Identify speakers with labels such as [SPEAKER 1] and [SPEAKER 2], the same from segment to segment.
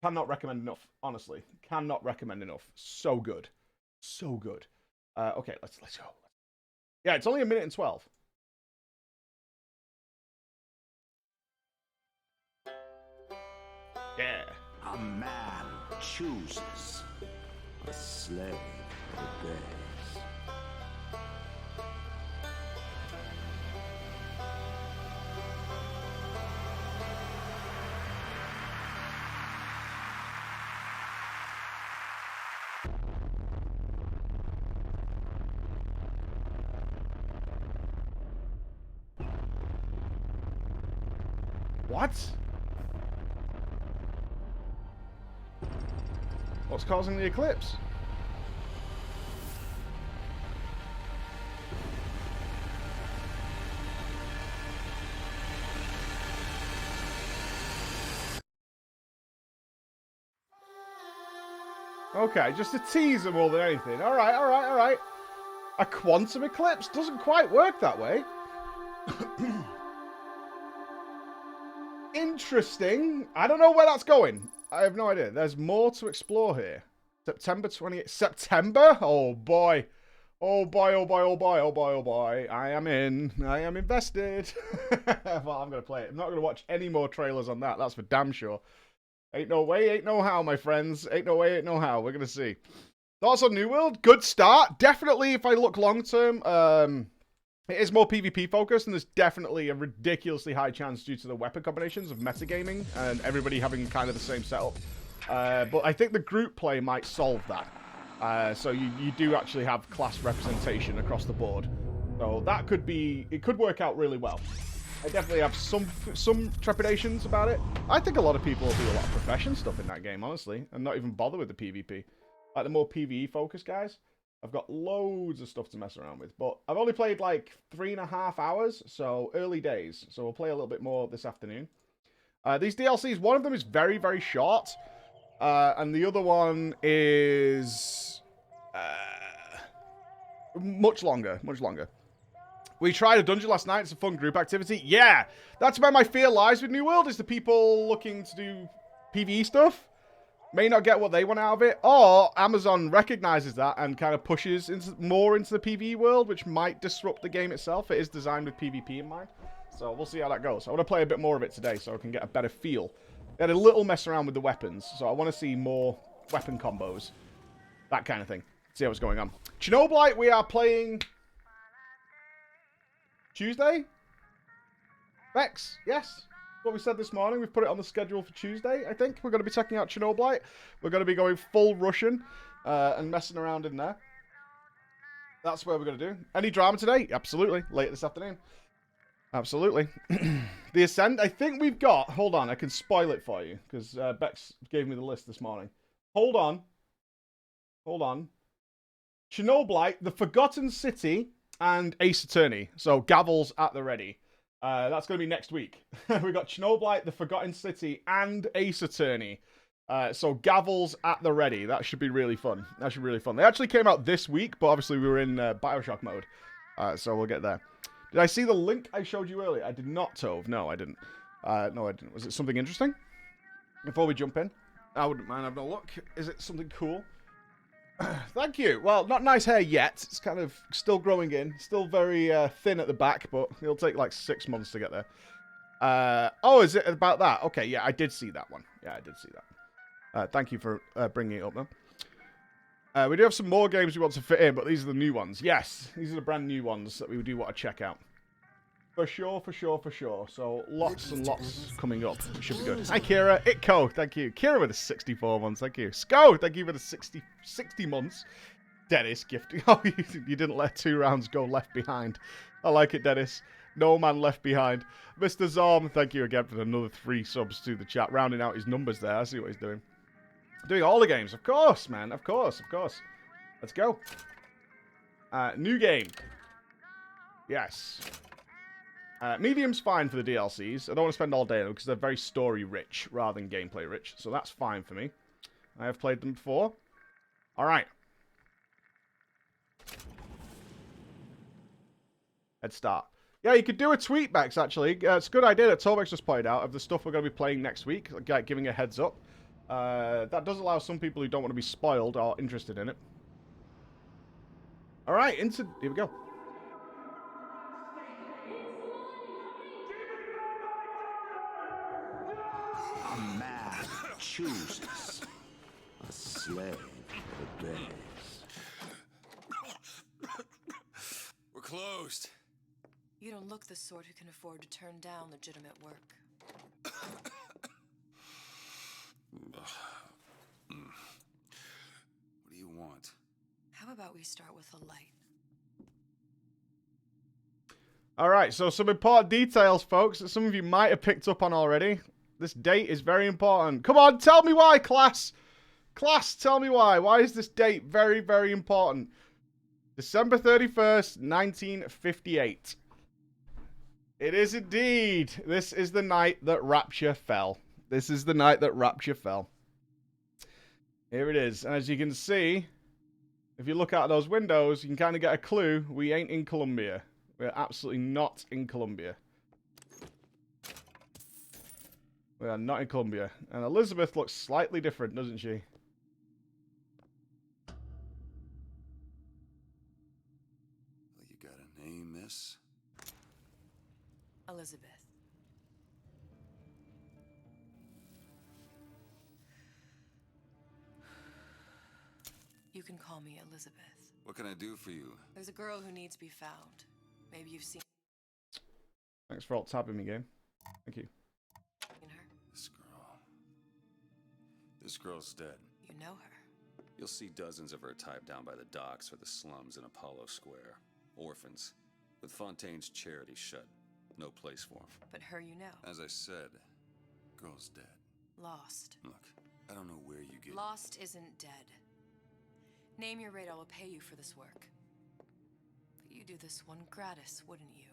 [SPEAKER 1] Cannot recommend enough. Honestly, cannot recommend enough. So good, so good. Okay, let's go. Yeah, it's only 1:12. Yeah.
[SPEAKER 2] A man chooses, a slave obeys.
[SPEAKER 1] What? What's causing the eclipse? Okay, just a teaser more than anything. All right. A quantum eclipse doesn't quite work that way. Interesting. I don't know where that's going. I have no idea. There's more to explore here. September 28th. September? Oh boy. Oh boy, oh boy, oh boy, oh boy, oh boy. I am in. I am invested. Well, I'm going to play it. I'm not going to watch any more trailers on that. That's for damn sure. Ain't no way, ain't no how, my friends. Ain't no way, ain't no how. We're going to see. Thoughts on New World? Good start. Definitely, if I look long term, it is more PvP focused, and there's definitely a ridiculously high chance due to the weapon combinations of metagaming and everybody having kind of the same setup. But I think the group play might solve that. So you do actually have class representation across the board. So that could be, it could work out really well. I definitely have some trepidations about it. I think a lot of people will do a lot of profession stuff in that game, honestly, and not even bother with the PvP. Like the more PvE focused guys, I've got loads of stuff to mess around with. But I've only played like 3.5 hours, so early days. So we'll play a little bit more this afternoon. These DLCs, one of them is very, very short. And the other one is much longer, much longer. We tried a dungeon last night. It's a fun group activity. Yeah, that's where my fear lies with New World, is the people looking to do PvE stuff may not get what they want out of it, or Amazon recognizes that and kind of pushes more into the PvE world, which might disrupt the game itself. It is designed with PvP in mind, so we'll see how that goes. I want to play a bit more of it today so I can get a better feel. I had a little mess around with the weapons, so I want to see more weapon combos, that kind of thing. See what's going on. Chernobylite, we are playing Tuesday? Vex, yes. What we said this morning. We've put it on the schedule for Tuesday, I think. We're going to be checking out Chernobylite. We're going to be going full Russian and messing around in there. That's what we're going to do. Any drama today? Absolutely. Late this afternoon. Absolutely. The Ascent, I think we've got... Hold on, I can spoil it for you, because Bex gave me the list this morning. Hold on. Hold on. Chernobylite, The Forgotten City, and Ace Attorney. So, Gavel's at the ready. That's going to be next week. We've got Chernobylite, The Forgotten City, and Ace Attorney. So Gavel's at the ready. That should be really fun. That should be really fun. They actually came out this week, but obviously we were in BioShock mode. So we'll get there. Did I see the link I showed you earlier? I did not, Tove. No, I didn't. No, I didn't. Was it something interesting? Before we jump in? I wouldn't mind having a look. Is it something cool? Thank you. Well, not nice hair yet. It's kind of still growing in. Still very thin at the back, but it'll take like 6 months to get there. Oh, is it about that? Okay, yeah, I did see that one. Yeah, I did see that. Thank you for bringing it up, though. We do have some more games we want to fit in, but these are the new ones. Yes, these are the brand new ones that we do want to check out. For sure, for sure, for sure. So lots and lots coming up. It should be good. Hi, Kira. Itko, thank you. Kira with the 64 months, thank you. Sko, thank you for the 60 months. Dennis gifting. Oh, you didn't let 2 rounds go left behind. I like it, Dennis. No man left behind. Mr. Zorm, thank you again for another 3 subs to the chat. Rounding out his numbers there. I see what he's doing. Doing all the games. Of course, man. Of course, of course. Let's go. New game. Yes. Medium's fine for the DLCs. I don't want to spend all day on them because they're very story-rich rather than gameplay-rich. So that's fine for me. I have played them before. All right. Let's start. Yeah, you could do a tweet, Bex, actually. It's a good idea that Tovex just pointed out of the stuff we're going to be playing next week. Like, giving a heads up. That does allow some people who don't want to be spoiled or interested in it. All right, here we go.
[SPEAKER 2] A man chooses. A slave obeys.
[SPEAKER 3] We're closed.
[SPEAKER 4] You don't look the sort who can afford to turn down legitimate work.
[SPEAKER 3] What do you want?
[SPEAKER 4] How about we start with a light?
[SPEAKER 1] All right, so some important details, folks, that some of you might have picked up on already. This date is very important. Come on, tell me why, class. Class, tell me why. Why is this date very, very important? December 31st, 1958. It is indeed. This is the night that Rapture fell. This is the night that Rapture fell. Here it is. And as you can see, if you look out those windows, you can kind of get a clue. We ain't in Colombia. We're absolutely not in Colombia. We are not in Colombia. And Elizabeth looks slightly different, doesn't she?
[SPEAKER 3] Well, you got a name, miss?
[SPEAKER 4] Elizabeth. You can call me Elizabeth.
[SPEAKER 3] What can I do for you?
[SPEAKER 4] There's a girl who needs to be found. Maybe you've seen
[SPEAKER 1] Thanks for alt-tabbing me, game. Thank you.
[SPEAKER 4] her.
[SPEAKER 3] This girl's dead.
[SPEAKER 4] You know her.
[SPEAKER 3] You'll see dozens of her tied down by the docks or the slums in Apollo Square. Orphans. With Fontaine's charity shut. No place for them.
[SPEAKER 4] But her you know.
[SPEAKER 3] As I said, girl's dead.
[SPEAKER 4] Lost.
[SPEAKER 3] Look, I don't know where you get...
[SPEAKER 4] Lost isn't dead. Name your rate, I will pay you for this work. But you do this one gratis, wouldn't you?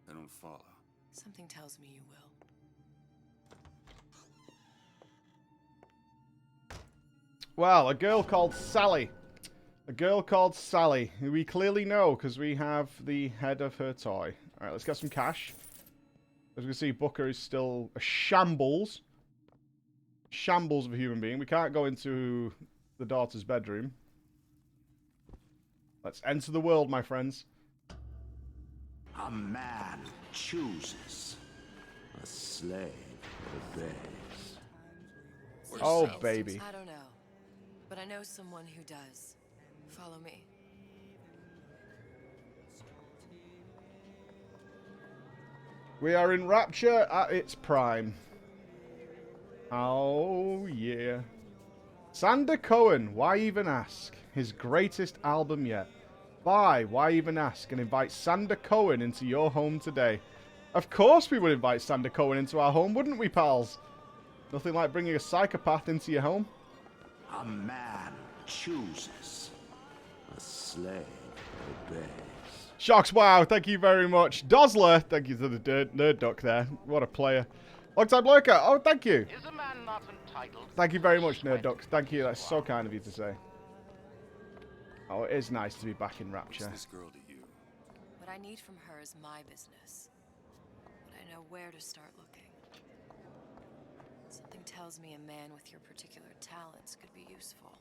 [SPEAKER 3] I don't follow.
[SPEAKER 4] Something tells me you will.
[SPEAKER 1] Well, a girl called Sally. A girl called Sally, who we clearly know because we have the head of her toy. Alright, let's get some cash. As we can see, Booker is still a shambles. Shambles of a human being. We can't go into the daughter's bedroom. Let's enter the world, my friends.
[SPEAKER 2] A man chooses. A slave obeys.
[SPEAKER 3] Where's
[SPEAKER 1] Oh,
[SPEAKER 3] Sal?
[SPEAKER 1] baby.
[SPEAKER 4] I don't know. But I know someone who does. Follow me.
[SPEAKER 1] We are in Rapture at its prime. Oh, yeah. Sander Cohen, why even ask? His greatest album yet. Buy, why even ask? And invite Sander Cohen into your home today. Of course we would invite Sander Cohen into our home, wouldn't we, pals? Nothing like bringing a psychopath into your home.
[SPEAKER 2] A man chooses. A slave obeys.
[SPEAKER 1] Shocks, wow, thank you very much. Dozler, thank you to the nerd duck there. What a player. Long time lurker, oh, thank you.
[SPEAKER 5] Is a man not entitled?
[SPEAKER 1] Thank you very much, nerd duck. Thank you, that's so kind of you to say. Oh, it is nice to be back in Rapture.
[SPEAKER 3] What's this girl to you?
[SPEAKER 4] What I need from her is my business. But I know where to start looking. Something tells me a man with your particular talents could be useful.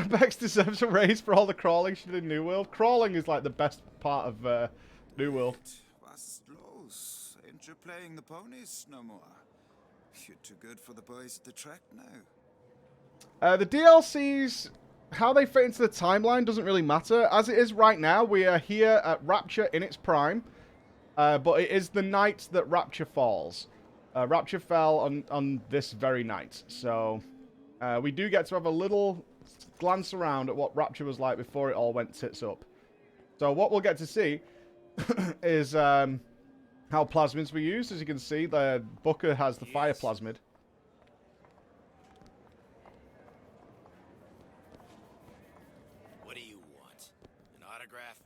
[SPEAKER 1] Bex deserves a raise for all the crawling she did in New World. Crawling is like the best part of New World.
[SPEAKER 6] Was los? Ain't you playing the ponies no more? You're too good for the boys at the track now.
[SPEAKER 1] The DLCs, how they fit into the timeline doesn't really matter. As it is right now, we are here at Rapture in its prime. But it is the night that Rapture falls. Rapture fell on this very night. So we do get to have a little glance around at what Rapture was like before it all went tits up. So what we'll get to see is how plasmids were used. As you can see, the Booker has the fire plasmid.
[SPEAKER 3] What do you want? An autograph?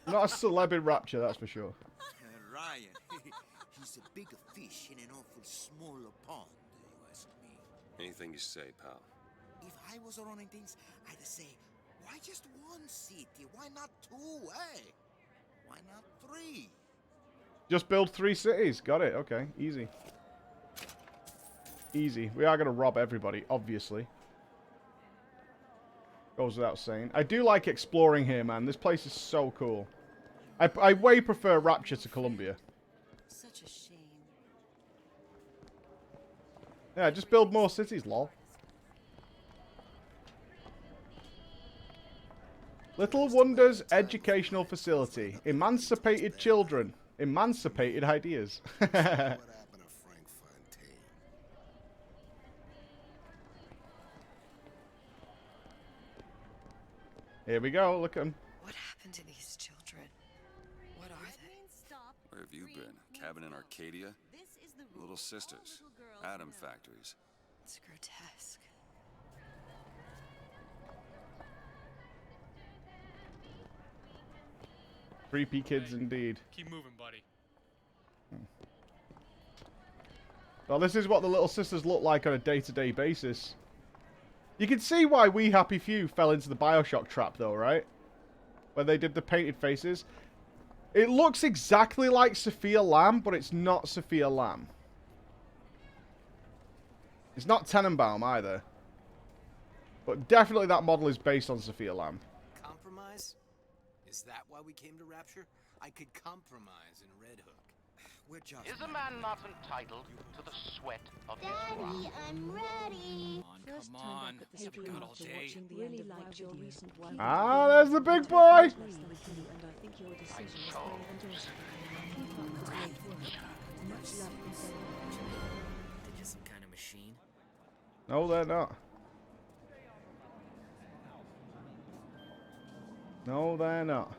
[SPEAKER 1] Not a celeb in Rapture, that's for sure.
[SPEAKER 7] Ryan, he's a bigger fish in an awful smaller pond, you ask me.
[SPEAKER 3] Anything you say, pal.
[SPEAKER 7] If I was running things, I'd say, why just one city? Why not two, eh? Why not three?
[SPEAKER 1] Just build 3 cities. Got it. Okay. Easy. Easy. We are going to rob everybody, obviously. Goes without saying. I do like exploring here, man. This place is so cool. I way prefer Rapture to Columbia.
[SPEAKER 4] Such a shame.
[SPEAKER 1] Yeah, just build more cities, lol. Little Wonders Educational Facility. Emancipated children. Emancipated ideas. Here we go. Look at them.
[SPEAKER 4] What happened to these children? What are they?
[SPEAKER 3] Where have you been? Cabin in Arcadia? Little sisters. Atom factories.
[SPEAKER 4] It's grotesque.
[SPEAKER 1] Creepy kids indeed.
[SPEAKER 5] Keep moving, buddy.
[SPEAKER 1] Well, this is what the Little Sisters look like on a day-to-day basis. You can see why We Happy Few fell into the BioShock trap, though, right? Where they did the painted faces. It looks exactly like Sophia Lamb, but it's not Sophia Lamb. It's not Tenenbaum either. But definitely that model is based on Sophia Lamb.
[SPEAKER 7] Compromise? Is that why we came to Rapture? I could compromise in Red Hook. We're just...
[SPEAKER 8] Is a man not entitled to the sweat of his brow?
[SPEAKER 9] Daddy, I'm ready.
[SPEAKER 5] Come on. Haven't got all day.
[SPEAKER 10] Really liked your recent one.
[SPEAKER 1] Ah, there's the big boy!
[SPEAKER 7] They're just some kind of machine.
[SPEAKER 1] No, they're not. No, they're not.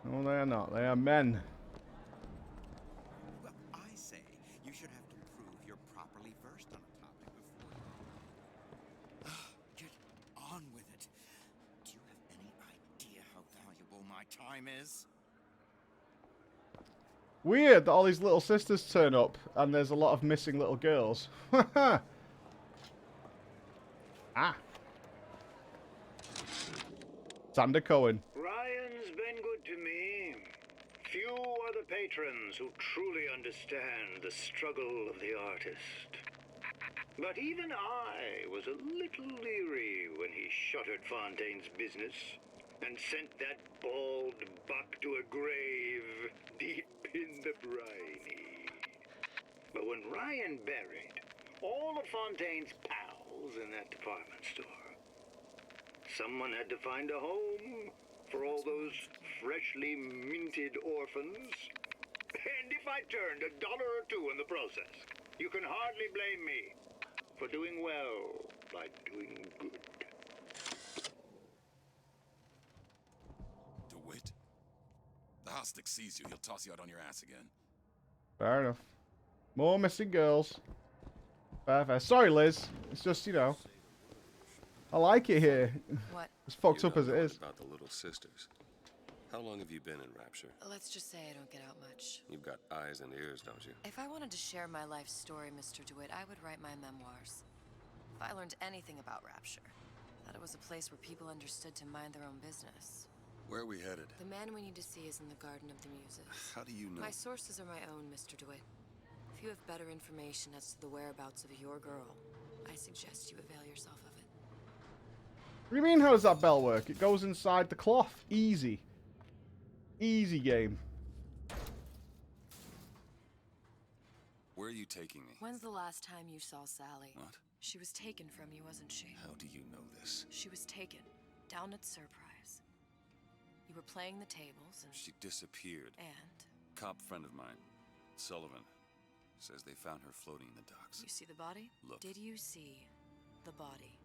[SPEAKER 1] No, they're not. They are men.
[SPEAKER 7] Well, I say you should have to prove you're properly versed on a topic before. Get on with it. Do you have any idea how valuable my time is?
[SPEAKER 1] Weird that all these little sisters turn up and there's a lot of missing little girls. Ah. Sander Cohen.
[SPEAKER 11] Ryan's been good to me. Few are the patrons who truly understand the struggle of the artist. But even I was a little leery when he shuttered Fontaine's business and sent that bald buck to a grave deep in the briny. But when Ryan buried all of Fontaine's pals in that department store, someone had to find a home for all those freshly minted orphans. And if I turned $1 or $2 in the process, you can hardly blame me for doing well by doing good.
[SPEAKER 12] DeWitt? The Hostic sees you, he'll toss you out on your ass again.
[SPEAKER 1] Fair enough. More missing girls. Fair, fair. Sorry, Liz. It's just, you know. I like it here.
[SPEAKER 4] What?
[SPEAKER 1] As fucked up as it is.
[SPEAKER 3] About the Little Sisters. How long have you been in Rapture?
[SPEAKER 4] Let's just say I don't get out much.
[SPEAKER 3] You've got eyes and ears, don't you?
[SPEAKER 4] If I wanted to share my life story, Mr. DeWitt, I would write my memoirs. If I learned anything about Rapture, that it was a place where people understood to mind their own business.
[SPEAKER 3] Where are we headed?
[SPEAKER 4] The man we need to see is in the Garden of the Muses.
[SPEAKER 3] How do you know?
[SPEAKER 4] My sources are my own, Mr. DeWitt. If you have better information as to the whereabouts of your girl, I suggest you avail yourself of it.
[SPEAKER 1] What do you mean, how does that bell work? It goes inside the cloth. Easy. Easy game.
[SPEAKER 3] Where are you taking me?
[SPEAKER 4] When's the last time you saw Sally?
[SPEAKER 3] What?
[SPEAKER 4] She was taken from you, wasn't she?
[SPEAKER 3] How do you know this?
[SPEAKER 4] She was taken. Down at Surprise. You were playing the tables and...
[SPEAKER 3] She disappeared.
[SPEAKER 4] And?
[SPEAKER 3] Cop friend of mine, Sullivan, says they found her floating in the docks.
[SPEAKER 4] You see the body?
[SPEAKER 3] Look.
[SPEAKER 4] Did you see the body?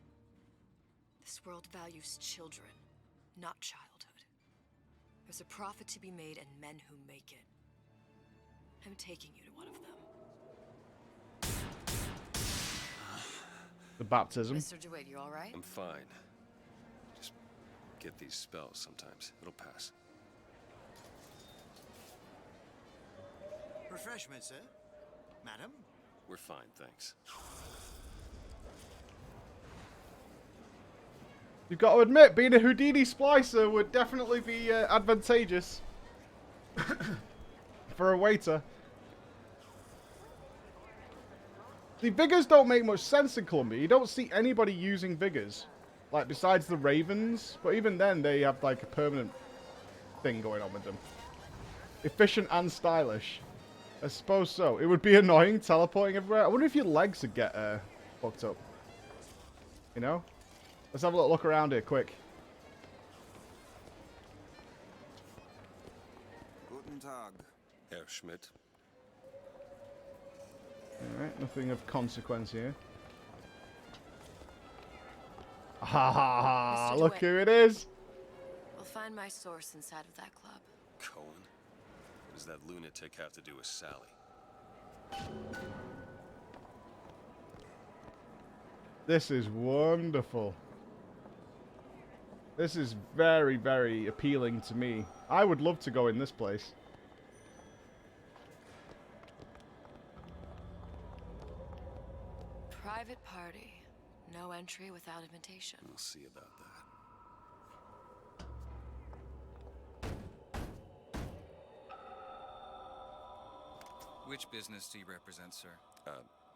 [SPEAKER 4] This world values children, not childhood. There's a profit to be made and men who make it. I'm taking you to one of them.
[SPEAKER 1] The baptism.
[SPEAKER 4] Mr. DeWitt, you all right?
[SPEAKER 3] I'm fine. Just get these spells sometimes. It'll pass.
[SPEAKER 7] Refreshment, sir? Madam?
[SPEAKER 3] We're fine, thanks.
[SPEAKER 1] You've got to admit, being a Houdini splicer would definitely be advantageous for a waiter. The Vigors don't make much sense in Colombia. You don't see anybody using Vigors. Like, besides the Ravens. But even then, they have, like, a permanent thing going on with them. Efficient and stylish. I suppose so. It would be annoying teleporting everywhere. I wonder if your legs would get fucked up. You know? Let's have a little look around here, quick.
[SPEAKER 6] Guten Tag.
[SPEAKER 3] Herr Schmidt.
[SPEAKER 1] Alright, nothing of consequence here. Ha ha ha! Look who it is!
[SPEAKER 4] We'll find my source inside of that club.
[SPEAKER 3] Cohen? What does that lunatic have to do with Sally?
[SPEAKER 1] This is wonderful. This is very, very appealing to me. I would love to go in this place.
[SPEAKER 4] Private party. No entry without invitation.
[SPEAKER 3] We'll see about that.
[SPEAKER 5] Which business do you represent, sir?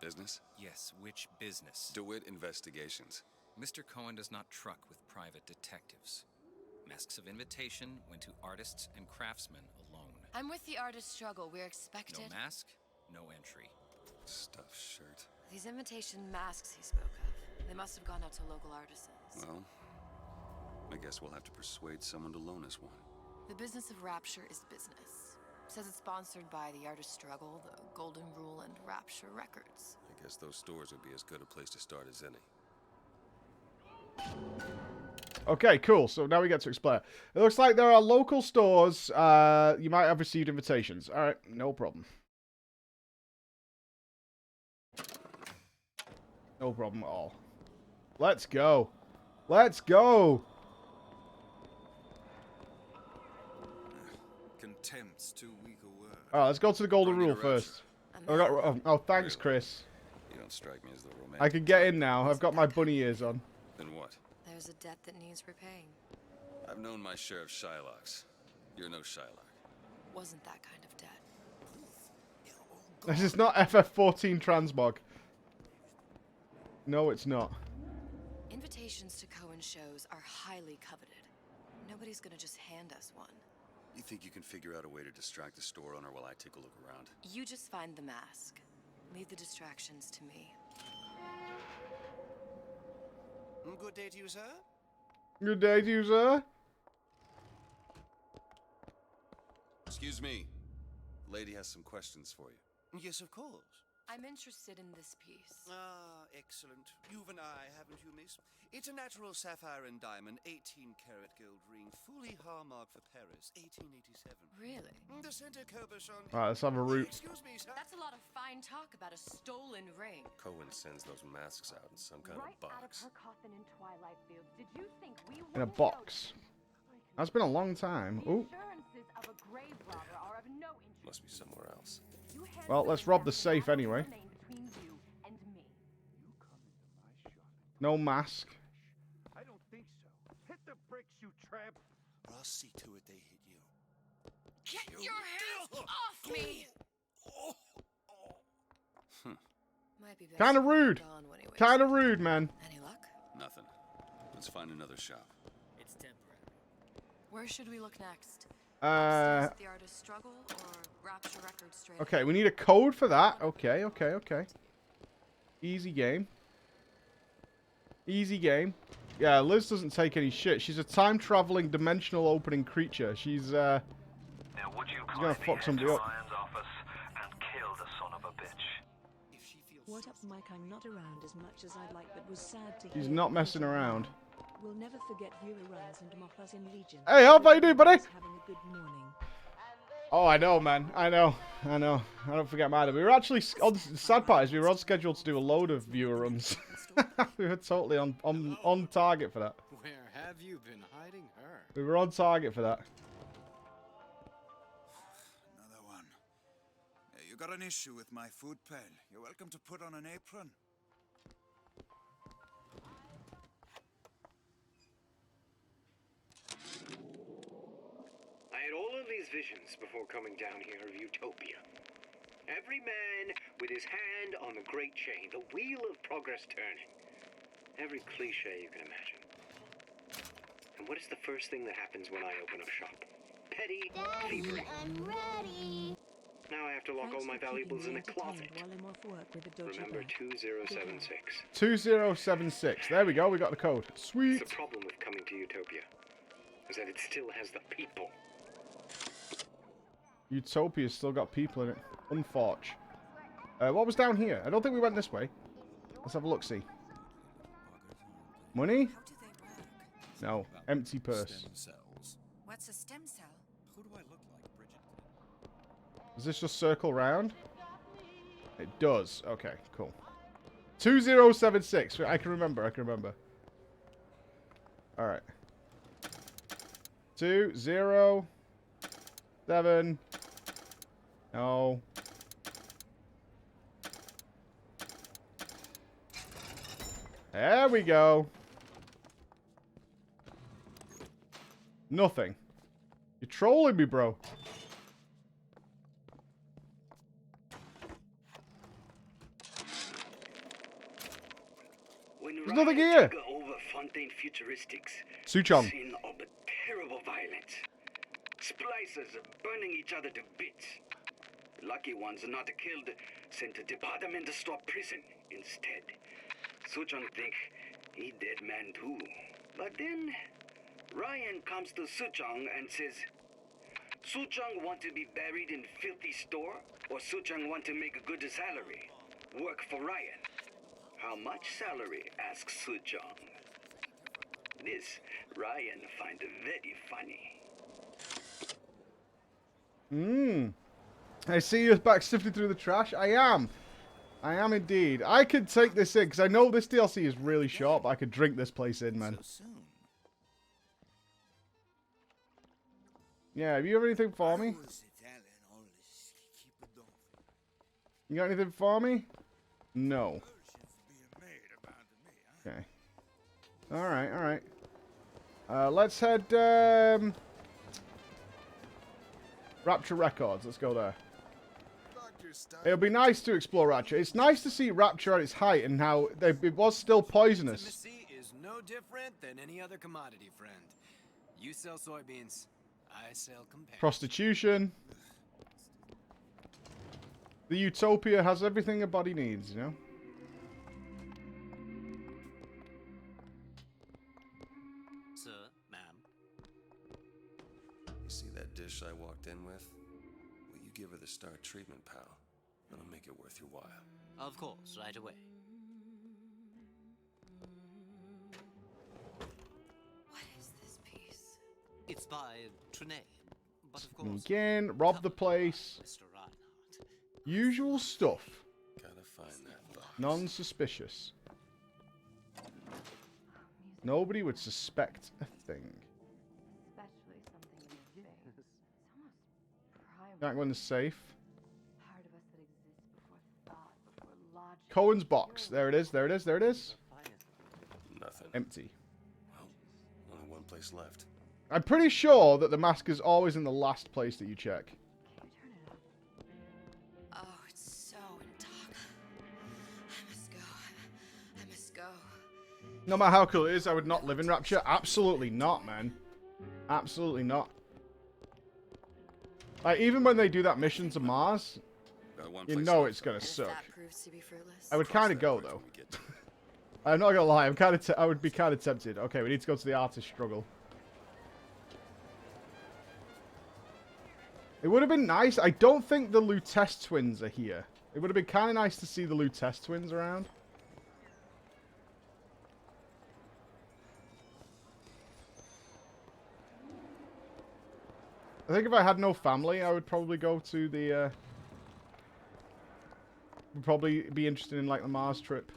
[SPEAKER 3] Business?
[SPEAKER 5] Yes, which business?
[SPEAKER 3] DeWitt Investigations.
[SPEAKER 5] Mr. Cohen does not truck with private detectives. Masks of invitation went to artists and craftsmen alone.
[SPEAKER 4] I'm with the artist struggle. We're expected.
[SPEAKER 5] No mask, no entry.
[SPEAKER 3] Stuffed shirt.
[SPEAKER 4] These invitation masks he spoke of, they must have gone out to local artisans.
[SPEAKER 3] Well, I guess we'll have to persuade someone to loan us one.
[SPEAKER 4] The business of Rapture is business. Says it's sponsored by the Artist Struggle, the Golden Rule, and Rapture Records.
[SPEAKER 3] I guess those stores would be as good a place to start as any.
[SPEAKER 1] Okay, cool. So now we get to explore. It looks like there are local stores. You might have received invitations. All right, no problem. No problem at all. Let's go. Let's go.
[SPEAKER 6] Contempt's too weak a word.
[SPEAKER 1] All right, let's go to the Golden Rule first. Oh, thanks, Chris.
[SPEAKER 3] You don't strike me as the romantic.
[SPEAKER 1] I can get in now. I've got my bunny ears on.
[SPEAKER 3] Then what?
[SPEAKER 4] There's a debt that needs repaying.
[SPEAKER 3] I've known my share of Shylocks. You're no Shylock.
[SPEAKER 4] Wasn't that kind of debt.
[SPEAKER 1] This is not FF14 transmog. No, it's not.
[SPEAKER 4] Invitations to Cohen shows are highly coveted. Nobody's gonna just hand us one.
[SPEAKER 3] You think you can figure out a way to distract the store owner while I take a look around?
[SPEAKER 4] You just find the mask. Leave the distractions to me.
[SPEAKER 7] Good day to you, sir.
[SPEAKER 1] Good day to you, sir.
[SPEAKER 3] Excuse me. The lady has some questions for you.
[SPEAKER 7] Yes, of course.
[SPEAKER 4] I'm interested in this piece.
[SPEAKER 7] Ah, excellent. You've an eye, haven't you, miss? It's a natural sapphire and diamond, 18-karat gold ring, fully hallmarked for Paris, 1887.
[SPEAKER 4] Really?
[SPEAKER 7] The center cabochon.
[SPEAKER 1] All right, let's have a root.
[SPEAKER 7] Excuse me, sir.
[SPEAKER 4] That's a lot of fine talk about a stolen ring.
[SPEAKER 3] Cohen sends those masks out in some kind of box.
[SPEAKER 10] Out of her coffin in Twilight Fields. Did you think we
[SPEAKER 1] In a box. That's been a long time. Ooh.
[SPEAKER 10] Assurances of a grave robber are of no interest.
[SPEAKER 3] Must be somewhere else.
[SPEAKER 1] Well, let's rob the safe anyway. No mask.
[SPEAKER 2] I don't think so. Hit the bricks, you tramp.
[SPEAKER 7] Or I'll see to it they hit you.
[SPEAKER 4] Get your hands off me!
[SPEAKER 1] Kind of rude. Kind of rude, man.
[SPEAKER 4] Any luck?
[SPEAKER 3] Nothing. Let's find another shop.
[SPEAKER 5] It's temporary.
[SPEAKER 4] Where should we look next?
[SPEAKER 1] The
[SPEAKER 4] Artist Struggle or Rapture Records straight?
[SPEAKER 1] Okay, we need a code for that. Okay. Easy game. Easy game. Yeah, Liz doesn't take any shit. She's a time-traveling dimensional opening creature. She's
[SPEAKER 11] Now, would you
[SPEAKER 1] she's gonna fuck somebody up.
[SPEAKER 11] Ryan's office and kill the son of a bitch?
[SPEAKER 10] What up, Mike? I'm not around as much as I'd like, but was sad to hear.
[SPEAKER 1] She's not messing around.
[SPEAKER 10] We'll never forget Vera runs and Moffas in Legion.
[SPEAKER 1] Hey, how about you doing, buddy?
[SPEAKER 10] Having a good morning.
[SPEAKER 1] Oh, I know, man. I know. I don't forget mine. We were actually the sad part is we were on schedule to do a load of viewer runs. We were totally on target for that.
[SPEAKER 5] Where have you been hiding her?
[SPEAKER 1] We were on target for that.
[SPEAKER 6] Another one. You got an issue with my food pal. You're welcome to put on an apron.
[SPEAKER 11] these visions before coming down here of Utopia. Every man with his hand on the great chain, the wheel of progress turning. Every cliche you can imagine. And what is the first thing that happens when I open up shop? Petty thievery.
[SPEAKER 9] I'm ready.
[SPEAKER 11] Now I have to lock all my valuables in a closet. Remember 2076.
[SPEAKER 1] 2076. There we go. We got the code. Sweet.
[SPEAKER 11] The problem with coming to Utopia is that it still has the people.
[SPEAKER 1] Utopia's still got people in it. Unforge. What was down here? I don't think we went this way. Let's have a look-see. Money? No. Empty purse.
[SPEAKER 4] What's a stem cell?
[SPEAKER 7] Who do I look like, Bridget?
[SPEAKER 1] Does this just circle round? It does. Okay, cool. 2076. I can remember. I can remember. Alright. 2, 0, 7. No. There we go. Nothing. You're trolling me, bro. There's nothing here.
[SPEAKER 11] Over Fontaine Futuristics.
[SPEAKER 1] Suchong.
[SPEAKER 11] Scene of a terrible violence. Splicers burning each other to bits. Lucky ones not killed, sent to department store prison instead. Suchong think he dead man too. But then Ryan comes to Suchong and says, Suchong want to be buried in filthy store, or Suchong want to make a good salary? Work for Ryan. How much salary? Asks Suchong. This Ryan find very funny.
[SPEAKER 1] I see you back sifting through the trash. I am. I am indeed. I could take this in, because I know this DLC is really short, but I could drink this place in, man. Yeah, have you got anything for me? You got anything for me? No. Okay. Alright, alright. Let's head, Rapture Records. Let's go there. It'll be nice to explore Rapture. It's nice to see Rapture at its height and how it was still poisonous.
[SPEAKER 13] Intimacy is no different than any other commodity, friend. You sell soybeans, I sell companions.
[SPEAKER 1] Prostitution. The Utopia has everything a body needs, you know?
[SPEAKER 13] Sir, ma'am.
[SPEAKER 3] You see that dish I walked in with? Will you give her the star treatment, pal? That'll make it worth your while.
[SPEAKER 13] Of course, right away.
[SPEAKER 4] What is this piece?
[SPEAKER 13] It's by Trine, but of course...
[SPEAKER 1] Sneak in, rob the place.
[SPEAKER 13] Mr. Reinhardt.
[SPEAKER 1] Usual stuff.
[SPEAKER 3] Gotta find that box.
[SPEAKER 1] Non-suspicious. Nobody would suspect a thing.
[SPEAKER 14] Especially something in your face. It's almost primal.
[SPEAKER 1] That one's safe.
[SPEAKER 14] Part of us that exists before thought, before logic.
[SPEAKER 1] Cohen's box. There it is, there it is, there it is.
[SPEAKER 3] Nothing.
[SPEAKER 1] Empty.
[SPEAKER 3] Well, only one place left.
[SPEAKER 1] I'm pretty sure that the mask is always in the last place that you check.
[SPEAKER 14] Can you turn it up?
[SPEAKER 4] Oh, it's so in talk. I must go. I must go.
[SPEAKER 1] No matter how cool it is, I would not live in Rapture. Absolutely not, man. Absolutely not. Like, even when they do that mission to Mars, you know it's gonna suck.
[SPEAKER 4] That proves to be fruitless.
[SPEAKER 1] I would kind of go though. I'm not gonna lie. I would be kind of tempted. Okay, we need to go to the artist struggle. It would have been nice. I don't think the Lutece twins are here. It would have been kind of nice to see the Lutece twins around. I think if I had no family, I would probably go to the, would probably be interested in, like, the Mars trip.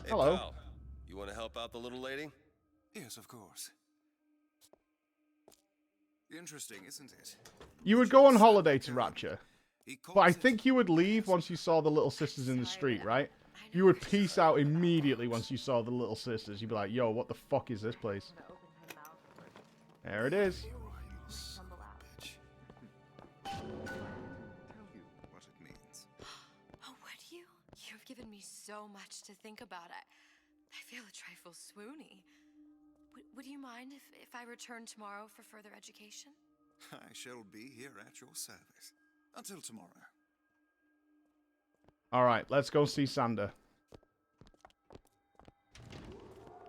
[SPEAKER 3] Hey,
[SPEAKER 1] Hello.
[SPEAKER 3] pal. You want to help out the little lady?
[SPEAKER 6] Yes, of course. Interesting, isn't it?
[SPEAKER 1] You would go on holiday to Rapture. But I think you would leave once you saw the little sisters in the street, right? You would peace out immediately once you saw the little sisters. You'd be like, yo, what the fuck is this place? There it is.
[SPEAKER 14] Tumble out.
[SPEAKER 6] Bitch. Tell you what it means.
[SPEAKER 4] Oh, would you? You've given me so much to think about. I feel a trifle swoony. Would you mind if I return tomorrow for further education?
[SPEAKER 6] I shall be here at your service. Until tomorrow.
[SPEAKER 1] All right, let's go see Sander.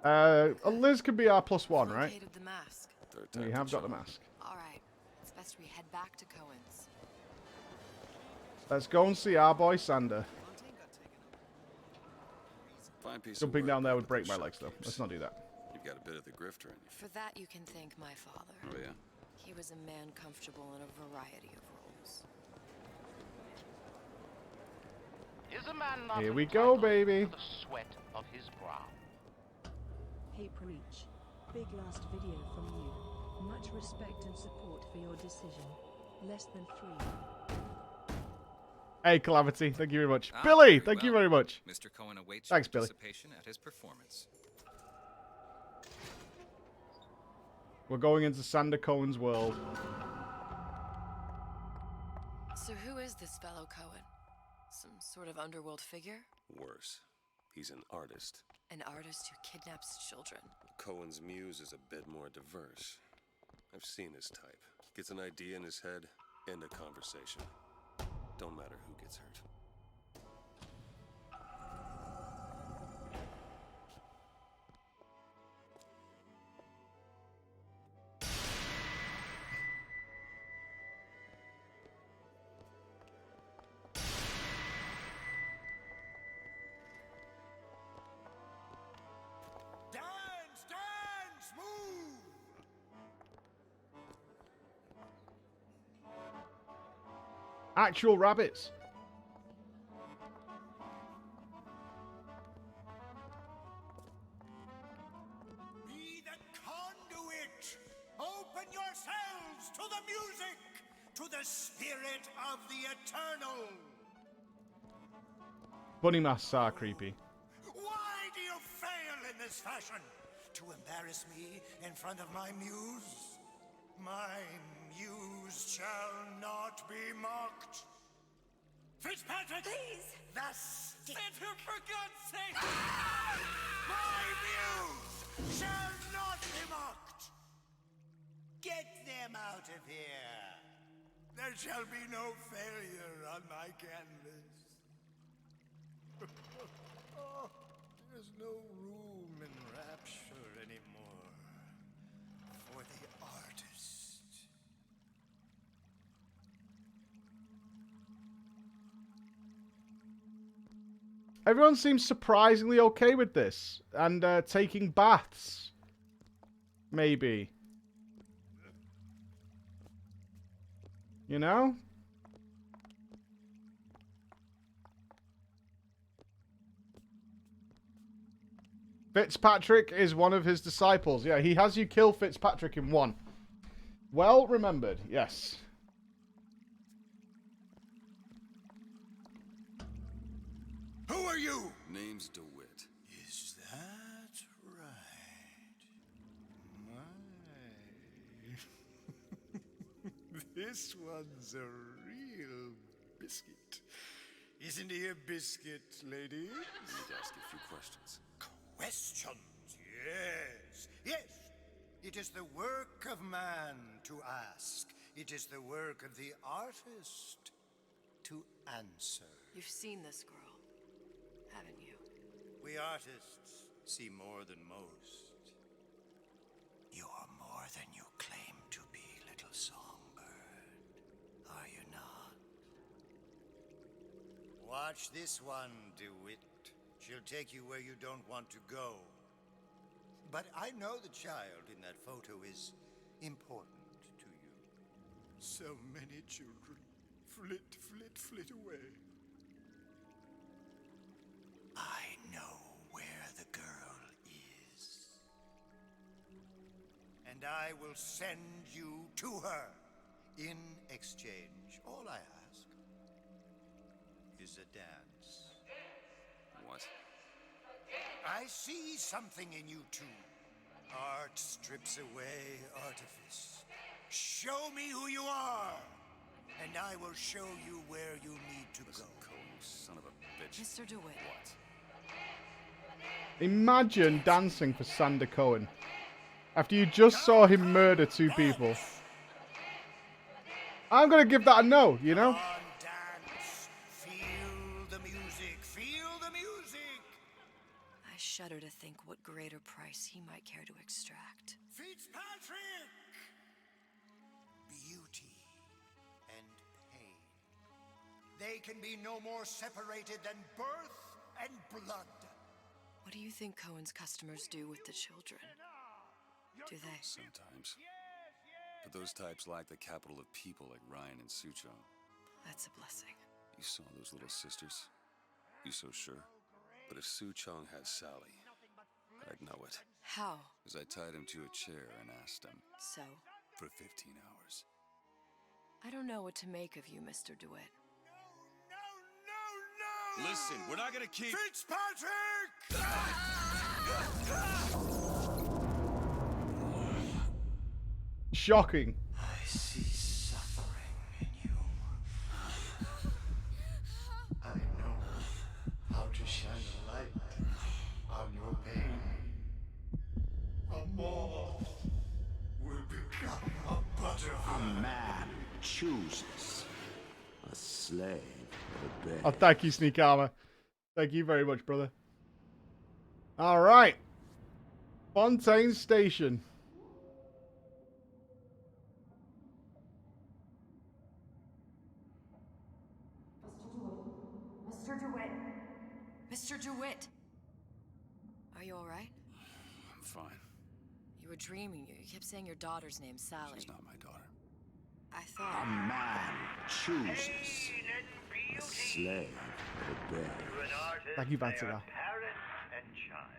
[SPEAKER 1] Liz can be our +1, right?
[SPEAKER 4] Located the mask.
[SPEAKER 1] We have got the mask.
[SPEAKER 4] All right, it's best we head back to Cohen's.
[SPEAKER 1] Let's go and see our boy Sander.
[SPEAKER 3] Fine piece of
[SPEAKER 1] Jumping
[SPEAKER 3] work
[SPEAKER 1] down there
[SPEAKER 3] back
[SPEAKER 1] would
[SPEAKER 3] at
[SPEAKER 1] break
[SPEAKER 3] the
[SPEAKER 1] my
[SPEAKER 3] shop
[SPEAKER 1] legs, though.
[SPEAKER 3] keeps.
[SPEAKER 1] Let's not do that.
[SPEAKER 3] You've got a bit of the grifter in you.
[SPEAKER 4] For that, you can thank my father.
[SPEAKER 3] Oh, yeah?
[SPEAKER 4] He was a man comfortable in a variety of roles.
[SPEAKER 8] Is a man not
[SPEAKER 1] Here we go,
[SPEAKER 8] entitled
[SPEAKER 1] baby.
[SPEAKER 8] to the sweat of his brow?
[SPEAKER 10] Hey Preach. Big last video from you. Much respect and support for your decision. Less than 3.
[SPEAKER 1] Hey, Calamity. Thank you very much. Billy, thank you very much.
[SPEAKER 5] Mr. Cohen awaits
[SPEAKER 1] Thanks,
[SPEAKER 5] your
[SPEAKER 1] Billy.
[SPEAKER 5] participation at his performance.
[SPEAKER 1] We're going into Sander Cohen's world.
[SPEAKER 4] So who is this fellow Cohen? Some sort of underworld figure?
[SPEAKER 3] Worse. He's an artist.
[SPEAKER 4] An artist who kidnaps children.
[SPEAKER 3] Cohen's muse is a bit more diverse. I've seen his type. Gets an idea in his head, end a conversation. Don't matter who gets hurt.
[SPEAKER 2] Dance, dance, move!
[SPEAKER 1] Actual rabbits.
[SPEAKER 2] Be the conduit! Open yourselves to the music, to the spirit of the eternal!
[SPEAKER 1] Bunny masks are creepy.
[SPEAKER 2] Why do you fail in this fashion? To embarrass me in front of my muse? My muse shall not be mocked. Fitzpatrick! Please! Thus, for God's sake! My muse shall not be mocked! Get them out of here! There shall be no failure on my canvas. Oh, there's no room in rapture anymore for the artist.
[SPEAKER 1] Everyone seems surprisingly okay with this. And taking baths. Maybe. You know? Fitzpatrick is one of his disciples. Yeah, he has you kill Fitzpatrick in one. Well remembered, yes.
[SPEAKER 2] Who are you?
[SPEAKER 3] Name's DeWitt.
[SPEAKER 2] Is that right? My. This one's a real biscuit. Isn't he a biscuit, ladies?
[SPEAKER 3] I need to ask you a few questions.
[SPEAKER 2] Questions, yes. Yes. It is the work of man to ask. It is the work of the artist to answer.
[SPEAKER 4] You've seen this girl, haven't you?
[SPEAKER 2] We artists see more than most. You are more than you claim to be, little songbird. Are you not? Watch this one, DeWitt. She'll take you where you don't want to go. But I know the child in that photo is important to you. So many children flit, flit, flit away. I know where the girl is. And I will send you to her. In exchange, all I ask is a dance.
[SPEAKER 3] What?
[SPEAKER 2] I see something in you two. Art art strips away artifice. Show me who you are, and I will show you where you need to go.
[SPEAKER 12] Cohen, son of a bitch.
[SPEAKER 4] Mr. DeWitt.
[SPEAKER 12] What?
[SPEAKER 1] Imagine dancing for Sander Cohen after you just saw him murder 2 people. I'm gonna give that a no, you know?
[SPEAKER 2] Come on, dance. Feel the music. Feel the music.
[SPEAKER 4] I shudder to think what greater price he might care to extract.
[SPEAKER 2] Fitzpatrick! Beauty and pain. They can be no more separated than birth and blood.
[SPEAKER 4] What do you think Cohen's customers do with the children? Do they?
[SPEAKER 12] Sometimes. But those types lack the capital of people like Ryan and Suchong.
[SPEAKER 4] That's a blessing.
[SPEAKER 12] You saw those little sisters? You so sure? But if Suchong has Sally, I'd know it.
[SPEAKER 4] How?
[SPEAKER 12] As I tied him to a chair and asked him.
[SPEAKER 4] So?
[SPEAKER 12] For 15 hours.
[SPEAKER 4] I don't know what to make of you, Mr. DeWitt.
[SPEAKER 2] No!
[SPEAKER 12] Listen, we're not gonna keep...
[SPEAKER 2] Fitzpatrick!
[SPEAKER 1] Shocking.
[SPEAKER 2] I see suffering in you. I know how to shine a light on your pain. A moth will become a butterfly.
[SPEAKER 15] A man chooses. A slave of a
[SPEAKER 1] Oh, thank you, Sneak Armor. Thank you very much, brother. All right. Fontaine Station.
[SPEAKER 4] Mr. DeWitt. Mr. DeWitt. Are you all right?
[SPEAKER 12] I'm fine.
[SPEAKER 4] You were dreaming. You kept saying your daughter's name, Sally.
[SPEAKER 12] She's not my daughter.
[SPEAKER 4] I thought...
[SPEAKER 15] A man chooses. A slave of a bear.
[SPEAKER 1] Thank you, Vansara.
[SPEAKER 11] Parent and child.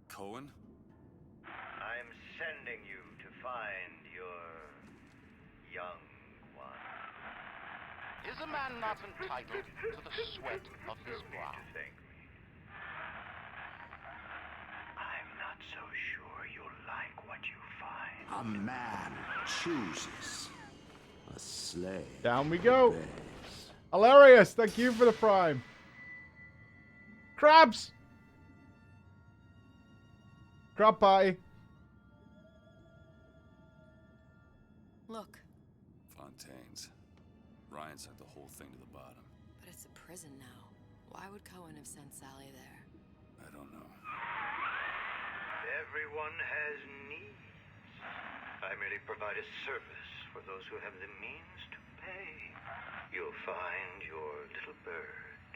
[SPEAKER 12] Cohen?
[SPEAKER 11] I'm sending you to find your young one.
[SPEAKER 8] Is a man not entitled to the sweat of his brow?
[SPEAKER 11] I'm not so sure you'll like what you find.
[SPEAKER 15] A man chooses. A slave.
[SPEAKER 1] Down we go.
[SPEAKER 15] bears.
[SPEAKER 1] Hilarious. Thank you for the prime. Crabs. Crab party.
[SPEAKER 4] Look,
[SPEAKER 12] Fontaine's. Ryan sent the whole thing to the bottom.
[SPEAKER 4] but it's a prison now. Why would Cohen have sent Sally there?
[SPEAKER 12] I don't know.
[SPEAKER 11] Everyone has needs. I merely provide a service for those who have the means to pay. You'll find your little bird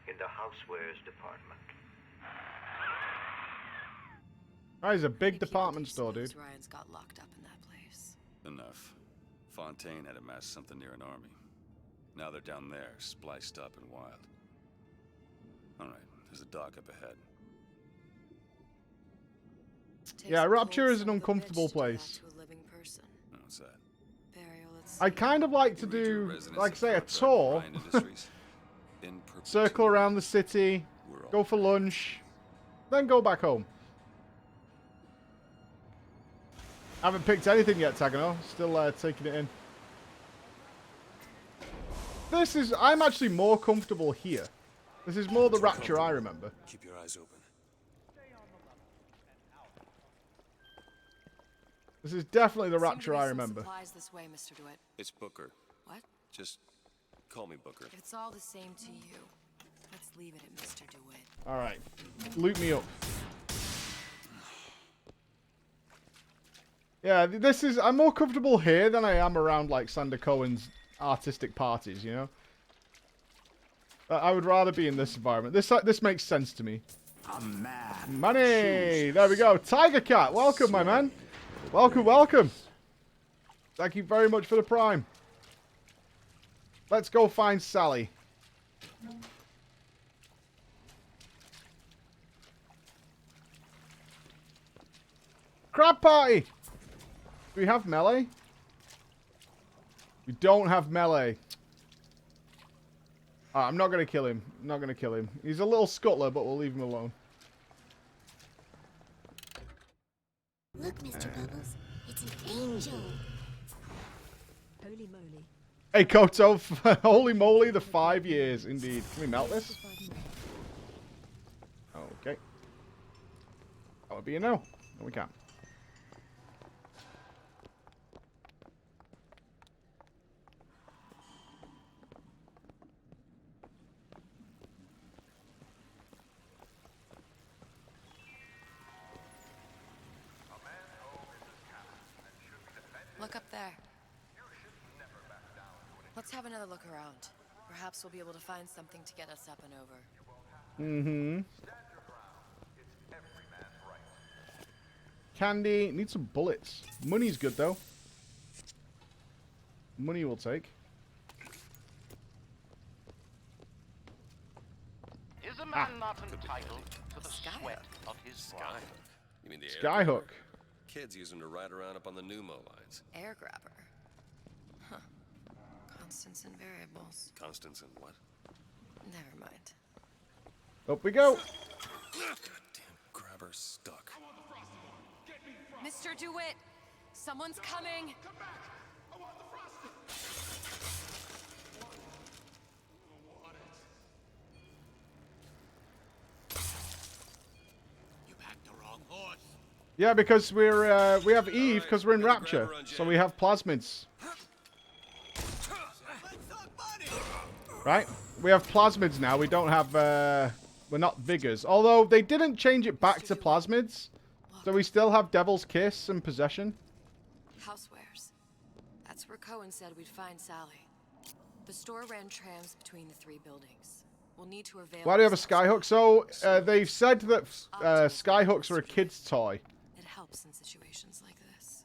[SPEAKER 11] in the housewares department.
[SPEAKER 1] Oh, he's a big department store, dude.
[SPEAKER 4] Ryan's got locked up in that place.
[SPEAKER 12] Enough. Fontaine had amassed something near an army. Now they're down there, spliced up and wild. All right, there's a dock up ahead.
[SPEAKER 1] Yeah, Rapture is an uncomfortable place.
[SPEAKER 12] What's that?
[SPEAKER 1] I kind of like to do, like I say, a tour. Circle around the city, go for lunch, then go back home. Haven't picked anything yet, Tagano. Still taking it in. This is... I'm actually more comfortable here. This is more the Rapture I remember.
[SPEAKER 3] Keep your eyes open.
[SPEAKER 1] This is definitely the Rapture I remember.
[SPEAKER 4] Supplies this way, Mr. DeWitt.
[SPEAKER 3] It's Booker.
[SPEAKER 4] What?
[SPEAKER 3] Just call me Booker.
[SPEAKER 4] If it's all the same to you, let's leave it at Mr. DeWitt.
[SPEAKER 1] Alright. Loot me up. Yeah, this is... I'm more comfortable here than I am around, like, Sander Cohen's artistic parties, you know? I would rather be in this environment. This makes sense to me.
[SPEAKER 15] A man.
[SPEAKER 1] Money! There we go. Tiger Cat, welcome, my man. Welcome, welcome. Thank you very much for the prime. Let's go find Sally. Crab party! Do we have melee? We don't have melee. I'm not going to kill him. I'm not going to kill him. He's a little scuttler, but we'll leave him alone.
[SPEAKER 9] Look, Mr. Bubbles, it's an angel.
[SPEAKER 10] Holy moly.
[SPEAKER 1] Hey, Koto, holy moly, the 5 years, indeed. Can we melt this? Okay. That would be a no. No, we can't.
[SPEAKER 4] Look up there. Let's have another look around. Perhaps we'll be able to find something to get us up and over.
[SPEAKER 1] Mm-hmm. Candy. Need some bullets. Money's good, though. Money we'll take.
[SPEAKER 8] Is a man not entitled to the sweat of his brow?
[SPEAKER 3] You mean the
[SPEAKER 1] Skyhook.
[SPEAKER 3] Kids use them to ride around up on the pneumo lines.
[SPEAKER 4] Air grabber. Huh. Constants and variables.
[SPEAKER 3] Constants and what?
[SPEAKER 4] Never mind.
[SPEAKER 1] Up we go.
[SPEAKER 3] Goddamn grabber stuck.
[SPEAKER 4] Mr. DeWitt, someone's coming.
[SPEAKER 7] You backed the wrong horse.
[SPEAKER 1] Yeah, because we're we have Eve because we're in Rapture, so we have plasmids. Right? We have plasmids now. We don't have we're not vigors. Although they didn't change it back to plasmids, so we still have Devil's Kiss and Possession.
[SPEAKER 4] Housewares. That's where Cohen said we'd find Sally. The store ran trams between the 3 buildings. We'll need to avail.
[SPEAKER 1] Why do you have a skyhook? So they've said that skyhooks are a kid's toy.
[SPEAKER 4] It helps in situations like this.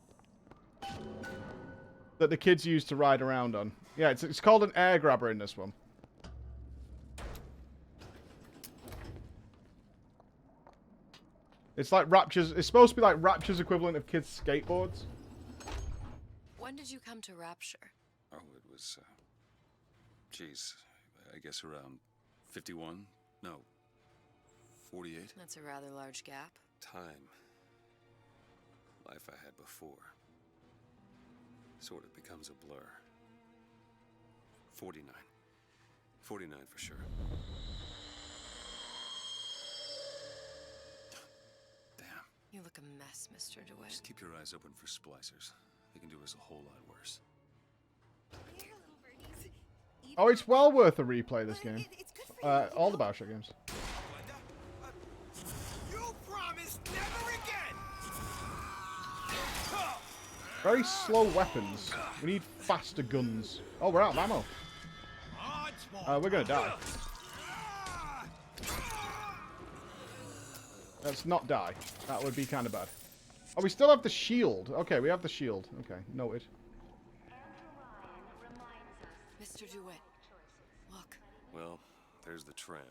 [SPEAKER 1] That the kids use to ride around on. Yeah, it's called an air grabber in this one. It's like Rapture's. It's supposed to be like Rapture's equivalent of kids' skateboards.
[SPEAKER 4] When did you come to Rapture?
[SPEAKER 12] Oh, it was, geez, I guess around 51? No, 48?
[SPEAKER 4] That's a rather large gap.
[SPEAKER 3] Time. Life I had before. Sort of becomes a blur. 49. 49 for sure. Damn.
[SPEAKER 4] You look a mess, Mr. DeWitt.
[SPEAKER 3] Just keep your eyes open for splicers. They can do us a whole lot worse.
[SPEAKER 1] Oh, it's well worth a replay, this game. All the BioShock games.
[SPEAKER 7] You promised never again.
[SPEAKER 1] Very slow weapons. We need faster guns. Oh, we're out of ammo. We're gonna die. Let's not die. That would be kind of bad. Oh, we still have the shield. Okay, we have the shield. Okay, noted.
[SPEAKER 4] Mr. DeWitt, look.
[SPEAKER 3] Well, there's the tram.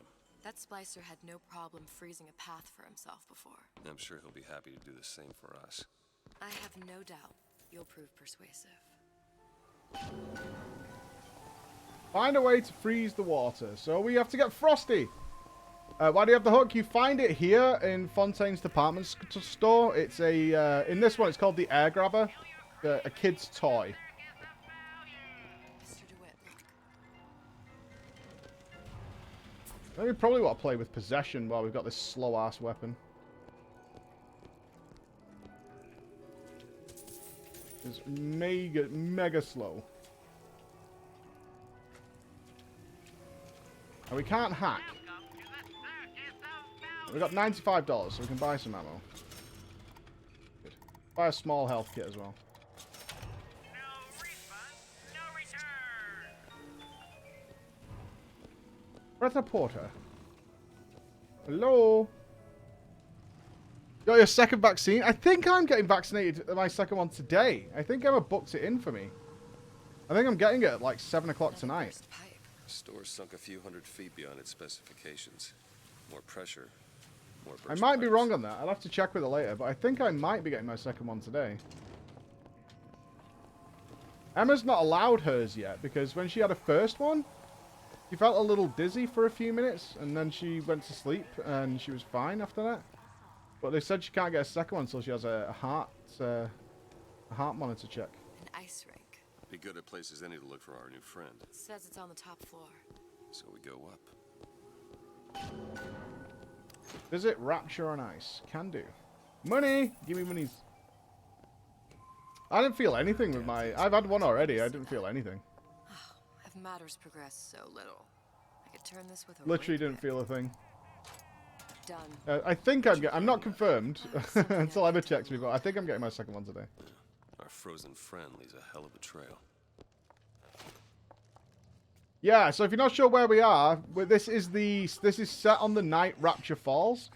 [SPEAKER 4] That splicer had no problem freezing a path for himself before.
[SPEAKER 3] I'm sure he'll be happy to do the same for us.
[SPEAKER 4] I have no doubt you'll prove persuasive.
[SPEAKER 1] Find a way to freeze the water. So we have to get Frosty. Why do you have the hook? You find it here in Fontaine's department store. It's a in this one it's called the air grabber, a kid's toy.
[SPEAKER 4] Mr. DeWitt, look.
[SPEAKER 1] I think we probably want to play with Possession while we've got this slow ass weapon. It's mega slow. And we can't hack. We got $95, so we can buy some ammo. Good. Buy a small health kit as well. Greta Porter. Hello. Got your second vaccine? I think I'm getting vaccinated. My second one today. I think Emma booked it in for me. I think I'm getting it at like 7 o'clock tonight.
[SPEAKER 3] The store sunk a few hundred feet beyond its specifications. More pressure. More
[SPEAKER 1] I might be wrong on that. I'll have to check with her later, but I think I might be getting my second one today. Emma's not allowed hers yet, because when she had her first one, she felt a little dizzy for a few minutes, and then she went to sleep, and she was fine after that. But they said she can't get a second one until she has a heart monitor check.
[SPEAKER 4] An ice rink.
[SPEAKER 3] Be good at places any to look for our new friend.
[SPEAKER 4] It says it's on the top floor.
[SPEAKER 3] So we go up.
[SPEAKER 1] Visit Rapture on Ice. Can do. Money! Give me monies. I didn't feel anything with my... I've had one already. I didn't feel anything.
[SPEAKER 4] Have matters progressed so little? I could turn this with a
[SPEAKER 1] Literally didn't feel a thing.
[SPEAKER 4] Done.
[SPEAKER 1] I think I'm not confirmed until Emma checks me, but I think I'm getting my second one today.
[SPEAKER 3] Our frozen friend leaves a hell of a trail.
[SPEAKER 1] Yeah, so if you're not sure where we are, this is set on the night Rapture falls.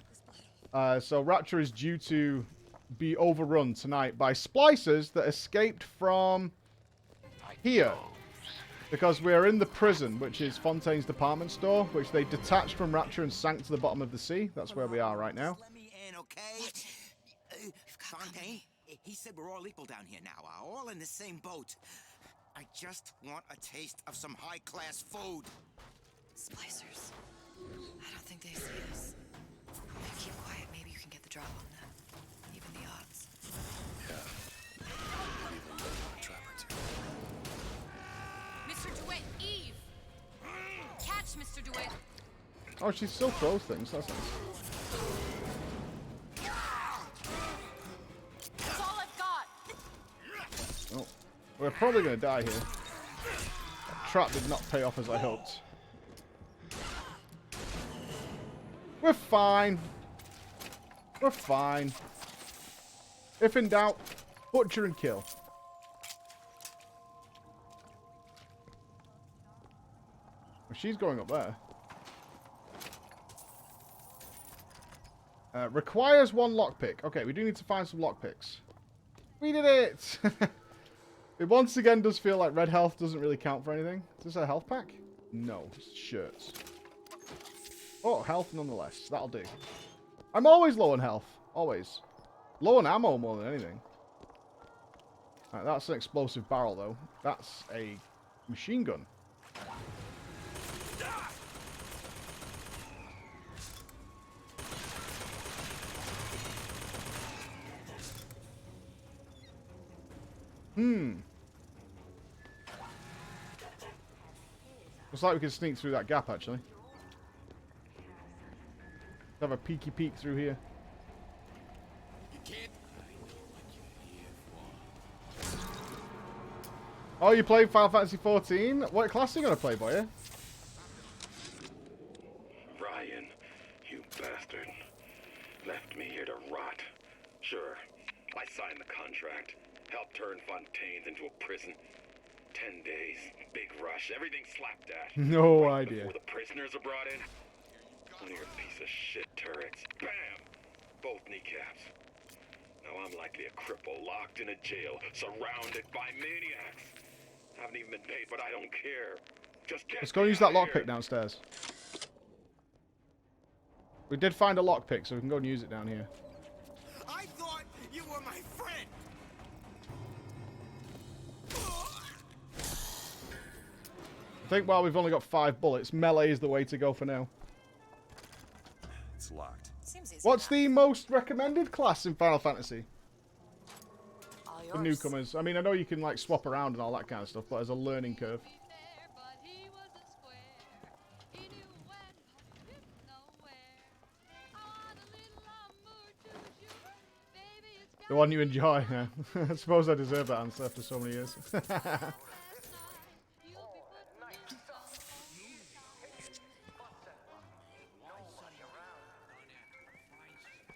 [SPEAKER 1] So Rapture is due to be overrun tonight by splicers that escaped from here. Because we're in the prison, which is Fontaine's department store, which they detached from Rapture and sank to the bottom of the sea. That's where we are right now.
[SPEAKER 7] Let me in, okay? Fontaine, he said we're all equal down here now, all in the same boat. I just want a taste of some high-class food.
[SPEAKER 4] Splicers. I don't think they see us. If we keep quiet, maybe you can get the drop on them. Even the odds.
[SPEAKER 3] Yeah. Even a trap or two.
[SPEAKER 16] Mr. DeWitt, Eve! Catch Mr. DeWitt!
[SPEAKER 1] Oh, she still throws things. That's nice.
[SPEAKER 16] That's all I've got!
[SPEAKER 1] Oh, we're probably going to die here. That trap did not pay off as I hoped. We're fine. We're fine. If in doubt, butcher and kill. She's going up there. Requires 1 lockpick. Okay, we do need to find some lockpicks. We did it! It once again does feel like red health doesn't really count for anything. Is this a health pack? No, it's shirts. Oh, health nonetheless. That'll do. I'm always low on health. Always. Low on ammo more than anything. Right, that's an explosive barrel, though. That's a machine gun. Looks like we can sneak through that gap, actually. Have a peeky peek through here. Oh, you played Final Fantasy 14? What class are you going to play, boy?
[SPEAKER 17] Ryan, you bastard. Left me here to rot. Sure, I signed the contract. Helped turn Fontaine into a prison. 10 days, big rush, everything slapdash.
[SPEAKER 1] No
[SPEAKER 17] right
[SPEAKER 1] idea.
[SPEAKER 17] Before the prisoners are brought in, one of your piece of shit turrets. Bam! Both kneecaps. Now I'm likely a cripple locked in a jail, surrounded by maniacs. Haven't even been paid, but I don't care. Just get
[SPEAKER 1] Let's go use that
[SPEAKER 17] me out of
[SPEAKER 1] lockpick downstairs. We did find a lockpick, so we can go and use it down here.
[SPEAKER 7] I thought you were my friend.
[SPEAKER 1] I think while we've only got 5 bullets, melee is the way to go for now.
[SPEAKER 12] It's locked.
[SPEAKER 1] What's the most recommended class in Final Fantasy? For newcomers. I mean, I know you can like swap around and all that kind of stuff, but there's a learning curve. The one you enjoy, yeah. I suppose I deserve that answer after so many years.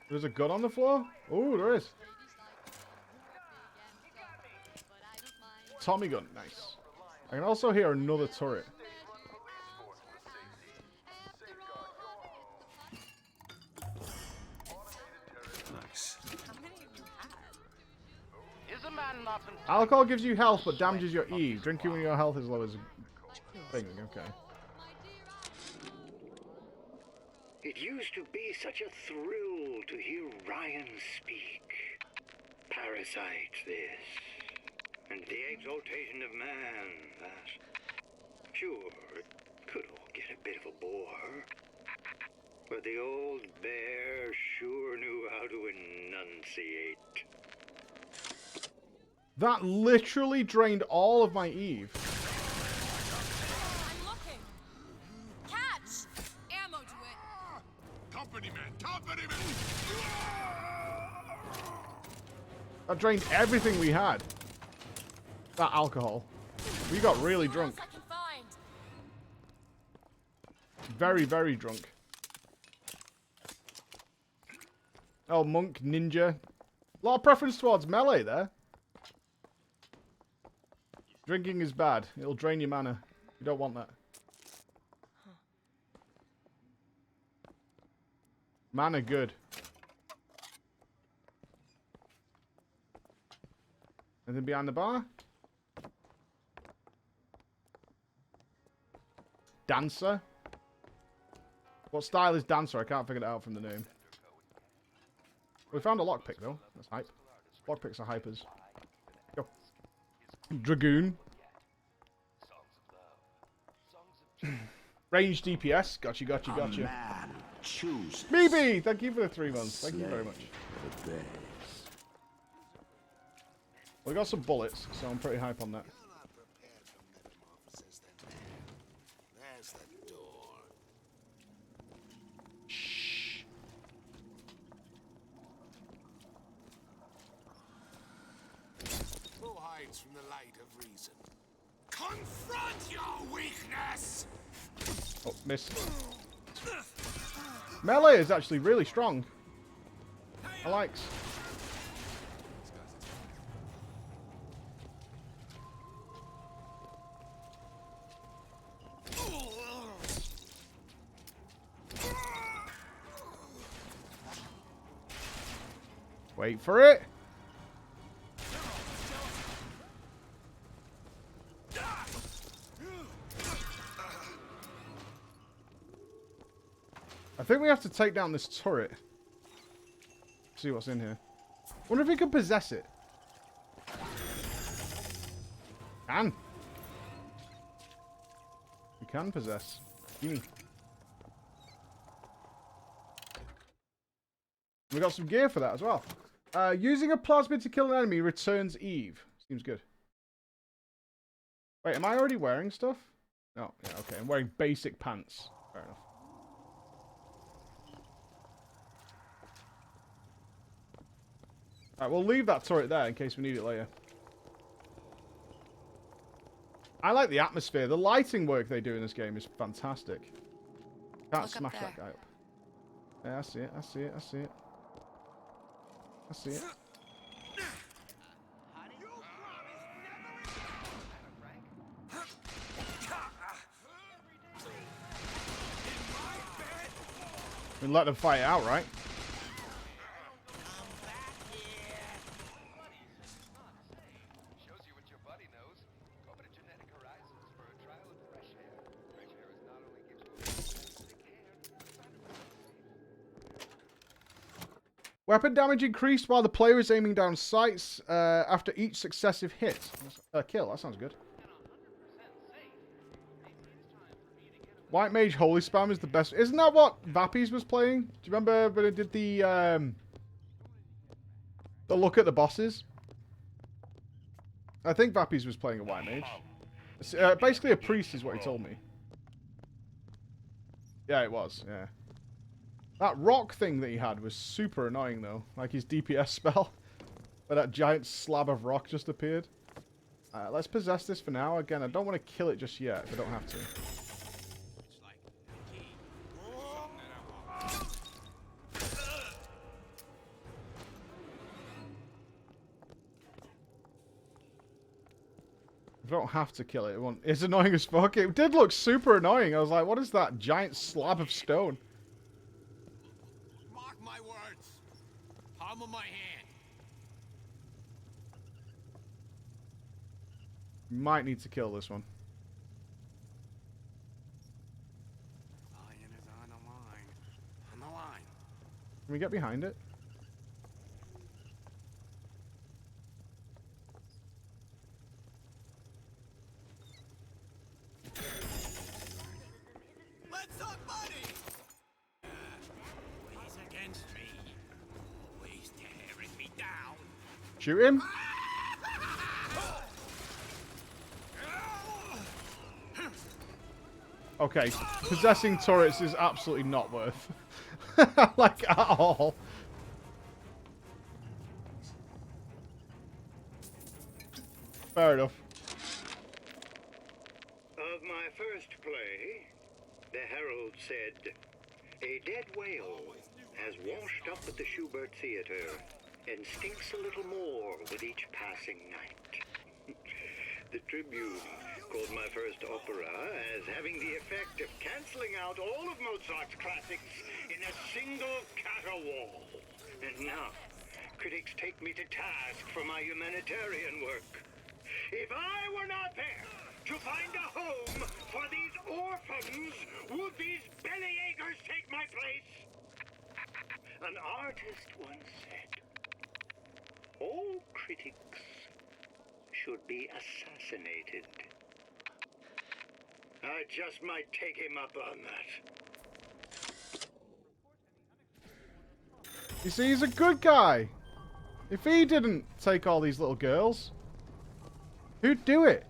[SPEAKER 1] There's a gun on the floor? Oh, there is. Tommy gun, nice. I can also hear another turret.
[SPEAKER 12] Nice.
[SPEAKER 8] Is a man not
[SPEAKER 1] Alcohol gives you health but damages your E. Drinking when your health is low is a thing, okay.
[SPEAKER 11] It used to be such a thrill to hear Ryan speak. Parasite, this. And the exaltation of man, that. Sure, it could all get a bit of a bore. But the old bear sure knew how to enunciate.
[SPEAKER 1] That literally drained all of my Eve.
[SPEAKER 16] I'm looking. Catch! Ammo to it.
[SPEAKER 17] Company man! Company man!
[SPEAKER 1] That drained everything we had. That alcohol. We got really drunk.
[SPEAKER 16] I can find.
[SPEAKER 1] Very, very drunk. Oh, monk, ninja. A lot of preference towards melee there. Drinking is bad. It'll drain your mana. You don't want that. Mana good. Anything behind the bar? Dancer? What style is Dancer? I can't figure it out from the name. We found a lockpick though. That's hype. Lockpicks are hypers. Go. Dragoon. Range DPS. Gotcha, gotcha, gotcha.
[SPEAKER 15] Man, choose.
[SPEAKER 1] Maybe! Thank you for the 3 months. Thank you very much. We got some bullets, so I'm pretty hype on that.
[SPEAKER 2] There's the door.
[SPEAKER 1] Shh.
[SPEAKER 2] Who hides from the light of reason? Confront your weakness!
[SPEAKER 1] Oh, miss. Melee is actually really strong. I likes. Wait for it. I think we have to take down this turret. See what's in here. Wonder if we can possess it. Can. We can possess. Gimme. We got some gear for that as well. Using a plasmid to kill an enemy returns Eve. Seems good. Wait, am I already wearing stuff? No. Yeah, okay. I'm wearing basic pants. Fair enough. Alright, we'll leave that turret there in case we need it later. I like the atmosphere. The lighting work they do in this game is fantastic. Can't smash that guy up. Yeah, I see it. I see it. I see it. I see it. We let them fight it out, right? Weapon damage increased while the player is aiming down sights after each successive hit. Kill, that sounds good. White Mage Holy Spam is the best. Isn't that what Vappies was playing? Do you remember when it did the look at the bosses? I think Vappies was playing a White Mage. It's, basically a priest is what he told me. Yeah, it was, yeah. That rock thing that he had was super annoying, though. Like his DPS spell. Where that giant slab of rock just appeared. Let's possess this for now. Again, I don't want to kill it just yet if I don't have to. If I don't have to kill it, it won't. It's annoying as fuck. It did look super annoying. I was like, what is that giant slab of stone?
[SPEAKER 2] Palm of my hand.
[SPEAKER 1] Might need to kill this one.
[SPEAKER 2] Lion is on the line. On the line.
[SPEAKER 1] Can we get behind it?
[SPEAKER 2] Let's talk money.
[SPEAKER 1] Shoot him. Okay, possessing turrets is absolutely not worth. Like, at all. Fair enough.
[SPEAKER 11] Of my first play, the Herald said, a dead whale has washed up at the Schubert Theater and stinks a little more with each passing night. The Tribune called my first opera as having the effect of canceling out all of Mozart's classics in a single caterwaul. And now, critics take me to task for my humanitarian work. If I were not there to find a home for these orphans, would these bellyachers take my place? An artist once said, all critics should be assassinated. I just might take him up on that.
[SPEAKER 1] You see, he's a good guy. If he didn't take all these little girls, who'd do it?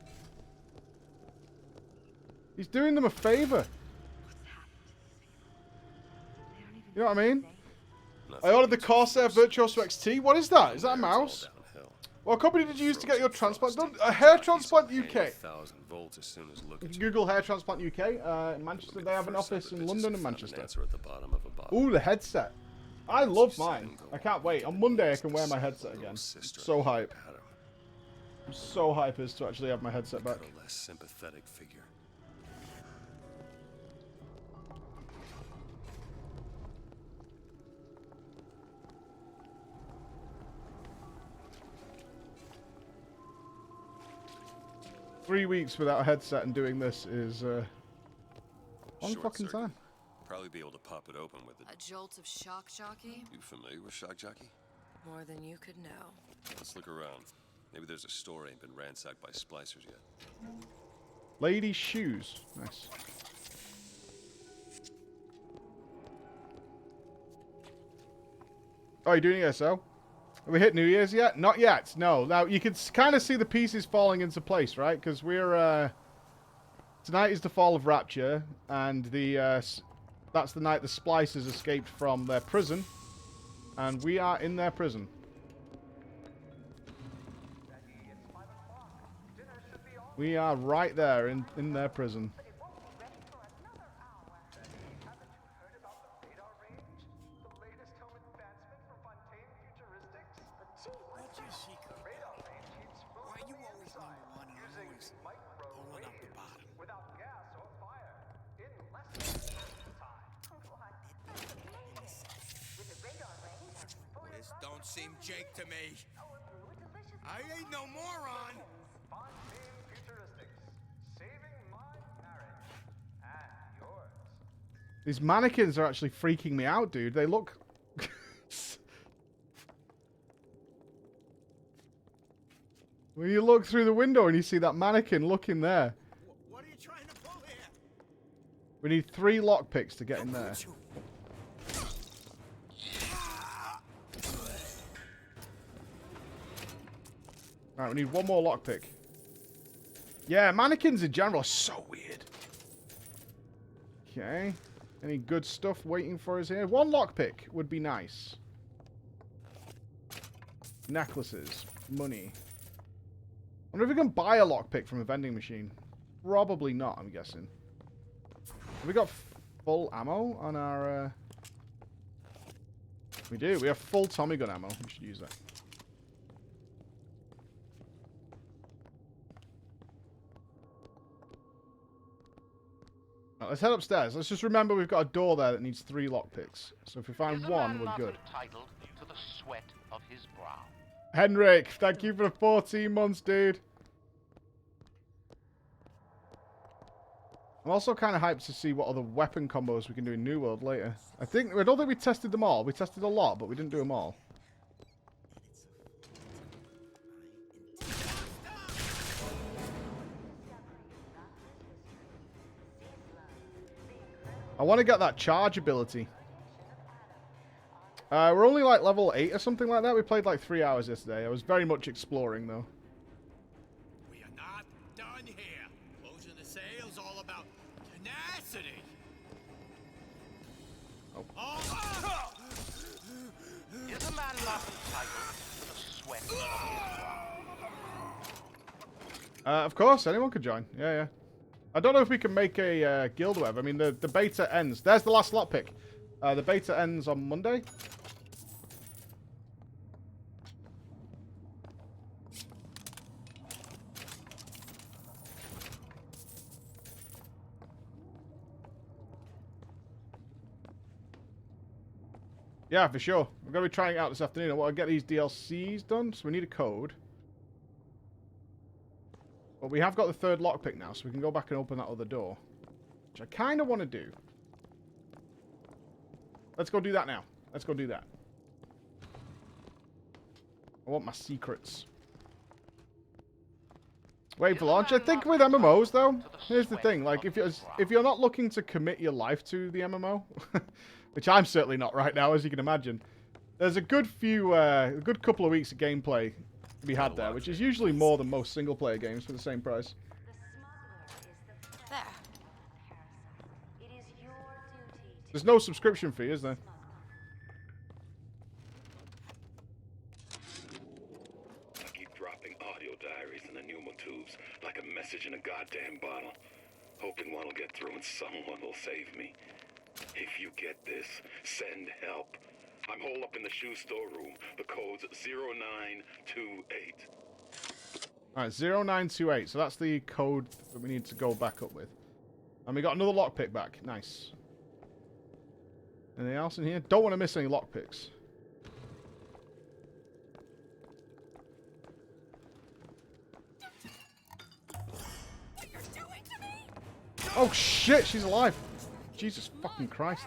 [SPEAKER 1] He's doing them a favor. You know what I mean? I ordered the Corsair Virtuoso XT. What is that? Is that a mouse? What company did you use to get your transplant done? A Hair Transplant UK. You can Google Hair Transplant UK. In Manchester, they have an office in London and Manchester. Ooh, the headset. I love mine. I can't wait. On Monday, I can wear my headset again. So hype. I'm so hype as to actually have my headset back.
[SPEAKER 3] A less sympathetic figure.
[SPEAKER 1] Three weeks without a headset and doing this is long fucking time.
[SPEAKER 3] Probably be able to pop it open with it.
[SPEAKER 4] A jolt of shock jockey?
[SPEAKER 3] You familiar with shock jockey?
[SPEAKER 4] More than you could know.
[SPEAKER 3] Let's look around. Maybe there's a store ain't been ransacked by splicers yet.
[SPEAKER 1] Ladies' shoes. Nice. Oh, you doing ESO? Have we hit New Year's yet? Not yet. No. Now, you can kind of see the pieces falling into place, right? Because we're... tonight is the fall of Rapture, and the that's the night the splicers escaped from their prison. And we are in their prison. We are right there in their prison.
[SPEAKER 7] This don't seem Jake to me. I ain't no moron.
[SPEAKER 1] These mannequins are actually freaking me out, dude. They look... When you look through the window and you see that mannequin looking there.
[SPEAKER 7] What are you trying to pull here?
[SPEAKER 1] We need 3 lockpicks to get in there. Alright, we need 1 more lockpick. Yeah, mannequins in general are so weird. Okay. Any good stuff waiting for us here? 1 lockpick would be nice. Necklaces. Money. I wonder if we can buy a lockpick from a vending machine. Probably not, I'm guessing. Have we got full ammo on our... We do. We have full Tommy gun ammo. We should use that. Right, let's head upstairs. Let's just remember we've got a door there that needs 3 lockpicks. So if we find 1, we're good.
[SPEAKER 8] Entitled to the sweat of his brow.
[SPEAKER 1] Henrik, thank you for the 14 months, dude. I'm also kind of hyped to see what other weapon combos we can do in New World later. I don't think we tested them all. We tested a lot, but we didn't do them all. I want to get that charge ability. We're only like level 8 or something like that. We played like 3 hours yesterday. I was very much exploring though.
[SPEAKER 13] We are not done here. Closing the sale's all about tenacity.
[SPEAKER 1] Oh.
[SPEAKER 8] Is a man not entitled to the sweat of his brow?
[SPEAKER 1] Of course, anyone could join. Yeah, yeah. I don't know if we can make a guild or whatever. I mean, the beta ends. There's the last lockpick. The beta ends on Monday. Yeah, for sure. We're going to be trying it out this afternoon. I want to get these DLCs done, so we need a code. But we have got the third lockpick now, so we can go back and open that other door. Which I kind of want to do. Let's go do that now. Let's go do that. I want my secrets. Wait for launch. I think with MMOs, though, here's the thing. Like, if you're not looking to commit your life to the MMO... which I'm certainly not right now, as you can imagine. There's a good couple of weeks of gameplay to be had there, which is usually more than most single-player games for the same price.
[SPEAKER 16] There.
[SPEAKER 1] There's no subscription fee, is there?
[SPEAKER 17] I keep dropping audio diaries in the pneumo tubes like a message in a goddamn bottle, hoping one will get through and someone will save me. If you get this, send help. I'm holed up in the shoe store room. The code's 0928.
[SPEAKER 1] Alright, 0928. So that's the code that we need to go back up with. And we got another lockpick back. Nice. Anything else in here? Don't want to miss any lockpicks. Oh shit, she's alive. Jesus fucking Christ.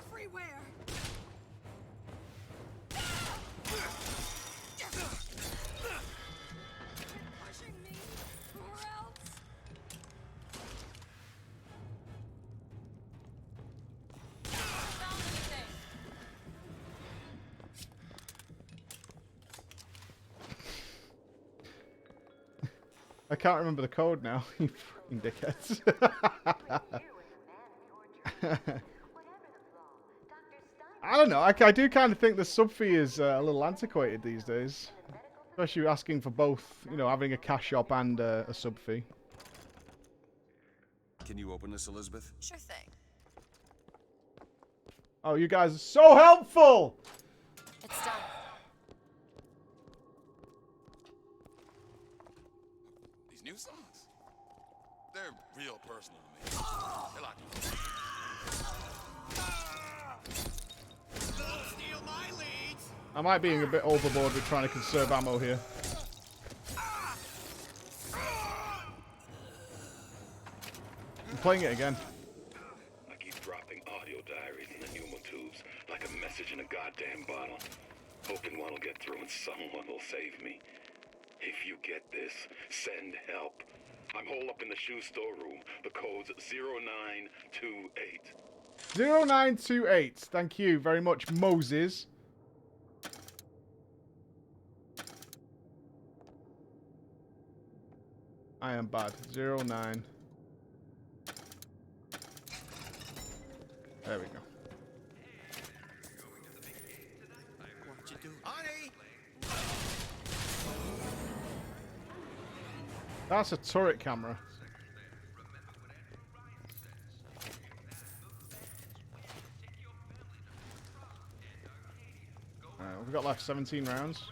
[SPEAKER 1] I can't remember the code now, you fucking dickheads. I don't know. I do kind of think the sub fee is a little antiquated these days. Especially asking for both, you know, having a cash shop and a sub fee.
[SPEAKER 12] Can you open this, Elizabeth?
[SPEAKER 16] Sure thing.
[SPEAKER 1] Oh, you guys are so helpful!
[SPEAKER 16] It's done.
[SPEAKER 17] These new songs, they're real personal to me. They're like...
[SPEAKER 1] I might be being a bit overboard with trying to conserve ammo here. I'm playing it again.
[SPEAKER 17] I keep dropping audio diaries in the pneumo tubes like a message in a goddamn bottle, hoping one will get through and someone will save me. If you get this, send help. I'm holed up in the shoe store room. The code's 0928.
[SPEAKER 1] 0928. Thank you very much, Moses. I am bad. 09. There we go.
[SPEAKER 13] What you do? Honey!
[SPEAKER 1] That's a turret camera. Alright, we've got like 17 rounds.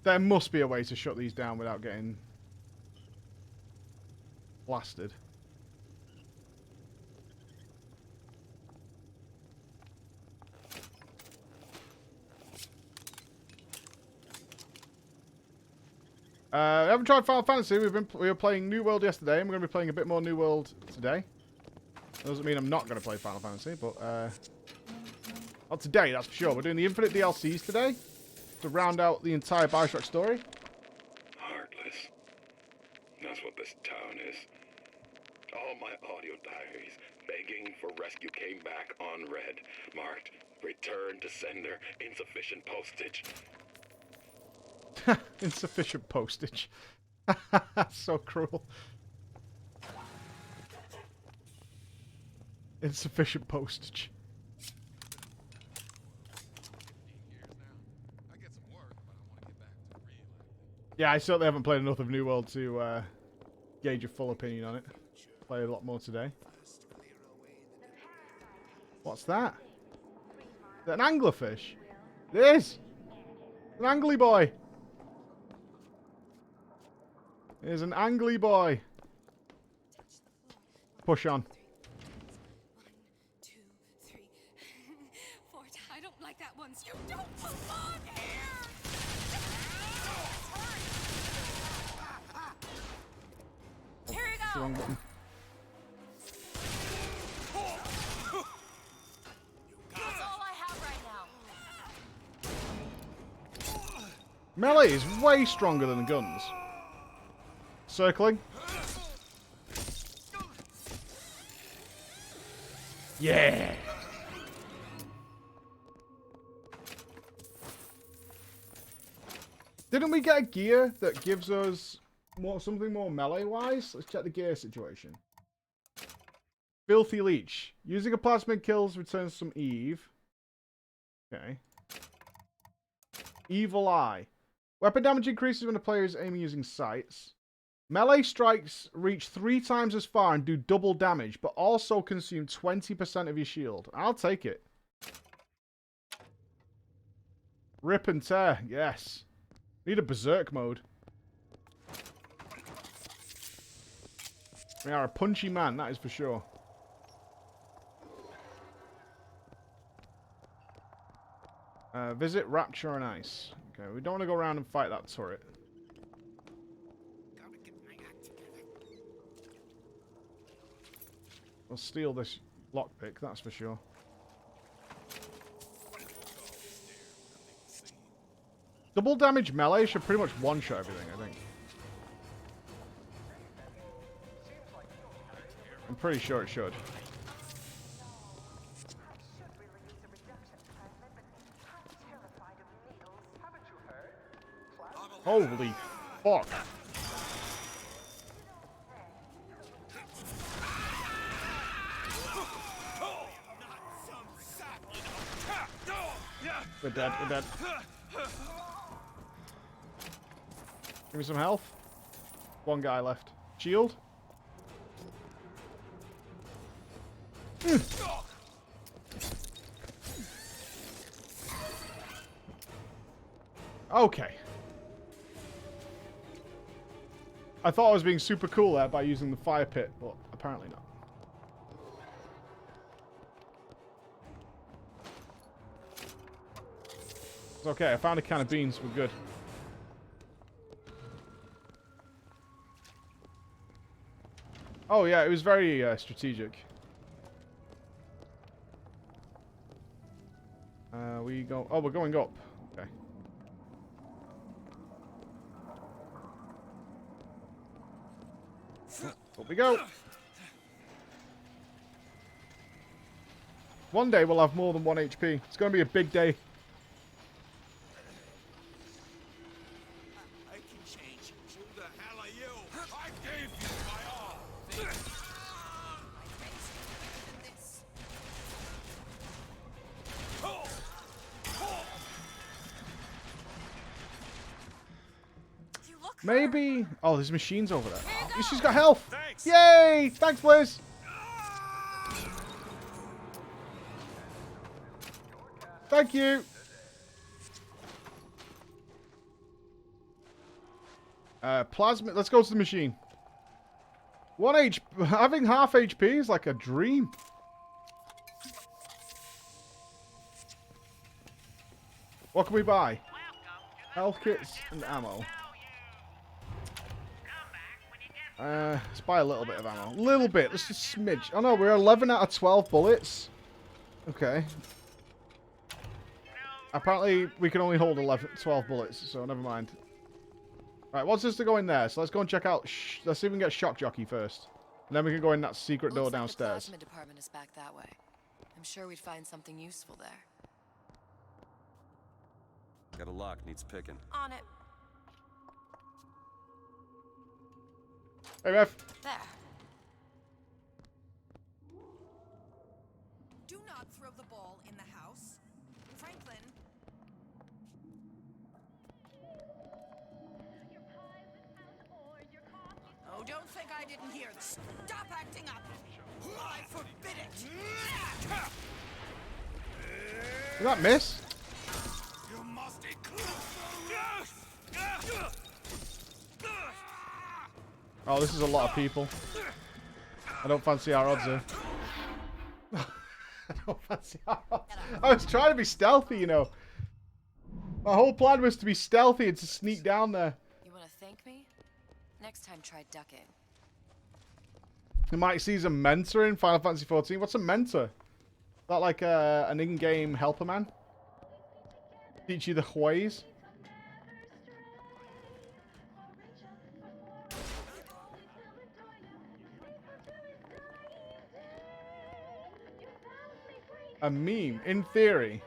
[SPEAKER 1] There must be a way to shut these down without getting blasted. We haven't tried Final Fantasy. We were playing New World yesterday, and we're going to be playing a bit more New World today. Doesn't mean I'm not going to play Final Fantasy, but not today, that's for sure. We're doing the Infinite DLCs today to round out the entire BioShock story.
[SPEAKER 17] Heartless. That's what this town is. All my audio diaries begging asking for rescue came back unread, marked return to sender, insufficient postage.
[SPEAKER 1] Insufficient postage. So cruel. Insufficient postage. Yeah, I certainly haven't played enough of New World to gauge a full opinion on it. Play a lot more today. What's that? Is that an anglerfish? It is! An angly boy! It is an angly boy. Push on.
[SPEAKER 16] 1, 2, 3, 4. I don't like that one. You don't belong here! Here you
[SPEAKER 1] It's the
[SPEAKER 16] go!
[SPEAKER 1] wrong button.
[SPEAKER 16] That's all I have right now.
[SPEAKER 1] Melee is way stronger than the guns. Circling. Yeah. Didn't we get a gear that gives us something more melee-wise? Let's check the gear situation. Filthy Leech. Using a plasmid kills returns some Eve. Okay. Evil Eye. Weapon damage increases when a player is aiming using sights. Melee strikes reach 3 times as far and do double damage, but also consume 20% of your shield. I'll take it. Rip and tear, yes. Need a berserk mode. We are a punchy man, that is for sure. Visit Rapture and Ice. Okay, we don't want to go around and fight that turret. We'll steal this lockpick, that's for sure. Double damage melee should pretty much one-shot everything, I think. I'm pretty sure it should. Holy fuck. We're dead, we're dead. Give me some health. One guy left. Shield. Okay. I thought I was being super cool there by using the fire pit, but apparently not. It's okay, I found a can of beans, we're good. Oh yeah, it was very strategic. We go... Oh, we're going up. Okay. Up we go. One day we'll have more than 1 HP. It's going to be a big day.
[SPEAKER 7] I can change. Who the hell are you? I gave you my all.
[SPEAKER 1] Maybe... Oh, there's machines over there. Oh, she's got health. Thanks. Yay! Thanks, Liz. Thank you. Plasma. Let's go to the machine. 1 HP. Having half HP is like a dream. What can we buy? Health kits and ammo. Let's buy a little bit of ammo. A little bit. Let's just smidge. Oh no, we're 11 out of 12 bullets. Okay. Apparently, we can only hold 12 bullets, so never mind. Right, what's this to go in there? So let's go and check out... let's see if we can get Shock Jockey first. And then we can go in that secret door
[SPEAKER 4] Looks like
[SPEAKER 1] downstairs.
[SPEAKER 4] the plasma department is back that way. I'm sure we'd find something useful there.
[SPEAKER 3] Got a lock, needs picking.
[SPEAKER 4] On it.
[SPEAKER 1] Hey, Ref.
[SPEAKER 4] There. Do not throw the ball in the house. Franklin. Oh, don't think I didn't hear this. Stop acting up. I forbid it.
[SPEAKER 1] Did that miss?
[SPEAKER 2] You must
[SPEAKER 1] Oh, this is a lot of people. I don't fancy our odds here. I don't fancy our odds. I was trying to be stealthy, you know. My whole plan was to be stealthy and to sneak down there.
[SPEAKER 4] You want to thank me? Next time, try ducking.
[SPEAKER 1] You might see some mentor in Final Fantasy XIV. What's a mentor? Is that like an in-game helper man? Teach you the ways? A meme, in theory.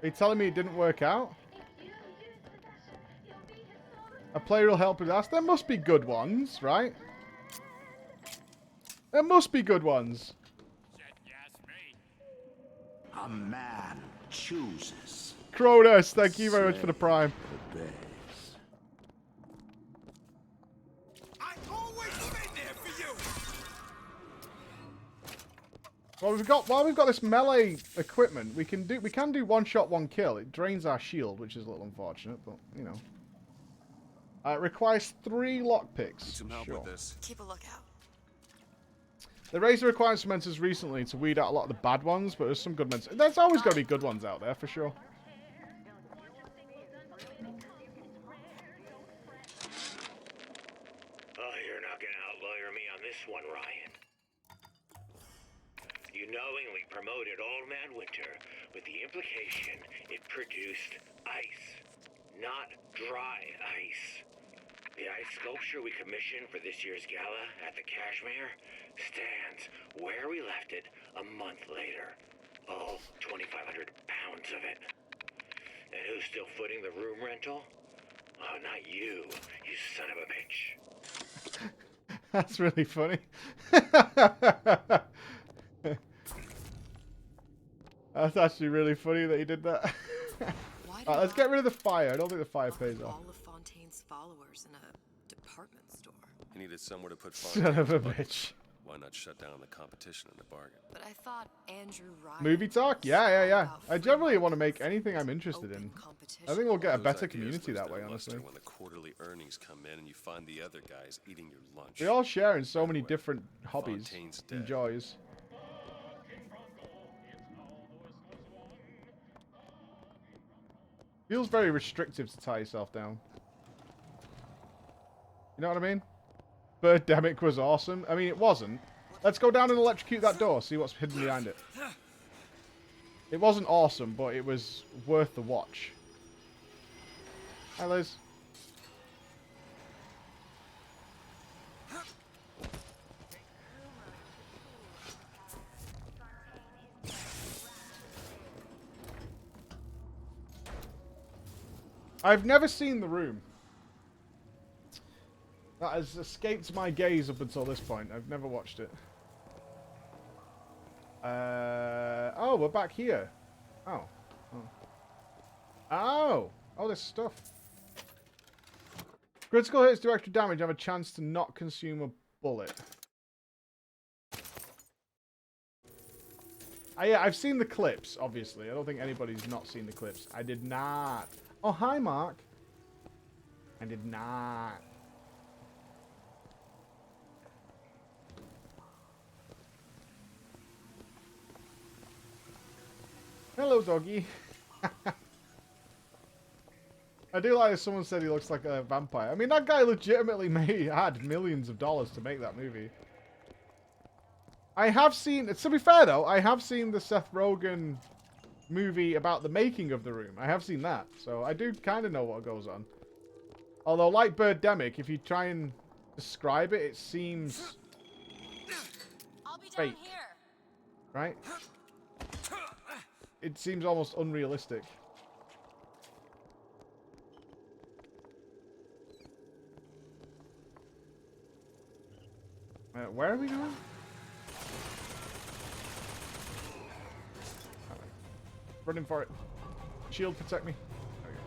[SPEAKER 1] Are you telling me it didn't work out? A player will help with that. There must be good ones, right? There must be good ones.
[SPEAKER 15] A man chooses.
[SPEAKER 1] Cronus, thank you very much for the prime. Well, while we've got this melee equipment, we can do one shot, one kill. It drains our shield, which is a little unfortunate, but you know. It requires 3 lockpicks.
[SPEAKER 3] Need some help with this.
[SPEAKER 4] Keep a lookout.
[SPEAKER 1] They raised the requirements for mentors recently to weed out a lot of the bad ones, but there's some good mentors. There's always got to be good ones out there, for sure.
[SPEAKER 11] Oh, you're not gonna outlawyer me on this one, Ryan. You knowingly promoted Old Man Winter with the implication it produced ice, not dry ice. The ice sculpture we commissioned for this year's gala at the Kashmir stands where we left it a month later. All 2,500 pounds of it. And who's still footing the room rental? Oh, not you, you son of a bitch.
[SPEAKER 1] That's really funny. That's actually really funny that he did that. Alright, let's get rid of the fire. I don't think the fire pays off.
[SPEAKER 4] All of Fontaine's followers in a department store.
[SPEAKER 3] He needed somewhere to put
[SPEAKER 1] Son of a bitch.
[SPEAKER 3] Why not shut down the competition in the bargain?
[SPEAKER 4] But I thought Andrew Ryan.
[SPEAKER 1] Movie talk? Yeah. I generally want to make anything I'm interested in. I think we'll get a better community that way, honestly.
[SPEAKER 3] When the quarterly earnings come in and you find the other guys eating your lunch.
[SPEAKER 1] We all share in so many different hobbies and joys. Feels very restrictive to tie yourself down. You know what I mean? Birdemic was awesome. I mean, it wasn't. Let's go down and electrocute that door, see what's hidden behind it. It wasn't awesome, but it was worth the watch. Hi, Liz. I've never seen The Room. That has escaped my gaze up until this point. I've never watched it. Oh, we're back here. Oh. Oh, there's stuff. Critical hits do extra damage. Have a chance to not consume a bullet. Yeah, I've seen the clips, obviously. I don't think anybody's not seen the clips. I did not. Oh, hi, Mark. I did not. Hello, doggy. I do like that someone said he looks like a vampire. I mean, that guy legitimately had millions of dollars to make that movie. I have seen, to be fair though, I have seen the Seth Rogen movie about the making of The Room. I have seen that, so I do kind of know what goes on. Although, like Birdemic, if you try and describe it, it seems fake, right? It seems almost unrealistic. Where are we going? Running for it. Shield, protect me. There we go.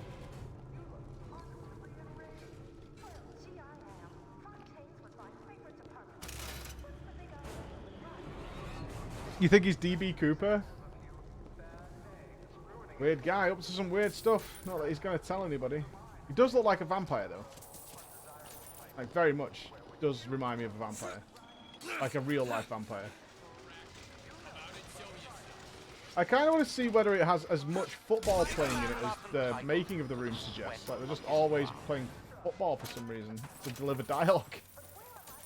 [SPEAKER 1] You think he's DB Cooper? Weird guy, up to some weird stuff. Not that he's going to tell anybody. He does look like a vampire, though. Like, very much. Does remind me of a vampire. Like a real-life vampire. I kind of want to see whether it has as much football playing in it as the making of the room suggests. Like, they're just always playing football for some reason to deliver dialogue.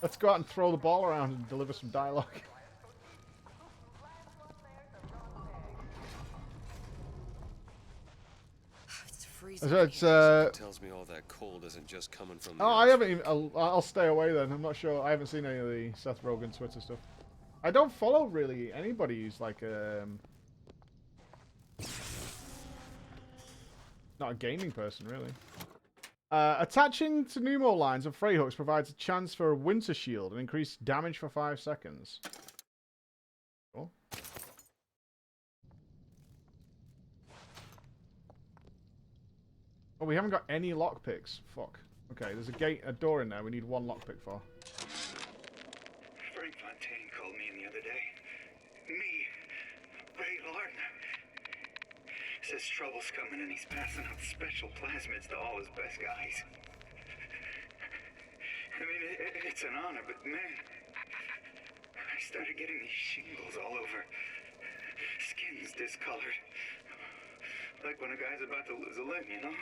[SPEAKER 1] Let's go out and throw the ball around and deliver some dialogue.
[SPEAKER 3] It tells me all that cold isn't just coming from the
[SPEAKER 1] I haven't even... I'll stay away then. I'm not sure. I haven't seen any of the Seth Rogen Twitter stuff. I don't follow really anybody who's like not a gaming person, really. Attaching to pneumo lines and freight hooks provides a chance for a winter shield and increased damage for 5 seconds. Cool. Oh, we haven't got any lockpicks. Fuck. Okay, there's a door in there we need 1 lockpick for.
[SPEAKER 11] Frank Fontaine called me in the other day. Me, Ray Larden. Says trouble's coming and he's passing out special plasmids to all his best guys. I mean, it's an honor, but man, I started getting these shingles all over. Skin's discolored. Like when a guy's about to lose a limb, you know?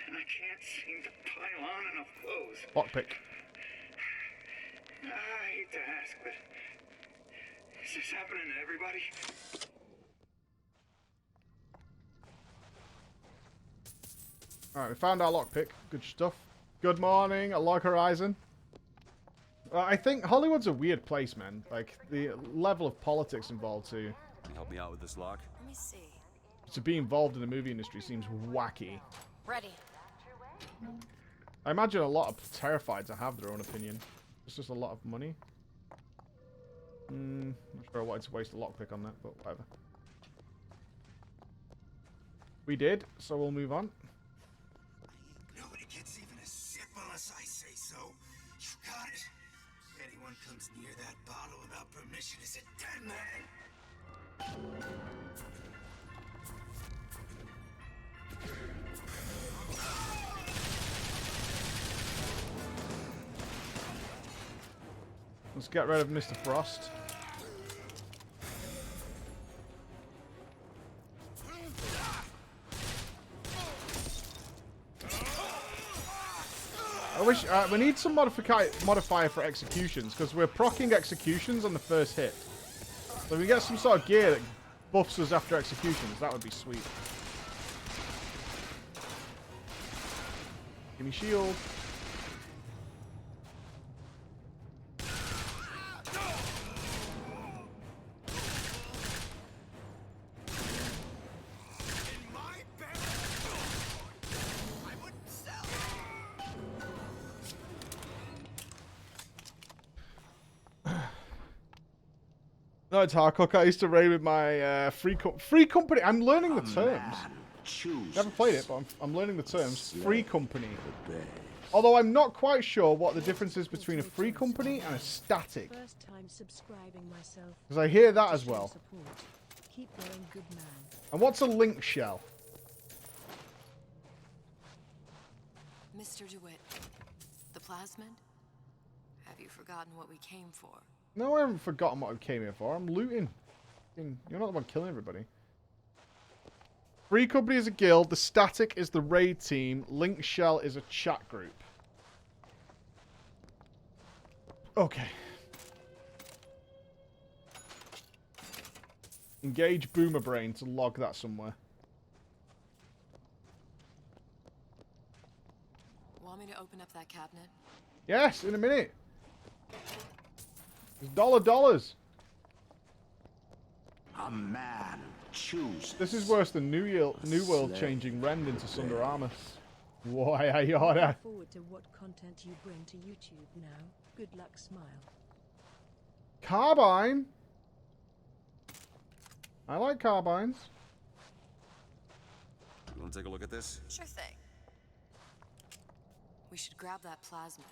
[SPEAKER 11] And I can't seem to pile on enough clothes.
[SPEAKER 1] Lockpick.
[SPEAKER 11] I hate to ask, but is this happening to everybody?
[SPEAKER 1] Alright, we found our lockpick. Good stuff. Good morning, Log Horizon. I think Hollywood's a weird place, man. Like, the level of politics involved, too.
[SPEAKER 12] Can you help me out with this lock?
[SPEAKER 4] Let me see.
[SPEAKER 1] To be involved in the movie industry seems wacky.
[SPEAKER 4] Ready.
[SPEAKER 1] I imagine a lot of terrified to have their own opinion. It's just a lot of money. Not sure I wanted to waste a lockpick on that, but whatever. We did, so we'll move on.
[SPEAKER 2] Nobody gets even a sip unless I say so. You got it. Anyone comes near that bottle without permission is a dead man.
[SPEAKER 1] Let's get rid of Mr. Frost. I wish we need some modifier for executions because we're proccing executions on the first hit. So if we get some sort of gear that buffs us after executions, that would be sweet. Give me shield. No, it's Harcock. I used to raid with my free company. I'm learning the terms. Never played it, but I'm learning the terms. Free company. Although I'm not quite sure what the difference is between a free company and a static. Because I hear that as well.
[SPEAKER 10] Keep going, good man.
[SPEAKER 1] And what's a link shell?
[SPEAKER 4] Mr. DeWitt, the plasmid? Have you forgotten what we came for?
[SPEAKER 1] No, I haven't forgotten what I came here for. I'm looting. You're not the one killing everybody. Free company is a guild. The static is the raid team. Link shell is a chat group. Okay. Engage Boomer Brain to log that somewhere.
[SPEAKER 4] Want me to open up that cabinet?
[SPEAKER 1] Yes, in a minute. It's dollars.
[SPEAKER 15] A man chooses.
[SPEAKER 1] This is worse than New World changing Rend into Sunder Armor. Why are you order?
[SPEAKER 10] Looking forward to what content you bring to YouTube now. Good luck, smile.
[SPEAKER 1] Carbine. I like carbines.
[SPEAKER 3] You want to take a look at this?
[SPEAKER 4] Sure thing. We should grab that plasmid.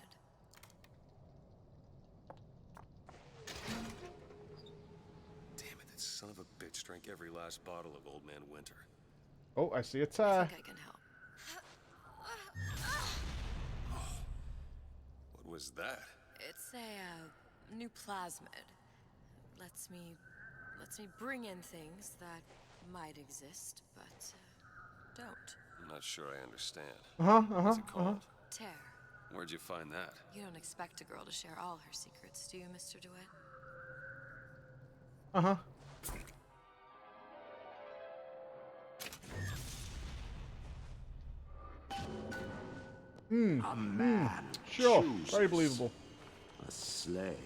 [SPEAKER 3] Damn it, that son of a bitch drank every last bottle of Old Man Winter.
[SPEAKER 1] Oh, I see a
[SPEAKER 4] I
[SPEAKER 1] tear.
[SPEAKER 4] think I can help.
[SPEAKER 3] What was that?
[SPEAKER 4] It's a new plasmid. Lets me bring in things that might exist, but don't.
[SPEAKER 3] I'm not sure I understand.
[SPEAKER 1] What's
[SPEAKER 3] it called?
[SPEAKER 4] Tear.
[SPEAKER 3] Where'd you find that?
[SPEAKER 4] You don't expect a girl to share all her secrets, do you, Mr. DeWitt?
[SPEAKER 15] A man
[SPEAKER 1] Sure,
[SPEAKER 15] chooses.
[SPEAKER 1] very believable.
[SPEAKER 15] A slave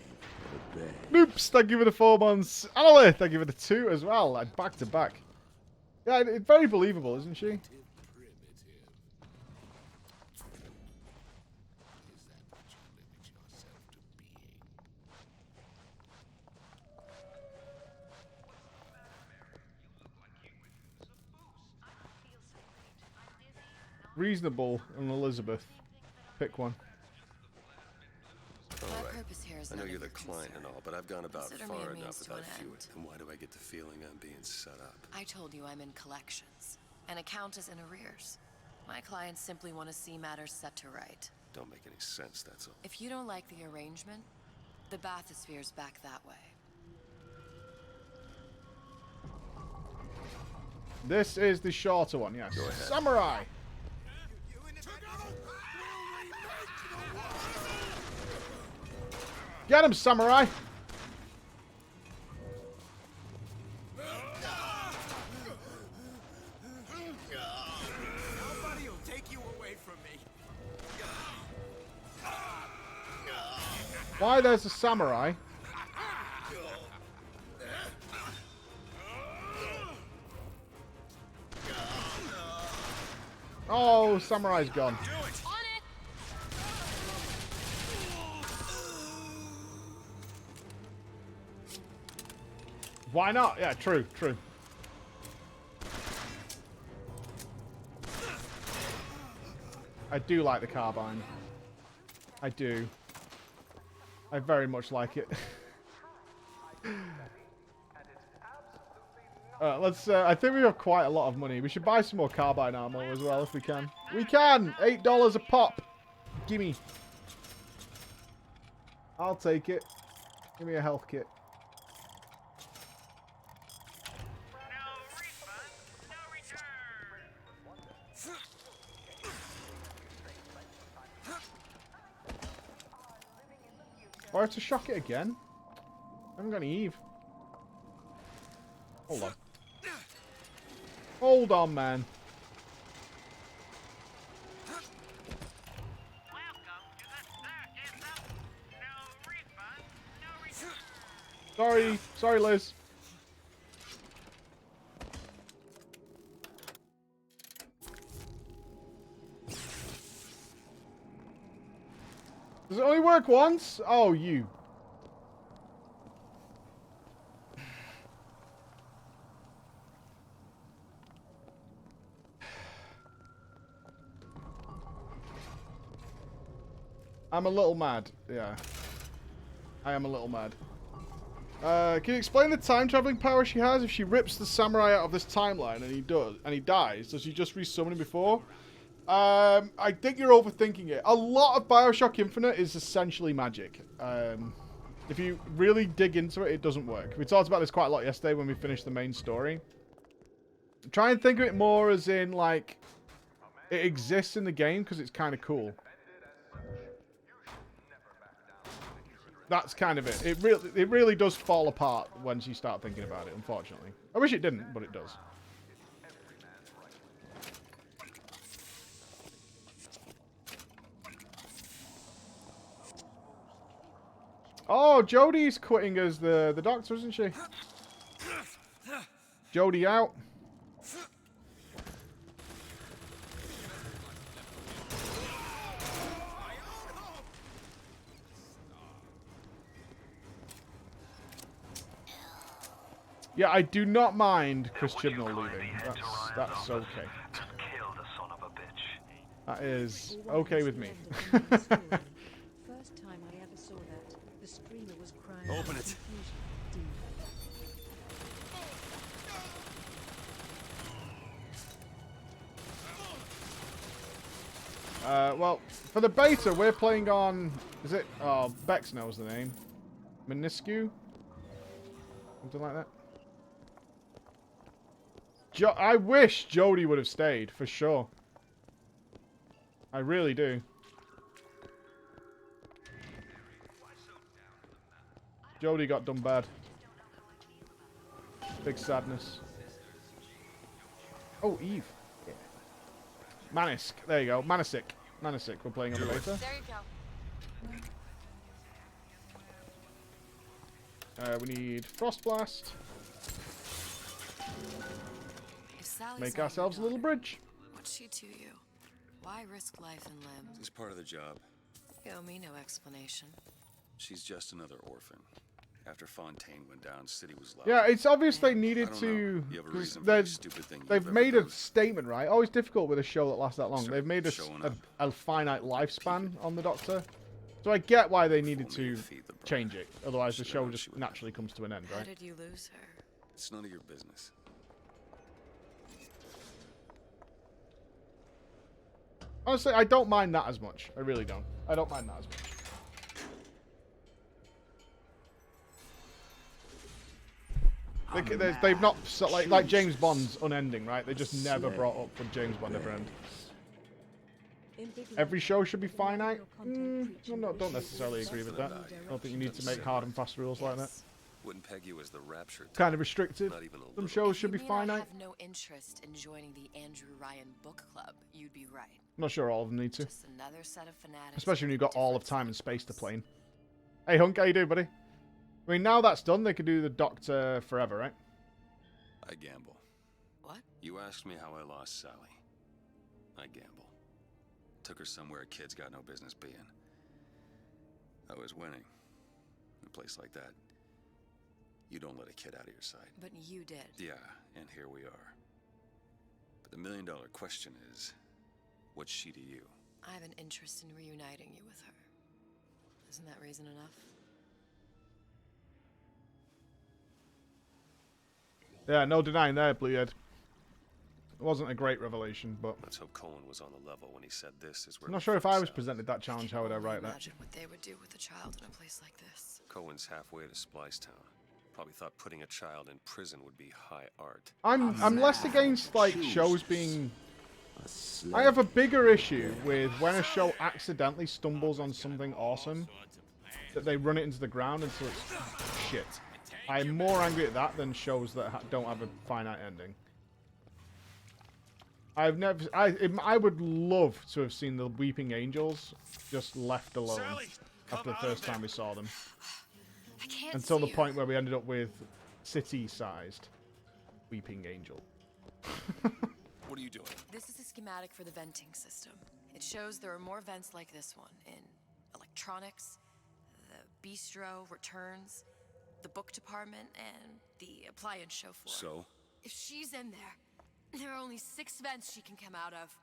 [SPEAKER 15] for the bay.
[SPEAKER 1] Nupss, thank you for the 4 months. Annalie, thank you for the 2 as well, like back to back. Yeah, it's very believable, isn't she? Reasonable and Elizabeth. Pick one.
[SPEAKER 3] All right.
[SPEAKER 4] Purpose here is
[SPEAKER 3] I know
[SPEAKER 4] none
[SPEAKER 3] you're
[SPEAKER 4] of
[SPEAKER 3] the
[SPEAKER 4] your
[SPEAKER 3] client
[SPEAKER 4] concern.
[SPEAKER 3] and all, but I've gone about
[SPEAKER 4] Consider me a
[SPEAKER 3] far
[SPEAKER 4] means
[SPEAKER 3] enough
[SPEAKER 4] to
[SPEAKER 3] without
[SPEAKER 4] an
[SPEAKER 3] fueling.
[SPEAKER 4] end.
[SPEAKER 3] And why do I get the feeling I'm being set up?
[SPEAKER 4] I told you I'm in collections. An account is in arrears. My clients simply want to see matters set to right.
[SPEAKER 3] Don't make any sense, that's all.
[SPEAKER 4] If you don't like the arrangement, the bathysphere's back that way.
[SPEAKER 1] This is the shorter one, yes.
[SPEAKER 3] Go ahead.
[SPEAKER 1] Samurai! Get him, Samurai!
[SPEAKER 13] Nobody will take you away from me.
[SPEAKER 1] Why there's a samurai? Oh, samurai's gone. Why not? Yeah, true. I do like the carbine. I do. I very much like it. Let's. I think we have quite a lot of money. We should buy some more carbine ammo as well if we can. We can! $8 a pop. Gimme. I'll take it. Give me a health kit. Or I have to shock it again? I haven't got any Eve. Hold on. Hold on, man. Sorry, Liz. Does it only work once? Oh, you. I'm a little mad. Yeah. I am a little mad. Can you explain the time traveling power she has? If she rips the samurai out of this timeline and he dies, does she just resummon him before? I think you're overthinking it. A lot of BioShock Infinite is essentially magic. If you really dig into it, it doesn't work. We talked about this quite a lot yesterday when we finished the main story. Try and think of it more as in, like, it exists in the game because it's kind of cool. That's kind of it. It really does fall apart once you start thinking about it, unfortunately. I wish it didn't, but it does. Oh, Jodie's quitting as the doctor, isn't she? Jodie out. Yeah, I do not mind Chris Chibnall leaving. That's okay.
[SPEAKER 18] Kill the son of a bitch.
[SPEAKER 1] That is okay with me.
[SPEAKER 10] First time I ever saw that, the screamer was crying.
[SPEAKER 12] Open it.
[SPEAKER 1] Well, for the beta, we're playing on... Is it... Oh, Bex knows the name. Meniscu? Something like that. I wish Jodie would have stayed, for sure. I really do. Jodie got done bad. Big sadness. Oh, Eve. Yeah. Manisk. There you go. Manisic. Manisic. We're playing on the beta.
[SPEAKER 16] There you go.
[SPEAKER 1] We need Frostblast. Make ourselves a little bridge.
[SPEAKER 4] What's she to you? Why risk life and limb?
[SPEAKER 3] It's part of the job.
[SPEAKER 4] You owe me no explanation.
[SPEAKER 3] She's just another orphan. After Fontaine went down, City was lost.
[SPEAKER 1] Yeah, it's obvious they needed to... They've made a statement, right? Always difficult with a show that lasts that long. They've made a finite lifespan on the Doctor. So I get why they needed to change it. Otherwise, the show just naturally comes to an end, right?
[SPEAKER 4] How did you lose her?
[SPEAKER 3] It's none of your business.
[SPEAKER 1] Honestly, I don't mind that as much. I really don't. I don't mind that as much. They've not like James Bond's unending, right? They just never brought up for James Bond ever end. Every show should be finite. Don't necessarily agree with that. I don't think you need to make hard and fast rules like that.
[SPEAKER 3] Wouldn't peg you as the rapture.
[SPEAKER 1] Kind of restricted. Some shows should be finite.
[SPEAKER 4] If you have no interest in joining the Andrew Ryan Book Club, you'd be right.
[SPEAKER 1] I'm not sure all of them need to.
[SPEAKER 4] Just another set of fanatics.
[SPEAKER 1] Especially when you've got all of time and space to play in. Hey Hunk, how you doing, buddy? I mean, now that's done, they could do the Doctor forever, right?
[SPEAKER 3] I gamble.
[SPEAKER 4] What?
[SPEAKER 3] You asked me how I lost Sally. I gamble. Took her somewhere a kid's got no business being. I was winning. In a place like that, you don't let a kid out of your sight.
[SPEAKER 4] But you did.
[SPEAKER 3] Yeah, and here we are. But the million-dollar question is, what's she to you?
[SPEAKER 4] I have an interest in reuniting you with her. Isn't that reason enough?
[SPEAKER 1] Yeah, no denying there, Bluehead. It wasn't a great revelation, but...
[SPEAKER 3] Let's hope Cohen was on the level when he said this is where...
[SPEAKER 1] I'm not sure if I was presented that challenge, how would I write that?
[SPEAKER 4] Imagine what they would do with a child in a place like this.
[SPEAKER 3] Cohen's halfway to Splicetown. Probably thought putting a child in prison would be high art.
[SPEAKER 1] I'm less against, like, shows being... I have a bigger issue with when a show accidentally stumbles on something awesome, that they run it into the ground until it's shit. I'm more angry at that than shows that don't have a finite ending. I would love to have seen the Weeping Angels just left alone after the first time we saw them. Until the point where we ended up with city-sized Weeping Angel.
[SPEAKER 3] What are you doing?
[SPEAKER 4] This is a schematic for the venting system. It shows there are more vents like this one in electronics, the bistro, returns, the book department, and the appliance show floor.
[SPEAKER 3] So?
[SPEAKER 4] If she's in there are only 6 vents she can come out of.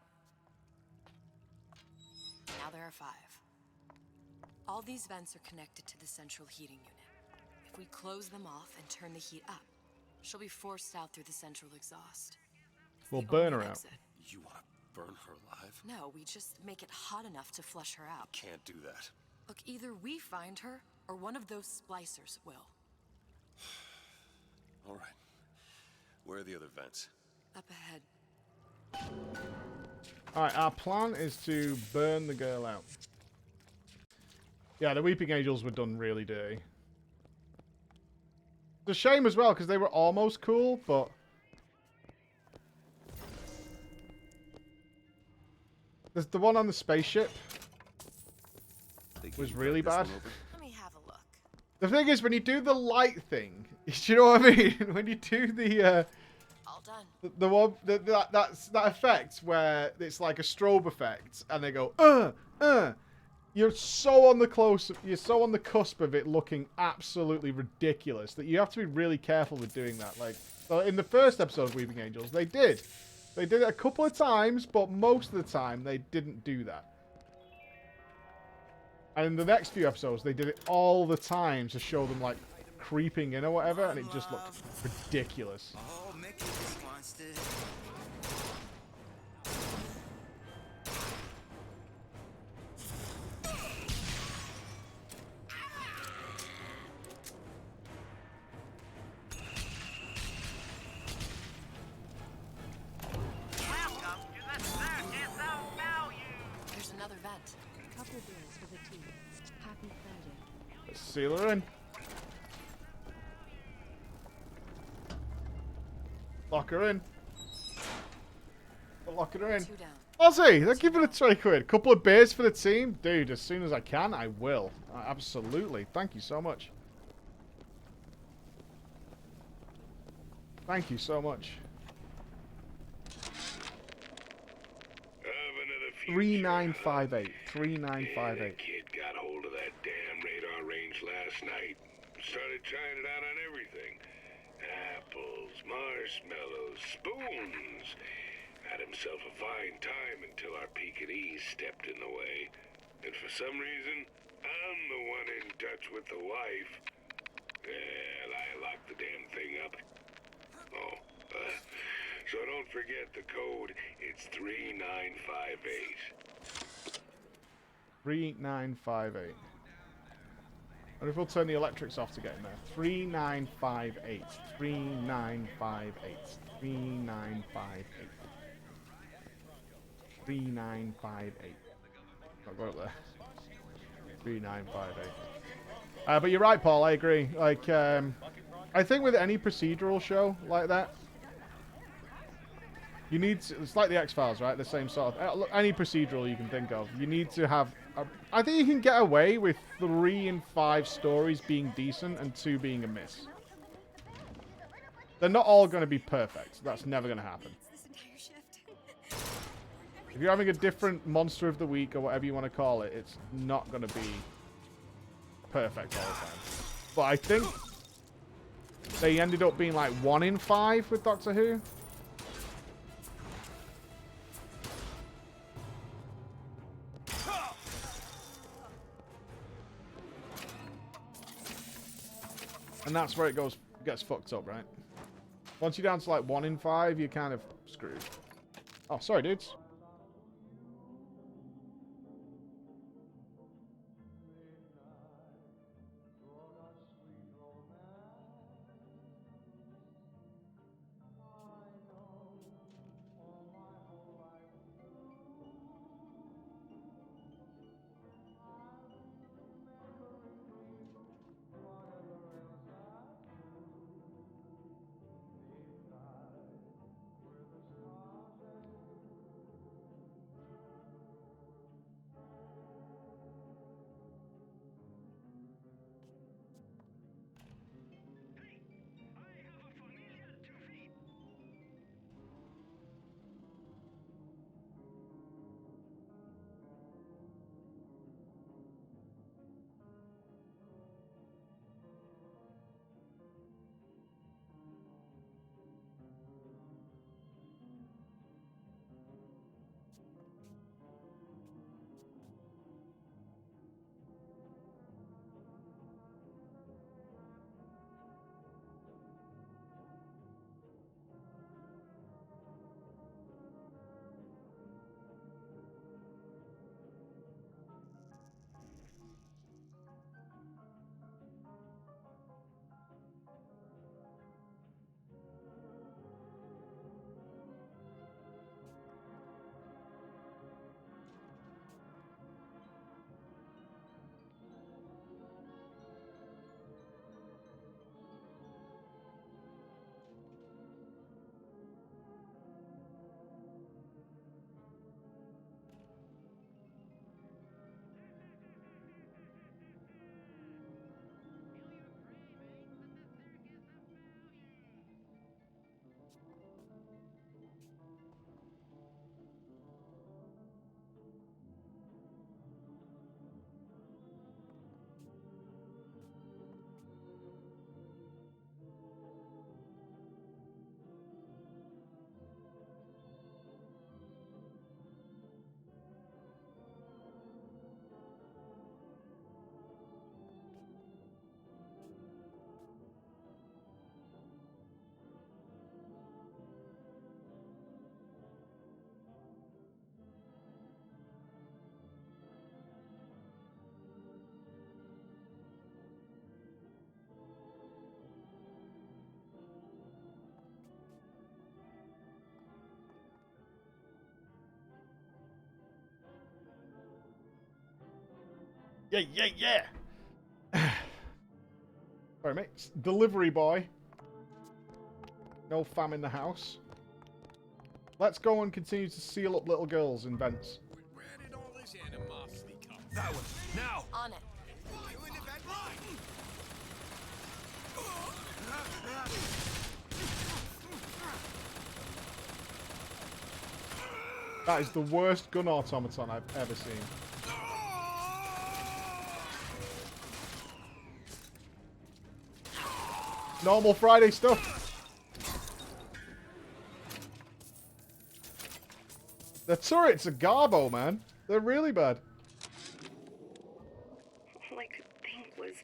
[SPEAKER 4] Now there are 5. All these vents are connected to the central heating unit. If we close them off and turn the heat up, she'll be forced out through the central exhaust.
[SPEAKER 1] We'll burn her out.
[SPEAKER 3] You want to burn her alive?
[SPEAKER 4] No, we just make it hot enough to flush her out.
[SPEAKER 3] Can't do that.
[SPEAKER 4] Look, either we find her, or one of those splicers will.
[SPEAKER 3] All right. Where are the other vents?
[SPEAKER 4] Up ahead.
[SPEAKER 1] Alright, our plan is to burn the girl out. Yeah, the Weeping Angels were done really dirty. It's a shame as well, because they were almost cool, but... There's the one on the spaceship was really bad.
[SPEAKER 4] Let me have a look.
[SPEAKER 1] The thing is, when you do the light thing, do you know what I mean? When you do the
[SPEAKER 4] All done.
[SPEAKER 1] the one that effect where it's like a strobe effect, and they go you're so on the cusp of it looking absolutely ridiculous that you have to be really careful with doing that. Like, so in the first episode of Weeping Angels, they did it a couple of times, but most of the time they didn't do that. And in the next few episodes, they did it all the time to show them like creeping in or whatever, and it just looked ridiculous.
[SPEAKER 6] Oh, Mickey just wants to...
[SPEAKER 4] There's another vent.
[SPEAKER 10] Couple beers for the team. Happy Friday.
[SPEAKER 1] Let's seal her in. Lock her in. Lock her in. Ozzy, they're giving it 20 quid. Couple of beers for the team. Dude, as soon as I can, I will. Absolutely. Thank you so much. Thank you so much. 3958. 3958.
[SPEAKER 17] Kid got hold of that damn radar range last night. Started trying it out on everything. Apples, marshmallows, spoons. Had himself a fine time until our Pekingese stepped in the way. And for some reason, I'm the one in touch with the wife. Well, I locked the damn thing up. Oh, so don't forget the code. It's 3958.
[SPEAKER 1] 3958. What if we'll turn the electrics off to get in there? 3958. 3958. 3958. 3958. I'll go up there. 3958. But you're right, Paul. I agree. Like, I think with any procedural show like that, you need to, it's like the X-Files, right? The same sort of... Any procedural you can think of. You need to have... I think you can get away with 3 and 5 stories being decent and 2 being a miss. They're not all going to be perfect. That's never going to happen. If you're having a different monster of the week or whatever you want to call it, it's not going to be perfect all the time. But I think they ended up being like 1 in 5 with Doctor Who. And that's where it gets fucked up, right? Once you're down to like 1 in 5, you're kind of screwed. Oh, sorry, dudes. Yeah, yeah, yeah. Sorry, mate. Delivery boy. No fam in the house. Let's go and continue to seal up little girls in vents.
[SPEAKER 7] Where did all this animosity come from? That one. Now!
[SPEAKER 4] On it.
[SPEAKER 7] You in the vent line?
[SPEAKER 1] That is the worst gun automaton I've ever seen. Normal Friday stuff. The turrets are garbo, man. They're really bad.
[SPEAKER 19] All I could think was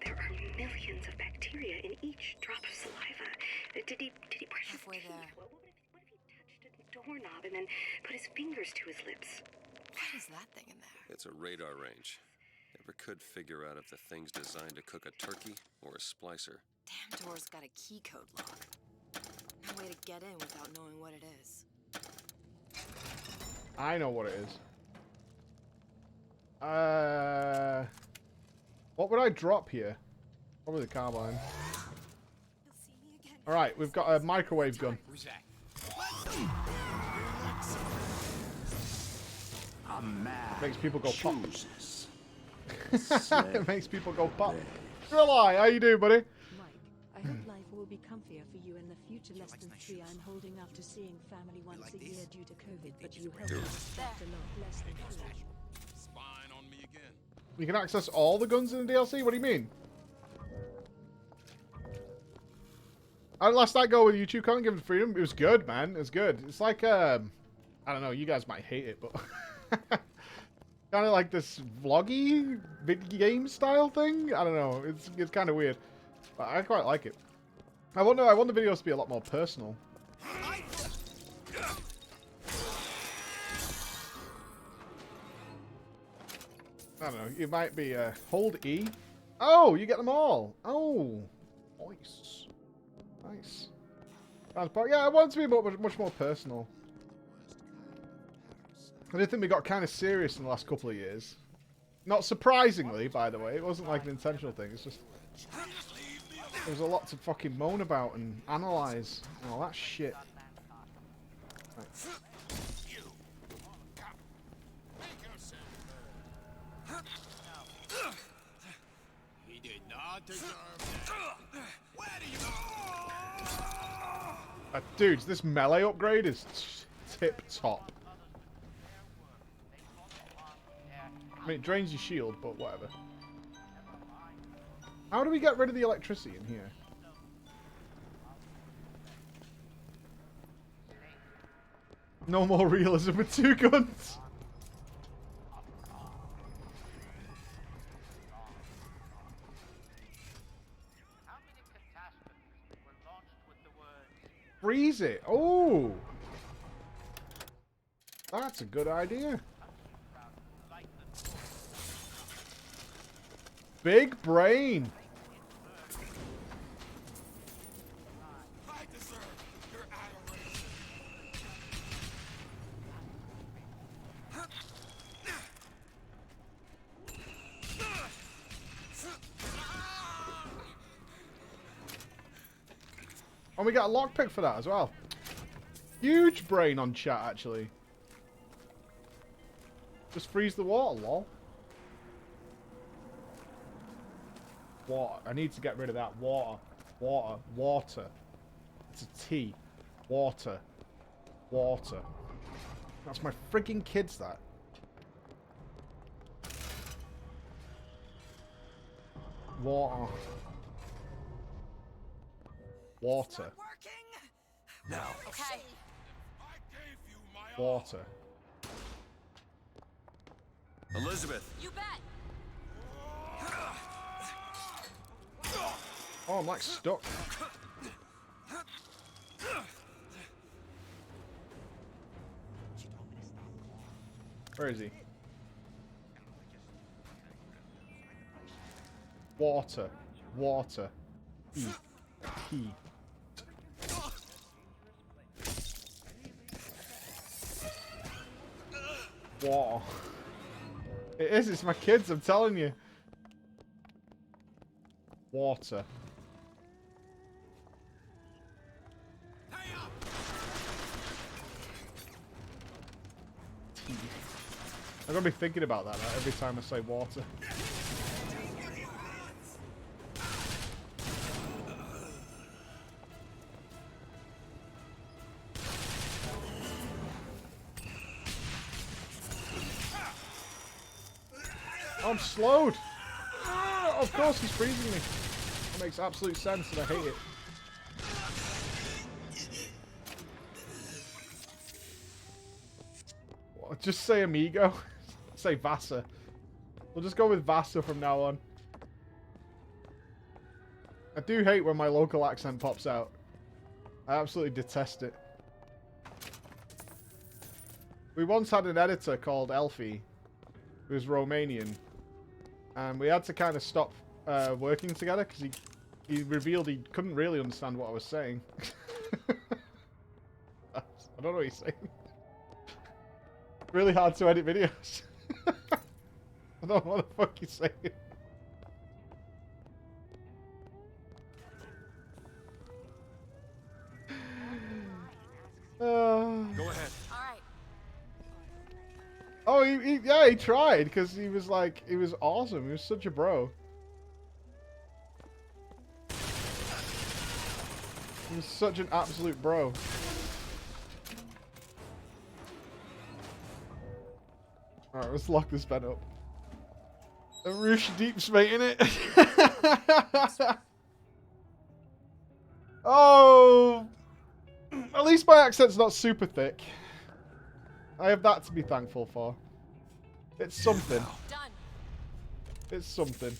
[SPEAKER 19] there are millions of bacteria in each drop of saliva. Did he brush his teeth? What if he touched a doorknob and then put his fingers to his lips?
[SPEAKER 4] What is that thing in there?
[SPEAKER 3] It's a radar range. Never could figure out if the thing's designed to cook a turkey or a splicer.
[SPEAKER 4] Damn door's got a key code lock. No way to get in without knowing what it is.
[SPEAKER 1] I know what it is. What would I drop here? Probably the carbine. Alright, we've got a microwave gun.
[SPEAKER 7] Who's that?
[SPEAKER 15] A man
[SPEAKER 1] Makes people go pop.
[SPEAKER 15] chooses.
[SPEAKER 1] It makes people go pop. Rely, how you doing, buddy?
[SPEAKER 10] I hope life will be comfier for you in the future. Less than 3. I'm holding up to seeing family once a year due to COVID, but you help respect a lot less than 3.
[SPEAKER 7] Spying on me again.
[SPEAKER 1] You can access all the guns in the DLC? What do you mean? How did last night go with YouTube content given freedom? It was good, man. It was good. It's like, I don't know, you guys might hate it, but kind of like this vloggy video game style thing. I don't know. It's kind of weird, but I quite like it. I want the videos to be a lot more personal. I don't know. It might be hold E. Oh, you get them all. Oh, nice, nice. Yeah, I want it to be much more personal. I did think we got kind of serious in the last couple of years. Not surprisingly, by the way. It wasn't like an intentional thing. It's just there was a lot to fucking moan about and analyze and all that shit. Right.
[SPEAKER 7] He did not deserve that. Where do you
[SPEAKER 1] Dudes, this melee upgrade is tip top. I mean, it drains your shield, but whatever. How do we get rid of the electricity in here? No more realism with 2 guns. Freeze it. Oh, that's a good idea. Big brain.
[SPEAKER 7] I deserve your adoration.
[SPEAKER 1] And we got a lockpick for that as well. Huge brain on chat, actually. Just freeze the water, lol. Water. I need to get rid of that. Water. Water. Water. It's a T. Water. Water. That's my frigging kids, that. Water. Water.
[SPEAKER 7] Now.
[SPEAKER 4] Okay.
[SPEAKER 1] Water.
[SPEAKER 3] Elizabeth.
[SPEAKER 4] You bet.
[SPEAKER 1] Oh, I'm like stuck. Where is he? Water. Water. Key. Water. It is. It's my kids. I'm telling you. Water. I'm gonna be thinking about that every time I say water. Oh, I'm slowed. Ah, of course he's freezing me. That makes absolute sense and I hate it. What, just say amigo. Say Vasa. We'll just go with Vasa from now on. I do hate when my local accent pops out. I absolutely detest it. We once had an editor called Elfie, who was Romanian, and we had to kind of stop working together because he revealed he couldn't really understand what I was saying. I don't know what he's saying. Really hard to edit videos. I don't know what the fuck you're saying.
[SPEAKER 17] Go ahead.
[SPEAKER 1] Oh, yeah, he tried because he was like, he was awesome. He was such a bro. He was such an absolute bro. Alright, let's lock this bed up. A Roosh Deep's mating it. Oh! At least my accent's not super thick. I have that to be thankful for. It's something. It's something.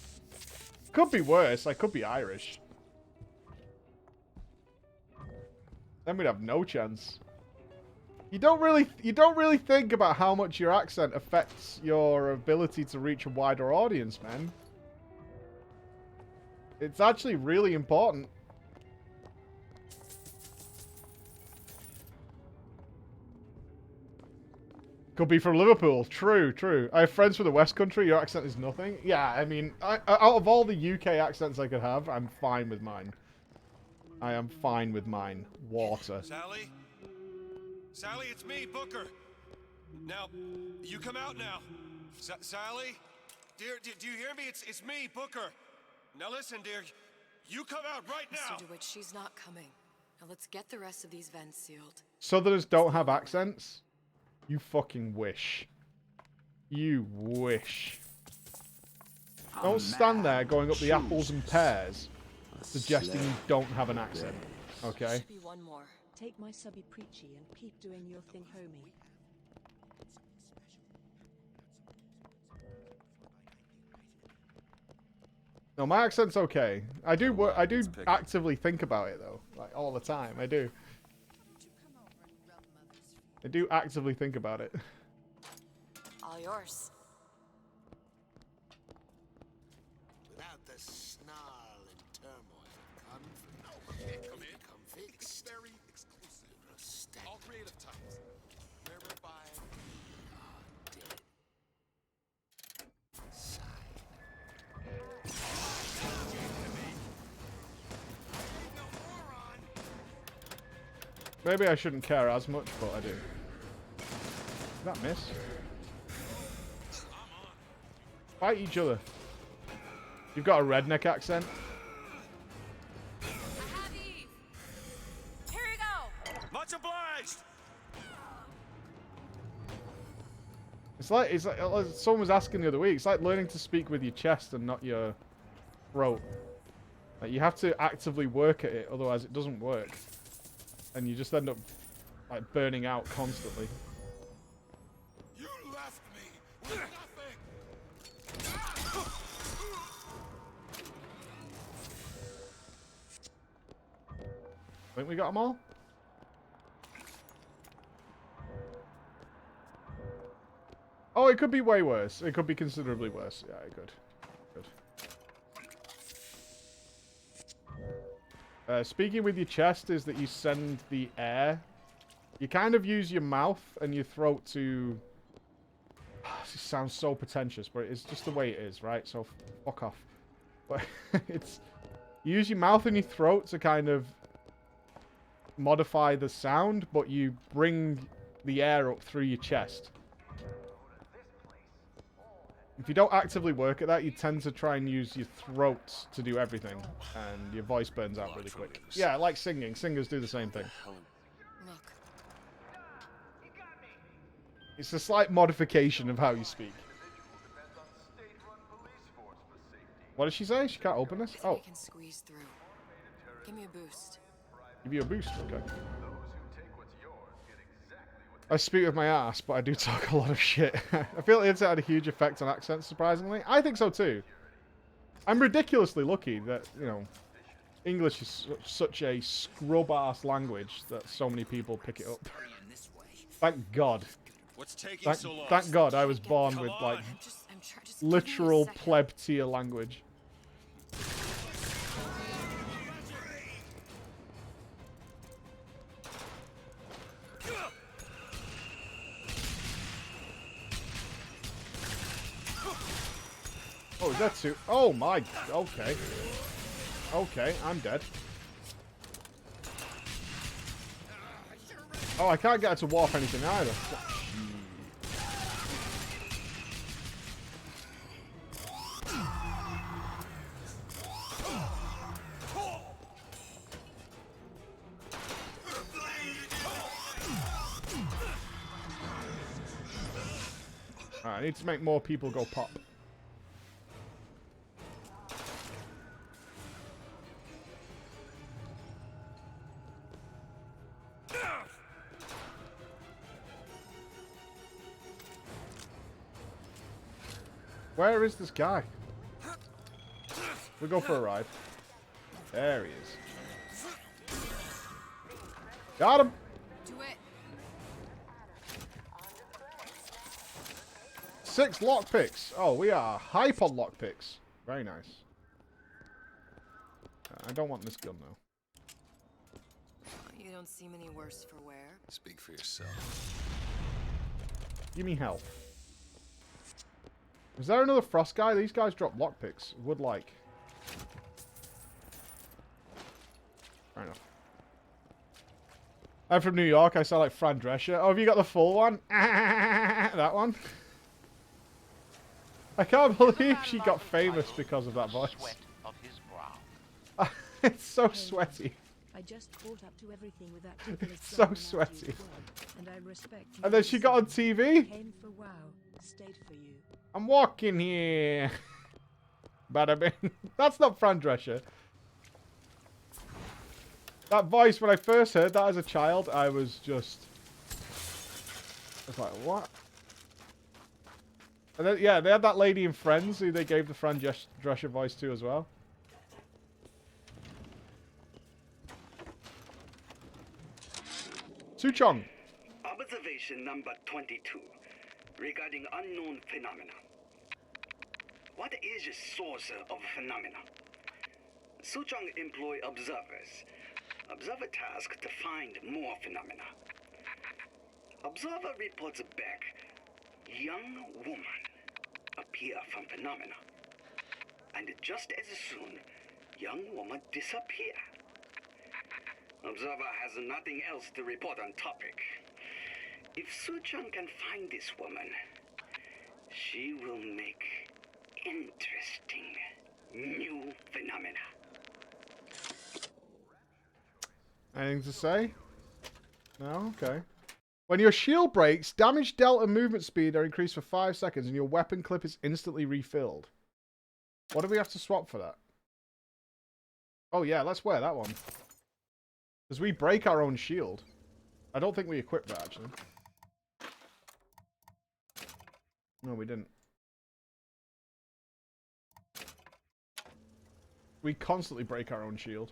[SPEAKER 1] Could be worse. I could be Irish. Then we'd have no chance. You don't really think about how much your accent affects your ability to reach a wider audience, man. It's actually really important. Could be from Liverpool. True, true. I have friends from the West Country. Your accent is nothing. Yeah, I mean, out of all the UK accents I could have, I'm fine with mine. I am fine with mine. Water.
[SPEAKER 17] Sally? Sally, it's me, Booker. Now, you come out now. Sally? Dear, do you hear me? It's me, Booker. Now listen, dear. You come out right now.
[SPEAKER 4] Mr. DeWitt, she's not coming. Now let's get the rest of these vents sealed.
[SPEAKER 1] Southerners don't have accents? You fucking wish. You wish. Don't stand there going up the apples and pears suggesting you don't have an accent. Okay?
[SPEAKER 4] Should be one more.
[SPEAKER 10] Take my subby preachy and keep doing your thing, homie.
[SPEAKER 1] No, my accent's okay. I do actively think about it though, like all the time. I do. I do actively think about it.
[SPEAKER 4] All yours.
[SPEAKER 2] Without the snarl and turmoil, conflict come fixed.
[SPEAKER 17] Very exclusive. All creative types. Whereby
[SPEAKER 1] Maybe I shouldn't care as much, but I do. Did that miss? Fight each other. You've got a redneck accent.
[SPEAKER 16] Here you go.
[SPEAKER 17] much obliged.
[SPEAKER 1] It's like someone was asking the other week. It's like learning to speak with your chest and not your throat. Like you have to actively work at it, otherwise it doesn't work, and you just end up like burning out constantly.
[SPEAKER 17] You left me with nothing.
[SPEAKER 1] I think we got them all. Oh, it could be way worse. It could be considerably worse. Yeah, it could. Speaking with your chest is that you send the air. You kind of use your mouth and your throat to... sounds so pretentious, but it's just the way it is, right? So fuck off. But it's... You use your mouth and your throat to kind of modify the sound, but you bring the air up through your chest. If you don't actively work at that, you tend to try and use your throat to do everything, and your voice burns out really quick. Yeah, like singing. Singers do the same thing.
[SPEAKER 4] Look.
[SPEAKER 1] It's a slight modification of how you speak. What did she say? She can't open this? Oh.
[SPEAKER 4] I can squeeze through. Give me a boost.
[SPEAKER 1] Give you a boost? Okay. I speak with my ass, but I do talk a lot of shit. I feel the internet had a huge effect on accents, surprisingly. I think so too. I'm ridiculously lucky that, you know, English is such a scrub-ass language that so many people pick it up. Thank God. Thank God I was born with, like, literal pleb tier language. Oh, is that two? Oh my, okay. Okay, I'm dead. Oh, I can't get her to warp anything either. Alright, I need to make more people go pop. Where is this guy? We'll go for a ride. There he is. Got him!
[SPEAKER 4] Do it.
[SPEAKER 1] 6 lockpicks. Oh, we are hype on lockpicks. Very nice. I don't want this gun though.
[SPEAKER 4] You don't seem any worse for wear.
[SPEAKER 3] Speak for yourself.
[SPEAKER 1] Give me health. Is there another frost guy? These guys drop lockpicks. Would like. Fair enough. I'm from New York. I sound like Fran Drescher. Oh, have you got the full one? That one? I can't believe she got famous because of that voice. It's so sweaty.
[SPEAKER 10] I just caught up to everything with that.
[SPEAKER 1] It's so sweaty.
[SPEAKER 10] And I respect you.
[SPEAKER 1] And then she got on TV.
[SPEAKER 10] Came for WoW, stayed for you.
[SPEAKER 1] I'm walking here. Bada bing. That's not Fran Drescher. That voice, when I first heard that as a child, I was just... I was like, what? And then, yeah, they had that lady in Friends who they gave the Fran Drescher voice to as well. Suchong.
[SPEAKER 11] Observation number 22 regarding unknown phenomena. What is the source of phenomena? Suchong employ observers. Observer task to find more phenomena. Observer reports back. Young woman appear from phenomena. And just as soon, young woman disappear. Observer has nothing else to report on topic. If Suchong can find this woman, she will make interesting new phenomena.
[SPEAKER 1] Anything to say? No? Okay. When your shield breaks, damage dealt and movement speed are increased for 5 seconds and your weapon clip is instantly refilled. What do we have to swap for that? Oh yeah, let's wear that one. Because we break our own shield. I don't think we equipped that, actually. No, we didn't. We constantly break our own shield.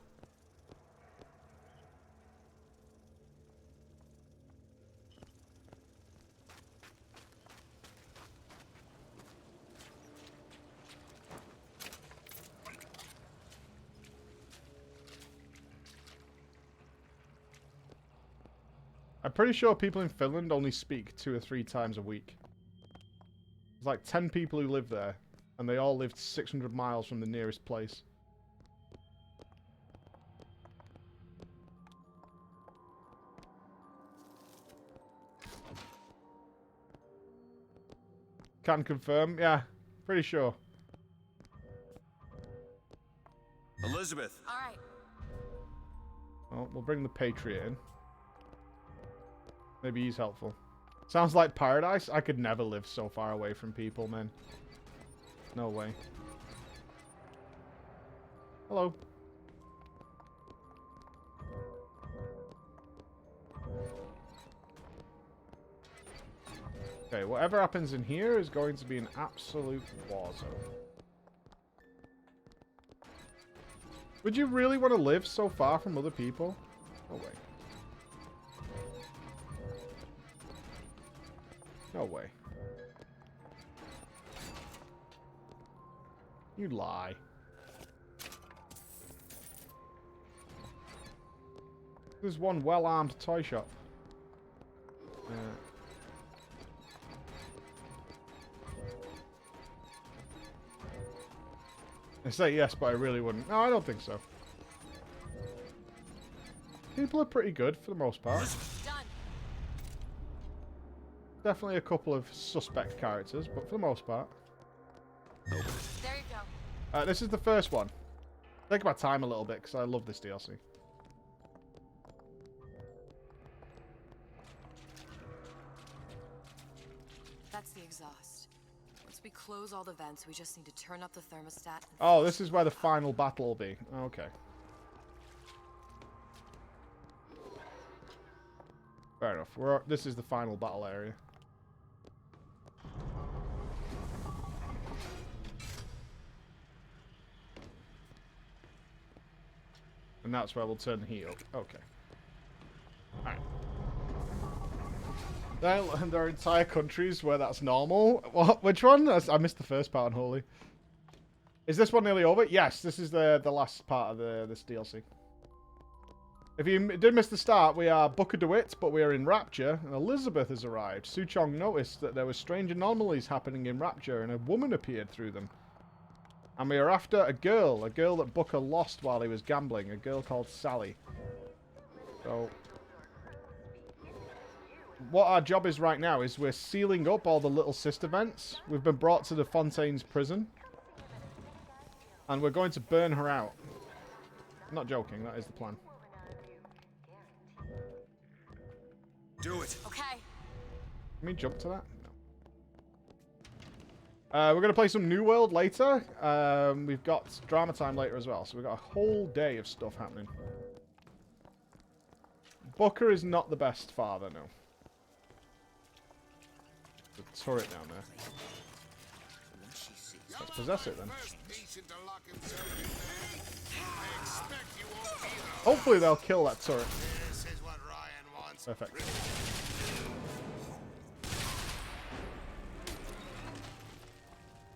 [SPEAKER 1] I'm pretty sure people in Finland only speak 2 or 3 times a week. There's like 10 people who live there, and they all lived 600 miles from the nearest place. Can confirm. Yeah, pretty sure.
[SPEAKER 12] Elizabeth.
[SPEAKER 16] All right.
[SPEAKER 1] Well, we'll bring the Patriot in. Maybe he's helpful. Sounds like paradise. I could never live so far away from people, man. No way. Hello. Okay, whatever happens in here is going to be an absolute war zone. Would you really want to live so far from other people? No way. No way. You lie. There's one well-armed toy shop. I say yes, but I really wouldn't. No, I don't think so. People are pretty good for the most part.
[SPEAKER 16] Done.
[SPEAKER 1] Definitely a couple of suspect characters, but for the most part.
[SPEAKER 16] There you go.
[SPEAKER 1] This is the first one. Take my time a little bit, because I love this DLC.
[SPEAKER 4] That's the exhaust. Once we close all the vents, we just need to turn up the thermostat.
[SPEAKER 1] Oh, this is where the final battle will be. Okay. Fair enough. This is the final battle area. And that's where we'll turn the heat up. Okay. Alright. There are entire countries where that's normal. What? Which one? I missed the first part, Unholy. Is this one nearly over? Yes, this is the last part of this DLC. If you did miss the start, we are Booker DeWitt, but we are in Rapture, and Elizabeth has arrived. Suchong noticed that there were strange anomalies happening in Rapture, and a woman appeared through them. And we are after a girl that Booker lost while he was gambling, a girl called Sally. So, what our job is right now is we're sealing up all the Little Sister vents. We've been brought to the Fontaine's prison. And we're going to burn her out. I'm not joking, that is the plan.
[SPEAKER 6] Do it.
[SPEAKER 16] Okay.
[SPEAKER 1] Can we jump to that? No. We're going to play some New World later. We've got drama time later as well, so we've got a whole day of stuff happening. Booker is not the best father, no. There's a turret down there. Let's possess it then. Hopefully they'll kill that turret. Perfect.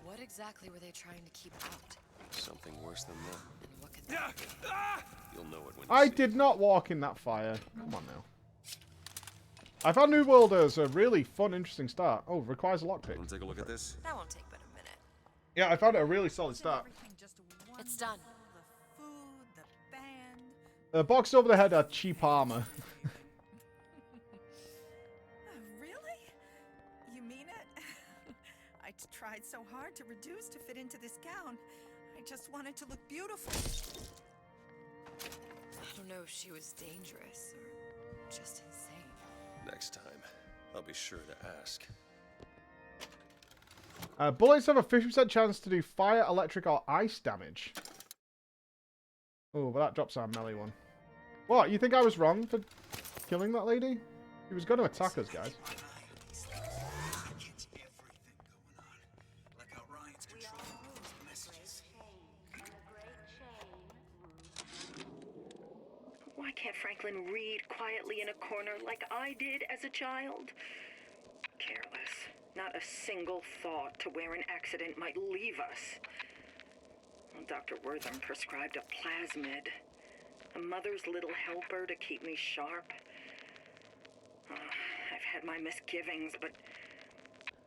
[SPEAKER 4] What exactly were they trying to keep out?
[SPEAKER 3] Something worse than that.
[SPEAKER 4] And what could that be?
[SPEAKER 3] You'll know it when you
[SPEAKER 1] I
[SPEAKER 3] see
[SPEAKER 1] did not walk in that fire. Come on now. I found New World as a really fun, interesting start. Oh, requires a lockpick.
[SPEAKER 3] Want to take a look at this?
[SPEAKER 4] That won't take but a minute.
[SPEAKER 1] Yeah, I found it a really solid start.
[SPEAKER 4] It's done.
[SPEAKER 14] The food, the band.
[SPEAKER 1] The box over the head had cheap armor.
[SPEAKER 14] Really? You mean it? I tried so hard to reduce to fit into this gown. I just wanted to look beautiful.
[SPEAKER 4] I don't know if she was dangerous or just insane.
[SPEAKER 3] Next time, I'll be sure to ask.
[SPEAKER 1] Bullets have a 50% chance to do fire, electric, or ice damage. Oh, but that drops our melee one. What? You think I was wrong for killing that lady? He was going to attack us, guys.
[SPEAKER 19] Why can't Franklin read quietly in a corner like I did as a child? Careless. Not a single thought to where an accident might leave us. Well, Dr. Wortham prescribed a plasmid. A mother's little helper to keep me sharp. I've had my misgivings, but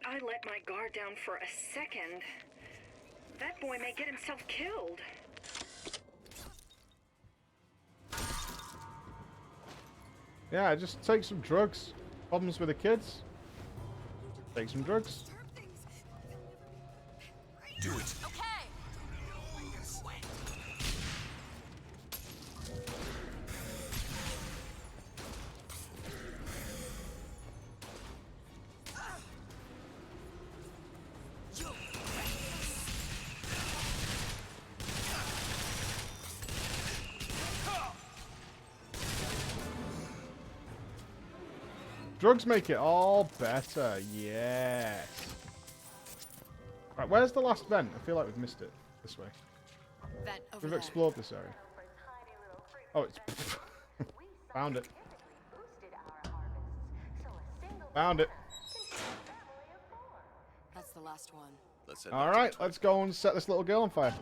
[SPEAKER 19] I let my guard down for a second. That boy may get himself killed.
[SPEAKER 1] Yeah, just take some drugs. Problems with the kids? Take some drugs.
[SPEAKER 3] Do it.
[SPEAKER 16] Okay.
[SPEAKER 1] Drugs make it all better. Yes. Right, where's the last vent? I feel like we've missed it. This way.
[SPEAKER 4] Vent over
[SPEAKER 1] We've
[SPEAKER 4] there.
[SPEAKER 1] explored this area. Oh, it's... Found it. Found it.
[SPEAKER 4] That's the last one.
[SPEAKER 1] Alright, let's go and set this little girl on fire.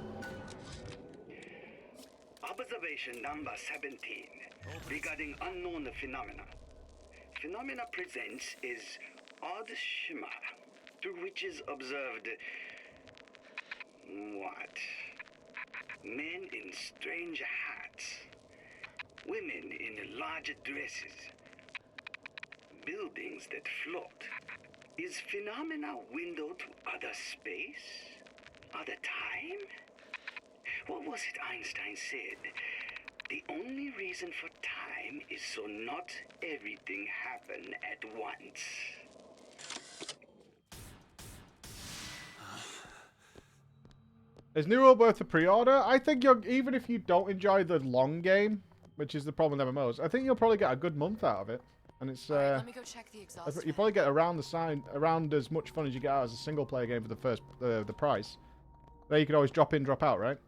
[SPEAKER 11] Observation number 17 regarding unknown phenomena. Phenomena presents is odd shimmer, through which is observed what? Men in strange hats, women in large dresses, buildings that float. Is phenomena window to other space? Other time? What was it Einstein said? The only reason for time is so not everything happen at once.
[SPEAKER 1] Is New World worth a pre-order? I think you're, even if you don't enjoy the long game, which is the problem with MMOs, I think you'll probably get a good month out of it. And it's
[SPEAKER 4] Let me go check the exhaust.
[SPEAKER 1] you probably get around as much fun as you get out as a single player game for the price. There you can always drop in, drop out, right?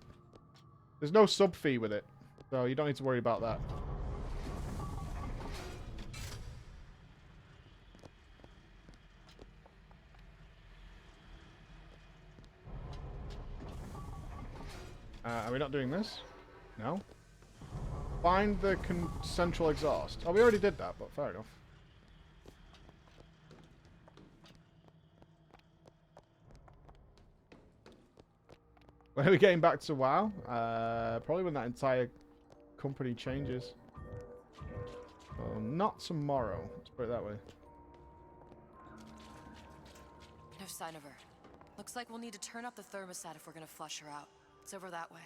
[SPEAKER 1] There's no sub fee with it, so you don't need to worry about that. Are we not doing this? No? Find the central exhaust. Oh, we already did that, but fair enough. When are we getting back to WoW? Probably when that entire company changes. Well, not tomorrow. Let's put it that way.
[SPEAKER 4] No sign of her. Looks like we'll need to turn up the thermostat if we're gonna flush her out. It's over that way.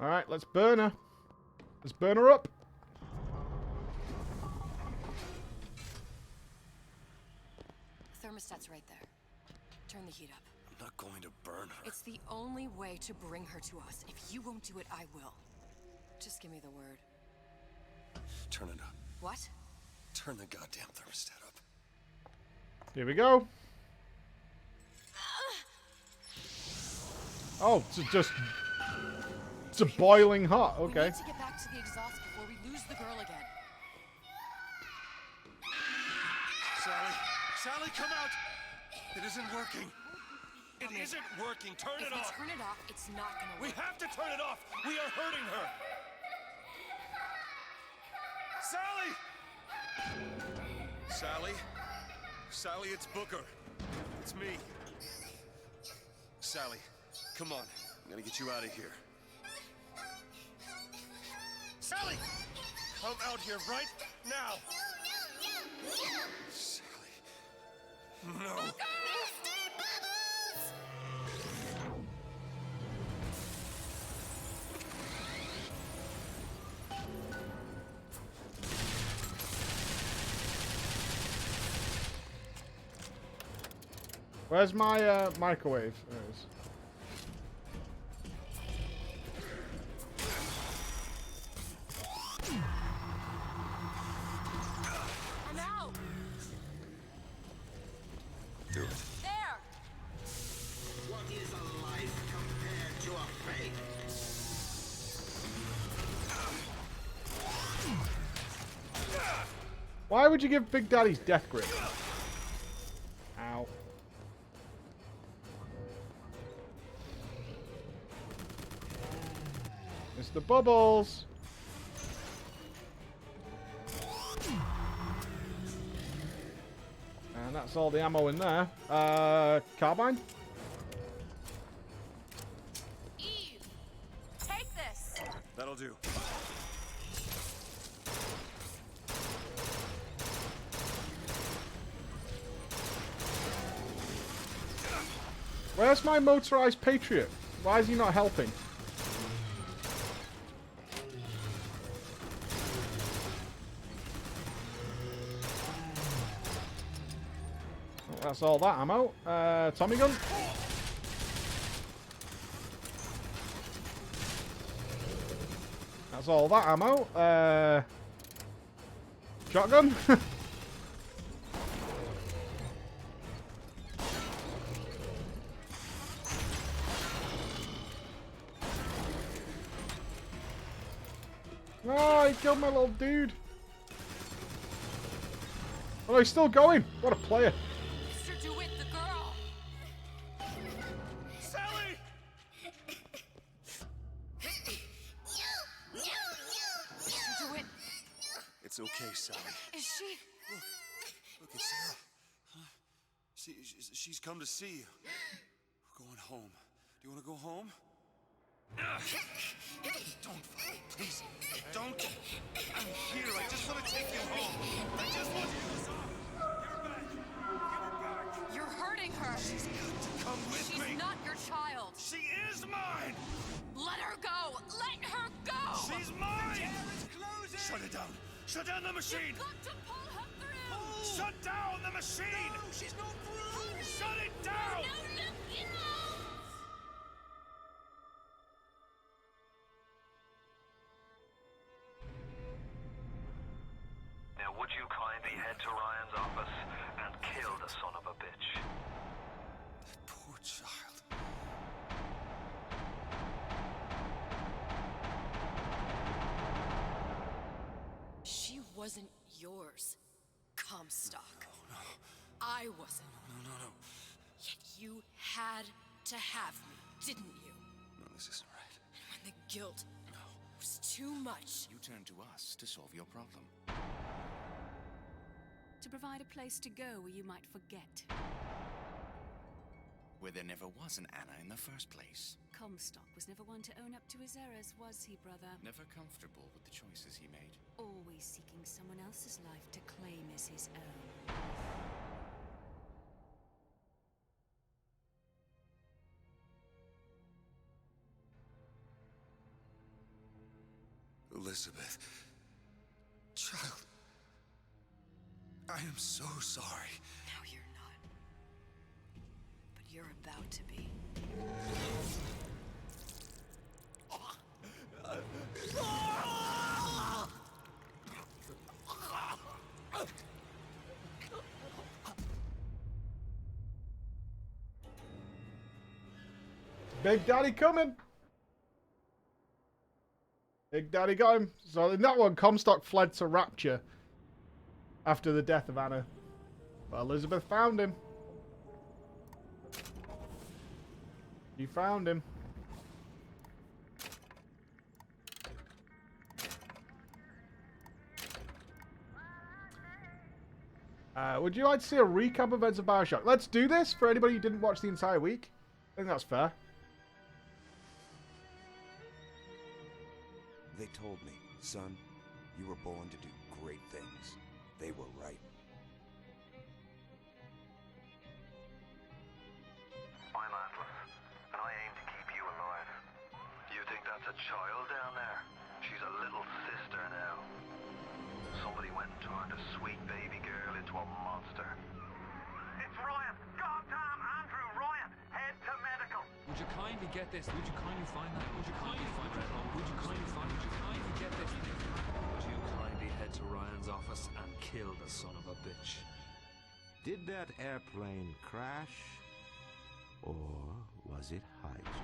[SPEAKER 1] Alright, let's burn her. Let's burn her up.
[SPEAKER 4] Thermostat's right there. Turn the heat up.
[SPEAKER 3] I'm not going to burn her.
[SPEAKER 4] It's the only way to bring her to us. If you won't do it, I will. Just give me the word.
[SPEAKER 3] Turn it up.
[SPEAKER 4] What?
[SPEAKER 3] Turn the goddamn thermostat up.
[SPEAKER 1] Here we go. Oh, it's a boiling hot. Okay.
[SPEAKER 4] We need to get back to the exhaust before we lose the girl again.
[SPEAKER 3] Sally, come out! It isn't working. It isn't working. Turn it off.
[SPEAKER 4] If we turn it off, it's not gonna work.
[SPEAKER 3] We have to turn it off. We are hurting her. Sally! Sally, it's Booker. It's me. Sally, come on. I'm gonna get you out of here. Sally! Come out here right now! Sally. No.
[SPEAKER 1] Where's my microwave? There it is.
[SPEAKER 4] I'm out.
[SPEAKER 3] Do it.
[SPEAKER 4] There.
[SPEAKER 2] What is a life compared to a fate?
[SPEAKER 1] Why would you give Big Daddy's death grip? Ow. It's the bubbles. that's all the ammo in there. Carbine?
[SPEAKER 4] Eve, take this.
[SPEAKER 6] That'll do.
[SPEAKER 1] Where's my motorized Patriot? Why is he not helping? Well, that's all that ammo. Tommy gun? That's all that ammo. Shotgun? Oh, he killed my little dude. Oh, he's still going. What a player.
[SPEAKER 4] Mr. DeWitt, the girl.
[SPEAKER 17] Sally!
[SPEAKER 4] Mr. DeWitt,
[SPEAKER 6] It's okay, Sally.
[SPEAKER 4] is she?
[SPEAKER 6] Look, it's Sarah. Huh? She's come to see you. We're going home. Do you want to go home? Don't fight, please. Don't. I'm here. I just want to take you home. I just want you. You're back. Give her back.
[SPEAKER 4] You're hurting her.
[SPEAKER 6] She's got to come with me.
[SPEAKER 4] She's not your child.
[SPEAKER 6] She is mine.
[SPEAKER 4] Let her go. Let her go.
[SPEAKER 6] She's mine. Shut it down. Shut down the machine.
[SPEAKER 4] You've got to pull her through.
[SPEAKER 6] Shut down the machine.
[SPEAKER 17] No, she's not through.
[SPEAKER 6] Shut it down.
[SPEAKER 4] No, look,
[SPEAKER 18] Now, would you kindly head to Ryan's office and kill the son of a bitch?
[SPEAKER 6] Poor child.
[SPEAKER 4] She wasn't yours, Comstock.
[SPEAKER 6] No.
[SPEAKER 4] I wasn't.
[SPEAKER 6] No.
[SPEAKER 4] Yet you had to have me, didn't you?
[SPEAKER 6] No, this isn't right.
[SPEAKER 4] And when the guilt was too much.
[SPEAKER 7] You turned to us to solve your problem.
[SPEAKER 10] To provide a place to go where you might forget.
[SPEAKER 7] Where there never was an Anna in the first place.
[SPEAKER 10] Comstock was never one to own up to his errors, was he, brother?
[SPEAKER 7] Never comfortable with the choices he made.
[SPEAKER 10] Always seeking someone else's life to claim as his own.
[SPEAKER 6] Elizabeth. Child. I am so sorry.
[SPEAKER 4] No, you're not. But you're about to be.
[SPEAKER 1] Big Daddy coming. Big Daddy got him. So in that one, Comstock fled to Rapture after the death of Anna. But Elizabeth found him. She found him. Would you like to see a recap of events of BioShock? Let's do this for anybody who didn't watch the entire week. I think that's fair.
[SPEAKER 15] They told me, son, you were born to do great things. They were right.
[SPEAKER 18] I'm Atlas, and I aim to keep you alive. You think that's a child down there? She's a little sister now. Somebody went and turned a sweet baby girl into a monster. It's Ryan! Goddamn Andrew Ryan! Head to medical!
[SPEAKER 20] Would you kindly get this? Would you kindly find that? Would you kindly find that? Would you kindly find? Would you kindly get this? Would you kindly head to Ryan's office and kill the son of a bitch?
[SPEAKER 15] Did that airplane crash? Or was it hijacked?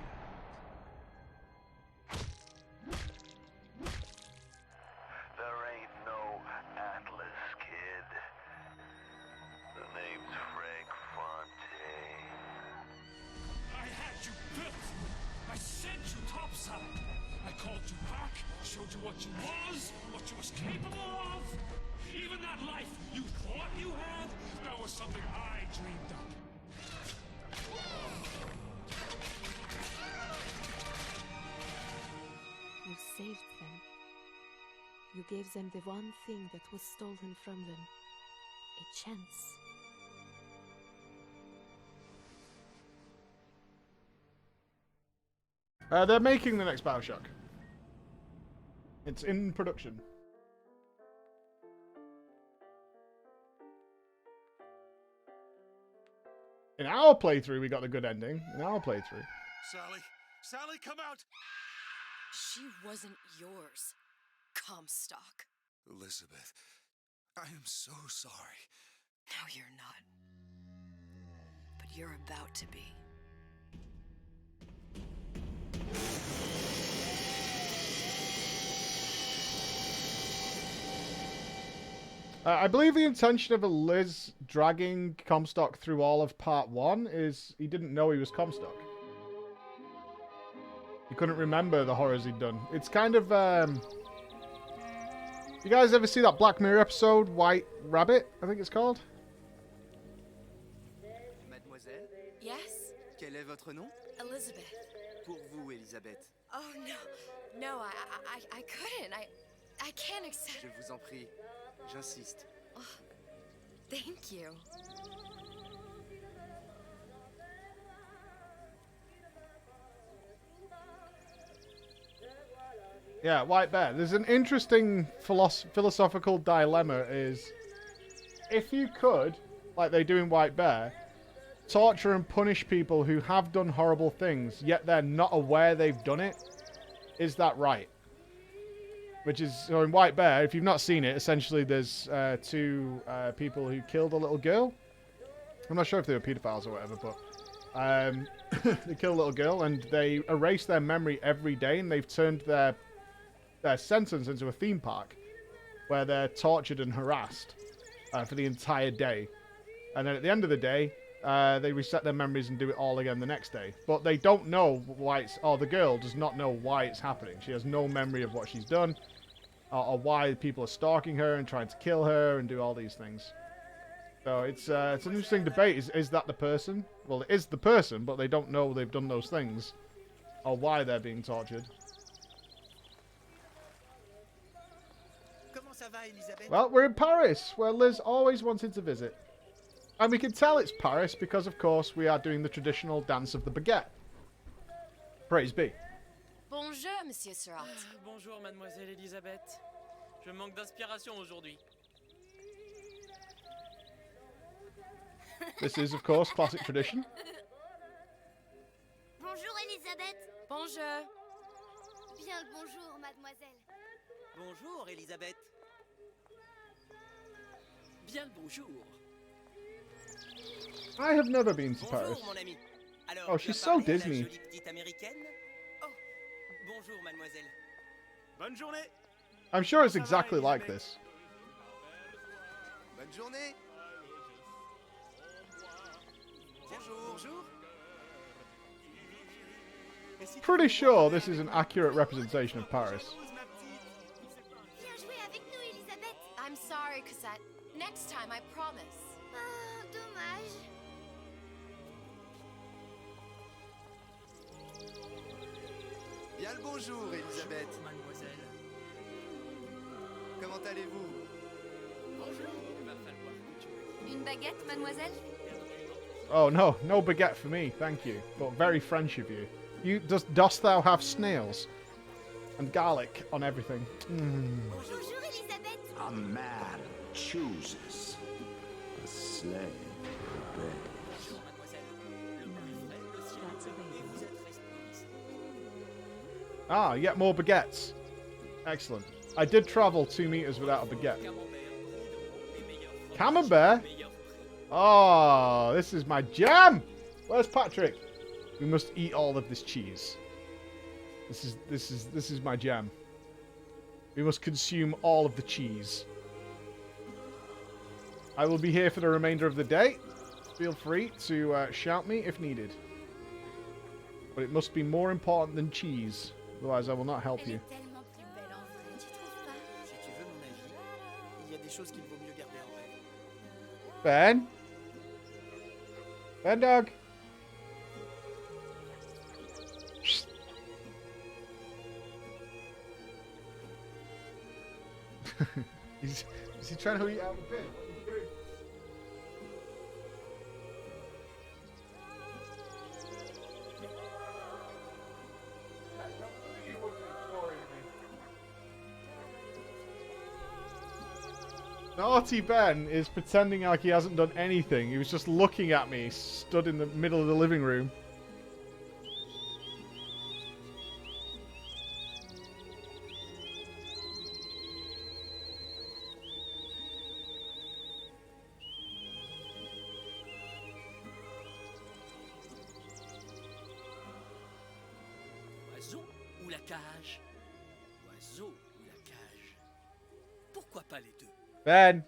[SPEAKER 18] There ain't no Atlas, kid. The name's Frank Fontaine.
[SPEAKER 17] I had you built. I sent you topside. I called you back, showed you what you was capable of. Even that life you thought you had, that was something I
[SPEAKER 20] dreamed up.
[SPEAKER 10] You saved them. You gave them the one thing that was stolen from them. A chance.
[SPEAKER 1] They're making the next BioShock. It's in production. In our playthrough, we got the good ending. In our playthrough.
[SPEAKER 17] Sally, come out!
[SPEAKER 4] She wasn't yours, Comstock.
[SPEAKER 17] Elizabeth, I am so sorry.
[SPEAKER 4] No, you're not. But you're about to be.
[SPEAKER 1] I believe the intention of Liz dragging Comstock through all of part 1 is he didn't know he was Comstock. He couldn't remember the horrors he'd done. It's kind of, you guys ever see that Black Mirror episode, White Rabbit, I think it's called?
[SPEAKER 13] Mademoiselle?
[SPEAKER 4] Yes?
[SPEAKER 13] Quel est votre nom?
[SPEAKER 4] Elizabeth.
[SPEAKER 13] Pour vous, Elisabeth.
[SPEAKER 4] Oh, no. No, I couldn't. I can't accept...
[SPEAKER 13] Je vous en prie. J'insiste.
[SPEAKER 4] Oh, thank you.
[SPEAKER 1] Yeah, White Bear. There's an interesting philosophical dilemma is, if you could, like they do in White Bear, torture and punish people who have done horrible things, yet they're not aware they've done it, is that right? Which is, so in White Bear, if you've not seen it, essentially there's two people who killed a little girl. I'm not sure if they were pedophiles or whatever, but they killed a little girl and they erase their memory every day, and they've turned their sentence into a theme park where they're tortured and harassed for the entire day. And then at the end of the day, they reset their memories and do it all again the next day. But they don't know why it's... Or the girl does not know why it's happening. She has no memory of what she's done. Or why people are stalking her and trying to kill her and do all these things. So it's an interesting debate. Is that the person? Well, it is the person, but they don't know they've done those things. Or why they're being tortured. Well, we're in Paris, where Liz always wanted to visit. And we can tell it's Paris because, of course, we are doing the traditional dance of the baguette. Praise be.
[SPEAKER 4] Bonjour, Monsieur Surratt.
[SPEAKER 21] Bonjour, Mademoiselle Elisabeth. Je manque d'inspiration aujourd'hui.
[SPEAKER 1] This is, of course, classic tradition.
[SPEAKER 9] Bonjour, Elisabeth.
[SPEAKER 4] Bonjour.
[SPEAKER 9] Bien le bonjour, mademoiselle.
[SPEAKER 21] Bonjour, Elisabeth. Bien le bonjour.
[SPEAKER 1] I have never been to
[SPEAKER 21] Bonjour,
[SPEAKER 1] Paris.
[SPEAKER 21] mon ami. Alors,
[SPEAKER 1] Oh,
[SPEAKER 21] tu
[SPEAKER 1] she's
[SPEAKER 21] as
[SPEAKER 1] so
[SPEAKER 21] parlé à la
[SPEAKER 1] Disney.
[SPEAKER 21] jolie petite américaine? Oh, bonjour, mademoiselle. Bonne journée.
[SPEAKER 1] I'm sure it's exactly like this.
[SPEAKER 13] Bonne journée. Bonjour.
[SPEAKER 1] Pretty sure this is an accurate representation of Paris.
[SPEAKER 9] Viens jouer avec nous, Elisabeth.
[SPEAKER 4] I'm sorry, Cosette. Next time, I promise.
[SPEAKER 9] Ah, dommage.
[SPEAKER 13] Bien le bonjour, Elisabeth.
[SPEAKER 21] Mademoiselle.
[SPEAKER 13] Comment allez-vous?
[SPEAKER 21] Bonjour. Il va falloir que tu...
[SPEAKER 4] Une baguette, mademoiselle?
[SPEAKER 1] Oh no, no baguette for me, thank you. But very French of you. Dost thou have snails? And garlic on everything.
[SPEAKER 9] Bonjour, Elisabeth.
[SPEAKER 15] A man chooses. A slave obeys.
[SPEAKER 1] Ah, yet more baguettes. Excellent. I did travel 2 meters without a baguette. Camembert? Oh, this is my jam! Where's Patrick? We must eat all of this cheese. This is my jam. We must consume all of the cheese. I will be here for the remainder of the day. Feel free to shout me if needed. But it must be more important than cheese. Otherwise, I will not help you.
[SPEAKER 13] Si tu veux mon avis, il y a des choses qu'il vaut mieux garder en rêve.
[SPEAKER 1] Ben? Ben dog. Is he trying to eat out the bin? Naughty Ben is pretending like he hasn't done anything. He was just looking at me, stood in the middle of the living room.
[SPEAKER 5] Oiseau ou la cage? Oiseau ou la cage? Pourquoi pas les deux?
[SPEAKER 1] Ben!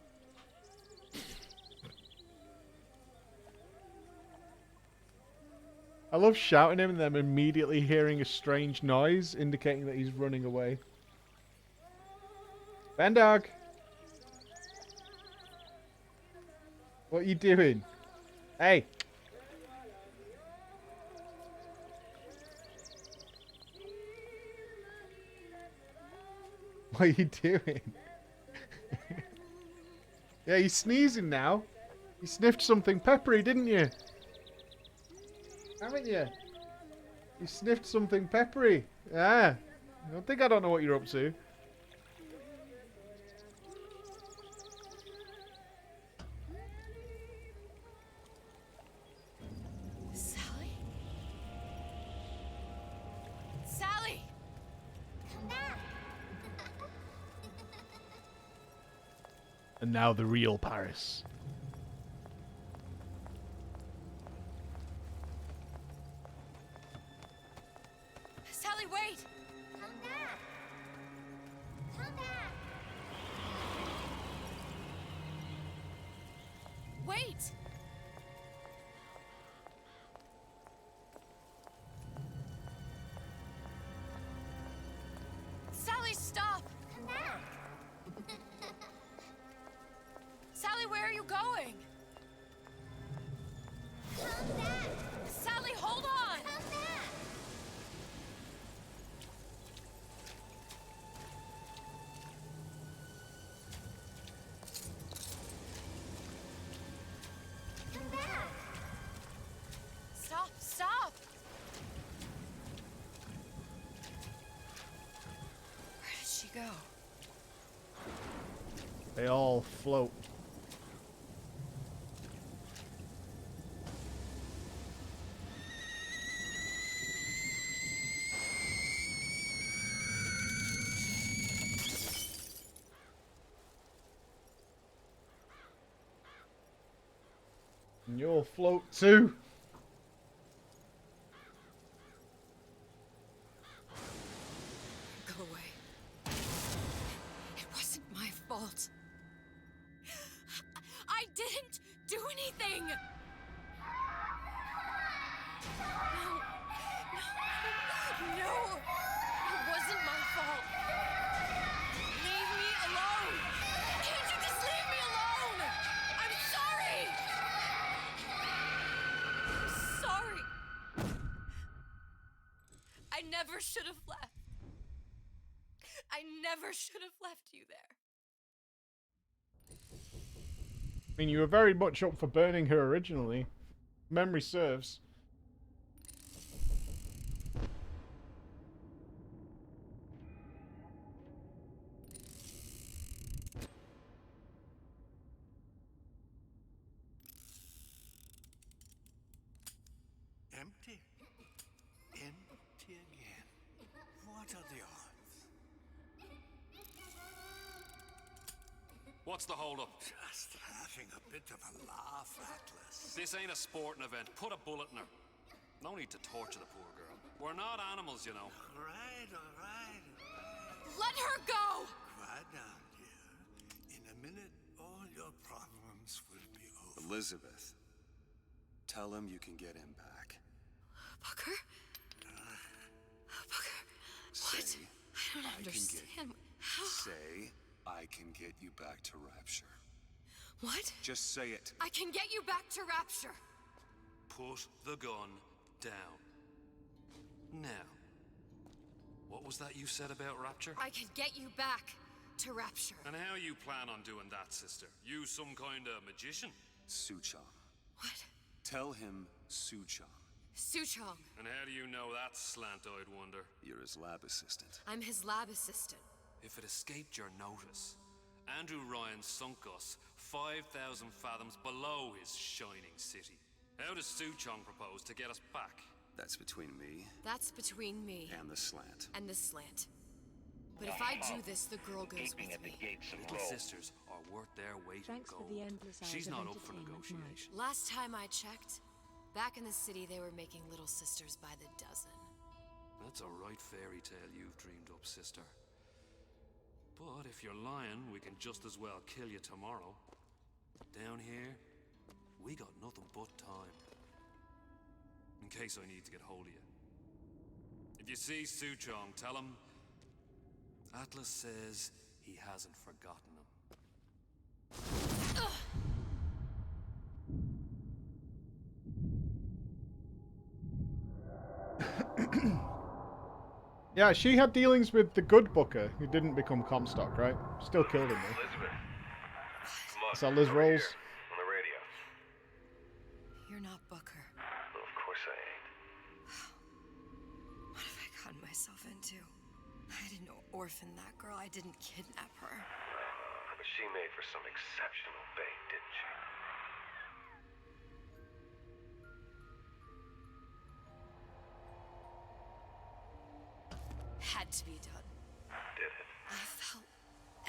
[SPEAKER 1] I love shouting him and then immediately hearing a strange noise indicating that he's running away. Ben dog! What are you doing? Hey! What are you doing? Yeah, he's sneezing now. You sniffed something peppery, didn't you? Haven't you? You sniffed something peppery. Yeah. I don't know what you're up to.
[SPEAKER 4] Sally? Sally!
[SPEAKER 9] Come back!
[SPEAKER 1] And now the real Paris.
[SPEAKER 4] Sally, wait!
[SPEAKER 9] Come back! Come back!
[SPEAKER 4] Wait! Sally, stop!
[SPEAKER 9] Come back!
[SPEAKER 4] Sally, where are you going?
[SPEAKER 9] Come back!
[SPEAKER 4] Sally, hold on!
[SPEAKER 9] Come back! Come back!
[SPEAKER 4] Stop, stop! Where did she go?
[SPEAKER 1] They all float. And you'll float too.
[SPEAKER 4] Go away. It wasn't my fault. I didn't do anything! No, it wasn't my fault. Leave me alone! Can't you just leave me alone? I'm sorry! I'm sorry. I never should have left. I never should have left you there.
[SPEAKER 1] I mean, you were very much up for burning her originally. Memory serves.
[SPEAKER 2] Empty. Empty again. What are the odds?
[SPEAKER 20] What's the holdup?
[SPEAKER 2] Just having a bit of a laugh, Atlas.
[SPEAKER 20] This ain't a sporting event. Put a bullet in her. No need to torture the poor girl. We're not animals, you know.
[SPEAKER 2] All right, all right.
[SPEAKER 4] Let her go!
[SPEAKER 2] Quiet down, dear. In a minute, all your problems will be over.
[SPEAKER 3] Elizabeth, tell him you can get him back.
[SPEAKER 4] Booker? Booker, what?
[SPEAKER 3] Say,
[SPEAKER 4] I don't understand. How?
[SPEAKER 3] Say, I can get you back to Rapture.
[SPEAKER 4] What?
[SPEAKER 3] Just say it.
[SPEAKER 4] I can get you back to Rapture.
[SPEAKER 20] put the gun down. Now, what was that you said about Rapture?
[SPEAKER 4] I can get you back to Rapture.
[SPEAKER 20] And how you plan on doing that, sister? You some kind of magician?
[SPEAKER 3] Suchong.
[SPEAKER 4] What?
[SPEAKER 3] Tell him Suchong.
[SPEAKER 4] Suchong.
[SPEAKER 20] And how do you know that, slant-eyed wonder?
[SPEAKER 3] You're his lab assistant.
[SPEAKER 4] I'm his lab assistant.
[SPEAKER 20] If it escaped your notice, Andrew Ryan sunk us 5,000 fathoms below his shining city. How does Suchong propose to get us back?
[SPEAKER 3] That's between me.
[SPEAKER 4] That's between me.
[SPEAKER 3] And the slant.
[SPEAKER 4] And the slant. But if I do this, the girl goes with me.
[SPEAKER 20] Little sisters are worth their weight in
[SPEAKER 10] Thanks for
[SPEAKER 20] gold.
[SPEAKER 10] the endless hours
[SPEAKER 20] She's
[SPEAKER 10] of
[SPEAKER 20] not up for
[SPEAKER 10] entertainment,
[SPEAKER 20] negotiation.
[SPEAKER 4] Last time I checked, back in the city they were making little sisters by the dozen.
[SPEAKER 20] That's a right fairy tale you've dreamed up, sister. But if you're lying, we can just as well kill you tomorrow. Down here, we got nothing but time. In case I need to get hold of you. If you see Suchong, tell him Atlas says he hasn't forgotten him.
[SPEAKER 1] Yeah, she had dealings with the good Booker, who didn't become Comstock, right? Still killed him, though.
[SPEAKER 17] Elizabeth. Come on,
[SPEAKER 1] That's how Liz
[SPEAKER 17] over
[SPEAKER 1] rolls.
[SPEAKER 17] here, on the radio.
[SPEAKER 4] You're not Booker.
[SPEAKER 17] Well, of course I ain't.
[SPEAKER 4] What have I gotten myself into? I didn't orphan that girl. I didn't kidnap her.
[SPEAKER 17] But she made for some exceptional bait, didn't she?
[SPEAKER 4] Had to be done.
[SPEAKER 17] Did it?
[SPEAKER 4] I felt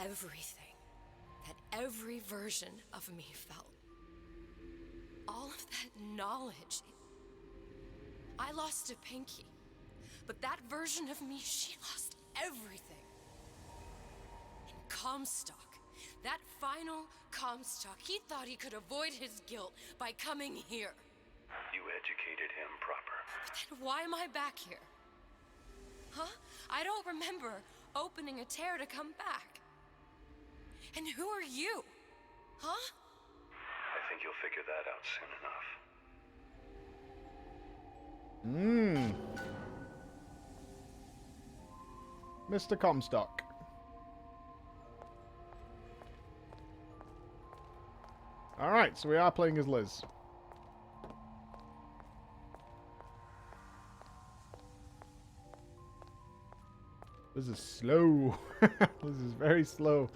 [SPEAKER 4] everything that every version of me felt. All of that knowledge. I lost a pinky, but that version of me, she lost everything. And Comstock, that final Comstock, he thought he could avoid his guilt by coming here.
[SPEAKER 17] You educated him proper.
[SPEAKER 4] But then why am I back here? Huh? I don't remember opening a tear to come back. And who are you? Huh?
[SPEAKER 17] I think you'll figure that out soon enough.
[SPEAKER 1] Mr. Comstock. Alright, so we are playing as Liz. This is slow. This is very slow.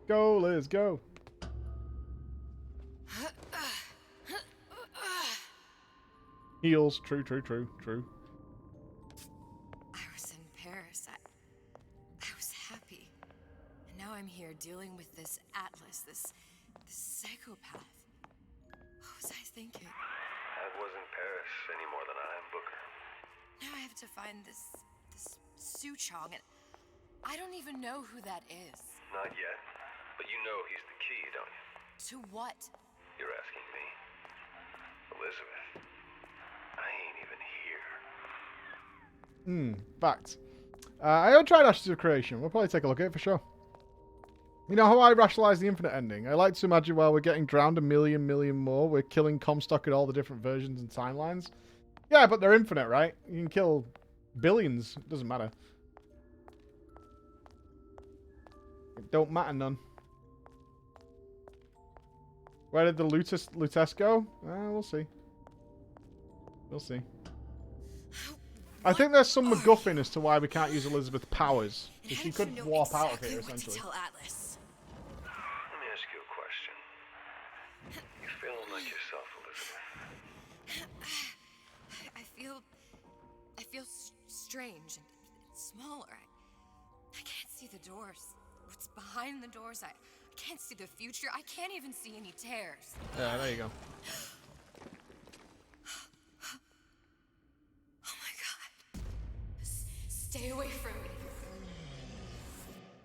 [SPEAKER 1] Go, Liz, go. Heals. True.
[SPEAKER 4] I was in Paris. I was happy. And now I'm here dealing with this Atlas, this psychopath. What was I thinking?
[SPEAKER 17] I wasn't Paris any more than I am Booker.
[SPEAKER 4] Now I have to find this Suchong, and I don't even know who that is.
[SPEAKER 17] Not yet, but you know he's the key, don't you?
[SPEAKER 4] To what?
[SPEAKER 17] You're asking me. Elizabeth, I ain't even here.
[SPEAKER 1] Facts. I haven't tried Ashes of Creation. We'll probably take a look at it for sure. You know how I rationalize the infinite ending? I like to imagine while we're getting drowned a million more, we're killing Comstock in all the different versions and timelines. Yeah, but they're infinite, right? You can kill billions. It doesn't matter. It don't matter none. Where did the Lutess go? We'll see. We'll see. I think there's some MacGuffin as to why we can't use Elizabeth's powers. Because she could warp out of here, essentially.
[SPEAKER 4] Tell Atlas.
[SPEAKER 17] Let me ask you a question. You feeling like yourself, Elizabeth?
[SPEAKER 4] I feel strange and smaller. I can't see the doors. What's behind the doors? I can't see the future. I can't even see any tears.
[SPEAKER 1] Yeah, there you go.
[SPEAKER 4] Oh my god. Stay away from me.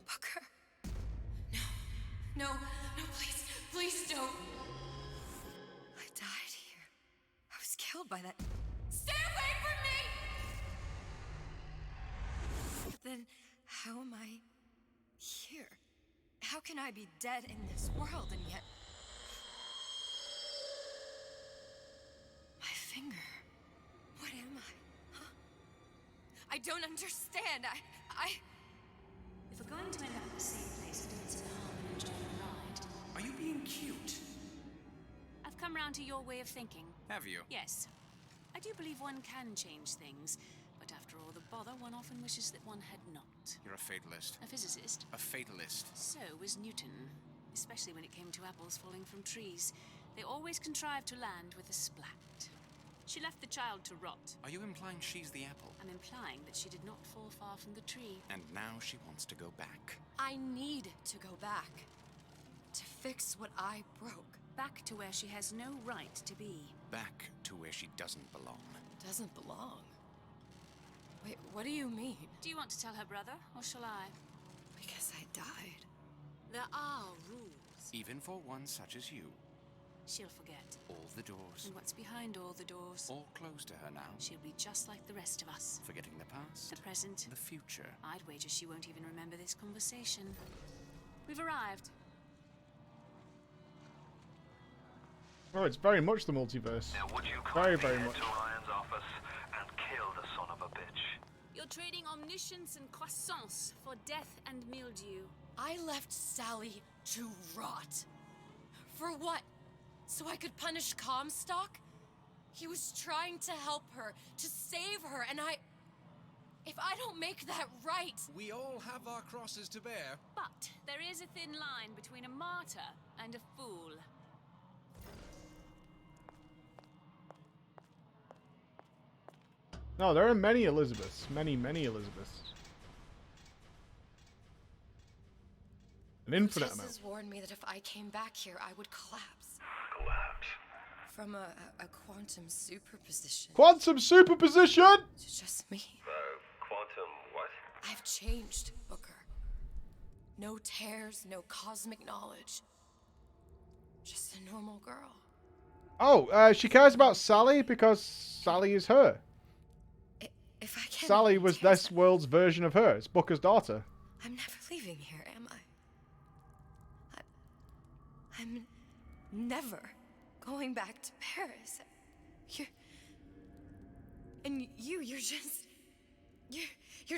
[SPEAKER 4] Booker. No, please don't. I died here. I was killed by that. Stay away from me! But then, how am I here? How can I be dead in this world and yet... my don't understand.
[SPEAKER 8] If we're going to end up at the same place, doing some harm and enjoying the ride.
[SPEAKER 7] Are you being cute?
[SPEAKER 8] I've come round to your way of thinking.
[SPEAKER 7] Have you?
[SPEAKER 8] Yes. I do believe one can change things, but after all the bother, one often wishes that one had not.
[SPEAKER 7] You're a fatalist.
[SPEAKER 8] A physicist?
[SPEAKER 7] A fatalist.
[SPEAKER 8] So was Newton, especially when it came to apples falling from trees. They always contrived to land with a splat. She left the child to rot.
[SPEAKER 7] Are you implying she's the apple?
[SPEAKER 8] I'm implying that she did not fall far from the tree.
[SPEAKER 7] And now she wants to go back.
[SPEAKER 4] I need to go back. To fix what I broke.
[SPEAKER 8] Back to where she has no right to be.
[SPEAKER 7] Back to where she doesn't belong.
[SPEAKER 4] Doesn't belong? Wait, what do you mean?
[SPEAKER 8] Do you want to tell her brother, or shall I?
[SPEAKER 4] Because I died.
[SPEAKER 8] There are rules.
[SPEAKER 7] Even for one such as you.
[SPEAKER 8] She'll forget.
[SPEAKER 7] All the doors.
[SPEAKER 8] And what's behind all the doors?
[SPEAKER 7] All closed to her now.
[SPEAKER 8] She'll be just like the rest of us.
[SPEAKER 7] Forgetting the past.
[SPEAKER 8] The present.
[SPEAKER 7] The future.
[SPEAKER 8] I'd wager she won't even remember this conversation. We've arrived.
[SPEAKER 1] Oh, it's very much the multiverse.
[SPEAKER 18] Now, would you
[SPEAKER 1] Very, very much.
[SPEAKER 18] to Ryan's office and kill the son of a bitch?
[SPEAKER 8] You're trading omniscience and croissance for death and mildew.
[SPEAKER 4] I left Sally to rot. For what? So I could punish Comstock? He was trying to help her, to save her, and if I don't make that right...
[SPEAKER 13] We all have our crosses to bear.
[SPEAKER 8] But there is a thin line between a martyr and a fool.
[SPEAKER 1] No, there are many Elizabeths. Many, many Elizabeths. An infinite amount.
[SPEAKER 4] Tess warned me that if I came back here, I would collapse.
[SPEAKER 18] Collapse?
[SPEAKER 4] From a quantum superposition.
[SPEAKER 1] Quantum superposition?
[SPEAKER 4] To just me.
[SPEAKER 18] Quantum what?
[SPEAKER 4] I've changed, Booker. No tears, no cosmic knowledge. Just a normal girl.
[SPEAKER 1] Oh, she cares about Sally because Sally is her.
[SPEAKER 4] If I can...
[SPEAKER 1] Sally was this world's version of her. It's Booker's daughter.
[SPEAKER 4] I'm never leaving here, am I? I'm never going back to Paris. You're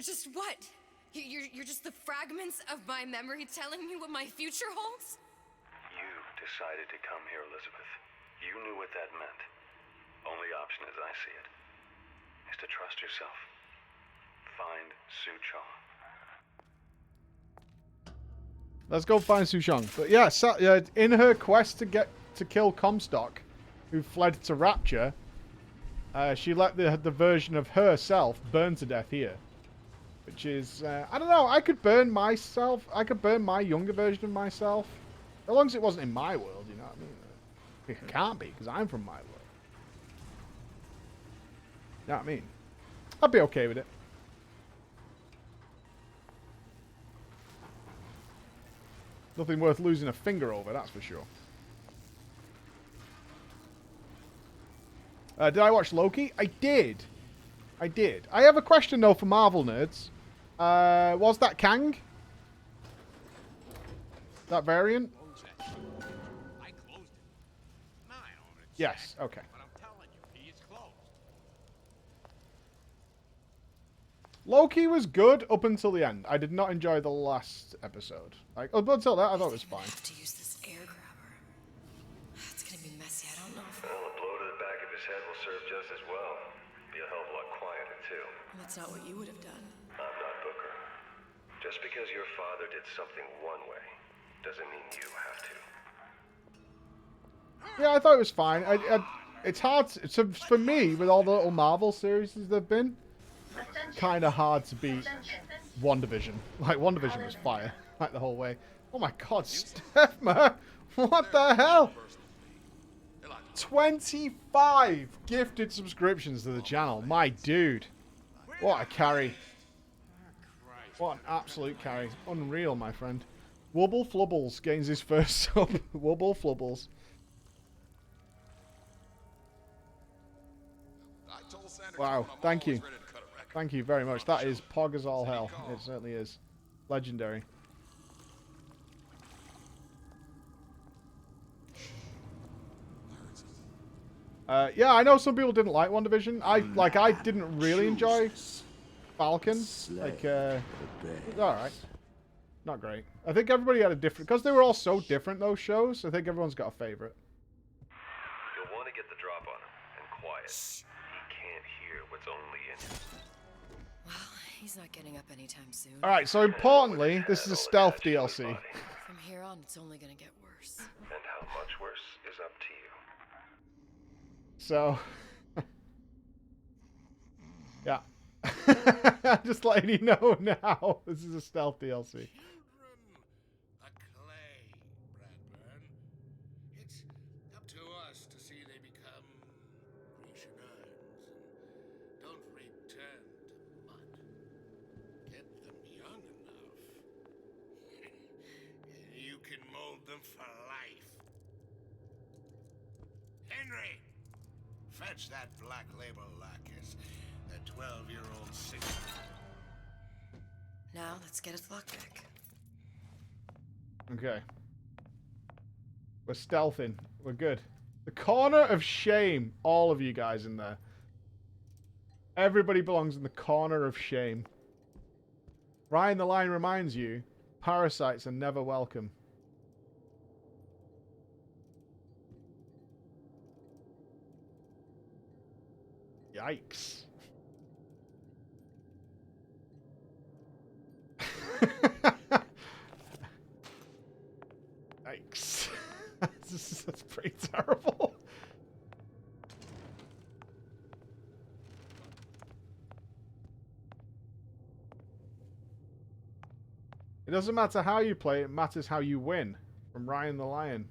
[SPEAKER 4] just what? You're just the fragments of my memory telling me what my future holds?
[SPEAKER 18] You decided to come here, Elizabeth. You knew what that meant. Only option as I see it is to trust yourself. Find Suchong.
[SPEAKER 1] Let's go find Suchong. But yeah, in her quest to kill Comstock, who fled to Rapture, she let the version of herself burn to death here. Which is, I don't know, I could burn myself. I could burn my younger version of myself. As long as it wasn't in my world, you know what I mean? It can't be, because I'm from my world. You know what I mean? I'd be okay with it. Nothing worth losing a finger over, that's for sure. Did I watch Loki? I did. I did. I have a question, though, for Marvel nerds. Was that Kang? That variant? Yes, okay. Loki was good up until the end. I did not enjoy the last episode. Like, up until that, I thought it was fine.
[SPEAKER 4] I have to use this air grabber. It's gonna be messy. I don't know if...
[SPEAKER 18] Well, a blow to the back of his head will serve just as well. Be a hell of a lot quieter, too.
[SPEAKER 4] That's not what you would have done.
[SPEAKER 18] I'm not Booker. Just because your father did something one way doesn't mean you have to.
[SPEAKER 1] Yeah, I thought it was fine. It's hard to, for me, with all the little Marvel series there've been, kind of hard to beat WandaVision. Like, WandaVision was fire, like, the whole way. Oh my god, Steph, man! What the hell? 25 gifted subscriptions to the channel. My dude. What a carry. What an absolute carry. Unreal, my friend. Wubble Flubbles gains his first sub. Wubble Flubbles. Wow, thank you. Thank you very much. That is pog as all hell. It certainly is. Legendary. Yeah, I know some people didn't like WandaVision. I didn't really enjoy Falcon. Like, alright. Not great. I think everybody had a different... Because they were all so different, those shows, I think everyone's got a favourite.
[SPEAKER 18] You'll want to get the drop on him, and quiet. He can't hear what's only in him.
[SPEAKER 4] Well, he's not getting up anytime soon.
[SPEAKER 1] Alright, so importantly, this is a stealth DLC.
[SPEAKER 4] From here on, it's only gonna get worse.
[SPEAKER 18] And how much worse is up to you.
[SPEAKER 1] So... yeah. Just letting you know now. This is a stealth DLC.
[SPEAKER 12] It's up to us to see they become Grecianines and don't return to mud. Get them young enough. You can mold them for life. Henry, fetch that black label lacquers. That 12-year-old singer.
[SPEAKER 4] Now, let's get his lockpick.
[SPEAKER 1] Okay. We're stealthing. We're good. The corner of shame. All of you guys in there. Everybody belongs in the corner of shame. Ryan the Lion reminds you, parasites are never welcome. Yikes. Yikes. That's pretty terrible. It doesn't matter how you play, it matters how you win. From Ryan the Lion.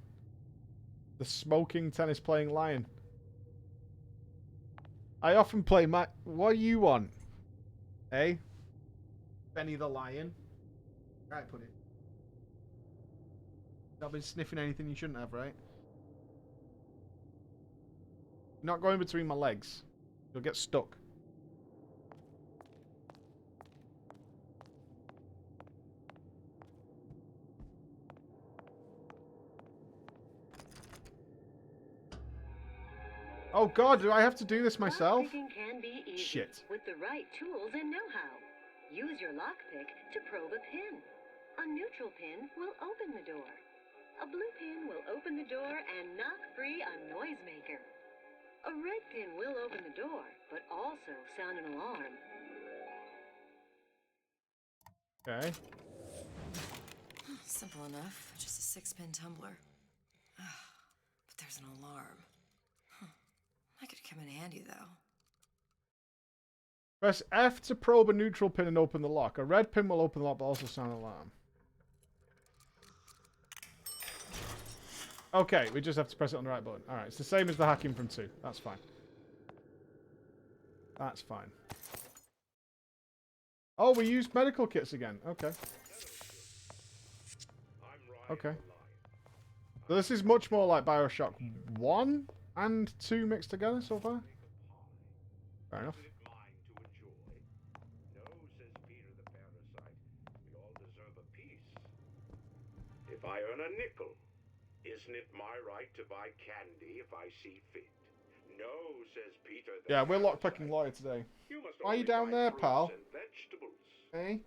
[SPEAKER 1] The smoking tennis playing lion. I often play what do you want? Eh? Benny the Lion? Right, put it. I've been sniffing anything you shouldn't have, right? Not going between my legs. You'll get stuck. Oh god, do I have to do this myself?
[SPEAKER 22] Can be easy
[SPEAKER 1] Shit.
[SPEAKER 22] with the right tools and know-how. Use your lockpick to probe a pin. A neutral pin will open the door. A blue pin will open the door and knock free a noisemaker. A red pin will open the door, but also sound an alarm.
[SPEAKER 1] Okay.
[SPEAKER 4] Simple enough. Just a 6-pin tumbler. But there's an alarm. That could come in handy, though.
[SPEAKER 1] Press F to probe a neutral pin and open the lock. A red pin will open the lock, but also sound an alarm. Okay, we just have to press it on the right button. Alright, it's the same as the hacking from 2. That's fine. That's fine. Oh, we used medical kits again. Okay. Okay. So this is much more like BioShock 1 and 2 mixed together so far. Fair enough.
[SPEAKER 17] If I earn a nickel, isn't it my right to buy candy if I see fit? No, says Peter.
[SPEAKER 1] Yeah, we're lockpicking lawyer today. Why are you down there, pal? Hey?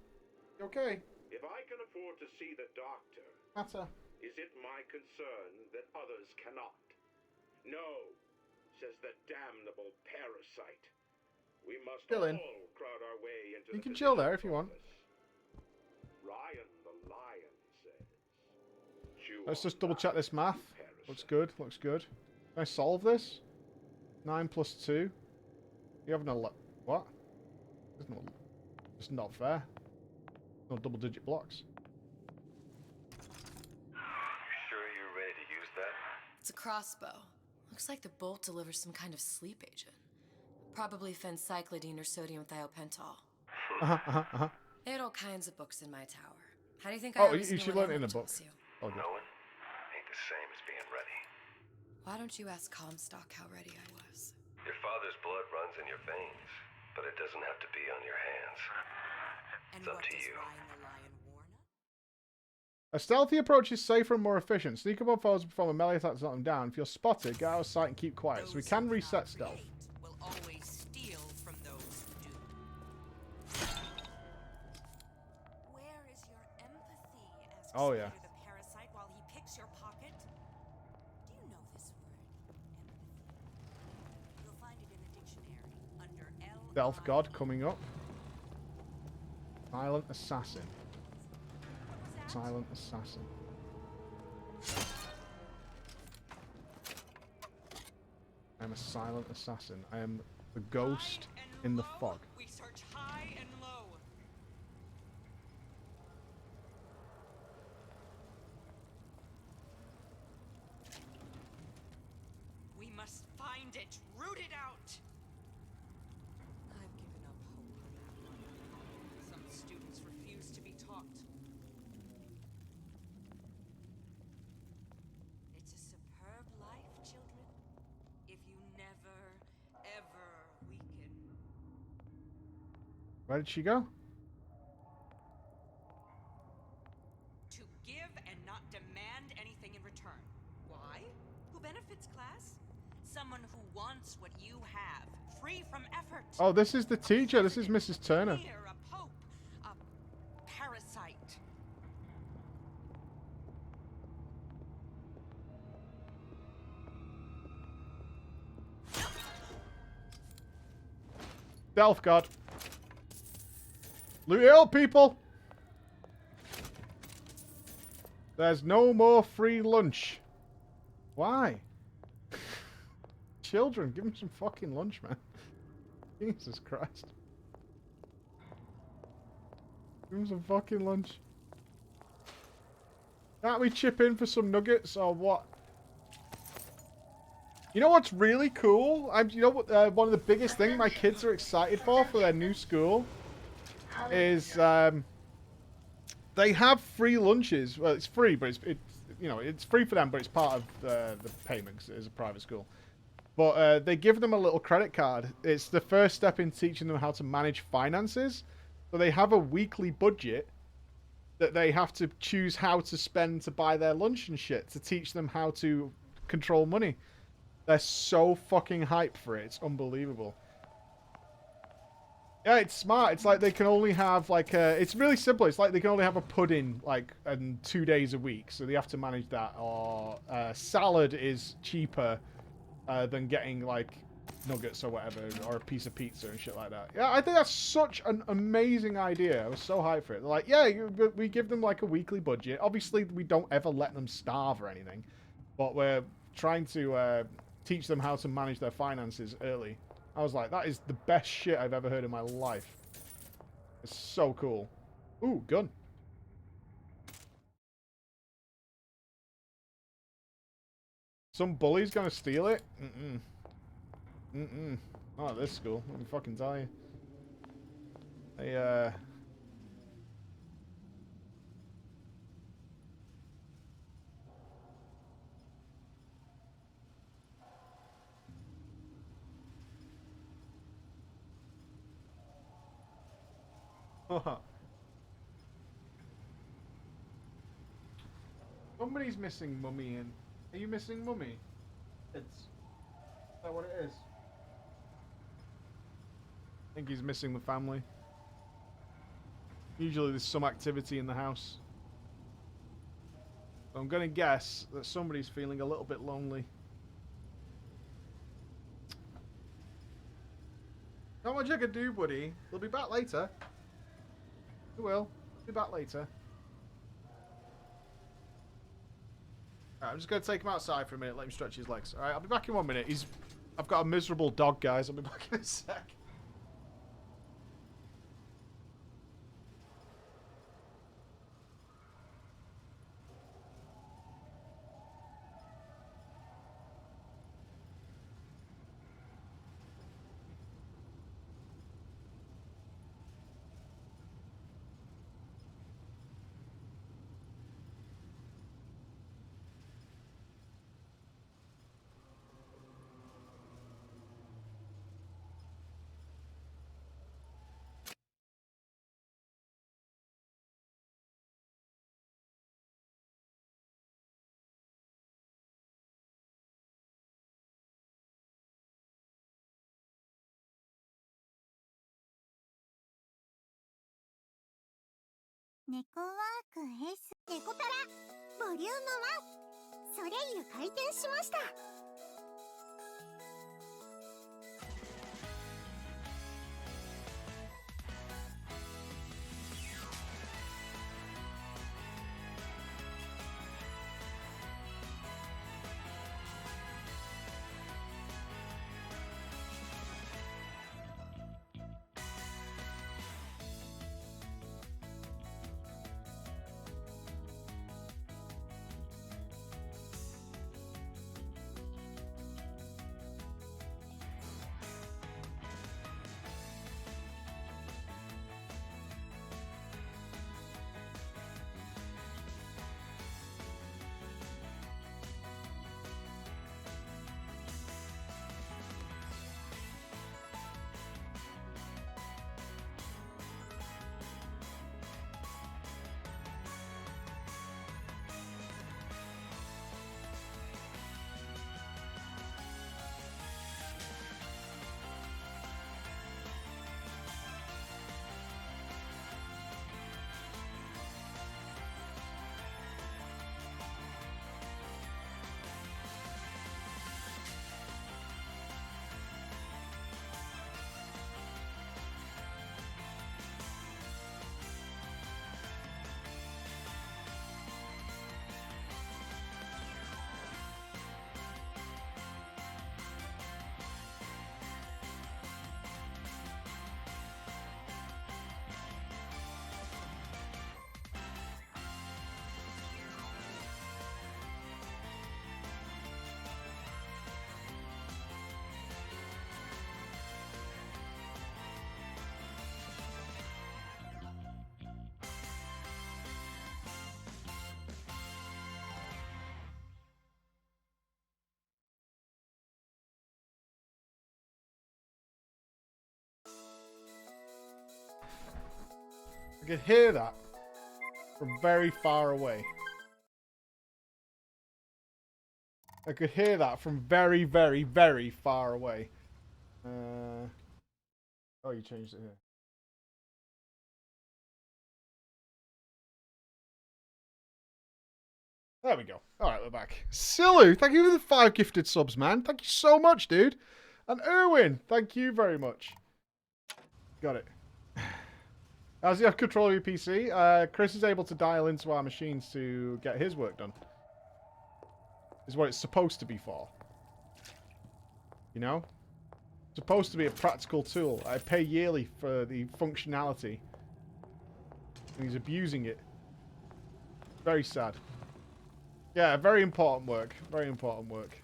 [SPEAKER 1] You okay?
[SPEAKER 17] If I can afford to see the doctor,
[SPEAKER 1] Matter.
[SPEAKER 17] is it my concern that others cannot? No, says the damnable parasite. We must
[SPEAKER 1] Chill in.
[SPEAKER 17] all crowd our way into
[SPEAKER 1] You
[SPEAKER 17] the
[SPEAKER 1] can chill there if you want.
[SPEAKER 17] Ryan the Lion says.
[SPEAKER 1] Let's just double check this math. Looks good, looks good. Can I solve this? 9 plus 2. You have no... What? There's no... It's not fair. No double-digit blocks.
[SPEAKER 18] Sure you're ready to use that?
[SPEAKER 4] It's a crossbow. Looks like the bolt delivers some kind of sleep agent. Probably phencyclidine or sodium thiopental. They had all kinds of books in my tower. How do you think I always
[SPEAKER 1] you
[SPEAKER 4] knew
[SPEAKER 1] should
[SPEAKER 4] what
[SPEAKER 1] learn it in a
[SPEAKER 4] Emily
[SPEAKER 1] book.
[SPEAKER 4] tells you?
[SPEAKER 1] Oh, good.
[SPEAKER 18] Knowing ain't the same as being ready.
[SPEAKER 4] Why don't you ask Comstock how ready I was?
[SPEAKER 18] Your father's blood runs in your veins, but it doesn't have to be on your hands. It's up to you.
[SPEAKER 1] A stealthy approach is safer and more efficient. Sneak up on foes and perform a melee attack to knock them down. If you're spotted, get out of sight and keep quiet. So we can reset stealth.
[SPEAKER 5] Will always steal from those who do.
[SPEAKER 1] Oh yeah.
[SPEAKER 14] The parasite while he picks your pocket. Do you know this word? Empathy. You'll find it in the dictionary under L.
[SPEAKER 1] Stealth God coming up. Silent assassin. Silent assassin. I'm a silent assassin. I am the ghost in the fog.
[SPEAKER 14] We search high and low. We must find it, root it out.
[SPEAKER 4] I've given up hope.
[SPEAKER 14] Some students refuse to be taught. It's a superb life, children, if you never, ever weaken.
[SPEAKER 1] Where did she go?
[SPEAKER 14] To give and not demand anything in return. Why? Who benefits, class? Someone who wants what you have, free from effort.
[SPEAKER 1] Oh, this is the teacher. This is Mrs. Turner.
[SPEAKER 14] Here, a pope, a parasite.
[SPEAKER 1] Stealth God. Loot it up, people. There's no more free lunch. Why? Children, give them some fucking lunch, man. Jesus Christ. Give them some fucking lunch. Can't we chip in for some nuggets or what? You know what's really cool? You know what? One of the biggest things my kids are excited for their new school is they have free lunches. Well, it's free, but it's you know, it's free for them, but it's part of the payment because it is a private school. But they give them a little credit card. It's the first step in teaching them how to manage finances. So they have a weekly budget that they have to choose how to spend to buy their lunch and shit to teach them how to control money. They're so fucking hyped for it. It's unbelievable. Yeah, it's smart. It's like they can only have like it's really simple. It's like they can only have a pudding like 2 days a week, so they have to manage that. Or salad is cheaper than getting like nuggets or whatever, or a piece of pizza and shit like that. Yeah, I think that's such an amazing idea. I was so hyped for it. They're like, yeah, we give them like a weekly budget. Obviously, we don't ever let them starve or anything, but we're trying to teach them how to manage their finances early. I was like, that is the best shit I've ever heard in my life. It's so cool. Ooh, gun. Some bully's gonna steal it? Mm-mm. Mm-mm. Not at this school, let me fucking tell you. They, Somebody's missing Mummy in. Are you missing Mummy? Is that what it is? I think he's missing the family. Usually there's some activity in the house. So I'm gonna guess that somebody's feeling a little bit lonely. Not much I could do, buddy. They'll be back later. They will. Be back later. Alright, I'm just going to take him outside for a minute, let him stretch his legs. Alright, I'll be back in 1 minute. I've got a miserable dog, guys. I'll be back in a sec.
[SPEAKER 19] Neko work S
[SPEAKER 9] デコパラボリューム1ソレイユ開店しました。
[SPEAKER 1] I could hear that from very far away. I could hear that from very, very, very far away. Oh, you changed it here. There we go. Alright, we're back. Silu, thank you for the 5 gifted subs, man. Thank you so much, dude. And Erwin, thank you very much. Got it. As you have control of your PC, Chris is able to dial into our machines to get his work done. Is what it's supposed to be for. You know? It's supposed to be a practical tool. I pay yearly for the functionality. And he's abusing it. Very sad. Yeah, very important work. Very important work.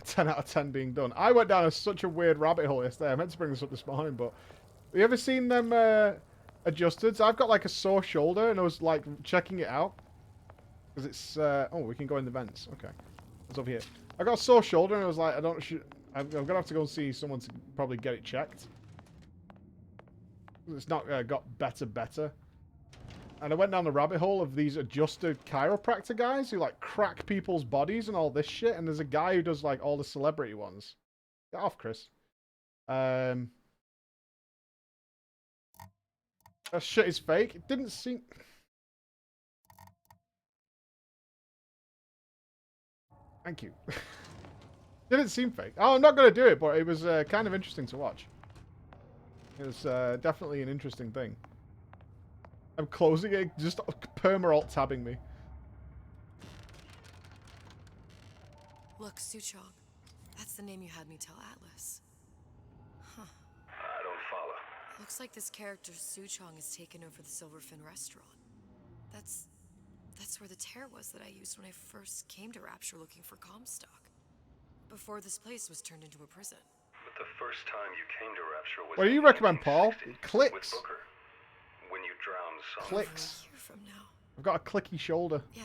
[SPEAKER 1] 10 out of 10 being done. I went down such a weird rabbit hole yesterday. I meant to bring this up this morning, but... Have you ever seen them adjusted? So I've got like a sore shoulder, and I was like checking it out. Because it's... oh, we can go in the vents. Okay. It's over here. I got a sore shoulder, and I was like, I'm going to have to go and see someone to probably get it checked. It's not got better. And I went down the rabbit hole of these adjusted chiropractor guys who like crack people's bodies and all this shit. And there's a guy who does like all the celebrity ones. Get off, Chris. That shit is fake. It didn't seem... Thank you. Didn't seem fake. Oh, I'm not going to do it, but it was kind of interesting to watch. It was definitely an interesting thing. I'm closing it, just perma-alt tabbing me.
[SPEAKER 4] Look, Suchong. That's the name you had me tell Atlas. Huh.
[SPEAKER 18] I don't follow.
[SPEAKER 4] Looks like this character Suchong has taken over the Silverfin restaurant. That's where the tear was that I used when I first came to Rapture looking for Comstock. Before this place was turned into a prison.
[SPEAKER 18] But the first time you came to Rapture was...
[SPEAKER 1] What do you recommend, Paul? Clicks.
[SPEAKER 18] With Booker. When you drowned Sonic.
[SPEAKER 1] Clicks.
[SPEAKER 4] A year from now.
[SPEAKER 1] I've got a clicky shoulder.
[SPEAKER 4] Yeah,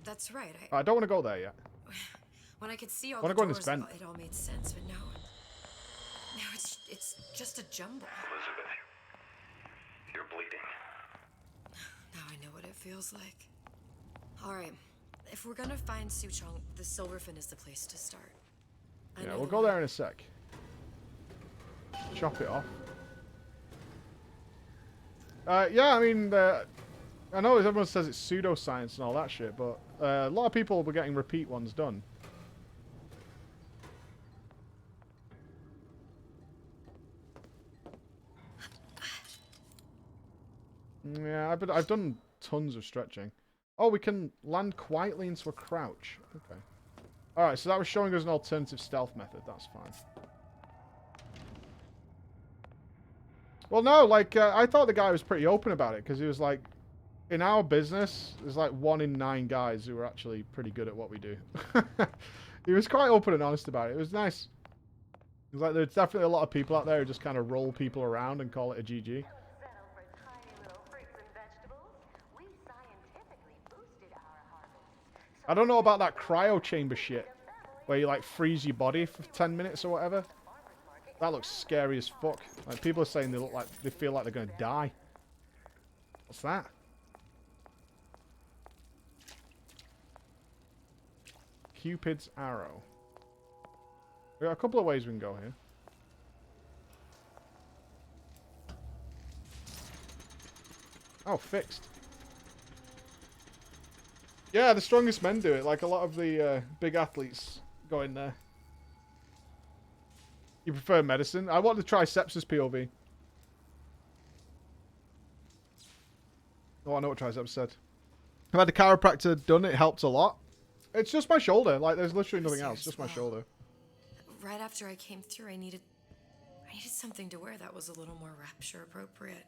[SPEAKER 4] that's right.
[SPEAKER 1] I don't want to go there yet.
[SPEAKER 4] When I could see all
[SPEAKER 1] I
[SPEAKER 4] the
[SPEAKER 1] want to go in
[SPEAKER 4] doors,
[SPEAKER 1] this vent.
[SPEAKER 4] it all made sense, but now it's just a jumble.
[SPEAKER 18] Elizabeth, you're bleeding.
[SPEAKER 4] Now I know what it feels like. All right, if we're gonna find Suchong, the Silverfin is the place to start.
[SPEAKER 1] Yeah, we'll go there in a sec. chop it off. Yeah, I mean, I know everyone says it's pseudoscience and all that shit, but a lot of people were getting repeat ones done. Yeah, I've done tons of stretching. Oh, we can land quietly into a crouch. Okay. Alright, so that was showing us an alternative stealth method. That's fine. Well, no, like, I thought the guy was pretty open about it, because he was like, in our business, there's like 1 in 9 guys who are actually pretty good at what we do. He was quite open and honest about it. It was nice. It was like, there's definitely a lot of people out there who just kind of roll people around and call it a GG. I don't know about that cryo chamber shit, where you like freeze your body for 10 minutes or whatever. That looks scary as fuck. Like, people are saying they feel like they're gonna die. What's that? Cupid's arrow. We got a couple of ways we can go here. Oh, fixed. Yeah, the strongest men do it. Like, a lot of the big athletes go in there. You prefer medicine? I want to try sepsis POV. Oh, I know what triceps said. I've had the chiropractor done. It helped a lot. It's just my shoulder. Like, there's literally nothing else. Just my shoulder.
[SPEAKER 4] Right after I came through, I needed something to wear that was a little more rapture appropriate.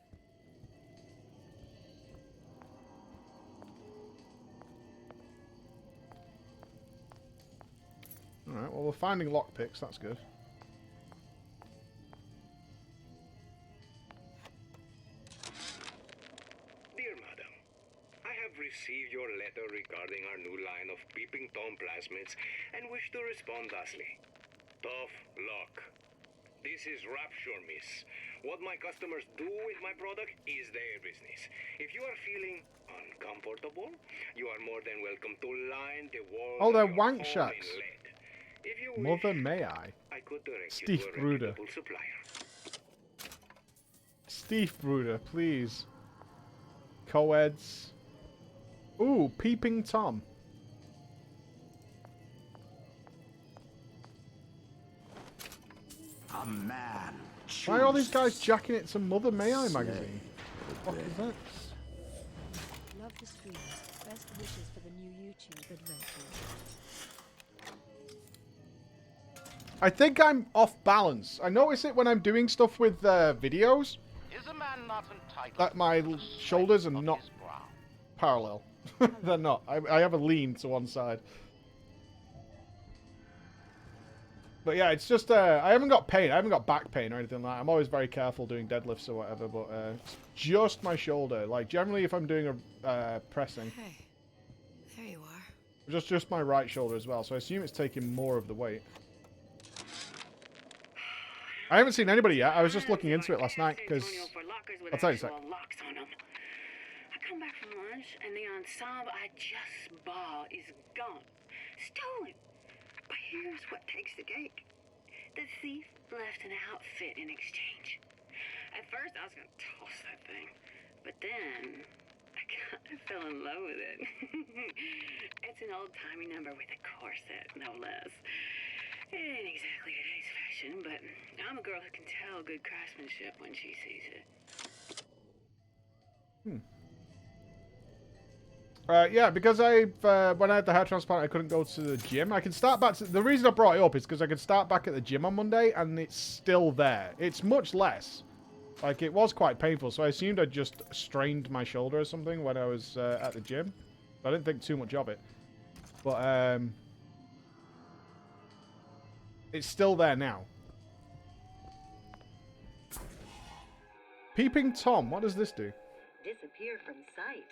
[SPEAKER 1] Alright, well, we're finding lockpicks. That's good.
[SPEAKER 11] Dear Madam, I have received your letter regarding our new line of Peeping Tom plasmids and wish to respond thusly. Tough luck. This is Rapture, miss. What my customers do with my product is their business. If you are feeling uncomfortable, you are more than welcome to line the walls
[SPEAKER 1] Oh, they're
[SPEAKER 11] of your
[SPEAKER 1] wank
[SPEAKER 11] home
[SPEAKER 1] shacks.
[SPEAKER 11] in lead. If you
[SPEAKER 1] Mother
[SPEAKER 11] wish,
[SPEAKER 1] may I.
[SPEAKER 11] I could direct
[SPEAKER 1] Steve
[SPEAKER 11] you to a
[SPEAKER 1] Bruder.
[SPEAKER 11] reputable supplier.
[SPEAKER 1] Steve Bruder, please. Co-eds. Ooh, Peeping Tom.
[SPEAKER 15] A man.
[SPEAKER 1] Why are all these guys jacking it to Mother May I magazine? What the fuck is that?
[SPEAKER 10] Love the stream. Best wishes for the new YouTube adventure.
[SPEAKER 1] I think I'm off balance. I notice it when I'm doing stuff with videos. That my shoulders are not parallel. They're not. I have a lean to one side. But yeah, it's just, I haven't got pain. I haven't got back pain or anything like that. I'm always very careful doing deadlifts or whatever, but it's just my shoulder. Like, generally if I'm doing a pressing.
[SPEAKER 4] Hey, there you are.
[SPEAKER 1] Just my right shoulder as well, so I assume it's taking more of the weight. I haven't seen anybody yet. I was just looking into it last night, because... I'll tell you a sec.
[SPEAKER 16] Locks on them. I come back from lunch, and the ensemble I just bought is gone. Stolen. But here's what takes the cake. The thief left an outfit in exchange. At first, I was going to toss that thing. But then, I kind of fell in love with it. It's an old-timey number with a corset, no less. It ain't exactly today's fashion, but I'm a girl who can tell good craftsmanship when she sees it.
[SPEAKER 1] Yeah, because when I had the hair transplant, I couldn't go to the gym. I can start back to... The reason I brought it up is because I could start back at the gym on Monday, and it's still there. It's much less. Like, it was quite painful, so I assumed I just strained my shoulder or something when I was at the gym. I didn't think too much of it. But, it's still there now. Peeping Tom, what does this do?
[SPEAKER 22] Disappear from sight.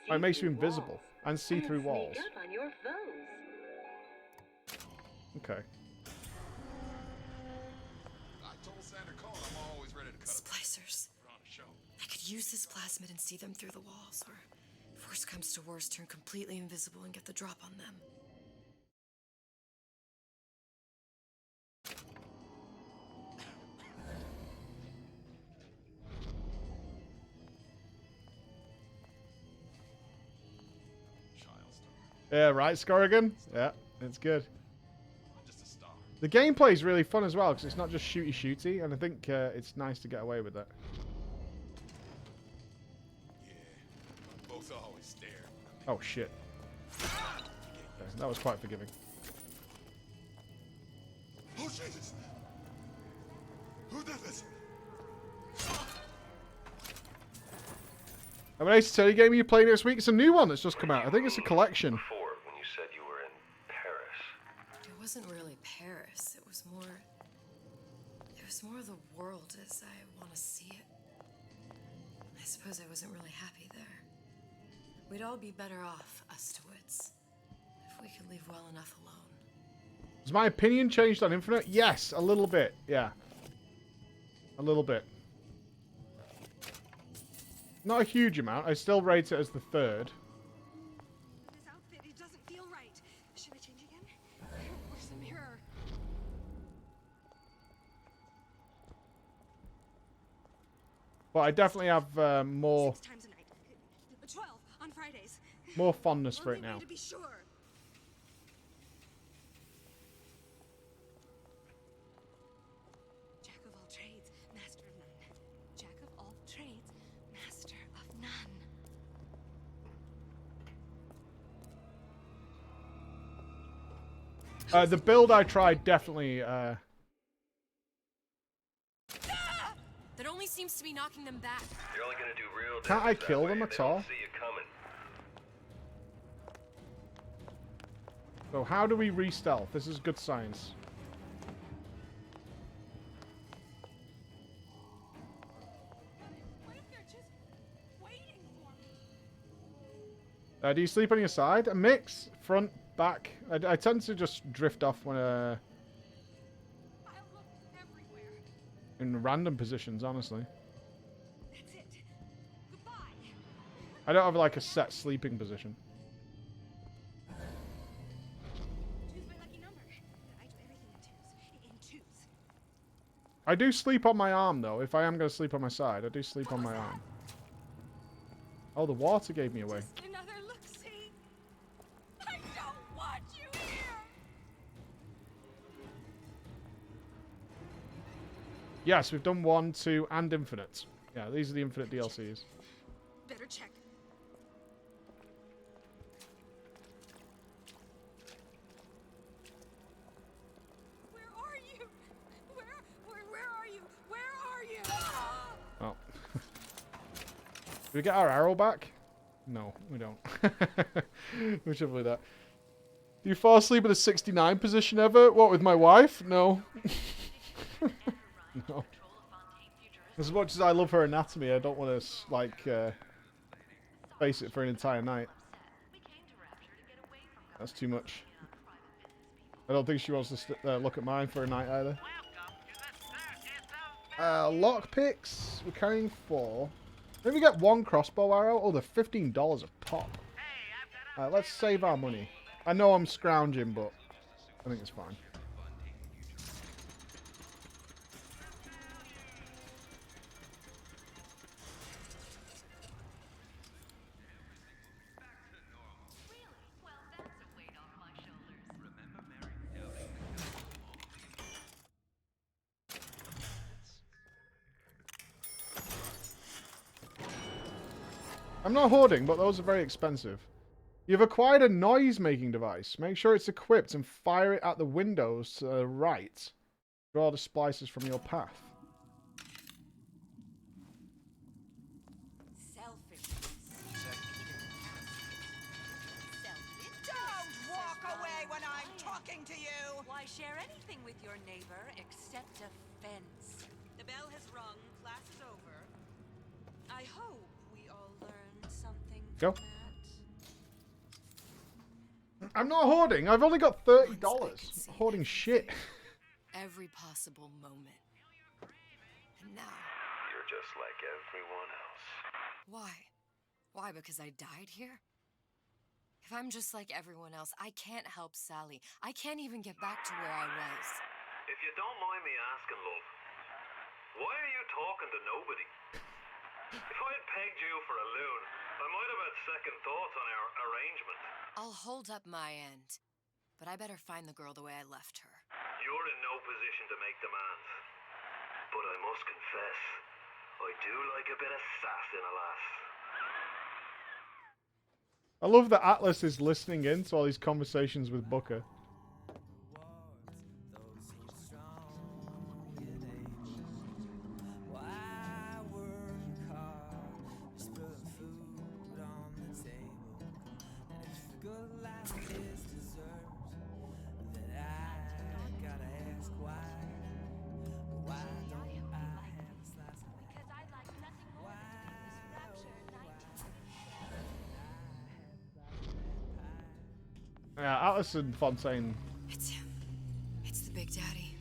[SPEAKER 1] Oh, it makes you invisible and see through walls.
[SPEAKER 22] Sneak up on your foes.
[SPEAKER 1] Okay.
[SPEAKER 4] Splicers. I could use this plasmid and see them through the walls, or if worst comes to worst, turn completely invisible and get the drop on them.
[SPEAKER 1] Yeah, right, Scorrigan? Yeah, it's good. The gameplay is really fun as well, because it's not just shooty-shooty, and I think it's nice to get away with that.
[SPEAKER 17] Both always stare.
[SPEAKER 1] Oh, shit. Okay, that was quite forgiving.
[SPEAKER 17] Oh, Jesus! Who did this?
[SPEAKER 1] Have an Ace Attorney game you play next week? It's a new one that's just come out. I think it's a collection.
[SPEAKER 18] Before, when you said you were in Paris.
[SPEAKER 4] It wasn't really Paris. It was more of the world as I want to see it. I suppose I wasn't really happy there. We'd all be better off, us twits, if we could leave well enough alone.
[SPEAKER 1] Has my opinion changed on Infinite? Yes, a little bit. Yeah. A little bit. Not a huge amount. I still rate it as the third.
[SPEAKER 10] This outfit, it doesn't feel right. Should I change again? Where's the mirror?
[SPEAKER 1] But I definitely have more
[SPEAKER 10] 6 times a night. 12 on Fridays.
[SPEAKER 1] more fondness for it
[SPEAKER 10] Only
[SPEAKER 1] now.
[SPEAKER 10] way to be sure. Jack of all trades, master of none. Jack of all trades, master of none.
[SPEAKER 1] The build I tried definitely.
[SPEAKER 4] That only seems to be knocking them back.
[SPEAKER 18] You're only gonna do real
[SPEAKER 1] Can't I
[SPEAKER 18] damage that
[SPEAKER 1] kill
[SPEAKER 18] way.
[SPEAKER 1] them
[SPEAKER 18] They
[SPEAKER 1] at
[SPEAKER 18] don't
[SPEAKER 1] all?
[SPEAKER 18] see you coming.
[SPEAKER 1] So how do we re-stealth? This is good science.
[SPEAKER 10] What if they're just waiting for me?
[SPEAKER 1] Do you sleep on your side? A mix, front, back. I tend to just drift off when in random positions, honestly.
[SPEAKER 10] That's it. Goodbye.
[SPEAKER 1] I don't have like a set sleeping position.
[SPEAKER 10] Two's my lucky number. I do everything in twos.
[SPEAKER 1] I do sleep on my arm though. If I am going to sleep on my side, I do sleep on my arm. Oh, the water gave me away.
[SPEAKER 10] Just another look-see. I don't want you here.
[SPEAKER 1] Yes, we've done 1, 2, and Infinite. Yeah, these are the Infinite DLCs.
[SPEAKER 10] Better check. Where are you? Where are you? Where are you?
[SPEAKER 1] Oh. Do we get our arrow back? No, we don't. We should play that. Do you fall asleep in a 69 position ever? What, with my wife? No. No. As much as I love her anatomy, I don't want to, like, face it for an entire night. That's too much. I don't think she wants to look at mine for a night either. Lockpicks. We're carrying 4. Maybe get 1 crossbow arrow. Oh, they're $15 a pop. Let's save our money. I know I'm scrounging, but I think it's fine. I'm not hoarding, but those are very expensive. You've acquired a noise-making device. Make sure it's equipped and fire it at the windows to the right. Draw the splices from your path.
[SPEAKER 14] Don't walk away when I'm talking to you! Why share anything with your neighbor except a fence? The bell has rung, class is over. I hope we all learned something
[SPEAKER 1] Go.
[SPEAKER 14] from that.
[SPEAKER 1] I'm not hoarding. I've only got $30. Hoarding shit.
[SPEAKER 4] Every possible moment. And now,
[SPEAKER 18] You're just like everyone else.
[SPEAKER 4] why? Why? Because I died here? If I'm just like everyone else, I can't help Sally. I can't even get back to where I was.
[SPEAKER 18] If you don't mind me asking, love, why are you talking to nobody? If I had pegged you for a loon, I
[SPEAKER 6] I might have had second thoughts on our arrangement.
[SPEAKER 4] I'll hold up my end, but I better find the girl the way I left her.
[SPEAKER 6] You're in no position to make demands. But I must confess, I do like a bit of sass in a lass.
[SPEAKER 1] I love that Atlas is listening in to all these conversations with Booker. Yeah, Atlas and Fontaine.
[SPEAKER 4] It's him. It's the Big Daddy.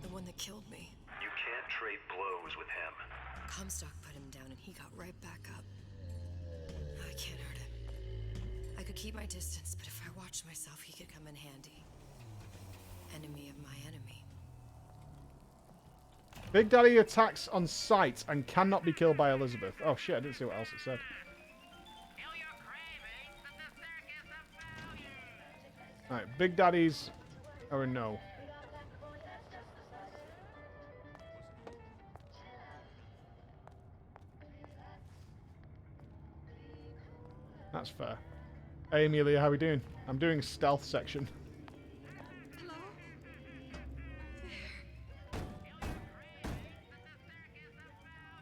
[SPEAKER 4] The one that killed me.
[SPEAKER 6] You can't trade blows with him.
[SPEAKER 4] Comstock put him down and he got right back up. I can't hurt him. I could keep my distance, but if I watched myself, he could come in handy. Enemy of my enemy.
[SPEAKER 1] Big Daddy attacks on sight and cannot be killed by Elizabeth. Oh shit, I didn't see what else it said. Alright, Big Daddies are a no. That's fair. Hey Amelia, how we doing? I'm doing stealth section.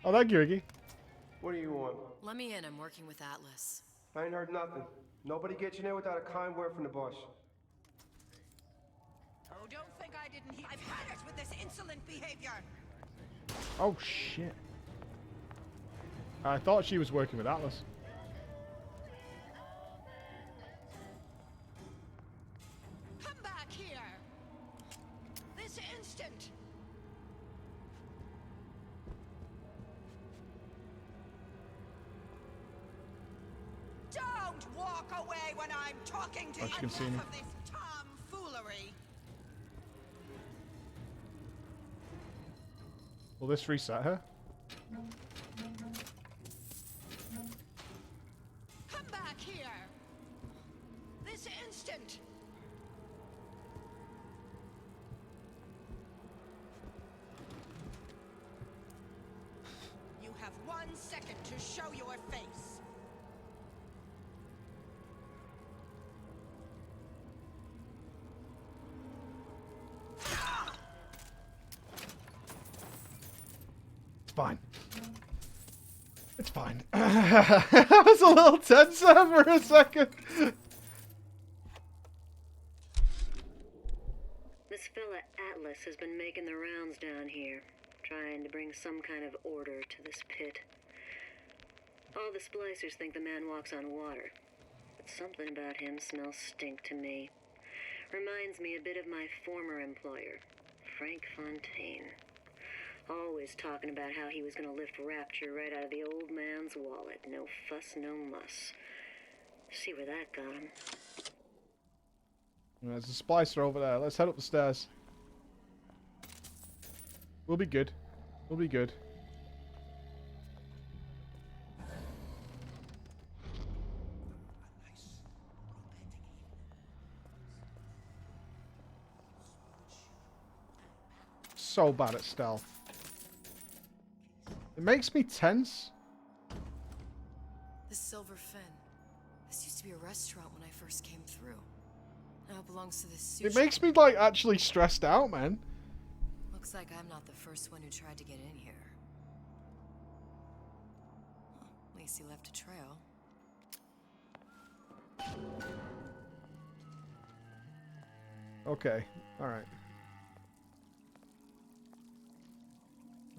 [SPEAKER 1] Oh, thank you, Iggy.
[SPEAKER 19] What do you want?
[SPEAKER 4] Let me in, I'm working with Atlas.
[SPEAKER 19] I ain't heard nothing. Nobody gets you there without a kind word from the boss.
[SPEAKER 14] Oh, don't think I didn't hear. I've had it with this insolent behavior.
[SPEAKER 1] Oh shit. I thought she was working with Atlas.
[SPEAKER 14] Come back here. This instant. Don't walk away when I'm talking to you.
[SPEAKER 1] She can see me.
[SPEAKER 14] Enough of this tomfoolery.
[SPEAKER 1] Will this reset her?
[SPEAKER 14] Come back here. This instant. You have 1 second to show your face.
[SPEAKER 1] Fine. It's fine. I was a little tense there for a second.
[SPEAKER 22] This fella Atlas has been making the rounds down here, trying to bring some kind of order to this pit. All the splicers think the man walks on water, but something about him smells stink to me. Reminds me a bit of my former employer, Frank Fontaine. Always talking about how he was going to lift Rapture right out of the old man's wallet. No fuss, no muss. See where that got him.
[SPEAKER 1] There's a splicer over there. Let's head up the stairs. We'll be good. We'll be good. So bad at stealth. It makes me tense.
[SPEAKER 4] The Silver Fin. This used to be a restaurant when I first came through. Now it belongs to this sushi.
[SPEAKER 1] It makes me like actually stressed out, man.
[SPEAKER 4] Looks like I'm not the first one who tried to get in here. Well, at least he left a trail.
[SPEAKER 1] Okay. All right.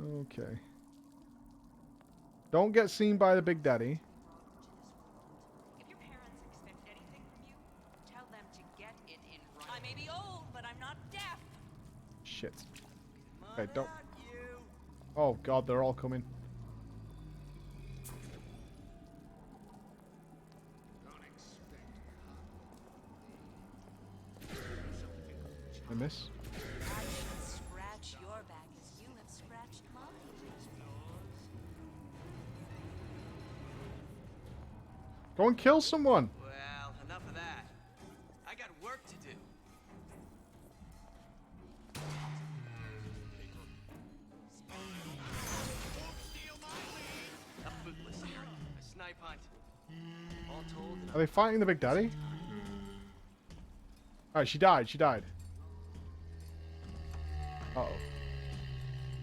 [SPEAKER 1] Okay. Don't get seen by the Big Daddy.
[SPEAKER 14] If your parents expect anything from you, tell them to get it in writing. I may be old, but I'm not deaf.
[SPEAKER 1] Shit. Okay, don't. Oh god, they're all coming. I miss.
[SPEAKER 14] I should scratch your back as you have scratched mine.
[SPEAKER 1] Go and kill someone.
[SPEAKER 13] Well, enough of that. I got work to do. A bootless errand, a snipe hunt. All told,
[SPEAKER 1] Are they fighting the Big Daddy? Alright, she died. She died. Uh-oh.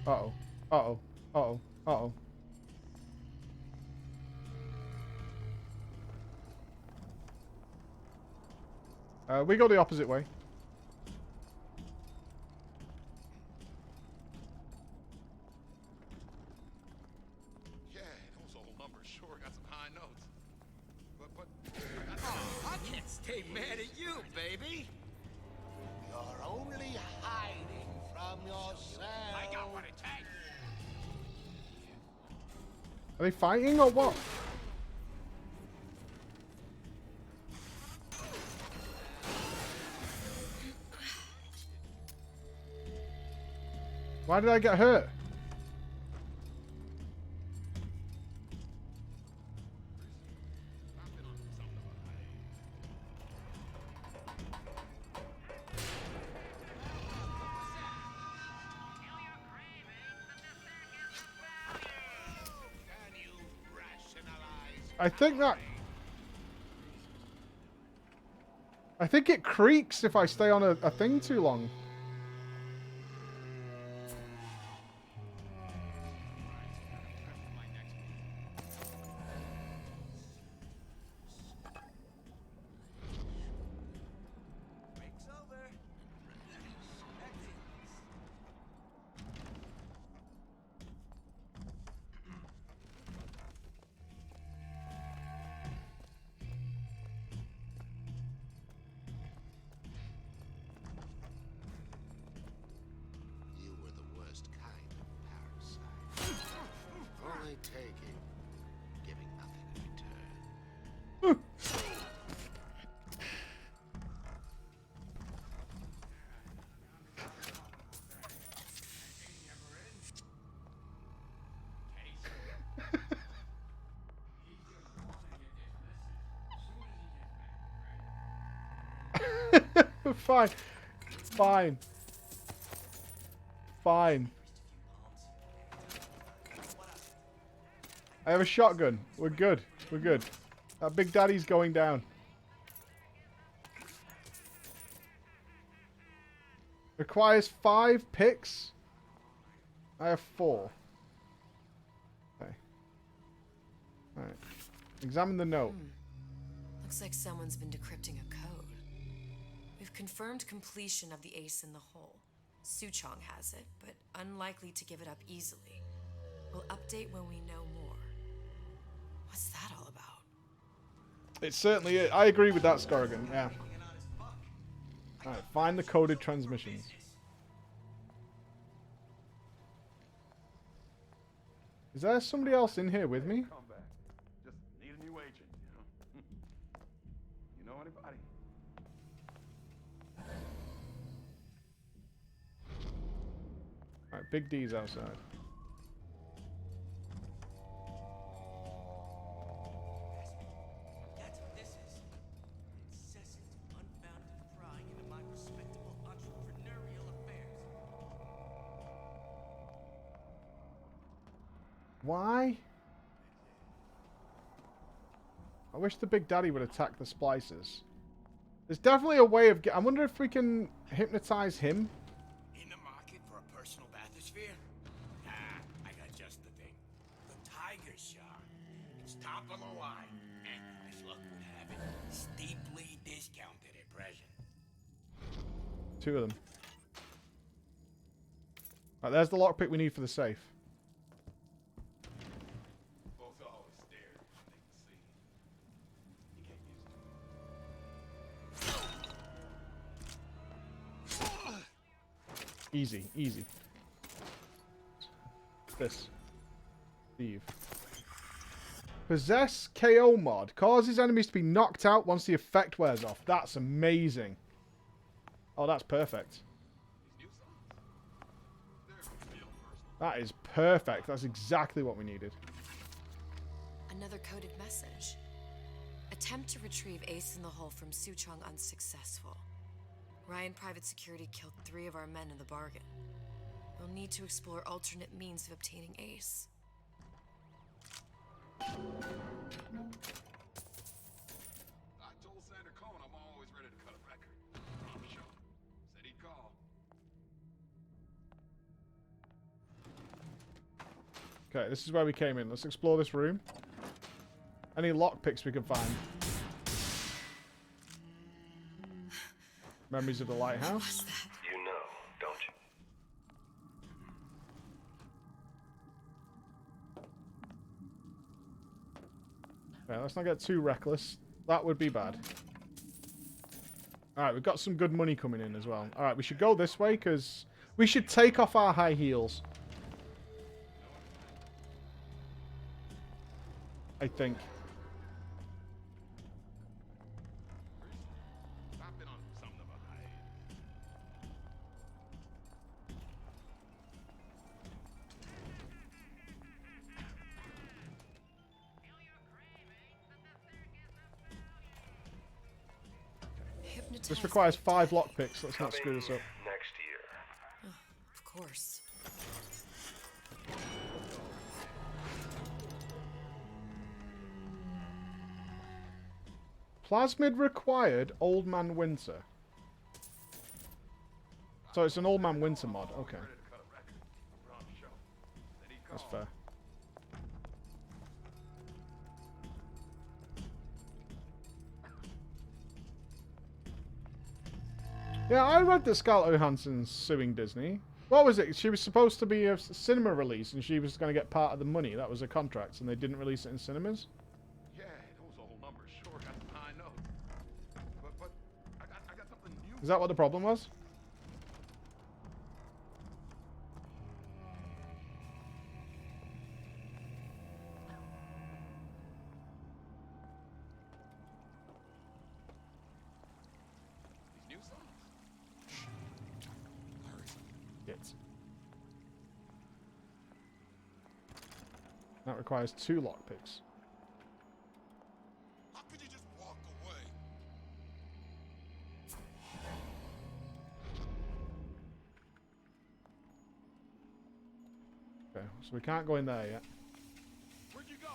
[SPEAKER 1] Uh-oh. Uh-oh. Uh-oh. Uh-oh. We go the opposite way.
[SPEAKER 12] Yeah, those old numbers sure got some high notes. But
[SPEAKER 5] Oh, I can't stay mad at you, baby.
[SPEAKER 12] you're only hiding from yourself. I got what it takes.
[SPEAKER 1] Are they fighting or what? Why did I get hurt? I think it creaks if I stay on a thing too long.
[SPEAKER 12] You were the worst kind of parasite. Only taking, giving nothing in return.
[SPEAKER 1] Fine. Fine. Fine. I have a shotgun. We're good. We're good. That Big Daddy's going down. Requires 5 picks. I have 4. Okay. Alright. Examine the note.
[SPEAKER 4] Looks like someone's been decrypting a code. We've confirmed completion of the ace in the hole. Suchong has it, but unlikely to give it up easily. We'll update when we know more. What's that all about?
[SPEAKER 1] It certainly is. I agree with that, Scorrigan. Yeah. Alright, find the coded transmissions. Is there somebody else in here with me?
[SPEAKER 19] Come back. Just need a new agent, you know. You know anybody?
[SPEAKER 1] Alright, Big D's outside.
[SPEAKER 5] That's what this is. Incessant, unfounded prying into my respectable entrepreneurial affairs.
[SPEAKER 1] Why? I wish the Big Daddy would attack the splicers. There's definitely a way of I wonder if we can hypnotize him.
[SPEAKER 5] In the market for a personal bathysphere? Ah, I got just the thing. The Tiger Shark. It's top of the line. And if luck would have it, steeply discounted at present.
[SPEAKER 1] 2 of them. Right, there's the lockpick we need for the safe. Easy, easy. This. Leave. Possess KO mod. Causes enemies to be knocked out once the effect wears off. That's amazing. Oh, that's perfect. That is perfect. That's exactly what we needed.
[SPEAKER 4] Another coded message. Attempt to retrieve Ace in the Hole from Suchong unsuccessful. Ryan Private Security killed 3 of our men in the bargain. We'll need to explore alternate means of obtaining Ace.
[SPEAKER 19] I told Sandra Cohen I'm always ready to cut a record. I'm sure. Said he'd call.
[SPEAKER 1] Okay, this is where we came in. Let's explore this room. Any lockpicks we can find. Memories of the lighthouse.
[SPEAKER 6] You know, don't you?
[SPEAKER 1] Okay, let's not get too reckless. That would be bad. Alright, we've got some good money coming in as well. Alright, we should go this way because we should take off our high heels. I think. This requires 5 lockpicks. Let's not screw this up.
[SPEAKER 6] Next year.
[SPEAKER 4] Oh, of course.
[SPEAKER 1] Plasmid required Old Man Winter. So it's an Old Man Winter mod. Okay. That's fair. Yeah, I read that Scarlett Johansson's suing Disney. What was it? She was supposed to be a cinema release and she was going to get part of the money. That was a contract and they didn't release it in cinemas?
[SPEAKER 19] Yeah, those old numbers sure got some high notes. But I got something new.
[SPEAKER 1] Is that what the problem was?
[SPEAKER 19] These new songs.
[SPEAKER 1] Yes. That requires 2 lockpicks.
[SPEAKER 19] How could you just walk away?
[SPEAKER 1] Okay, so we can't go in there yet.
[SPEAKER 19] Where'd you go?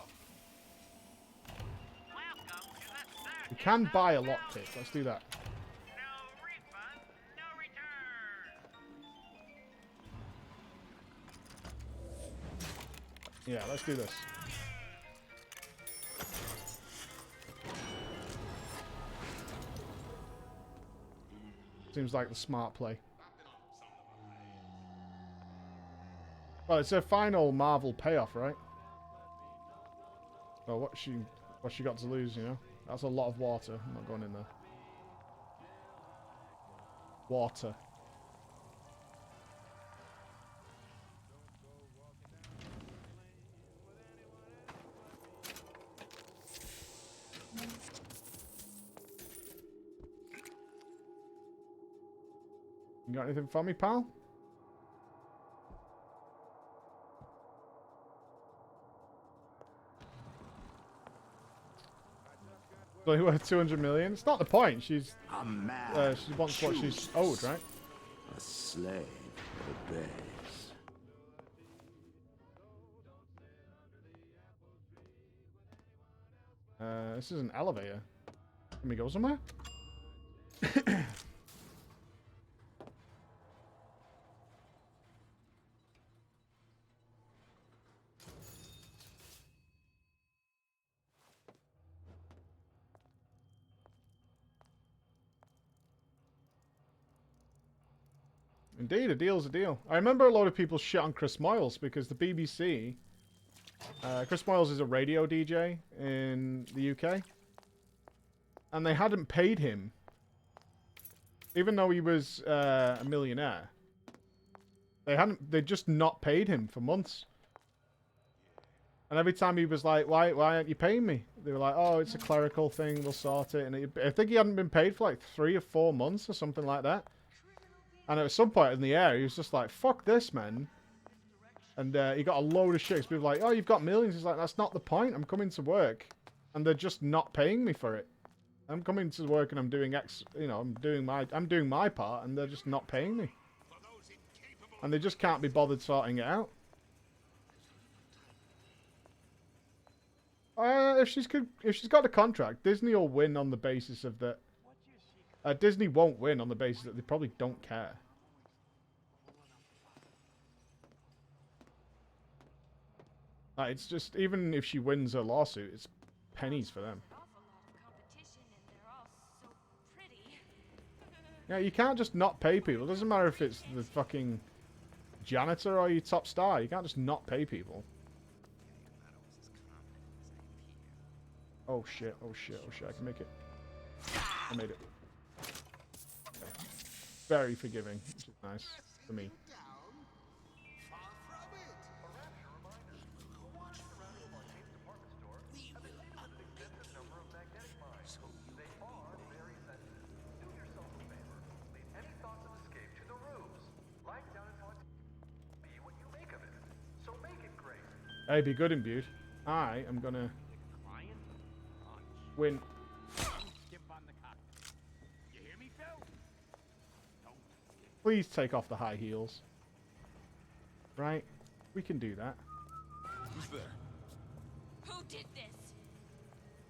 [SPEAKER 1] We can buy a lockpick. Let's do that. Yeah, let's do this. Seems like the smart play. Well, it's a final Marvel payoff, right? Well, what's she got to lose, you know? That's a lot of water. I'm not going in there. Water. You got anything for me, pal? It's only worth 200 million. It's not the point. She's
[SPEAKER 15] a man.
[SPEAKER 1] She wants what she's owed, right?
[SPEAKER 15] A slave obeys.
[SPEAKER 1] This is an elevator. Can we go somewhere? Indeed, a deal's a deal. I remember a lot of people shit on Chris Moyles because the BBC... Chris Moyles is a radio DJ in the UK. And they hadn't paid him. Even though he was a millionaire. They'd just not paid him for months. And every time he was like, why aren't you paying me? They were like, oh, it's a clerical thing, we'll sort it. And I think he hadn't been paid for like 3 or 4 months or something like that. And at some point in the air, he was just like, fuck this, man. And he got a load of shit. People were like, oh, you've got millions. He's like, that's not the point. I'm coming to work. and they're just not paying me for it. I'm coming to work and I'm doing I'm doing my part, and they're just not paying me. And they just can't be bothered sorting it out. If she's got a contract, Disney will win on the basis of that. Disney won't win on the basis that they probably don't care. It's just, even if she wins a lawsuit, it's pennies for them. Yeah, you can't just not pay people. It doesn't matter if it's the fucking janitor or your top star. You can't just not pay people. Oh shit, oh shit, oh shit. I can make it. I made it. Okay. Very forgiving, which is nice for me. Hey, be good, imbued. I am gonna win. Please take off the high heels. Right? We can do that.
[SPEAKER 17] Who's there?
[SPEAKER 8] Who did this?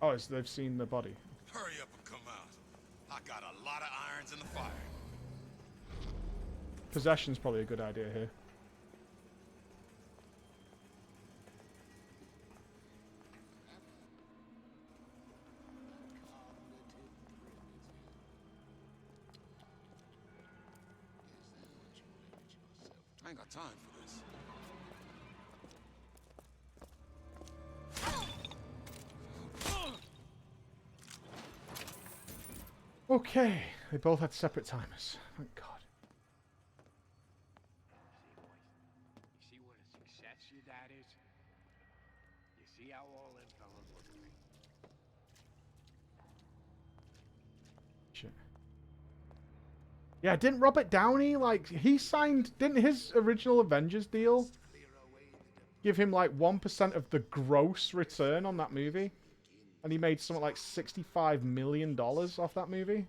[SPEAKER 1] Oh, they've seen the body.
[SPEAKER 17] Hurry up and come out. I got a lot of irons in the fire.
[SPEAKER 1] Possession's probably a good idea here.
[SPEAKER 17] I ain't got time for this.
[SPEAKER 1] Okay, they both had separate timers. Thank God.
[SPEAKER 5] You see what a success your dad is? You see how all them fellas look at me?
[SPEAKER 1] Shit. Yeah, didn't Robert Downey, like, he signed, didn't his original Avengers deal give him like 1% of the gross return on that movie? And he made something like $65 million off that movie?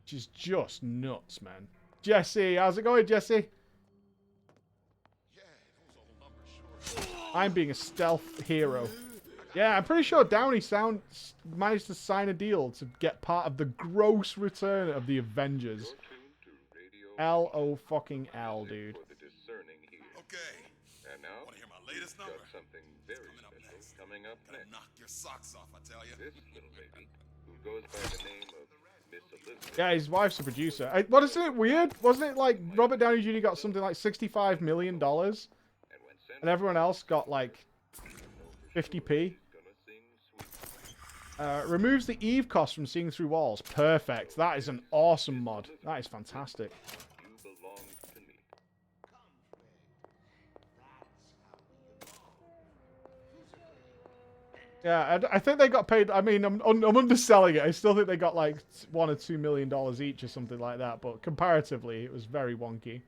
[SPEAKER 1] Which is just nuts, man. Jesse, how's it going, Jesse? I'm being a stealth hero. Yeah, I'm pretty sure Downey managed to sign a deal to get part of the gross return of the Avengers. L-O fucking L, dude.
[SPEAKER 17] Okay. And now, want to hear my latest number? Got something very special coming up next. Knock your socks off, I tell you. This little lady, who goes by the name of Miss Elizabeth.
[SPEAKER 1] Yeah, his wife's a producer. What, isn't it weird? Wasn't it like Robert Downey Jr. got something like $65 million? And everyone else got like 50p? Removes the Eve cost from seeing through walls. Perfect. That is an awesome mod. That is fantastic. Yeah, I think they got paid. I mean, I'm underselling it. I still think they got like $1 or $2 million each or something like that. But comparatively, it was very wonky.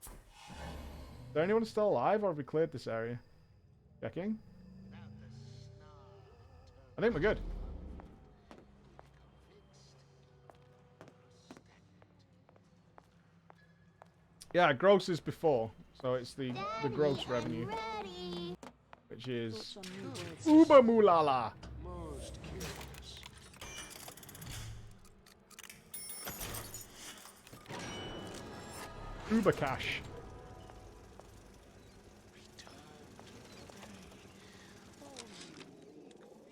[SPEAKER 1] Is there anyone still alive, or have we cleared this area? Checking. I think we're good. Yeah, gross is before, so it's the gross revenue, which is Uber Mulala. Uber cash.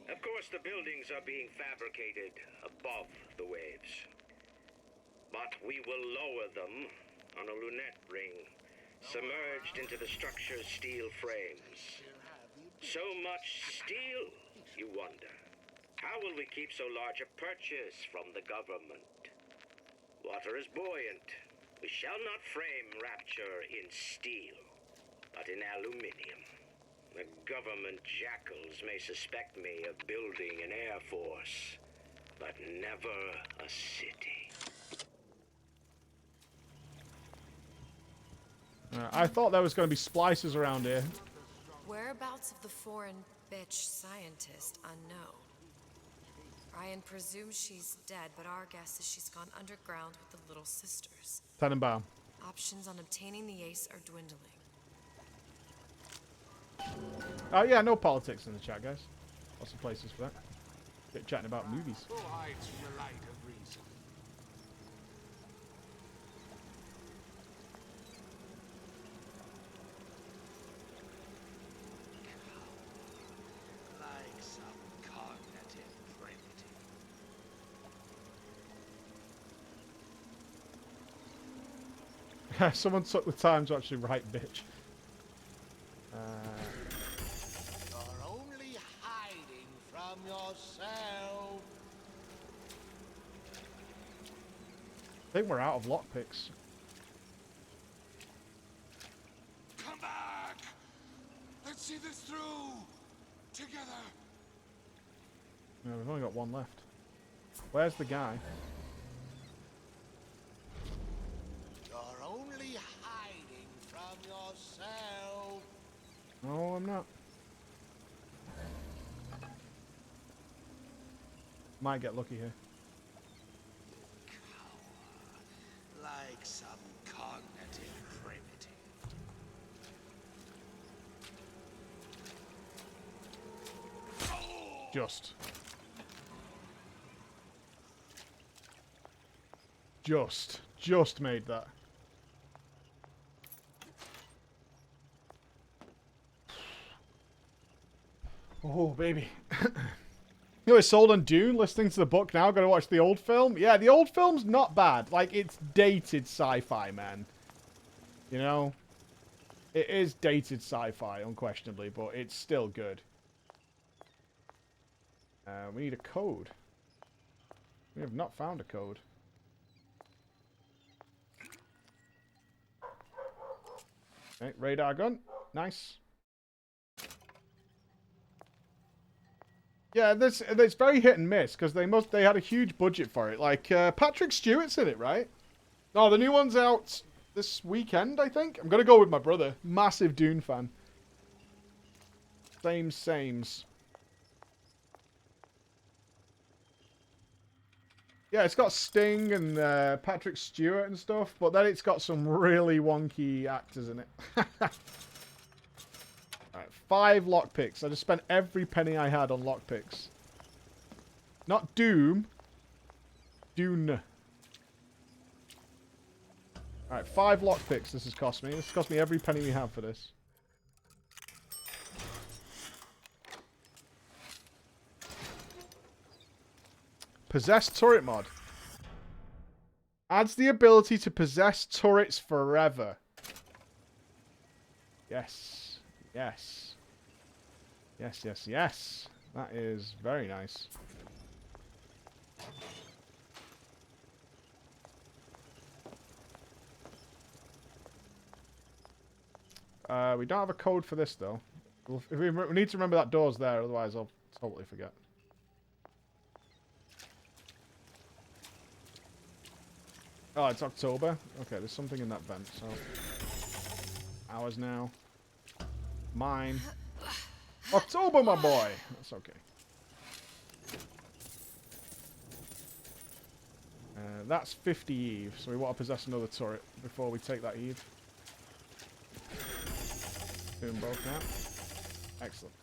[SPEAKER 11] Of course, the buildings are being fabricated above the waves. But we will lower them on a lunette ring, submerged into the structure's steel frames. So much steel, you wonder. How will we keep so large a purchase from the government? Water is buoyant. We shall not frame rapture in steel, but in aluminium. The government jackals may suspect me of building an air force, but never a city.
[SPEAKER 1] I thought there was going to be splicers around here.
[SPEAKER 4] whereabouts of the foreign bitch scientist unknown. Ryan presumes she's dead, but our guess is she's gone underground with the Little Sisters.
[SPEAKER 1] Tannenbaum.
[SPEAKER 4] Options on obtaining the ace are dwindling.
[SPEAKER 1] Oh yeah, no politics in the chat, guys. Lots of places for that. Get chatting about movies.
[SPEAKER 12] Who hides from the light of reason? Like some cognitive primitive.
[SPEAKER 1] Someone took the time to actually write bitch.
[SPEAKER 12] You're only hiding from yourself.
[SPEAKER 1] I think we're out of lockpicks.
[SPEAKER 12] Come back! Let's see this through! Together!
[SPEAKER 1] No, we've only got one left. Where's the guy?
[SPEAKER 12] You're only hiding from yourself.
[SPEAKER 1] No, I'm not. Might get lucky here.
[SPEAKER 12] Like some cognitive primitive.
[SPEAKER 1] Just made that. Oh, baby. You know, it's sold on Dune, listening to the book now, gotta watch the old film. Yeah, the old film's not bad. Like, it's dated sci-fi, man. You know? It is dated sci-fi, unquestionably, but it's still good. We need a code. We have not found a code. Okay, radar gun. Nice. Yeah, it's very hit and miss because they had a huge budget for it. Like Patrick Stewart's in it, right? Oh, the new one's out this weekend, I think. I'm gonna go with my brother. Massive Dune fan. Sames. Yeah, it's got Sting and Patrick Stewart and stuff, but then it's got some really wonky actors in it. Alright, 5 lockpicks. I just spent every penny I had on lockpicks. Not Doom. Dune. Alright, 5 lockpicks this has cost me. This has cost me every penny we have for this. Possessed turret mod. Adds the ability to possess turrets forever. Yes. Yes. Yes, yes, yes. That is very nice. We don't have a code for this, though. We need to remember that door's there, otherwise I'll totally forget. Oh, it's October? Okay, there's something in that vent, so... Ours now. Mine. October, my boy! That's okay. That's 50 Eve, so we want to possess another turret before we take that Eve. Doing both now. Excellent.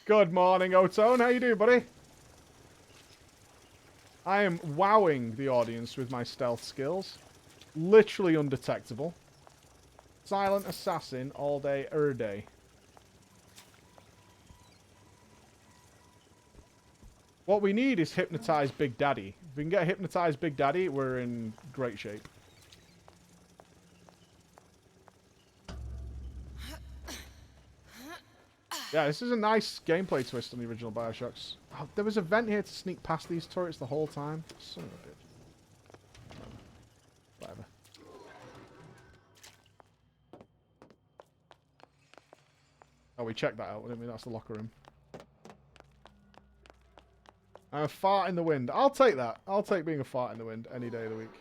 [SPEAKER 1] Good morning, Otone. How you doing, buddy? I am wowing the audience with my stealth skills. Literally undetectable. Silent assassin all day, day. What we need is hypnotize Big Daddy. If we can get hypnotize Big Daddy, we're in great shape. Yeah, this is a nice gameplay twist on the original BioShocks. Oh, there was a vent here to sneak past these turrets the whole time. Son of a bitch. Whatever. Oh, we checked that out, didn't we? That's the locker room. I'm a fart in the wind. I'll take that. I'll take being a fart in the wind any day of the week.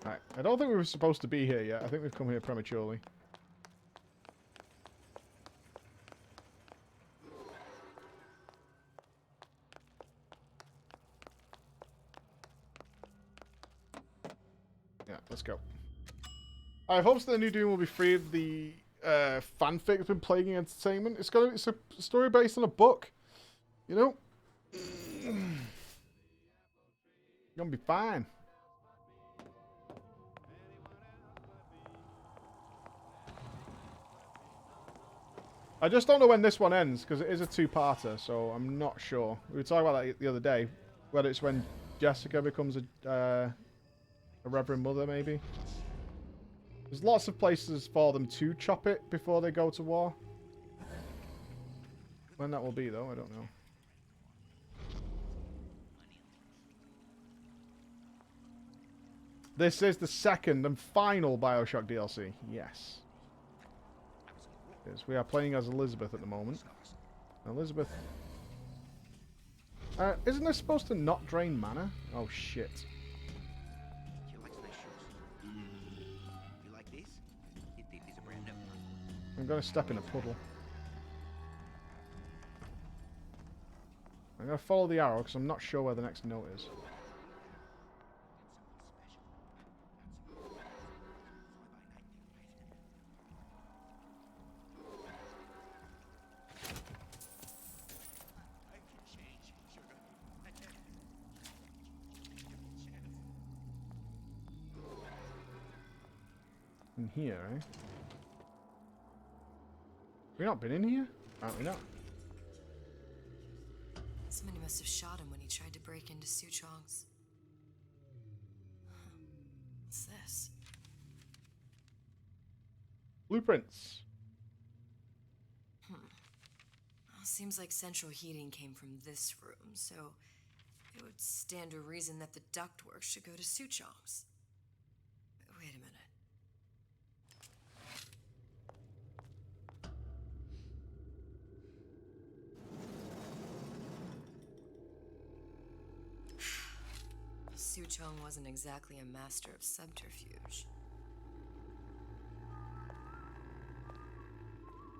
[SPEAKER 1] Right. I don't think we were supposed to be here yet. I think we've come here prematurely. Yeah, let's go. I have hopes that the new Doom will be free of the fanfic that's been plaguing entertainment. It's a story based on a book. You know? You're gonna be fine. I just don't know when this one ends, because it is a two-parter, so I'm not sure. We were talking about that the other day, whether it's when Jessica becomes a Reverend Mother, maybe. There's lots of places for them to chop it before they go to war. When that will be, though, I don't know. This is the second and final BioShock DLC. Yes. Yes, we are playing as Elizabeth at the moment. Elizabeth. Isn't this supposed to not drain mana? Oh, shit.
[SPEAKER 7] She likes nice shoes. You like these? These are brand new.
[SPEAKER 1] I'm going to step in a puddle. I'm going to follow the arrow because I'm not sure where the next note is. In here, eh? Have we not been in here? Apparently not.
[SPEAKER 4] Somebody must have shot him when he tried to break into Suchong's. What's this?
[SPEAKER 1] Blueprints.
[SPEAKER 4] Well, seems like central heating came from this room, so it would stand to reason that the ductwork should go to Suchong's. Wait a minute. Suchong wasn't exactly a master of subterfuge.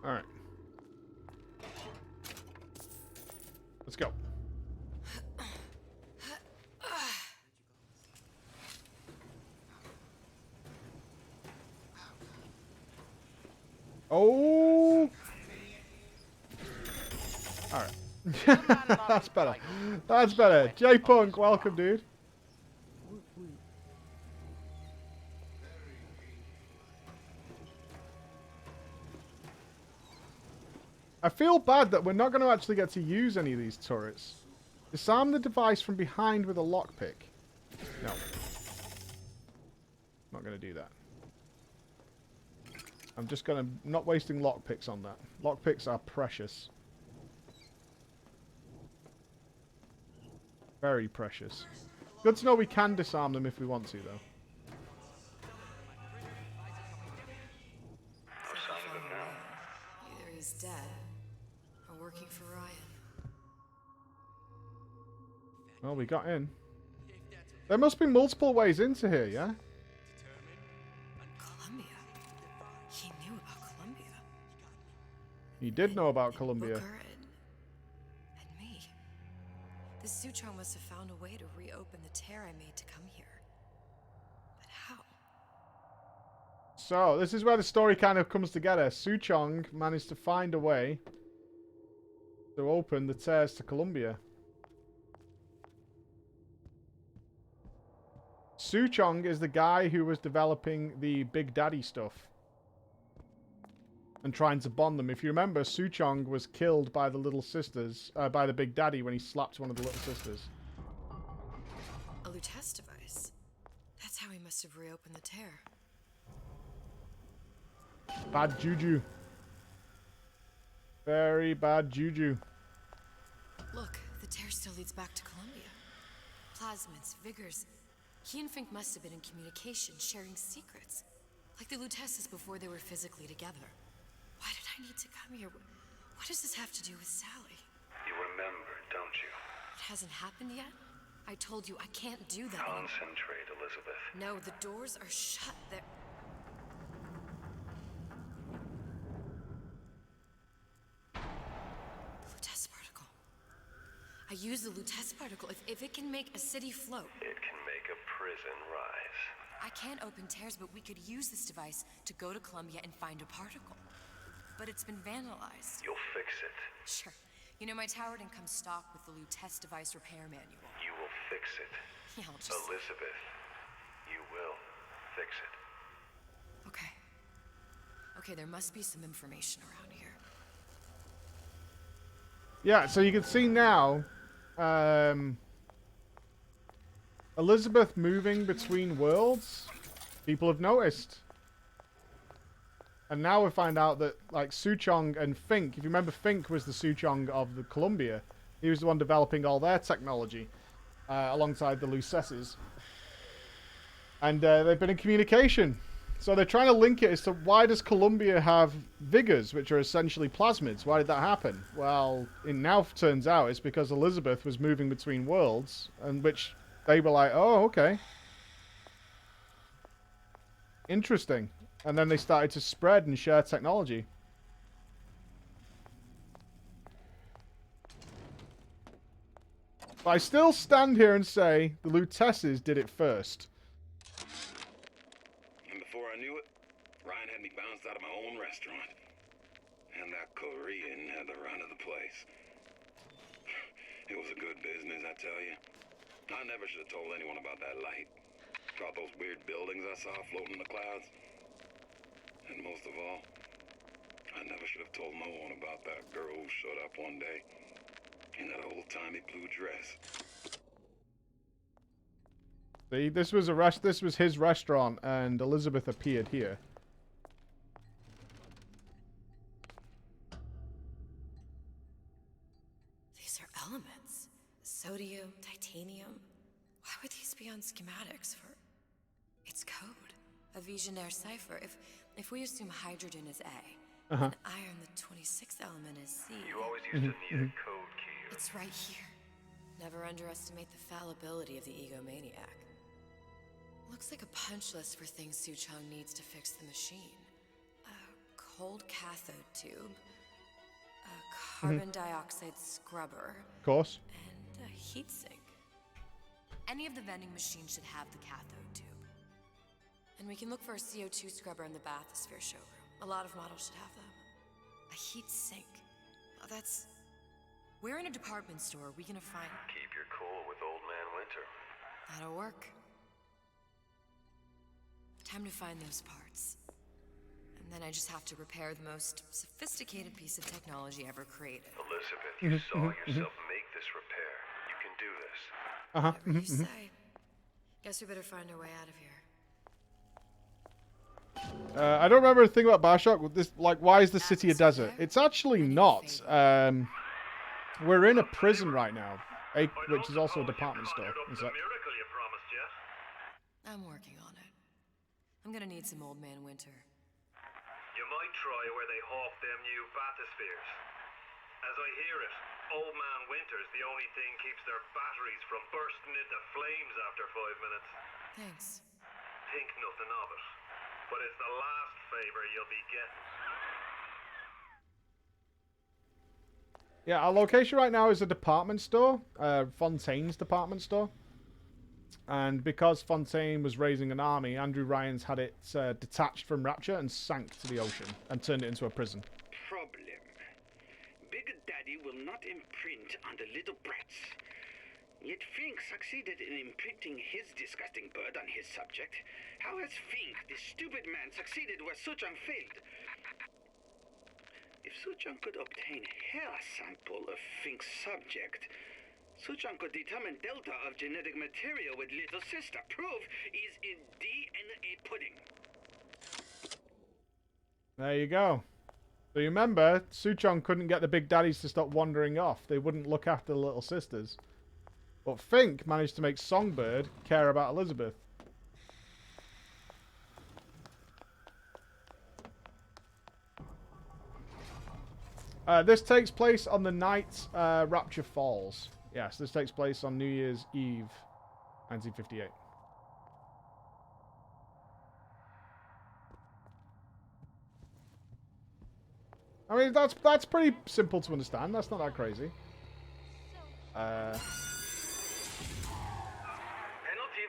[SPEAKER 1] Alright. Let's go. Oh! Alright. That's better. That's better. J-Punk, welcome, dude. I feel bad that we're not going to actually get to use any of these turrets. Disarm the device from behind with a lockpick. No. Not going to do that. I'm just going to... not wasting lockpicks on that. Lockpicks are precious. Very precious. Good to know we can disarm them if we want to, though.
[SPEAKER 4] Either he's dead, or working for Ryan.
[SPEAKER 1] Well, we got in. There must be multiple ways into here, yeah?
[SPEAKER 4] Columbia. He knew about Columbia.
[SPEAKER 1] He did know about Columbia.
[SPEAKER 4] Booker and me. The Suchong must have found a way to reopen the tear I made to come here. But how?
[SPEAKER 1] So, this is where the story kind of comes together. Suchong managed to find a way to open the tears to Columbia. Suchong is the guy who was developing the Big Daddy stuff and trying to bond them. If you remember, Suchong was killed by the little sisters, by the Big Daddy when he slapped one of the little sisters.
[SPEAKER 4] A Lutece device. That's how he must have reopened the tear.
[SPEAKER 1] Bad juju. Very bad juju.
[SPEAKER 4] Look, the tear still leads back to Columbia. Plasmids, vigors. He and Fink must have been in communication, sharing secrets. Like the Luteces before they were physically together. Why did I need to come here? What does this have to do with Sally?
[SPEAKER 6] You remember, don't you?
[SPEAKER 4] It hasn't happened yet? I told you I can't do that.
[SPEAKER 6] Concentrate, Elizabeth.
[SPEAKER 4] No, the doors are shut. They're... The Lutece particle. I use the Lutece particle. If it can make a city float.
[SPEAKER 6] It can make a prison rise.
[SPEAKER 4] I can't open tears, but we could use this device to go to Columbia and find a particle. But it's been vandalized.
[SPEAKER 6] You'll fix it.
[SPEAKER 4] Sure. You know, my tower didn't come stock with the Lutece device repair manual.
[SPEAKER 6] You will fix it.
[SPEAKER 4] Yeah, I'll just...
[SPEAKER 6] Elizabeth, you will fix it.
[SPEAKER 4] Okay. Okay, there must be some information around here.
[SPEAKER 1] Yeah, so you can see now, Elizabeth moving between worlds. People have noticed. And now we find out that, like, Suchong and Fink, if you remember, Fink was the Suchong of the Columbia. He was the one developing all their technology, alongside the Lucesses. And they've been in communication. So they're trying to link it as to why does Columbia have vigors, which are essentially plasmids? Why did that happen? Well, it now turns out it's because Elizabeth was moving between worlds, and which they were like, oh, okay. Interesting. And then they started to spread and share technology. But I still stand here and say the Lutesses did it first.
[SPEAKER 17] And before I knew it, Ryan had me bounced out of my own restaurant. And that Korean had the run of the place. It was a good business, I tell you. I never should have told anyone about that light. About those weird buildings I saw floating in the clouds. And most of all, I never should have told no one about that girl who showed up one day in that old-timey blue dress.
[SPEAKER 1] See, this was his restaurant, and Elizabeth appeared here.
[SPEAKER 4] These are elements. Sodium, titanium. Why would these be on schematics for... It's code. A Visionaire cipher. If we assume hydrogen is A, and iron, the 26th element, is C.
[SPEAKER 6] You always used to need a code key.
[SPEAKER 4] It's right here. Never underestimate the fallibility of the egomaniac. Looks like a punch list for things Suchong needs to fix the machine. A cold cathode tube, a carbon dioxide scrubber,
[SPEAKER 1] of course,
[SPEAKER 4] and a heat sink. Any of the vending machines should have the cathode tube. And we can look for a CO2 scrubber in the bathysphere showroom. A lot of models should have them. A heat sink. Oh, that's... Where in a department store are we gonna find...
[SPEAKER 6] Keep your cool with Old Man Winter.
[SPEAKER 4] That'll work. Time to find those parts. And then I just have to repair the most sophisticated piece of technology ever created.
[SPEAKER 6] Elizabeth, you saw yourself make this repair. You can do this.
[SPEAKER 4] Whatever you say. Guess we better find our way out of here.
[SPEAKER 1] I don't remember a thing about BioShock. This, like, why is the city a desert? It's actually not. We're in a prison right now, which is also a department store.
[SPEAKER 4] I'm working on it. I'm gonna need some Old Man Winter.
[SPEAKER 6] You might try where they hawk them new bathyspheres. As I hear it, Old Man Winter's the only thing keeps their batteries from bursting into flames after 5 minutes.
[SPEAKER 4] Thanks.
[SPEAKER 6] Think nothing of it. But it's the last favor you'll be getting.
[SPEAKER 1] Yeah, our location right now is a department store, Fontaine's department store. And because Fontaine was raising an army, Andrew Ryan's had it detached from Rapture and sank to the ocean and turned it into a prison.
[SPEAKER 11] Problem. Big Daddy will not imprint on the little brats. Yet Fink succeeded in imprinting his disgusting bird on his subject. How has Fink, this stupid man, succeeded where Suchong failed? If Suchong could obtain hair sample of Fink's subject, Suchong could determine delta of genetic material with little sister. Proof is in DNA pudding.
[SPEAKER 1] There you go. So you remember, Suchong couldn't get the big daddies to stop wandering off. They wouldn't look after the little sisters. But Fink managed to make Songbird care about Elizabeth. This takes place on the night Rapture falls. Yes, this takes place on New Year's Eve, 1958. I mean, that's pretty simple to understand. That's not that crazy.
[SPEAKER 2] Penalty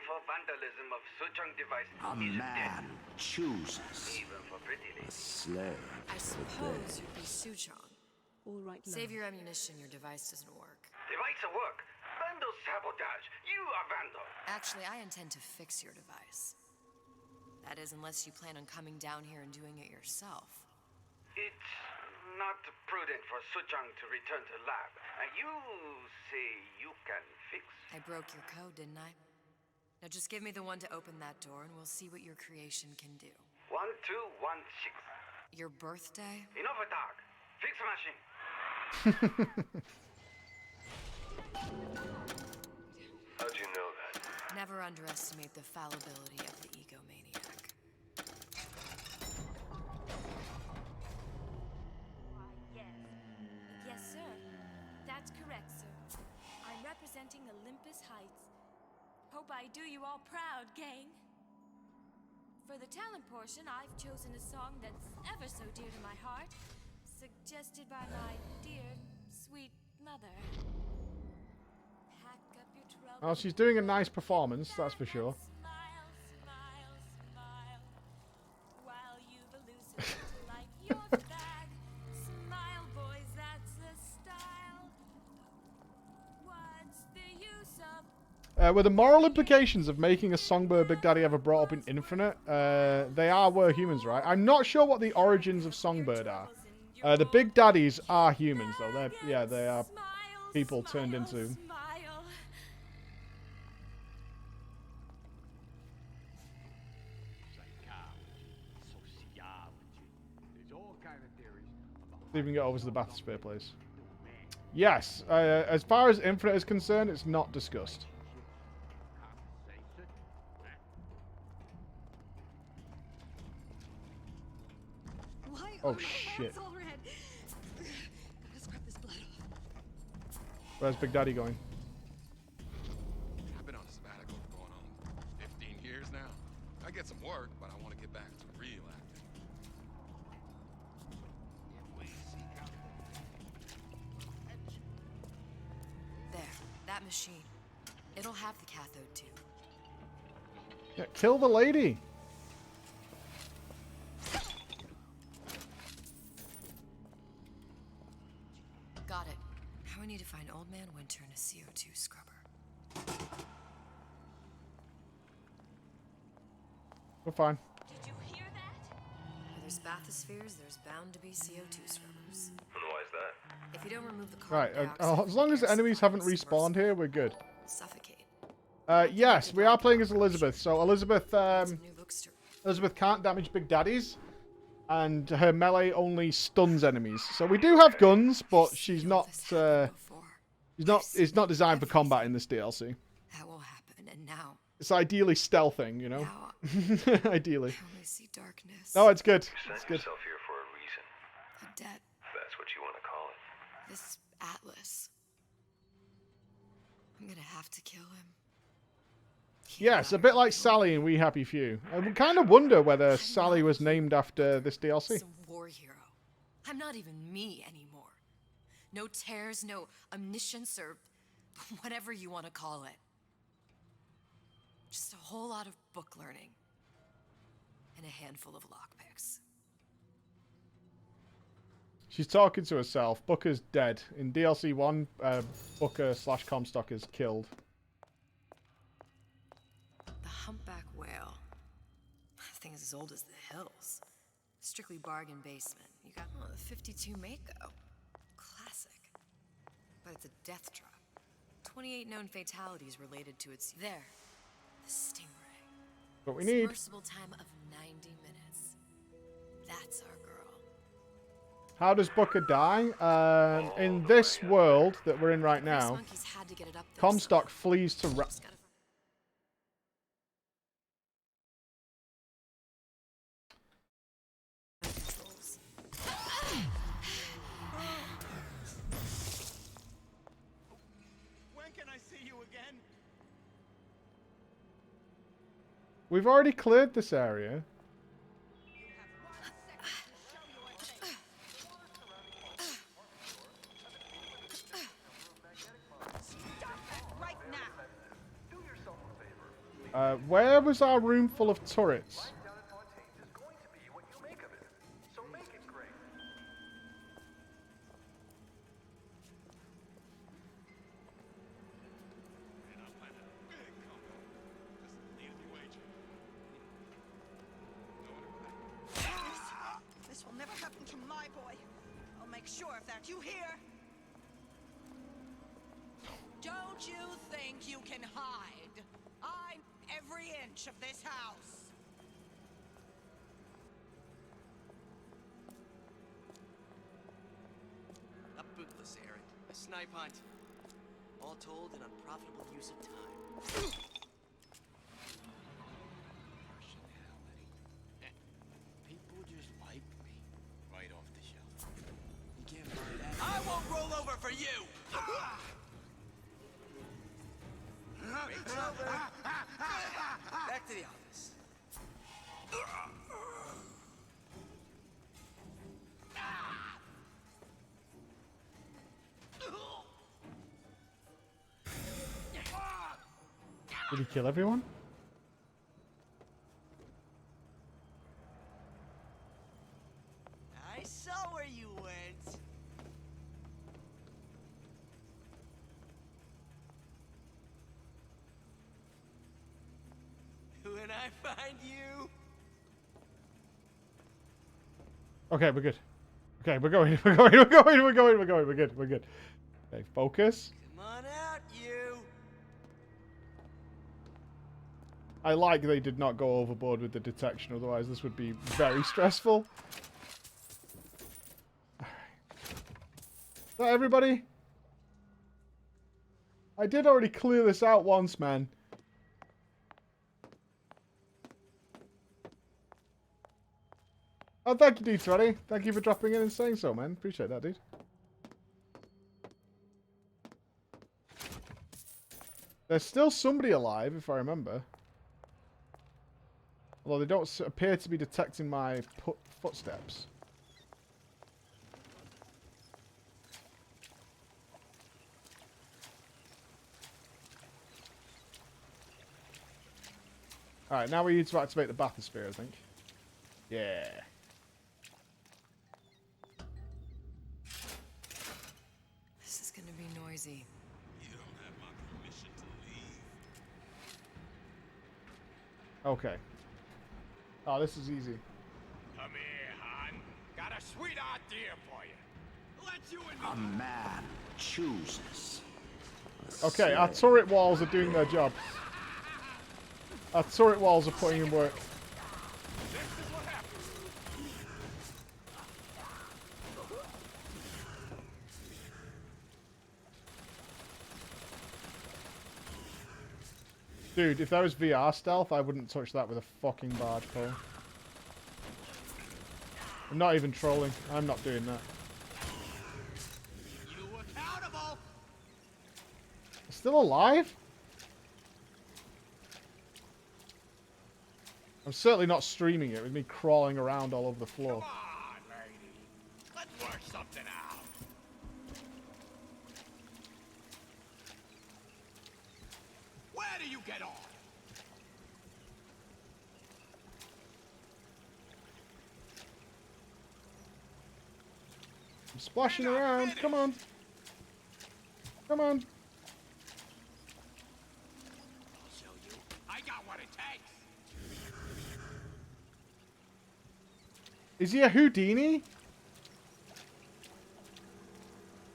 [SPEAKER 2] for vandalism of Suchong device
[SPEAKER 15] A
[SPEAKER 2] is
[SPEAKER 15] man
[SPEAKER 2] death.
[SPEAKER 15] chooses.
[SPEAKER 2] Even for pretty
[SPEAKER 15] A
[SPEAKER 2] ladies.
[SPEAKER 15] slave.
[SPEAKER 4] I suppose you'd be Suchong.
[SPEAKER 10] All right,
[SPEAKER 4] Save your ammunition, your device doesn't work.
[SPEAKER 2] Device at work. Vandal sabotage. You are vandal.
[SPEAKER 4] Actually, I intend to fix your device. That is, unless you plan on coming down here and doing it yourself.
[SPEAKER 2] It's not prudent for Suchong to return to lab. And you say you can fix?
[SPEAKER 4] I broke your code, didn't I? Now just give me the one to open that door and we'll see what your creation can do.
[SPEAKER 2] 1216.
[SPEAKER 4] Your birthday?
[SPEAKER 2] Enough of talk. Fix the machine.
[SPEAKER 6] How'd you know that?
[SPEAKER 4] Never underestimate the fallibility of the egomaniac.
[SPEAKER 21] Yes, sir. That's correct, sir. I'm representing Olympus Heights. Hope I do you all proud, gang. For the talent portion, I've chosen a song that's ever so dear to my heart, suggested by my dear, sweet mother. Pack up your troubles.
[SPEAKER 1] Well, she's doing a nice performance, that's for sure.
[SPEAKER 21] Smile, smile, smile. While you've elucidated like your bag. Smile, boys, that's the style. What's the use of
[SPEAKER 1] Were the moral implications of making a songbird Big Daddy ever brought up in Infinite? Were humans, right? I'm not sure what the origins of Songbird are. The Big Daddies are humans, though. They are people turned into... See if we can get over to the bathysphere place. Yes, as far as Infinite is concerned, it's not discussed. Oh shit. Where's Big Daddy going?
[SPEAKER 19] I've been on a sabbatical for going on 15 years now. I get some work, but I want to get back to real acting.
[SPEAKER 4] There, that machine. It'll have the cathode too.
[SPEAKER 1] Yeah, kill the lady.
[SPEAKER 4] Got it. Now we need to find Old Man Winter and a CO2 scrubber.
[SPEAKER 1] We're fine.
[SPEAKER 21] Did you hear that?
[SPEAKER 4] Where there's bathyspheres, there's bound to be CO2 scrubbers.
[SPEAKER 6] And why is that?
[SPEAKER 4] If you don't remove the
[SPEAKER 1] Right,
[SPEAKER 4] carbon dioxide,
[SPEAKER 1] as long as the
[SPEAKER 4] gas
[SPEAKER 1] enemies haven't
[SPEAKER 4] fires
[SPEAKER 1] respawned here, we're good.
[SPEAKER 4] suffocate.
[SPEAKER 1] Yes, we are playing as Elizabeth. So Elizabeth,
[SPEAKER 4] New books to
[SPEAKER 1] Elizabeth can't damage Big Daddies, and her melee only stuns enemies. So we do have guns, but she's not. It's not designed for combat in this DLC.
[SPEAKER 4] That will happen, and now
[SPEAKER 1] It's ideally stealthing, you know. Ideally.
[SPEAKER 4] I only see darkness.
[SPEAKER 1] No, it's good.
[SPEAKER 6] You
[SPEAKER 1] It's
[SPEAKER 6] sent
[SPEAKER 1] good.
[SPEAKER 6] yourself here for a reason.
[SPEAKER 4] A debt.
[SPEAKER 6] If that's what you want to call it.
[SPEAKER 4] This Atlas. I'm gonna have to kill him.
[SPEAKER 1] Yes, a bit like Sally in We Happy Few. I would kind of wonder whether Sally was named after this DLC.
[SPEAKER 4] Some war hero. I'm not even me anymore. No tears, no omniscience, or whatever you want to call it. Just a whole lot of book learning. And a handful of lockpicks.
[SPEAKER 1] She's talking to herself. Booker's dead. In DLC 1, Booker/Comstock is killed.
[SPEAKER 4] The humpback whale. That thing is as old as the hills. Strictly bargain basement. You got the 52 Mako. Classic. But it's a death trap. 28 known fatalities related to its... There. The Stingray.
[SPEAKER 1] What we need.
[SPEAKER 4] Submersible time of 90 minutes. That's our girl.
[SPEAKER 1] How does Booker die? In this world that we're in right now,
[SPEAKER 4] Monkeys had to get it up there
[SPEAKER 1] Comstock flees to... We've already cleared this area. Where was our room full of turrets?
[SPEAKER 14] This will never happen to my boy. I'll make sure of that. You hear? Don't you think you can hide? I'm every inch of this house.
[SPEAKER 3] A bootless errand, a snipe hunt. All told, an unprofitable use of time.
[SPEAKER 5] People just like me. Right off the shelf. You can't find that. I won't roll over for you!
[SPEAKER 3] Break's over. Back to the office.
[SPEAKER 1] Did he kill everyone?
[SPEAKER 3] I saw where you went. When I find you.
[SPEAKER 1] Okay, we're good. Okay, we're going. We're good. Okay, focus.
[SPEAKER 3] Come on out, you.
[SPEAKER 1] I like they did not go overboard with the detection, otherwise this would be very stressful. Alright. Is that everybody? I did already clear this out once, man. Oh, thank you, D20. Thank you for dropping in and saying so, man. Appreciate that, dude. There's still somebody alive, if I remember. Although they don't appear to be detecting my footsteps. Alright, now we need to activate the bathysphere, I think. Yeah.
[SPEAKER 4] This is gonna be noisy.
[SPEAKER 19] You don't have my permission to leave.
[SPEAKER 1] Okay. Oh, this is easy.
[SPEAKER 5] Come here, hon. Got a sweet idea for you. Let you in.
[SPEAKER 15] A man chooses.
[SPEAKER 1] Okay, our turret walls are doing their job. Our turret walls are putting in work.
[SPEAKER 5] This is what happens.
[SPEAKER 1] Dude, if that was VR stealth, I wouldn't touch that with a fucking barge pole. I'm not even trolling. I'm not doing that.
[SPEAKER 5] You accountable.
[SPEAKER 1] Still alive? I'm certainly not streaming it with me crawling around all over the floor.
[SPEAKER 5] Come on, lady. Let's work something out. Where do you get on?
[SPEAKER 1] I'm splashing around. Come on. Come on.
[SPEAKER 5] I'll show you. I got what it takes.
[SPEAKER 1] Is he a Houdini?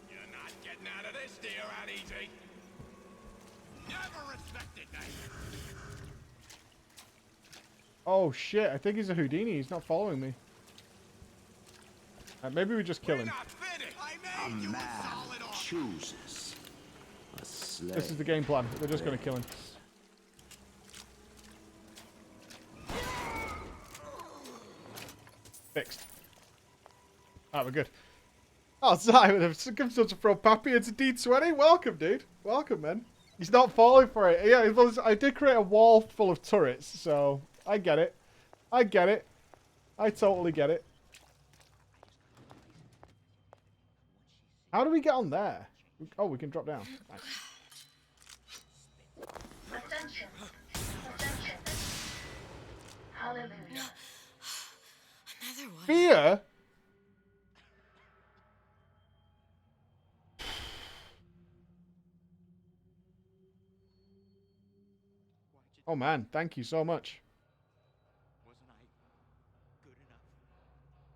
[SPEAKER 5] You're not getting out of this deal out easy. Never respected me.
[SPEAKER 1] Oh shit, I think he's a Houdini. He's not following me. Maybe we just kill him.
[SPEAKER 15] A man chooses. A slave.
[SPEAKER 1] This is the game plan. We're just going to kill him. Fixed. Alright, we're good. Oh, Simon, I've come to throw Pappy into D20. Welcome, dude. Welcome, man. He's not falling for it. Yeah, I did create a wall full of turrets, so I get it. I get it. I totally get it. How do we get on there? Oh, we can drop down. Nice.
[SPEAKER 9] Attention. Attention. Hallelujah.
[SPEAKER 4] Another one.
[SPEAKER 1] Fear? Oh man, thank you so much.
[SPEAKER 7] Wasn't I good enough?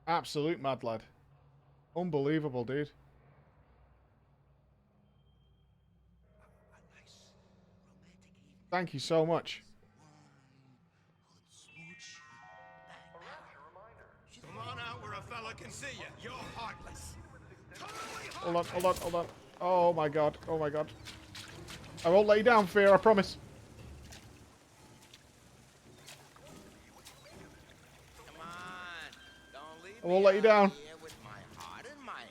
[SPEAKER 1] Absolute mad lad. Unbelievable, dude. Thank you so much.
[SPEAKER 5] Come on out where a fella can see you. You're heartless.
[SPEAKER 1] Hold on, hold on, hold on. Oh my god, oh my god. I won't let you down, Fear, I promise.
[SPEAKER 5] Come on. Don't leave
[SPEAKER 1] I won't let you down.
[SPEAKER 5] here with my heart in my hand.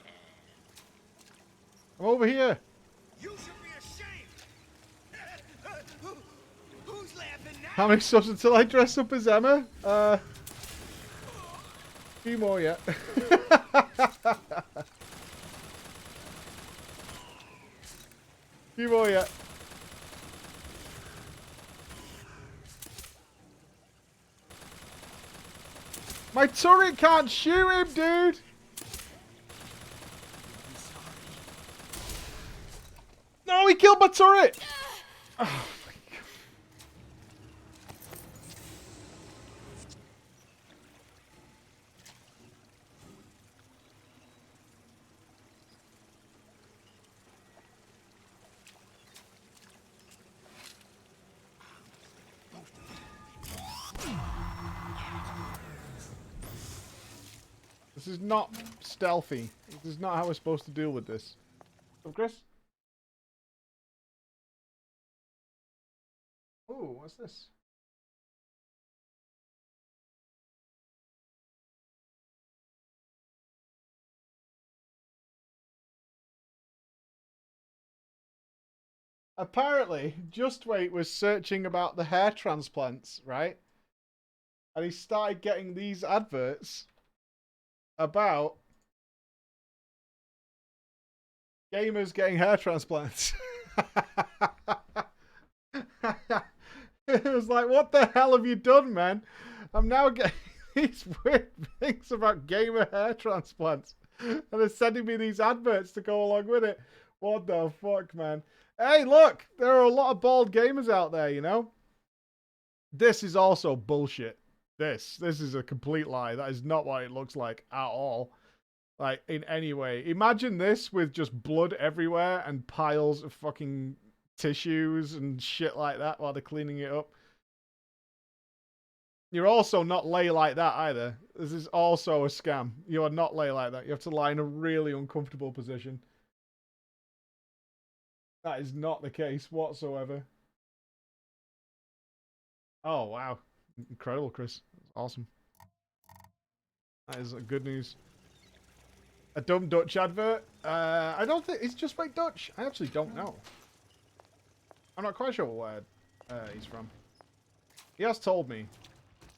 [SPEAKER 1] I'm over here.
[SPEAKER 5] You should be ashamed. Who's laughing now?
[SPEAKER 1] How many subs until I dress up as Emma? Few more yet. Few more yet. My turret can't shoot him, dude! No, he killed my turret! Oh my god. This is not stealthy. This is not how we're supposed to deal with this. So, Chris? Oh, what's this? Apparently, Just Wait was searching about the hair transplants, right? And he started getting these adverts about gamers getting hair transplants. It was like, what the hell have you done, man? I'm now getting these weird things about gamer hair transplants. And they're sending me these adverts to go along with it. What the fuck, man? Hey, look! There are a lot of bald gamers out there, you know? This is also bullshit. This is a complete lie. That is not what it looks like at all. Like, in any way. Imagine this with just blood everywhere and piles of fucking tissues and shit like that while they're cleaning it up. You're also not lay like that either. This is also a scam. You are not lay like that. You have to lie in a really uncomfortable position. That is not the case whatsoever. Oh, wow. Incredible, Chris. That's awesome. That is good news. A dumb Dutch advert? I don't think... It's Just Wait Dutch. I actually don't know. I'm not quite sure where he's from. He has told me.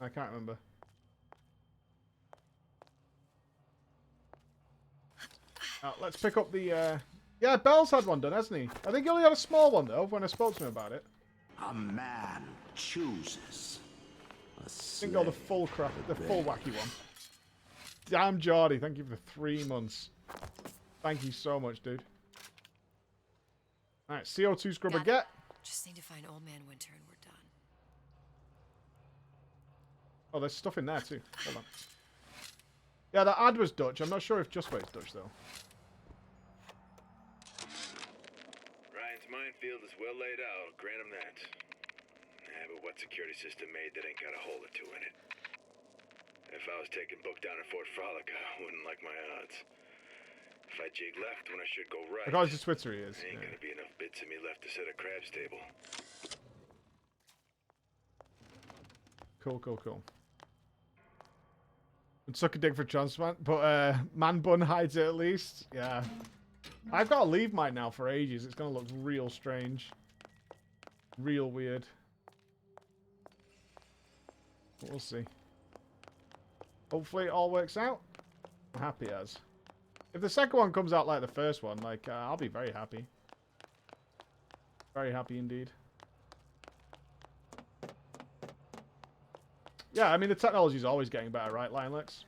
[SPEAKER 1] I can't remember. Let's pick up the... Yeah, Bell's had one done, hasn't he? I think he only had a small one, though, when I spoke to him about it.
[SPEAKER 15] A man chooses.
[SPEAKER 1] I think got the full crap, the full wacky one. Damn, Jordy, thank you for 3 months. Thank you so much, dude. Alright, CO2 scrubber get.
[SPEAKER 4] Just need to find Old Man Winter and we're done.
[SPEAKER 1] Oh, there's stuff in there too. Hold on. Yeah, the ad was Dutch. I'm not sure if Just Wait's Dutch, though.
[SPEAKER 17] Ryan's minefield is well laid out, grant him that. Yeah, but what security system made that ain't got a hole or two in it? If I was taking book down in Fort Frolic, I wouldn't like my odds. If I jig left when I should go right,
[SPEAKER 1] Because the Switzer he is.
[SPEAKER 17] there ain't gonna be enough bits of me left to set a crab's table.
[SPEAKER 1] Cool, cool, cool. Would suck a dick for transplant, but Man Bun hides it at least. Yeah. I've got to leave mine now for ages. It's going to look real strange. Real weird. We'll see. Hopefully it all works out. I'm happy as. If the second one comes out like the first one, like, I'll be very happy. Very happy indeed. Yeah, I mean, the technology's always getting better, right, Lionlex?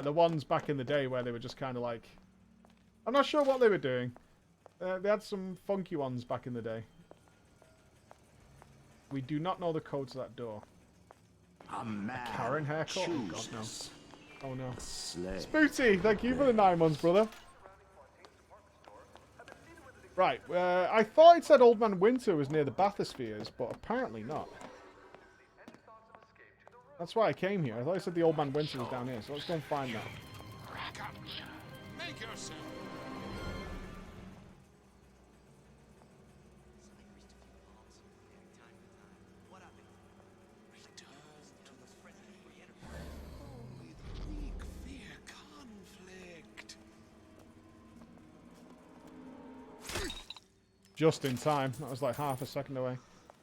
[SPEAKER 1] The ones back in the day where they were just kind of like... I'm not sure what they were doing. They had some funky ones back in the day. We do not know the code to that door.
[SPEAKER 15] A
[SPEAKER 1] Karen haircut? Oh, God, no. Oh, no.
[SPEAKER 15] Slave.
[SPEAKER 1] Spooty, thank you for the 9 months, brother. Right, I thought it said Old Man Winter was near the bathyspheres, but apparently not. That's why I came here. I thought it said the Old Man Winter was down here, so let's go and find that.
[SPEAKER 12] Crack up. Make yourself.
[SPEAKER 1] Just in time. That was like half a second away.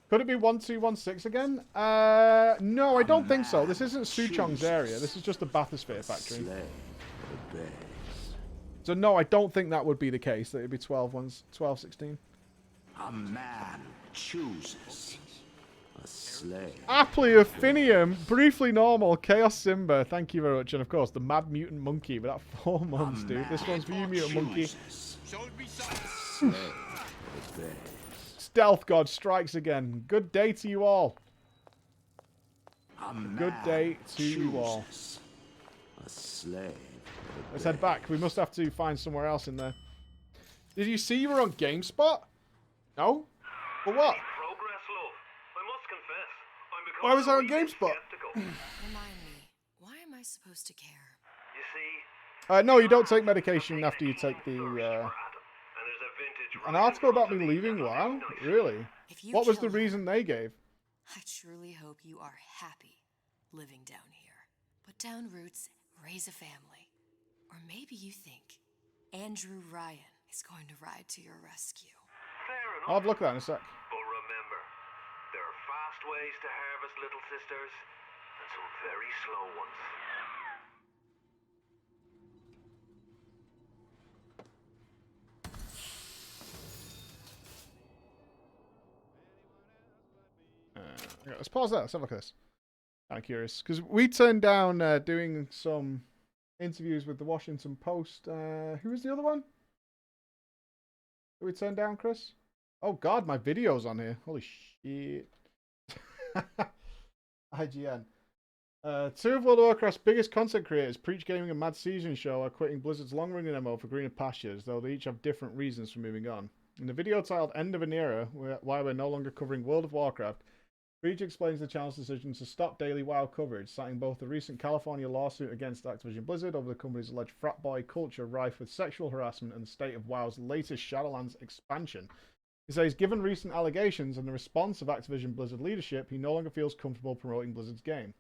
[SPEAKER 1] Could it be 1216 again? No, I don't think so. This isn't Suchong's area. This is just the bathysphere factory. So no, I don't think that would be the case. That it'd be 1216.
[SPEAKER 15] A man chooses a slave.
[SPEAKER 1] Apleophinium, briefly normal, Chaos Simba, thank you very much. And of course, the Mad Mutant Monkey, but that 4 months, dude. This one's for you, Mutant Monkey. Stealth God strikes again. Good day to you all. Good day to you all.
[SPEAKER 15] A slave.
[SPEAKER 1] Let's head back. We must have to find somewhere else in there. Did you see you were on GameSpot? No? For what?
[SPEAKER 6] Progress, love. I must confess, I'm becoming
[SPEAKER 1] Why was I on GameSpot?
[SPEAKER 4] Remind me, why am I supposed to care?
[SPEAKER 6] You see,
[SPEAKER 1] No, you don't take medication after you take the, An article about me leaving? Wow. Really? What was the reason they gave?
[SPEAKER 4] I truly hope you are happy living down here. Put down roots, raise a family. Or maybe you think Andrew Ryan is going to ride to your rescue.
[SPEAKER 6] fair enough.
[SPEAKER 1] I'll have a look at that in a sec.
[SPEAKER 6] But remember, there are fast ways to harvest little sisters, and some very slow ones.
[SPEAKER 1] Okay, let's pause that. Let's have a look at this. I'm curious. Because we turned down doing some interviews with the Washington Post. Who was the other one? Did we turn down, Chris? Oh, God, my video's on here. Holy shit. IGN. 2 of World of Warcraft's biggest content creators, Preach Gaming and Mad Season Show, are quitting Blizzard's long-running MMO for greener pastures, though they each have different reasons for moving on. In the video titled End of an Era, why we're no longer covering World of Warcraft, Preach explains the channel's decision to stop daily WoW coverage, citing both the recent California lawsuit against Activision Blizzard over the company's alleged frat boy culture rife with sexual harassment and the state of WoW's latest Shadowlands expansion. He says, given recent allegations and the response of Activision Blizzard leadership, he no longer feels comfortable promoting Blizzard's game.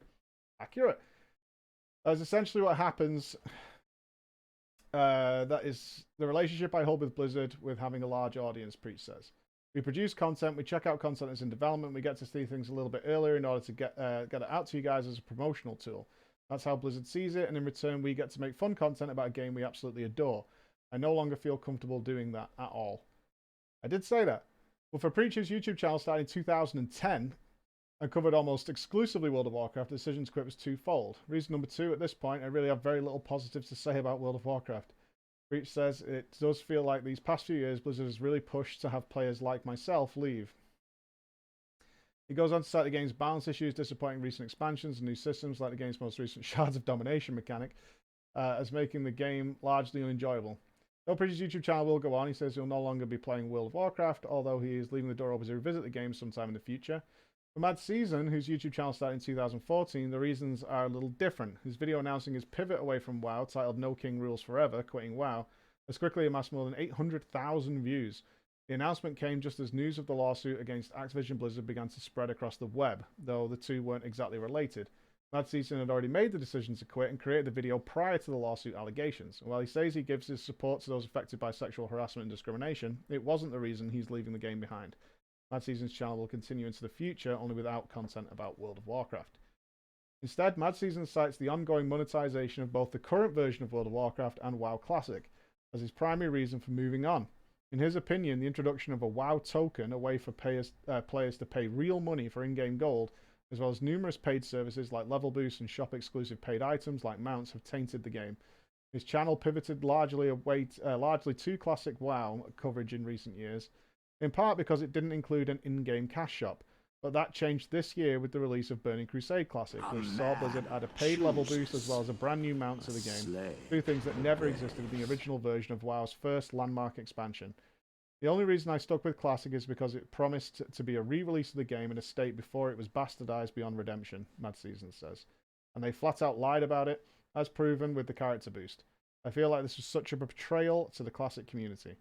[SPEAKER 1] Accurate. That's essentially what happens. That is the relationship I hold with Blizzard with having a large audience, Preach says. We produce content, we check out content that's in development, we get to see things a little bit earlier in order to get it out to you guys as a promotional tool. That's how Blizzard sees it, and in return we get to make fun content about a game we absolutely adore. I no longer feel comfortable doing that at all. I did say that. But for Preach's YouTube channel started in 2010 and covered almost exclusively World of Warcraft, the decision to quit was twofold. Reason number 2, at this point, I really have very little positives to say about World of Warcraft. Preach says it does feel like these past few years Blizzard has really pushed to have players like myself leave. He goes on to cite the game's balance issues, disappointing recent expansions, and new systems like the game's most recent Shards of Domination mechanic, as making the game largely unenjoyable. Though Preach's YouTube channel will go on, he says he'll no longer be playing World of Warcraft, although he is leaving the door open to revisit the game sometime in the future. For Mad Season, whose YouTube channel started in 2014, the reasons are a little different. His video announcing his pivot away from WoW, titled No King Rules Forever, Quitting WoW, has quickly amassed more than 800,000 views. The announcement came just as news of the lawsuit against Activision Blizzard began to spread across the web, though the two weren't exactly related. Mad Season had already made the decision to quit and created the video prior to the lawsuit allegations. While he says he gives his support to those affected by sexual harassment and discrimination, it wasn't the reason he's leaving the game behind. Mad Season's channel will continue into the future, only without content about World of Warcraft. Instead, Mad Seasons cites the ongoing monetization of both the current version of World of Warcraft and WoW Classic as his primary reason for moving on. In his opinion, the introduction of a WoW token, a way for players to pay real money for in-game gold, as well as numerous paid services like level boosts and shop-exclusive paid items like mounts, have tainted the game. His channel pivoted largely to classic WoW coverage in recent years, in part because it didn't include an in-game cash shop. But that changed this year with the release of Burning Crusade Classic, which saw Blizzard add a paid level boost as well as a brand new mount to the game. Two things that never existed in the original version of WoW's first landmark expansion. The only reason I stuck with Classic is because it promised to be a re-release of the game in a state before it was bastardized beyond redemption, Mad Seasons says. And they flat out lied about it, as proven with the character boost. I feel like this was such a betrayal to the Classic community.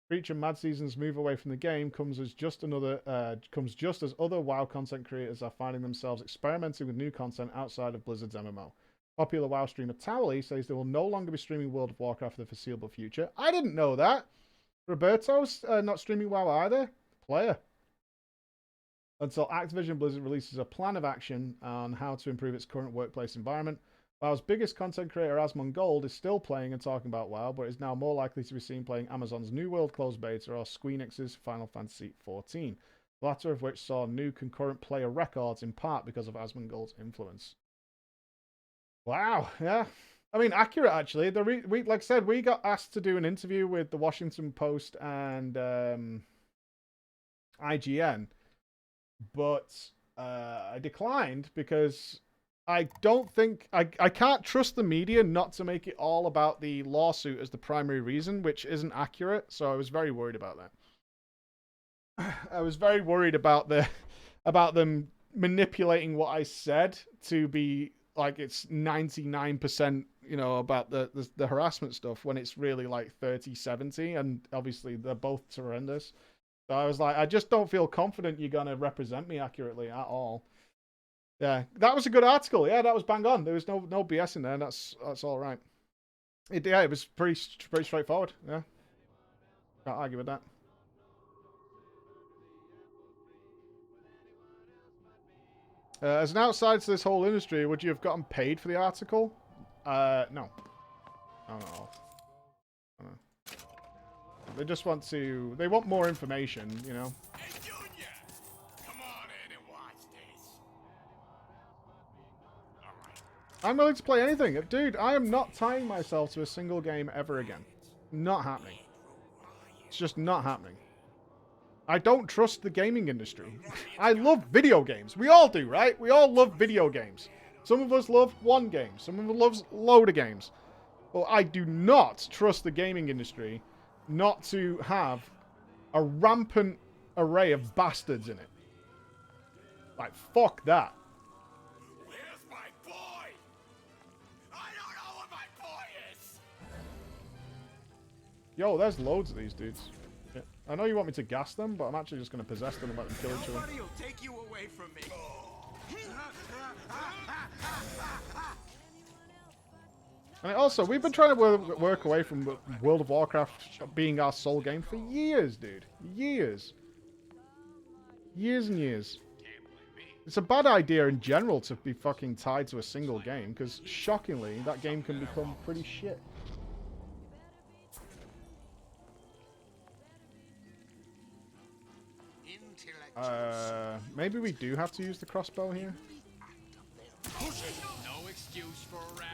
[SPEAKER 1] Reach and Mad Seasons' move away from the game comes just as other WoW content creators are finding themselves experimenting with new content outside of Blizzard's MMO. Popular WoW streamer Towley says they will no longer be streaming World of Warcraft for the foreseeable future. I didn't know that. Roberto's not streaming WoW either. Player. Until Activision Blizzard releases a plan of action on how to improve its current workplace environment. WoW's biggest content creator, Asmongold, is still playing and talking about WoW, but is now more likely to be seen playing Amazon's New World closed beta or Squeenix's Final Fantasy XIV, the latter of which saw new concurrent player records in part because of Asmongold's influence. Wow, yeah. I mean, accurate, actually. Like I said, we got asked to do an interview with the Washington Post and IGN, but I declined because I don't think... I can't trust the media not to make it all about the lawsuit as the primary reason, which isn't accurate, so I was very worried about that. I was very worried about them manipulating what I said to be like it's 99%, you know, about the harassment stuff when it's really like 30-70, and obviously they're both horrendous. So I was like, I just don't feel confident you're going to represent me accurately at all. Yeah, that was a good article. Yeah, that was bang on. There was no BS in there. That's all right. It was pretty straightforward. Yeah, can't argue with that. As an outsider to this whole industry, would you have gotten paid for the article? No. Not at all. No. They just want to... They want more information, you know?
[SPEAKER 5] Hey, Junior! Come on in and watch this.
[SPEAKER 1] I'm willing to play anything. Dude, I am not tying myself to a single game ever again. Not happening. It's just not happening. I don't trust the gaming industry. I love video games. We all do, right? We all love video games. Some of us love one game. Some of us love a load of games. Well, I do not trust the gaming industry not to have a rampant array of bastards in it. Like, fuck that.
[SPEAKER 5] Where's my boy? I don't know what my boy is.
[SPEAKER 1] Yo, there's loads of these dudes. Yeah. I know you want me to gas them, but I'm actually just going to possess them and let them kill each other.
[SPEAKER 5] Nobody will take you away from me.
[SPEAKER 1] And also, we've been trying to work away from World of Warcraft being our sole game for years, dude. Years. Years and years. It's a bad idea in general to be fucking tied to a single game, because shockingly, that game can become pretty shit. Maybe we do have to use the crossbow here.
[SPEAKER 5] No excuse for a racket.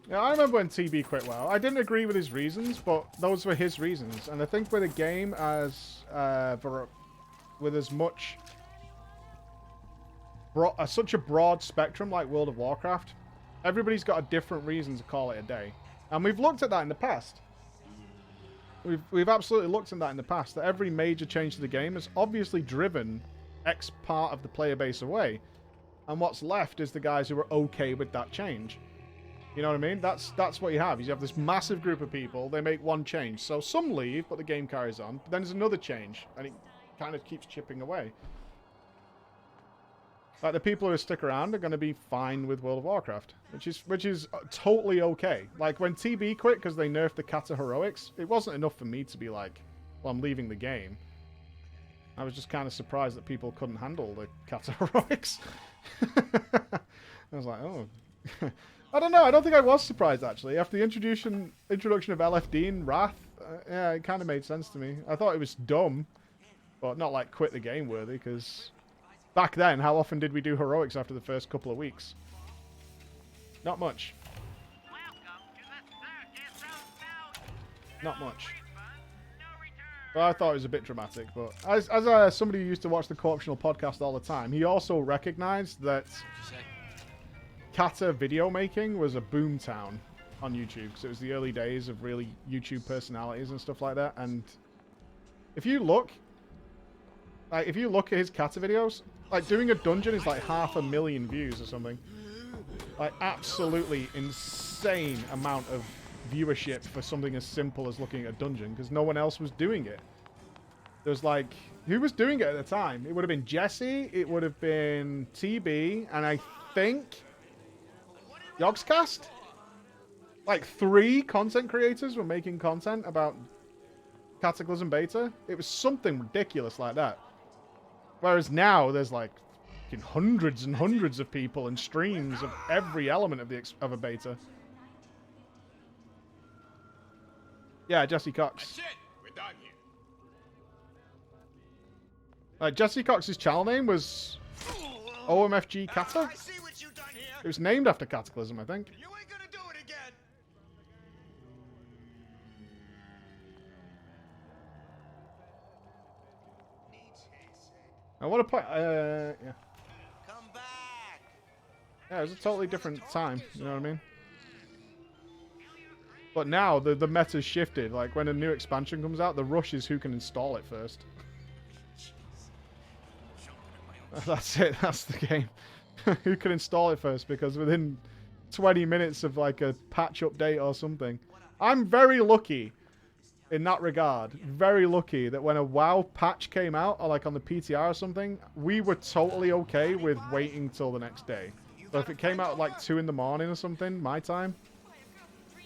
[SPEAKER 1] Yeah, I remember when TB quit WoW. I didn't agree with his reasons, but those were his reasons. And I think with a game as with as much such a broad spectrum like World of Warcraft, everybody's got a different reason to call it a day. And we've looked at that in the past. We've absolutely looked at that in the past. That every major change to the game has obviously driven X part of the player base away, and what's left is the guys who are okay with that change. You know what I mean? That's what you have. You have this massive group of people. They make one change. So some leave, but the game carries on. But then there's another change, and it kind of keeps chipping away. Like, the people who stick around are going to be fine with World of Warcraft, which is totally okay. Like, when TB quit because they nerfed the Kata Heroics, it wasn't enough for me to be like, Well, I'm leaving the game. I was just kind of surprised that people couldn't handle the kata heroics. I was like, oh. I don't know. I don't think I was surprised, actually. After the introduction of LFD and Wrath, yeah, it kind of made sense to me. I thought it was dumb, but not like quit the game worthy, because back then, how often did we do heroics after the first couple of weeks? Not much. Not much. Well, I thought it was a bit dramatic, but as somebody who used to watch the Co-optional podcast all the time, he also recognized that kata video making was a boom town on YouTube, because it was the early days of really YouTube personalities and stuff like that. And if you look at his kata videos, like doing a dungeon is like 500,000 views or something. Like absolutely insane amount of viewership for something as simple as looking at a dungeon, because no one else was doing it. There's like, who was doing it at the time? It would have been Jesse, it would have been TB, and I think Yogscast? Like 3 content creators were making content about Cataclysm Beta. It was something ridiculous like that. Whereas now there's like hundreds and hundreds of people and streams of every element of a beta. Yeah, Jesse Cox.
[SPEAKER 5] That's it. We're done here.
[SPEAKER 1] Like Jesse Cox's channel name was OMFG Kata.
[SPEAKER 5] I see what you've done here.
[SPEAKER 1] It was named after Cataclysm, I think.
[SPEAKER 5] You ain't gonna do it again.
[SPEAKER 1] I want to play. Yeah.
[SPEAKER 5] Come back.
[SPEAKER 1] Yeah, it was a totally different time. You know what I mean? But now the meta's shifted. Like when a new expansion comes out, the rush is who can install it first. That's it. That's the game. Who can install it first? Because within 20 minutes of like a patch update or something, I'm very lucky in that regard. Very lucky that when a WoW patch came out, or like on the PTR or something, we were totally okay with waiting till the next day. So if it came out at like 2 in the morning or something, my time,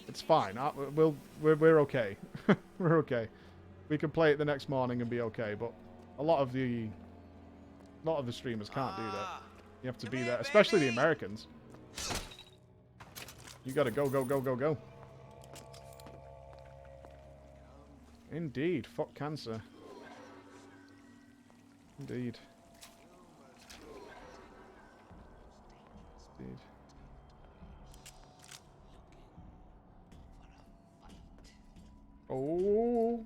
[SPEAKER 1] it's fine. We're okay. We're okay. We can play it the next morning and be okay. But a lot of the streamers can't do that. You have to be there, especially the Americans. You gotta go, go, go, go, go. Indeed. Fuck cancer. Indeed. Indeed. Oh.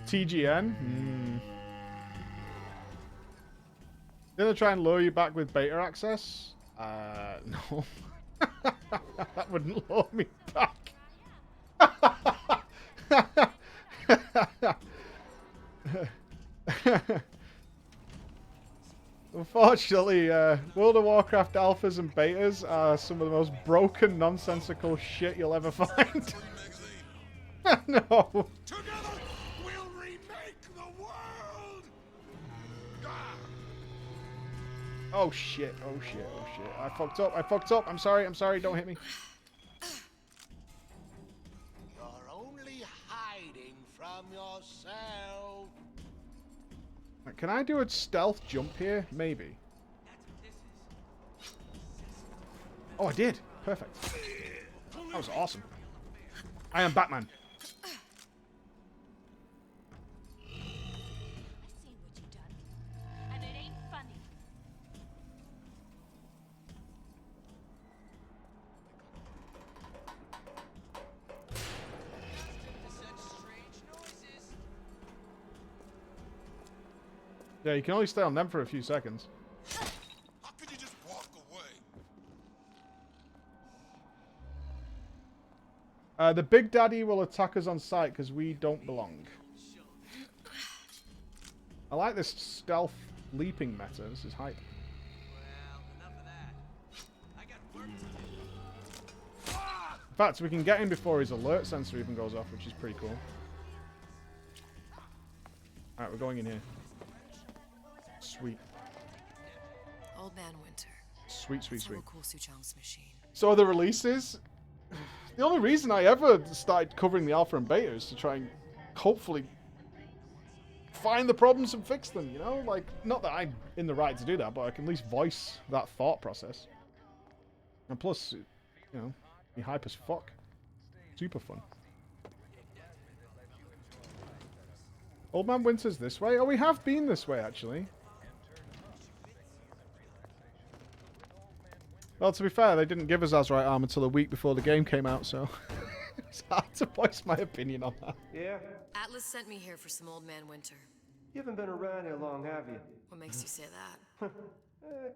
[SPEAKER 1] TGN? Did they try and lure you back with beta access? No. That wouldn't lure me back. Unfortunately, World of Warcraft alphas and betas are some of the most broken, nonsensical shit you'll ever find. No.
[SPEAKER 5] Together, we'll remake the world.
[SPEAKER 1] Oh shit, oh shit, oh shit. I fucked up, I fucked up. I'm sorry, don't hit me.
[SPEAKER 12] You're only hiding from yourself.
[SPEAKER 1] Can I do a stealth jump here? Maybe. Oh, I did. Perfect. That was awesome. I am Batman.
[SPEAKER 21] And it ain't funny.
[SPEAKER 1] Yeah, you can only stay on them for a few seconds.
[SPEAKER 12] How could you just walk away?
[SPEAKER 1] The Big Daddy will attack us on sight because we don't belong. I like this stealth leaping meta. This is hype. In fact, we can get him before his alert sensor even goes off, which is pretty cool. Alright, we're going in here. Sweet.
[SPEAKER 4] Old Man Winter.
[SPEAKER 1] Sweet, sweet, sweet.
[SPEAKER 4] Cool Suchong's machine.
[SPEAKER 1] So the releases, the only reason I ever started covering the alpha and beta is to try and hopefully find the problems and fix them, you know? Like, not that I'm in the right to do that, but I can at least voice that thought process. And plus, you know, be hype as fuck. Super fun. Old Man Winter's this way? Oh, we have been this way, actually. Well, to be fair, they didn't give us Azurite armor until a week before the game came out, so it's hard to voice my opinion on that.
[SPEAKER 16] Yeah?
[SPEAKER 4] Atlas sent me here for some Old Man Winter.
[SPEAKER 16] You haven't been around here long, have you?
[SPEAKER 4] What makes you say that?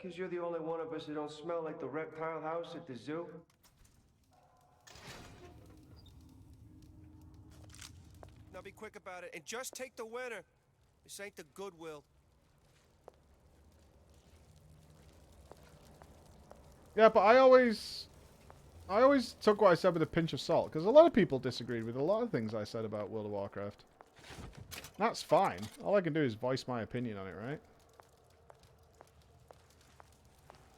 [SPEAKER 16] 'Cause you're the only one of us who don't smell like the reptile house at the zoo. Now be quick about it, and just take the winner. This ain't the Goodwill.
[SPEAKER 1] Yeah, but I always took what I said with a pinch of salt, because a lot of people disagreed with a lot of things I said about World of Warcraft. That's fine. All I can do is voice my opinion on it, right?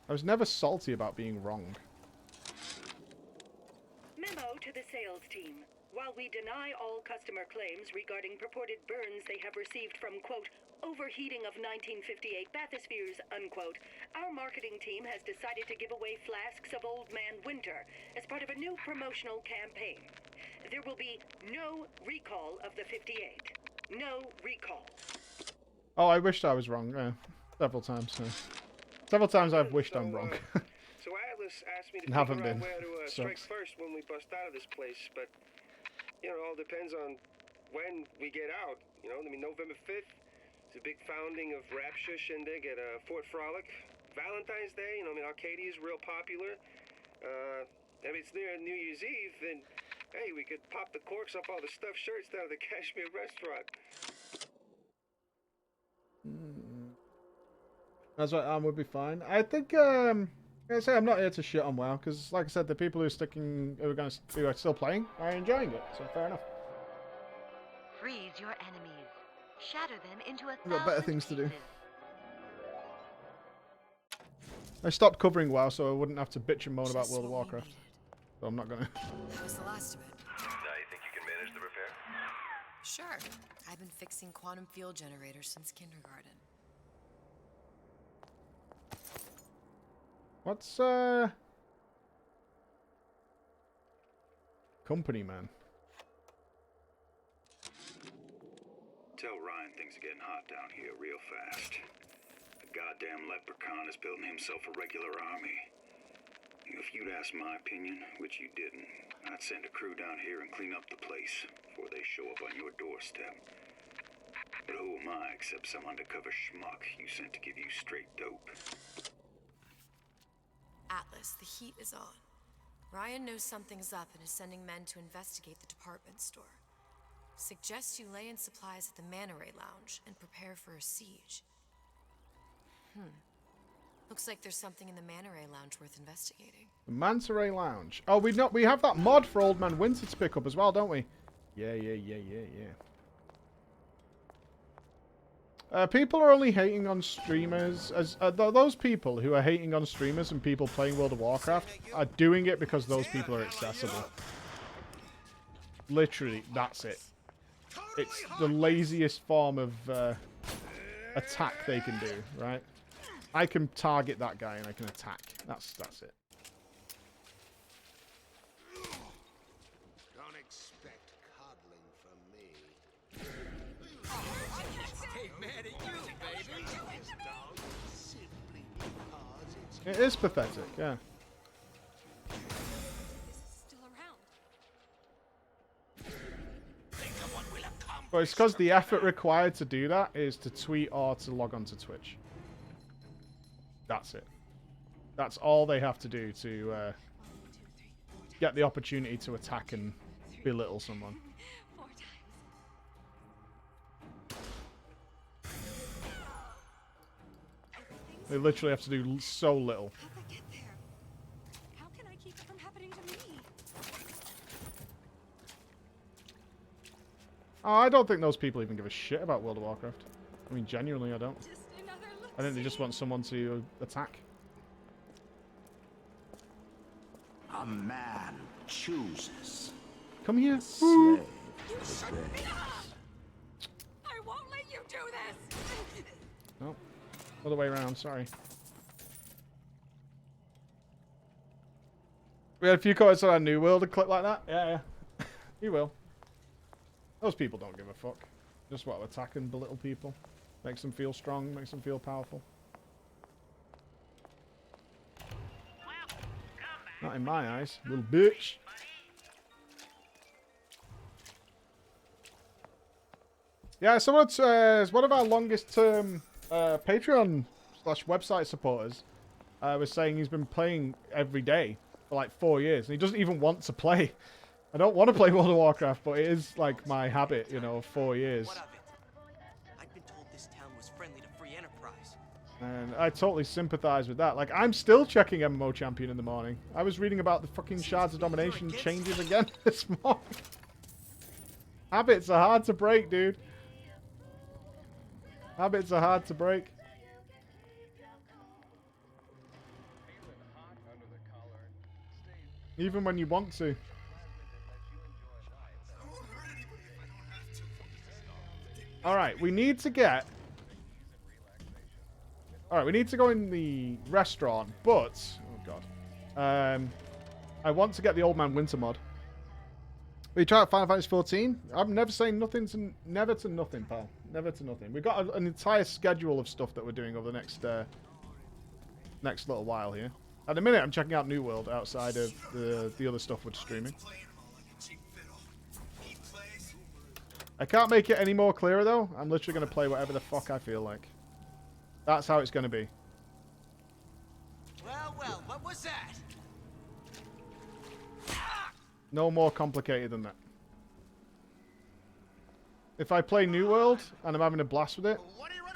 [SPEAKER 1] I was never salty about being wrong.
[SPEAKER 20] Memo to the sales team. While we deny all customer claims regarding purported burns they have received from, quote, overheating of 1958 bathyspheres, unquote, our marketing team has decided to give away flasks of Old Man Winter as part of a new promotional campaign. There will be no recall of the 58. No recall.
[SPEAKER 1] Oh, I wished I was wrong. Several times. Several times I've wished I'm wrong.
[SPEAKER 16] So Atlas asked me to
[SPEAKER 1] And
[SPEAKER 16] figure
[SPEAKER 1] haven't
[SPEAKER 16] out
[SPEAKER 1] been.
[SPEAKER 16] where to strike
[SPEAKER 1] Sucks.
[SPEAKER 16] first when we bust out of this place, but, you know, it all depends on when we get out. You know, I mean, November 5th is a big founding of Rapture Shindig at Fort Frolic. Valentine's Day, you know, I mean, Arcadia is real popular. If it's near New Year's Eve, then, hey, we could pop the corks off all the stuffed shirts down at the Kashmir restaurant.
[SPEAKER 1] That's right, would be fine. I think, I say I'm not here to shit on WoW, because, like I said, the people who are still playing are enjoying it, so fair enough.
[SPEAKER 22] Freeze your enemies. Shatter them into a
[SPEAKER 1] I've got better things to do.
[SPEAKER 22] pieces.
[SPEAKER 1] I stopped covering WoW so I wouldn't have to bitch and moan about World of Warcraft. So I'm not gonna.
[SPEAKER 4] That was the last of it.
[SPEAKER 6] Now you think you can manage the repair?
[SPEAKER 4] Sure. I've been fixing quantum field generators since kindergarten.
[SPEAKER 1] What's, Company Man?
[SPEAKER 11] Tell Ryan things are getting hot down here real fast. The goddamn leprechaun is building himself a regular army. If you'd asked my opinion, which you didn't, I'd send a crew down here and clean up the place before they show up on your doorstep. But who am I except some undercover schmuck you sent to give you straight dope?
[SPEAKER 4] Atlas, the heat is on. Ryan knows something's up and is sending men to investigate the department store. Suggests you lay in supplies at the Manta Ray Lounge and prepare for a siege. Looks like there's something in the Manta Ray Lounge worth investigating.
[SPEAKER 1] The Manta Ray Lounge. Oh, we have that mod for Old Man Winter to pick up as well, don't we? Yeah. People are only hating on streamers. Those people who are hating on streamers and people playing World of Warcraft are doing it because those people are accessible. Literally, that's it. It's the laziest form of attack they can do, right? I can target that guy and I can attack. That's it.
[SPEAKER 12] Don't expect coddling from me. I can't stay mad at you, baby. Simply because it's
[SPEAKER 1] It is pathetic, yeah.
[SPEAKER 8] Still around.
[SPEAKER 1] But it's because the effort required to do that is to tweet or to log on to Twitch. That's it. That's all they have to do to get the opportunity to attack and belittle someone.
[SPEAKER 8] 4 times.
[SPEAKER 1] They literally have to do so little.
[SPEAKER 8] How'd I get there? How can I keep it from happening to me?
[SPEAKER 1] Oh, I don't think those people even give a shit about World of Warcraft. I mean, genuinely, I don't. I think they just want someone to attack.
[SPEAKER 15] A man chooses.
[SPEAKER 1] Come here.
[SPEAKER 15] Slave
[SPEAKER 8] Shut
[SPEAKER 15] obeys.
[SPEAKER 8] me up! I won't let you do this!
[SPEAKER 1] Oh, other way around. Sorry. We had a few comments on our New World, a clip like that. Yeah. You will. Those people don't give a fuck. Just want to attack and belittle people. Makes them feel strong, makes them feel powerful. Not in my eyes, little bitch. Yeah, someone is one of our longest term Patreon / website supporters was saying he's been playing every day for like 4 years and he doesn't even want to play. I don't want to play World of Warcraft, but it is like my habit, you know, 4 years.
[SPEAKER 3] What of it? I'd been told this town was friendly to free enterprise.
[SPEAKER 1] And I totally sympathize with that. Like, I'm still checking MMO Champion in the morning. I was reading about the fucking Shards of Domination changes again this morning. Habits are hard to break, dude. Habits are hard to break. Even when you want to. Alright, we need to get... Alright, we need to go in the restaurant, but... Oh, God. I want to get the Old Man Winter mod. We try out Final Fantasy 14. I'm never saying nothing to... Never to nothing, pal. Never to nothing. We've got an entire schedule of stuff that we're doing over the next little while here. At the minute, I'm checking out New World outside of the other stuff we're streaming. I can't make it any more clearer, though. I'm literally going to play whatever the fuck I feel like. That's how it's going to be.
[SPEAKER 3] Well, what was that?
[SPEAKER 1] No more complicated than that. If I play New World and I'm having a blast with it,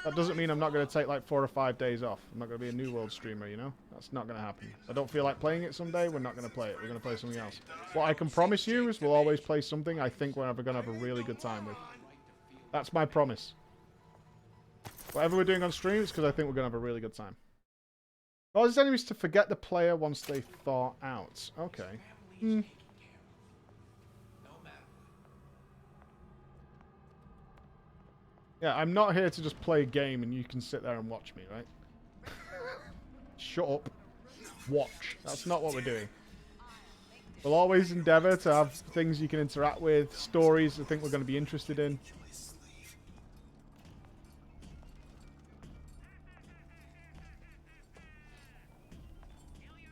[SPEAKER 1] that doesn't mean I'm not going to take like 4 or 5 days off. I'm not going to be a New World streamer, you know? That's not going to happen. If I don't feel like playing it someday, we're not going to play it. We're going to play something else. What I can promise you is we'll always play something I think we're ever going to have a really good time with. That's my promise. Whatever we're doing on stream, it's because I think we're going to have a really good time. Causes enemies to forget the player once they thaw out. Okay. Yeah, I'm not here to just play a game and you can sit there and watch me, right? Shut up. Watch. That's not what we're doing. We'll always endeavour to have things you can interact with, stories I think we're going to be interested in.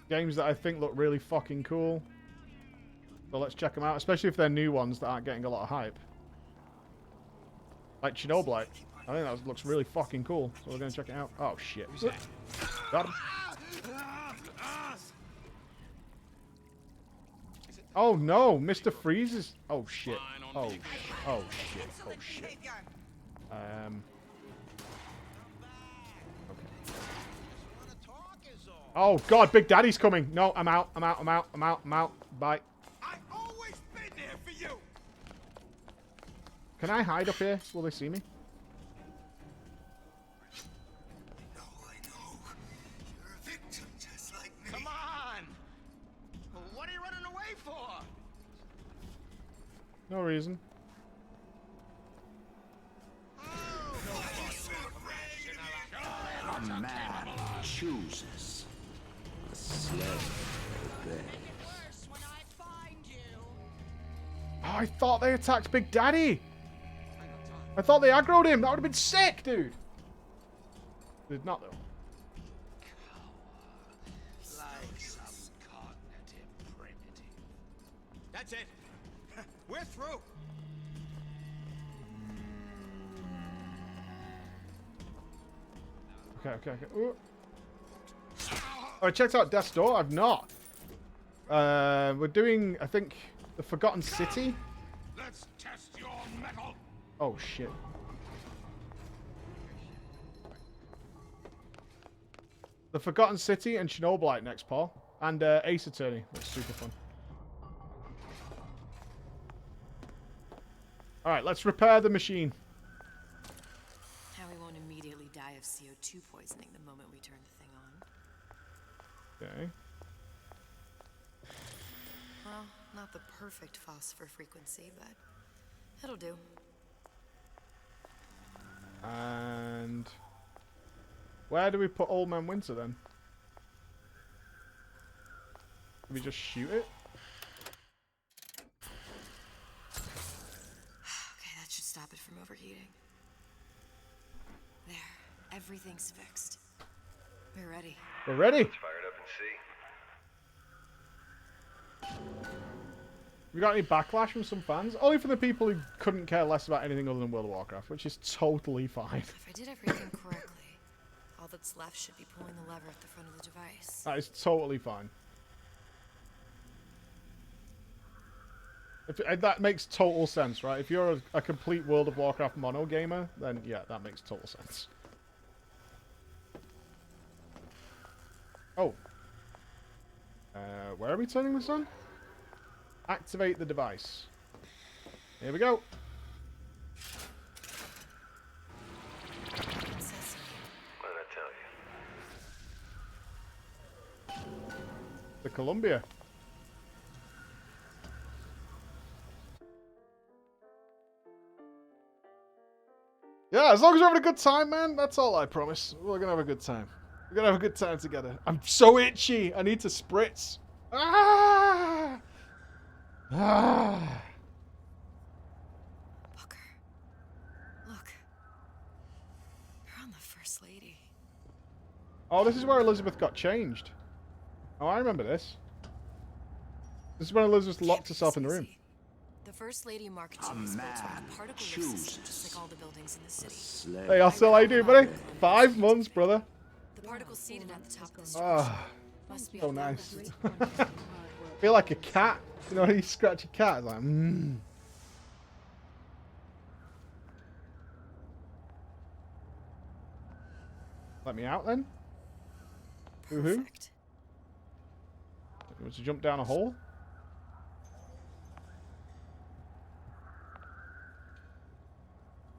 [SPEAKER 1] Games that I think look really fucking cool. So let's check them out, especially if they're new ones that aren't getting a lot of hype. Like Chernobyl. I think that looks really fucking cool, so we're going to check it out. Oh, shit. Got him. Oh, no. Mr. Freeze is... Oh, shit. Oh, shit. Oh, shit. Oh, shit. Okay. Oh, God. Big Daddy's coming. No, I'm out. I'm out. I'm out. I'm out. I'm out. Bye.
[SPEAKER 5] I've always been there for you.
[SPEAKER 1] Can I hide up here? Will they see me?
[SPEAKER 5] I know. You're a victim just like me. Come on. What are you running away for?
[SPEAKER 1] No reason.
[SPEAKER 15] A man chooses. A slave obeys.
[SPEAKER 1] Oh, I thought they attacked Big Daddy. I thought they aggroed him. That would have been sick, dude. They did not, though.
[SPEAKER 5] Like some cognitive primitive. That's it. We're through.
[SPEAKER 1] Okay. Ooh. Oh, I checked out Death's Door. I've not. We're doing, I think, the Forgotten City.
[SPEAKER 5] Let's test your metal.
[SPEAKER 1] Oh, shit. The Forgotten City and Chernobyl next, Paul. And Ace Attorney. That's super fun. Alright, let's repair the machine.
[SPEAKER 4] How we won't immediately die of CO2 poisoning the moment we turn the thing on.
[SPEAKER 1] Okay.
[SPEAKER 4] Well, Not the perfect phosphor frequency, but it'll do.
[SPEAKER 1] And where do we put Old Man Winter then? Do we just shoot it?
[SPEAKER 4] Okay, that should stop it from overheating. There, everything's fixed. We're ready.
[SPEAKER 1] We're ready.
[SPEAKER 6] Let's fire it up and see.
[SPEAKER 1] We got any backlash from some fans? Only for the people who couldn't care less about anything other than World of Warcraft, which is totally fine.
[SPEAKER 4] If I did everything correctly, all that's left should be pulling the lever at the front of the device.
[SPEAKER 1] That is totally fine. That makes total sense, right? If you're a complete World of Warcraft mono gamer, then yeah, that makes total sense. Oh. Where are we turning this on? Activate the device. Here we go.
[SPEAKER 6] What did I tell you?
[SPEAKER 1] The Columbia. Yeah, as long as we're having a good time, man, that's all I promise. We're gonna have a good time. We're gonna have a good time together. I'm so itchy. I need to spritz. Ah! Ah!
[SPEAKER 4] Booker. Look. You're on the First Lady.
[SPEAKER 1] Oh, this is where Elizabeth got changed. Oh, I remember this. This is when Elizabeth locked herself in the room.
[SPEAKER 4] The First Lady Mark II was built on a particle system, just like all the buildings in the city.
[SPEAKER 1] Hey, that's all I do, buddy. 5 months, brother.
[SPEAKER 4] The particles seated at the top of the
[SPEAKER 1] Ah,
[SPEAKER 4] structure. Must be
[SPEAKER 1] so
[SPEAKER 4] all
[SPEAKER 1] nice.
[SPEAKER 4] left.
[SPEAKER 1] I feel like a cat. You know, when you scratch a cat, it's like, mmm. Let me out then. Woohoo.
[SPEAKER 4] Perfect.
[SPEAKER 1] You want to jump down a hole?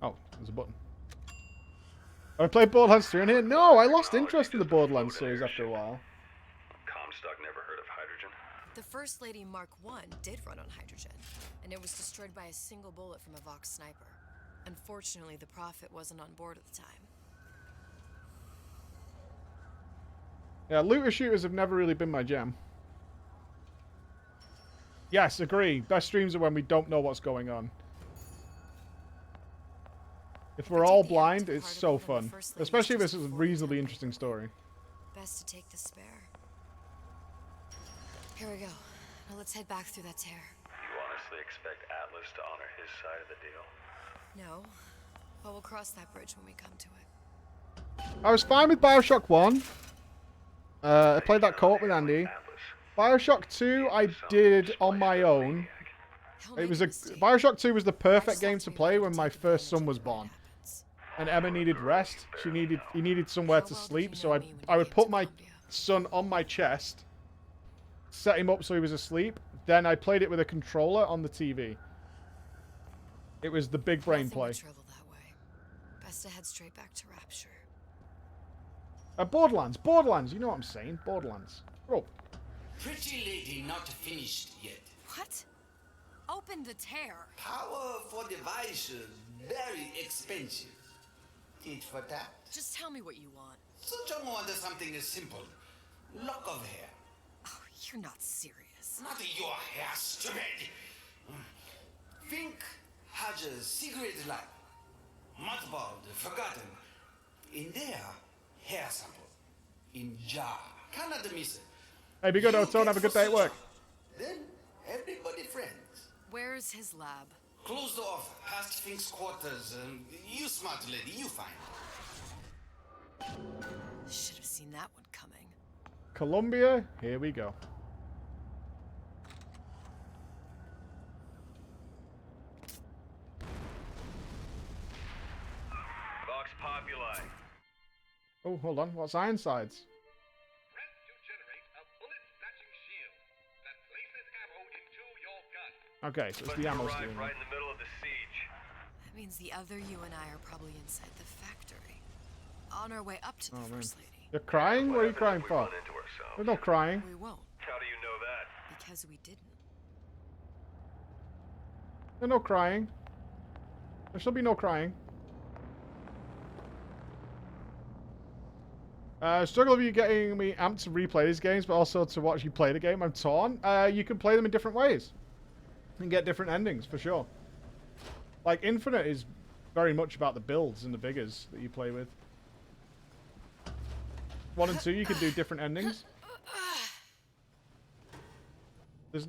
[SPEAKER 1] Oh, there's a button. I played Borderlands 3 in here? No, I lost interest in the Borderlands series after a while.
[SPEAKER 6] Comstock never heard of hydrogen.
[SPEAKER 4] The First Lady Mark I did run on hydrogen, and it was destroyed by a single bullet from a Vox sniper. Unfortunately, the Prophet wasn't on board at the time.
[SPEAKER 1] Yeah, looter shooters have never really been my jam. Yes, agree. Best streams are when we don't know what's going on. If we're all blind, it's so fun. Especially if this is a reasonably interesting story.
[SPEAKER 4] Best to take the spare. Here we go. Now let's head back through that tear.
[SPEAKER 6] You honestly expect Atlas to honor his side of the deal?
[SPEAKER 4] No, but we'll cross that bridge when we come to it.
[SPEAKER 1] I was fine with BioShock 1. I played that co-op with Andy. BioShock 2 I did on my own. It was BioShock 2 was the perfect game to play when my first son was born. And Emma needed rest. He needed somewhere to sleep, so I would put my son on my chest, set him up so he was asleep, then I played it with a controller on the TV. It was the big brain play.
[SPEAKER 4] Best to head straight back to Rapture.
[SPEAKER 1] Borderlands, you know what I'm saying, Borderlands. Oh.
[SPEAKER 5] Pretty lady not finished yet.
[SPEAKER 4] What? Open the tear.
[SPEAKER 5] Power for device very expensive. Need for that?
[SPEAKER 4] Just tell me what you want.
[SPEAKER 5] Such a want something simple. Lock of hair.
[SPEAKER 4] Oh, you're not serious.
[SPEAKER 5] Not your hair, stupid. Think has a secret life. Mothballed, forgotten. In there, hair sample. In jar. Cannot miss it.
[SPEAKER 1] Hey, be good, Otone. Have a good day at work.
[SPEAKER 5] Then everybody friends.
[SPEAKER 4] Where's his lab?
[SPEAKER 5] Closed off, past Fink's quarters. You smart lady, you find.
[SPEAKER 4] Should have seen that one coming.
[SPEAKER 1] Columbia, here we go.
[SPEAKER 6] Vox Populi.
[SPEAKER 1] Oh, hold on. What's Ironsides? Okay, so it's the ammo stream.
[SPEAKER 6] Right in the middle of the siege.
[SPEAKER 4] That means the other you and I are probably inside the factory. On our way up to the First Lady.
[SPEAKER 1] You're crying? What are you crying for? There's no crying.
[SPEAKER 4] We won't.
[SPEAKER 6] How do you know that?
[SPEAKER 4] Because we didn't.
[SPEAKER 1] There's no crying. There shall be no crying. Struggle of you getting me amped to replay these games, but also to watch you play the game. I'm torn. You can play them in different ways. And get different endings, for sure. Like, Infinite is very much about the builds and the vigors that you play with. 1 and 2, you can do different endings.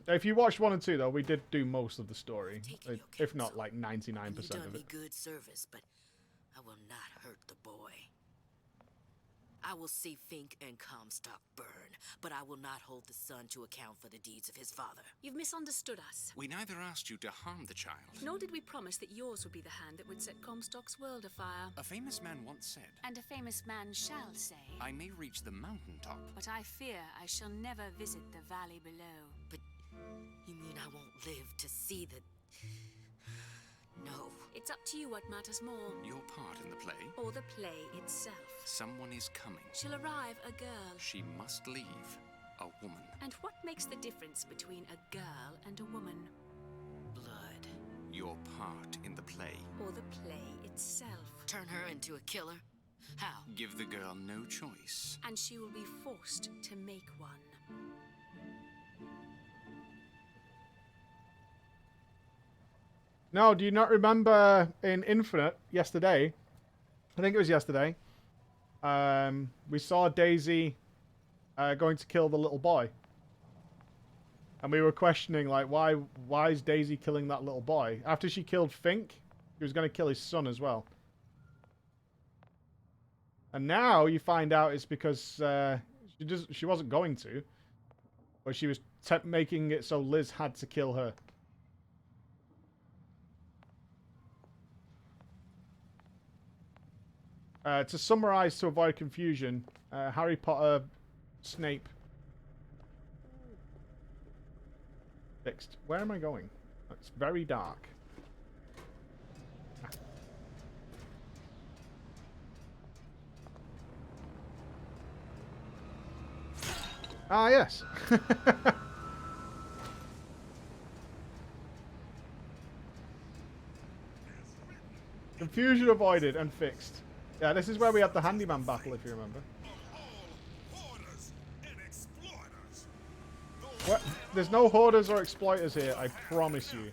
[SPEAKER 1] If you watched 1 and 2, though, we did do most of the story. If not, like, 99%
[SPEAKER 13] You done
[SPEAKER 1] of
[SPEAKER 13] me
[SPEAKER 1] it.
[SPEAKER 13] good service, but I will not hurt the boy. I will see Fink and Comstock burn, but I will not hold the son to account for the deeds of his father.
[SPEAKER 8] You've misunderstood us.
[SPEAKER 18] We neither asked you to harm the child.
[SPEAKER 8] Nor did we promise that yours would be the hand that would set Comstock's world afire.
[SPEAKER 18] A famous man once said,
[SPEAKER 8] And a famous man shall say,
[SPEAKER 18] I may reach the mountaintop,
[SPEAKER 8] but I fear I shall never visit the valley below.
[SPEAKER 13] But you mean I won't live to see the... No.
[SPEAKER 8] It's up to you what matters more.
[SPEAKER 18] Your part in the play?
[SPEAKER 8] Or the play itself.
[SPEAKER 18] Someone is coming.
[SPEAKER 8] She'll arrive, a girl.
[SPEAKER 18] She must leave. A woman.
[SPEAKER 8] And what makes the difference between a girl and a woman?
[SPEAKER 13] Blood.
[SPEAKER 18] Your part in the play.
[SPEAKER 8] Or the play itself.
[SPEAKER 13] Turn her into a killer? How?
[SPEAKER 18] Give the girl no choice.
[SPEAKER 8] And she will be forced to make one.
[SPEAKER 1] No, do you not remember in Infinite yesterday? I think it was yesterday. We saw Daisy going to kill the little boy. And we were questioning, like, why is Daisy killing that little boy? After she killed Fink, she was going to kill his son as well. And now you find out it's because she wasn't going to. But she was making it so Liz had to kill her. To summarize, to avoid confusion, Harry Potter, Snape. Fixed. Where am I going? It's very dark. Ah, yes. Confusion avoided and fixed. Yeah, this is where we had the handyman battle, if you remember. What? There's no hoarders or exploiters here, I promise you.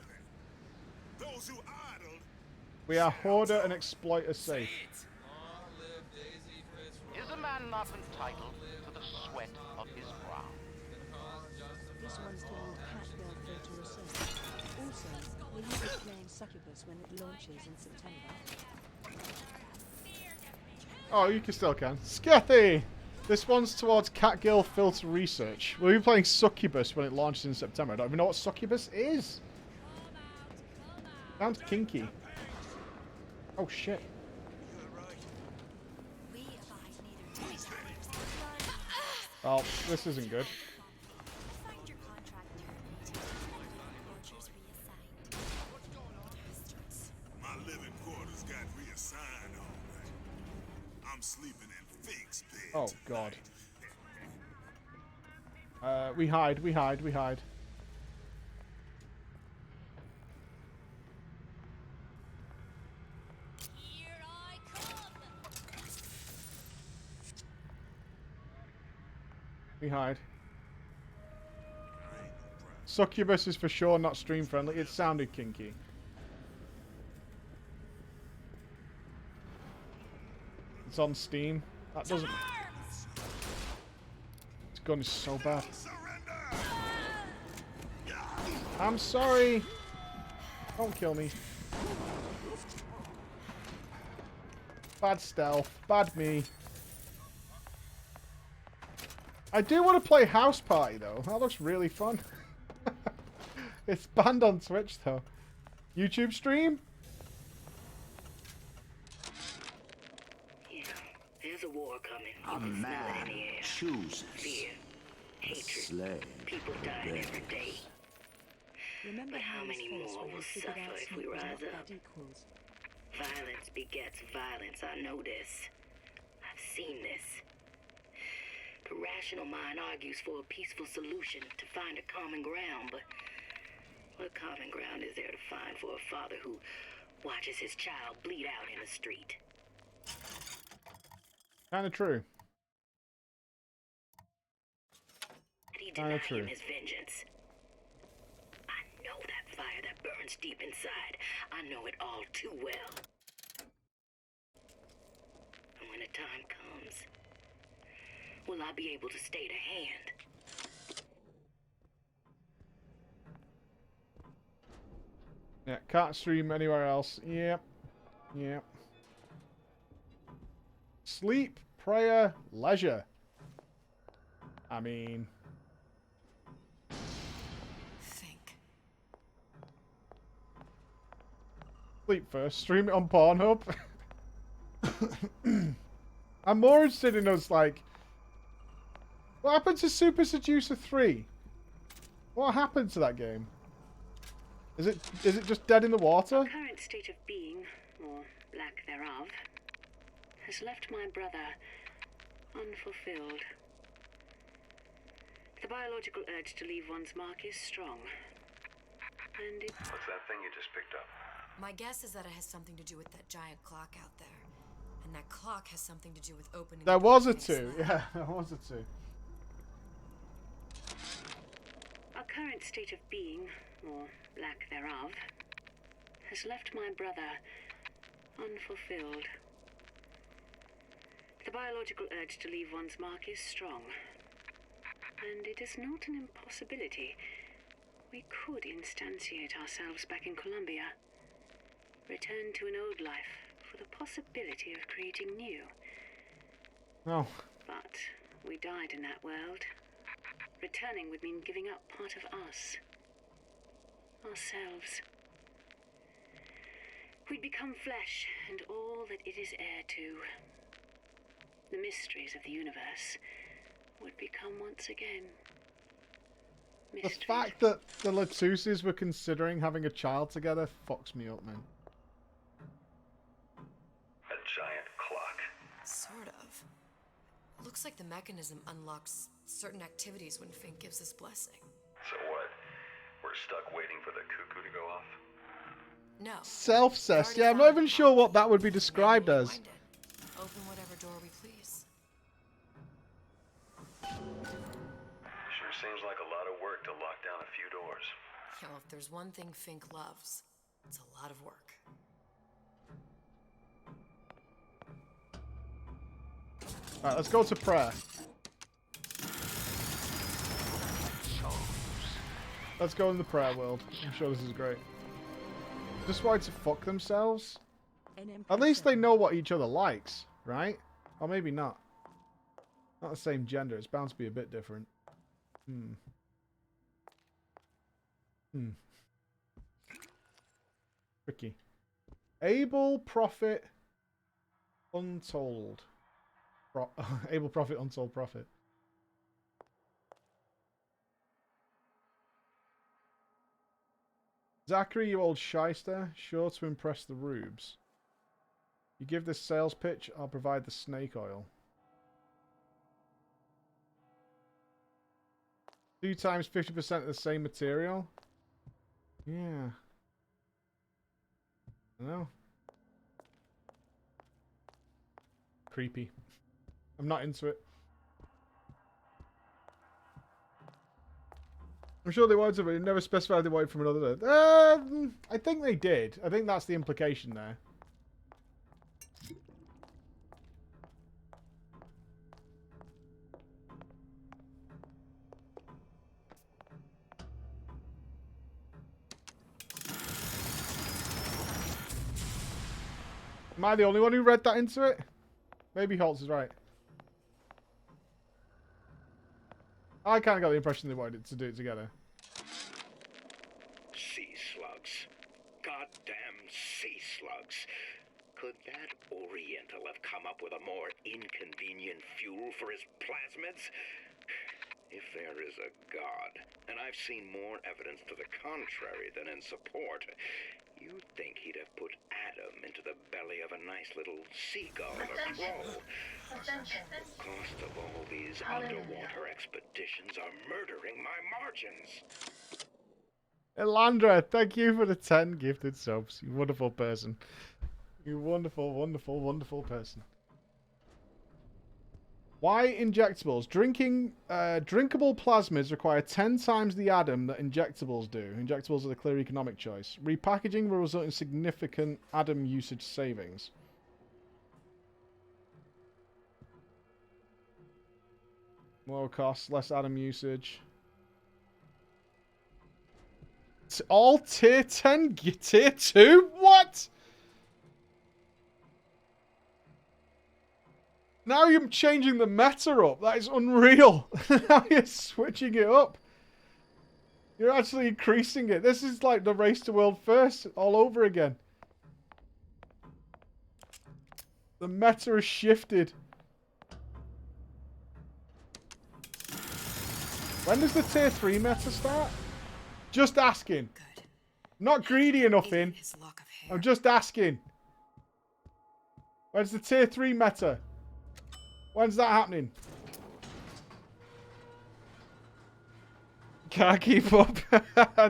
[SPEAKER 1] We are hoarder and exploiter safe.
[SPEAKER 2] Is a man not entitled to the sweat of his brow?
[SPEAKER 10] This one's to old cat girl photo research. Also, will you be playing Succubus when it launches in September?
[SPEAKER 1] Oh, you still can. Skethy! This one's towards Catgirl Filter Research. We'll be playing Succubus when it launches in September. I don't even know what Succubus is. Sounds kinky. Oh, shit. Well, this isn't good.
[SPEAKER 23] My living quarters got reassigned all right. I'm sleeping in Fink's bed.
[SPEAKER 1] Oh, God. We hide, we hide, we hide. We hide. Succubus is for sure not stream friendly. It sounded kinky. It's on Steam. That doesn't... This gun is so bad. I'm sorry. Don't kill me. Bad stealth. Bad me. I do want to play House Party, though. That looks really fun. It's banned on Twitch, though. YouTube stream?
[SPEAKER 20] Yeah, there's a war coming.
[SPEAKER 15] A man chooses.
[SPEAKER 20] Fear, hatred,
[SPEAKER 15] slay
[SPEAKER 20] people dying every day.
[SPEAKER 10] Remember
[SPEAKER 20] But how many more will
[SPEAKER 10] figured
[SPEAKER 20] suffer
[SPEAKER 10] out
[SPEAKER 20] if we
[SPEAKER 10] Snape was
[SPEAKER 20] rise
[SPEAKER 10] not
[SPEAKER 20] up?
[SPEAKER 10] bad equals.
[SPEAKER 20] Violence begets violence. I know this. I've seen this. The rational mind argues for a peaceful solution to find a common ground, but
[SPEAKER 22] What common ground is there to find for a father who watches his child bleed out in the street?
[SPEAKER 1] Kind of true.
[SPEAKER 22] He deny him his vengeance. I know that fire that burns deep inside. I know it all too well. And when the time comes, will I be able to stay to hand?
[SPEAKER 1] Yeah, can't stream anywhere else. Yep. Yep. Sleep, prayer, leisure. I mean...
[SPEAKER 4] Think.
[SPEAKER 1] Sleep first. Stream it on Pornhub. I'm more interested in us, like... What happened to Super Seducer 3? What happened to that game? Is it just dead in the water?
[SPEAKER 22] Our current state of being, or lack thereof, has left my brother unfulfilled. The biological urge to leave one's mark is strong. And it...
[SPEAKER 6] What's that thing you just picked up?
[SPEAKER 4] My guess is that it has something to do with that giant clock out there. And that clock has something to do with opening...
[SPEAKER 1] There was a 2. Yeah, there was a 2.
[SPEAKER 22] Our current state of being, or lack thereof, has left my brother unfulfilled. The biological urge to leave one's mark is strong. And it is not an impossibility. We could instantiate ourselves back in Columbia. Return to an old life for the possibility of creating new.
[SPEAKER 1] Oh.
[SPEAKER 22] But we died in that world. Returning would mean giving up part of us. Ourselves. We'd become flesh and all that it is heir to. The mysteries of the universe would become once again mysteries.
[SPEAKER 1] The fact that the Letusses were considering having a child together fucks me up, man.
[SPEAKER 6] A giant clock.
[SPEAKER 4] Sort of. Looks like the mechanism unlocks certain activities when Fink gives his blessing.
[SPEAKER 6] So what? We're stuck waiting for the cuckoo to go off?
[SPEAKER 4] No.
[SPEAKER 1] Self-cess. Yeah, I'm not even sure what that would be described as.
[SPEAKER 4] Open whatever door we please.
[SPEAKER 6] Sure seems like a lot of work to lock down a few doors.
[SPEAKER 4] Yeah, well, if there's one thing Fink loves, it's a lot of work.
[SPEAKER 1] Alright, let's go to prayer. Let's go in the prayer world. I'm sure this is great. Just wanted to fuck themselves? At least they know what each other likes, right? Or maybe not. Not the same gender. It's bound to be a bit different. Tricky. Able, profit, untold. Able, profit, untold, profit. Zachary, you old shyster, sure to impress the rubes. You give this sales pitch, I'll provide the snake oil. 2 times 50% of the same material? Yeah. I know. Creepy. I'm not into it. I'm sure they wanted to, but they never specified they wanted from another. I think they did. I think that's the implication there. Am I the only one who read that into it? Maybe Holtz is right. I kind of got the impression they wanted to do it together.
[SPEAKER 11] Sea slugs. Goddamn sea slugs. Could that Oriental have come up with a more inconvenient fuel for his plasmids? If there is a God, and I've seen more evidence to the contrary than in support, you'd think he'd have put Adam into the belly of a nice little seagull or crow. The cost of all these underwater expeditions are murdering my margins.
[SPEAKER 1] Elandra, thank you for the 10 gifted subs. You wonderful person. You wonderful, wonderful, wonderful person. Why injectables? Drinkable plasmids require 10 times the ADAM that injectables do. Injectables are the clear economic choice. Repackaging will result in significant ADAM usage savings. Lower costs, less ADAM usage. All tier 10, tier 2? What? Now you're changing the meta up. That is unreal. Now you're switching it up. You're actually increasing it. This is like the race to world first all over again. The meta has shifted. When does the tier 3 meta start? Just asking. Good. Not greedy enough in. I'm just asking. When's the tier 3 meta? When's that happening? Can't keep up.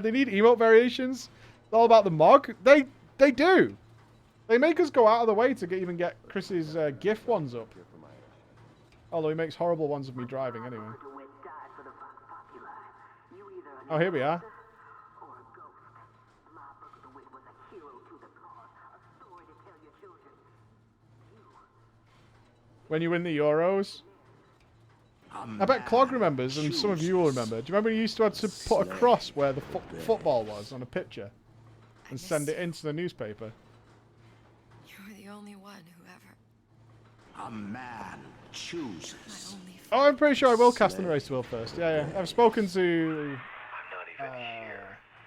[SPEAKER 1] They need emote variations. It's all about the mog. They do. They make us go out of the way to even get Chris's GIF ones up. Although he makes horrible ones of me driving anyway. Oh, here we are. When you win the Euros. I bet Clog remembers, and some of you will remember. Do you remember you used to have to put a cross where the football was on a picture and send it into the newspaper?
[SPEAKER 4] You were the only one who ever.
[SPEAKER 15] A man chooses.
[SPEAKER 1] Oh, I'm pretty sure I will cast in the race to world first. Yeah. I've spoken to.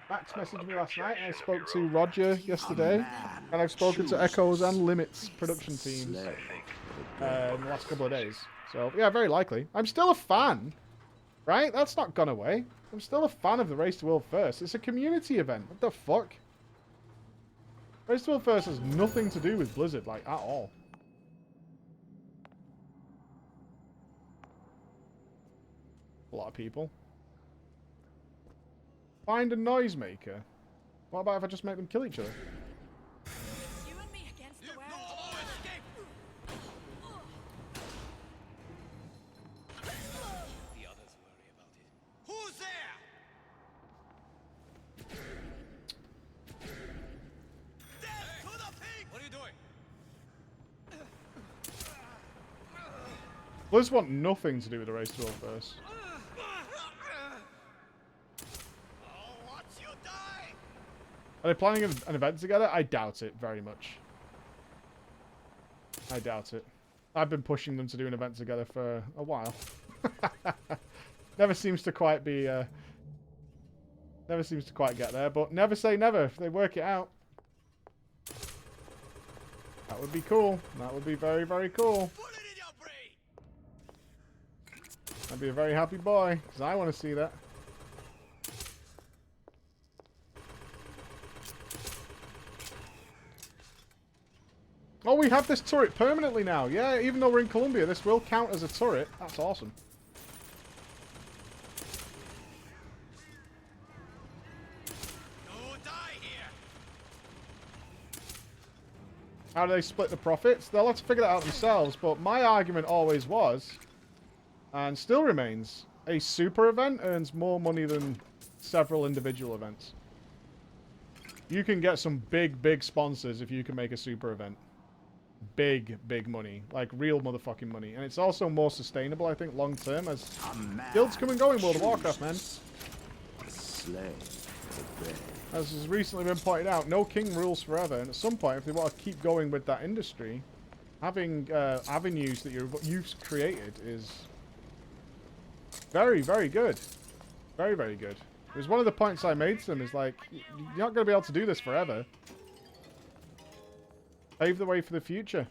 [SPEAKER 1] Max messaged me last night, and I spoke to Roger yesterday, and I've spoken to Echoes and Limits production teams in the last couple of days. So, yeah, very likely. I'm still a fan, right? That's not gone away. I'm still a fan of the Race to World First. It's a community event. What the fuck? Race to World First has nothing to do with Blizzard, like, at all. A lot of people. Find a noisemaker. What about if I just make them kill each other?
[SPEAKER 21] You and me against the world.
[SPEAKER 5] The others worry about it. Who's there? Death to the pig! What are you doing?
[SPEAKER 1] Blizz want nothing to do with the Race to World First. Are they planning an event together? I doubt it very much. I doubt it. I've been pushing them to do an event together for a while. Never seems to quite be... never seems to quite get there, but never say never if they work it out. That would be cool. That would be very, very cool. I'd be a very happy boy, because I want to see that. Oh, we have this turret permanently now. Yeah, even though we're in Colombia, this will count as a turret. That's awesome. How do they split the profits? They'll have to figure that out themselves, but my argument always was, and still remains, a super event earns more money than several individual events. You can get some big, big sponsors if you can make a super event. Big, big money. Like, real motherfucking money. And it's also more sustainable, I think, long term, as guilds come and go in World of Warcraft, man. As has recently been pointed out, no king rules forever, and at some point, if they want to keep going with that industry, having avenues that you've created is very, very good. Very, very good. It was one of the points I made to them, is like, you're not going to be able to do this forever. Pave the way for the future.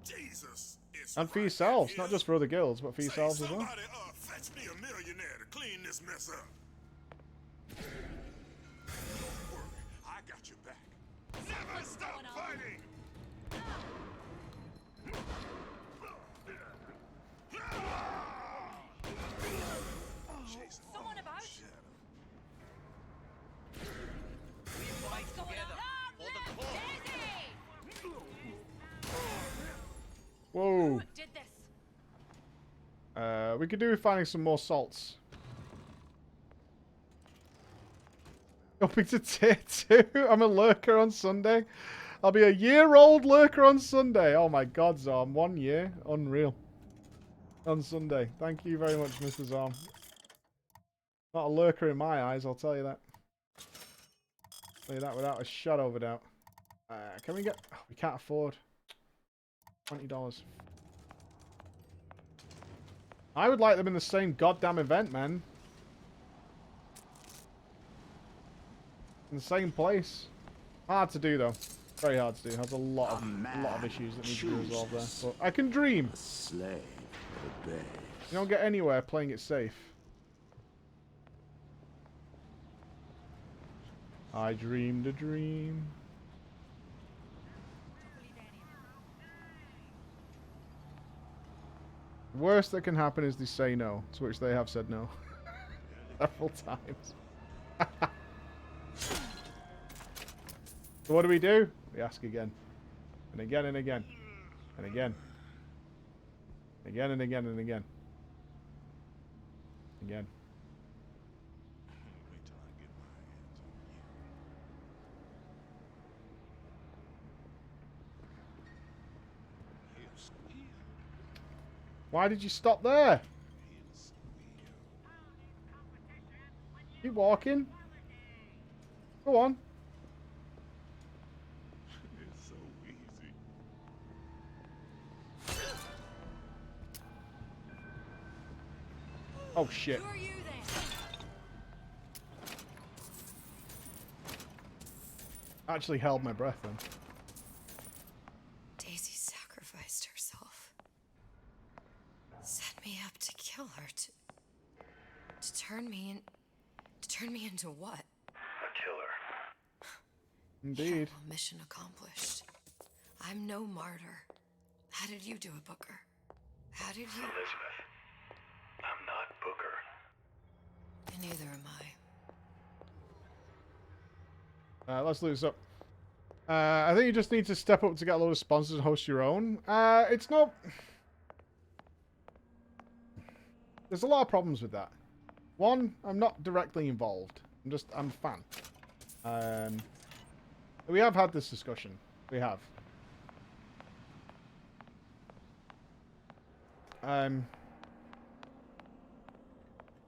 [SPEAKER 23] Jesus,
[SPEAKER 1] and for yourselves, not just for other guilds, but for yourselves as well.
[SPEAKER 23] Somebody, fetch me a millionaire to clean this mess up. Don't worry, I got your back. Never stop fighting!
[SPEAKER 1] We could do with finding some more salts. Up into tier 2. I'm a lurker on Sunday. I'll be a year-old lurker on Sunday. Oh my god, Zorm. 1 year. Unreal. On Sunday. Thank you very much, Mr. Zorm. Not a lurker in my eyes, I'll tell you that. Tell you that without a shadow of a doubt. Can we get... Oh, we can't afford. $20. I would like them in the same goddamn event, man. In the same place. Hard to do, though. Very hard to do. Has a lot of issues that need to be resolved there. But I can dream.
[SPEAKER 15] Slave obey.
[SPEAKER 1] You don't get anywhere playing it safe. I dreamed a dream. Worst that can happen is they say no, to which they have said no. Several times. So what do? We ask again. And again and again. And again. Again and again and again. Again. Why did you stop there? Keep walking. Go on.
[SPEAKER 23] It's so easy.
[SPEAKER 1] Oh shit. Actually held my breath then.
[SPEAKER 4] Daisy sacrificed herself. Set me up to kill her, to turn me into what?
[SPEAKER 6] A killer.
[SPEAKER 1] Indeed.
[SPEAKER 4] Well, mission accomplished. I'm no martyr. How did you do it, Booker? How did you...
[SPEAKER 6] Elizabeth, I'm not Booker.
[SPEAKER 4] And neither am I.
[SPEAKER 1] Let's loot this up. I think you just need to step up to get a load of sponsors and host your own. It's not... There's a lot of problems with that. One, I'm not directly involved. I'm a fan. We have had this discussion. We have.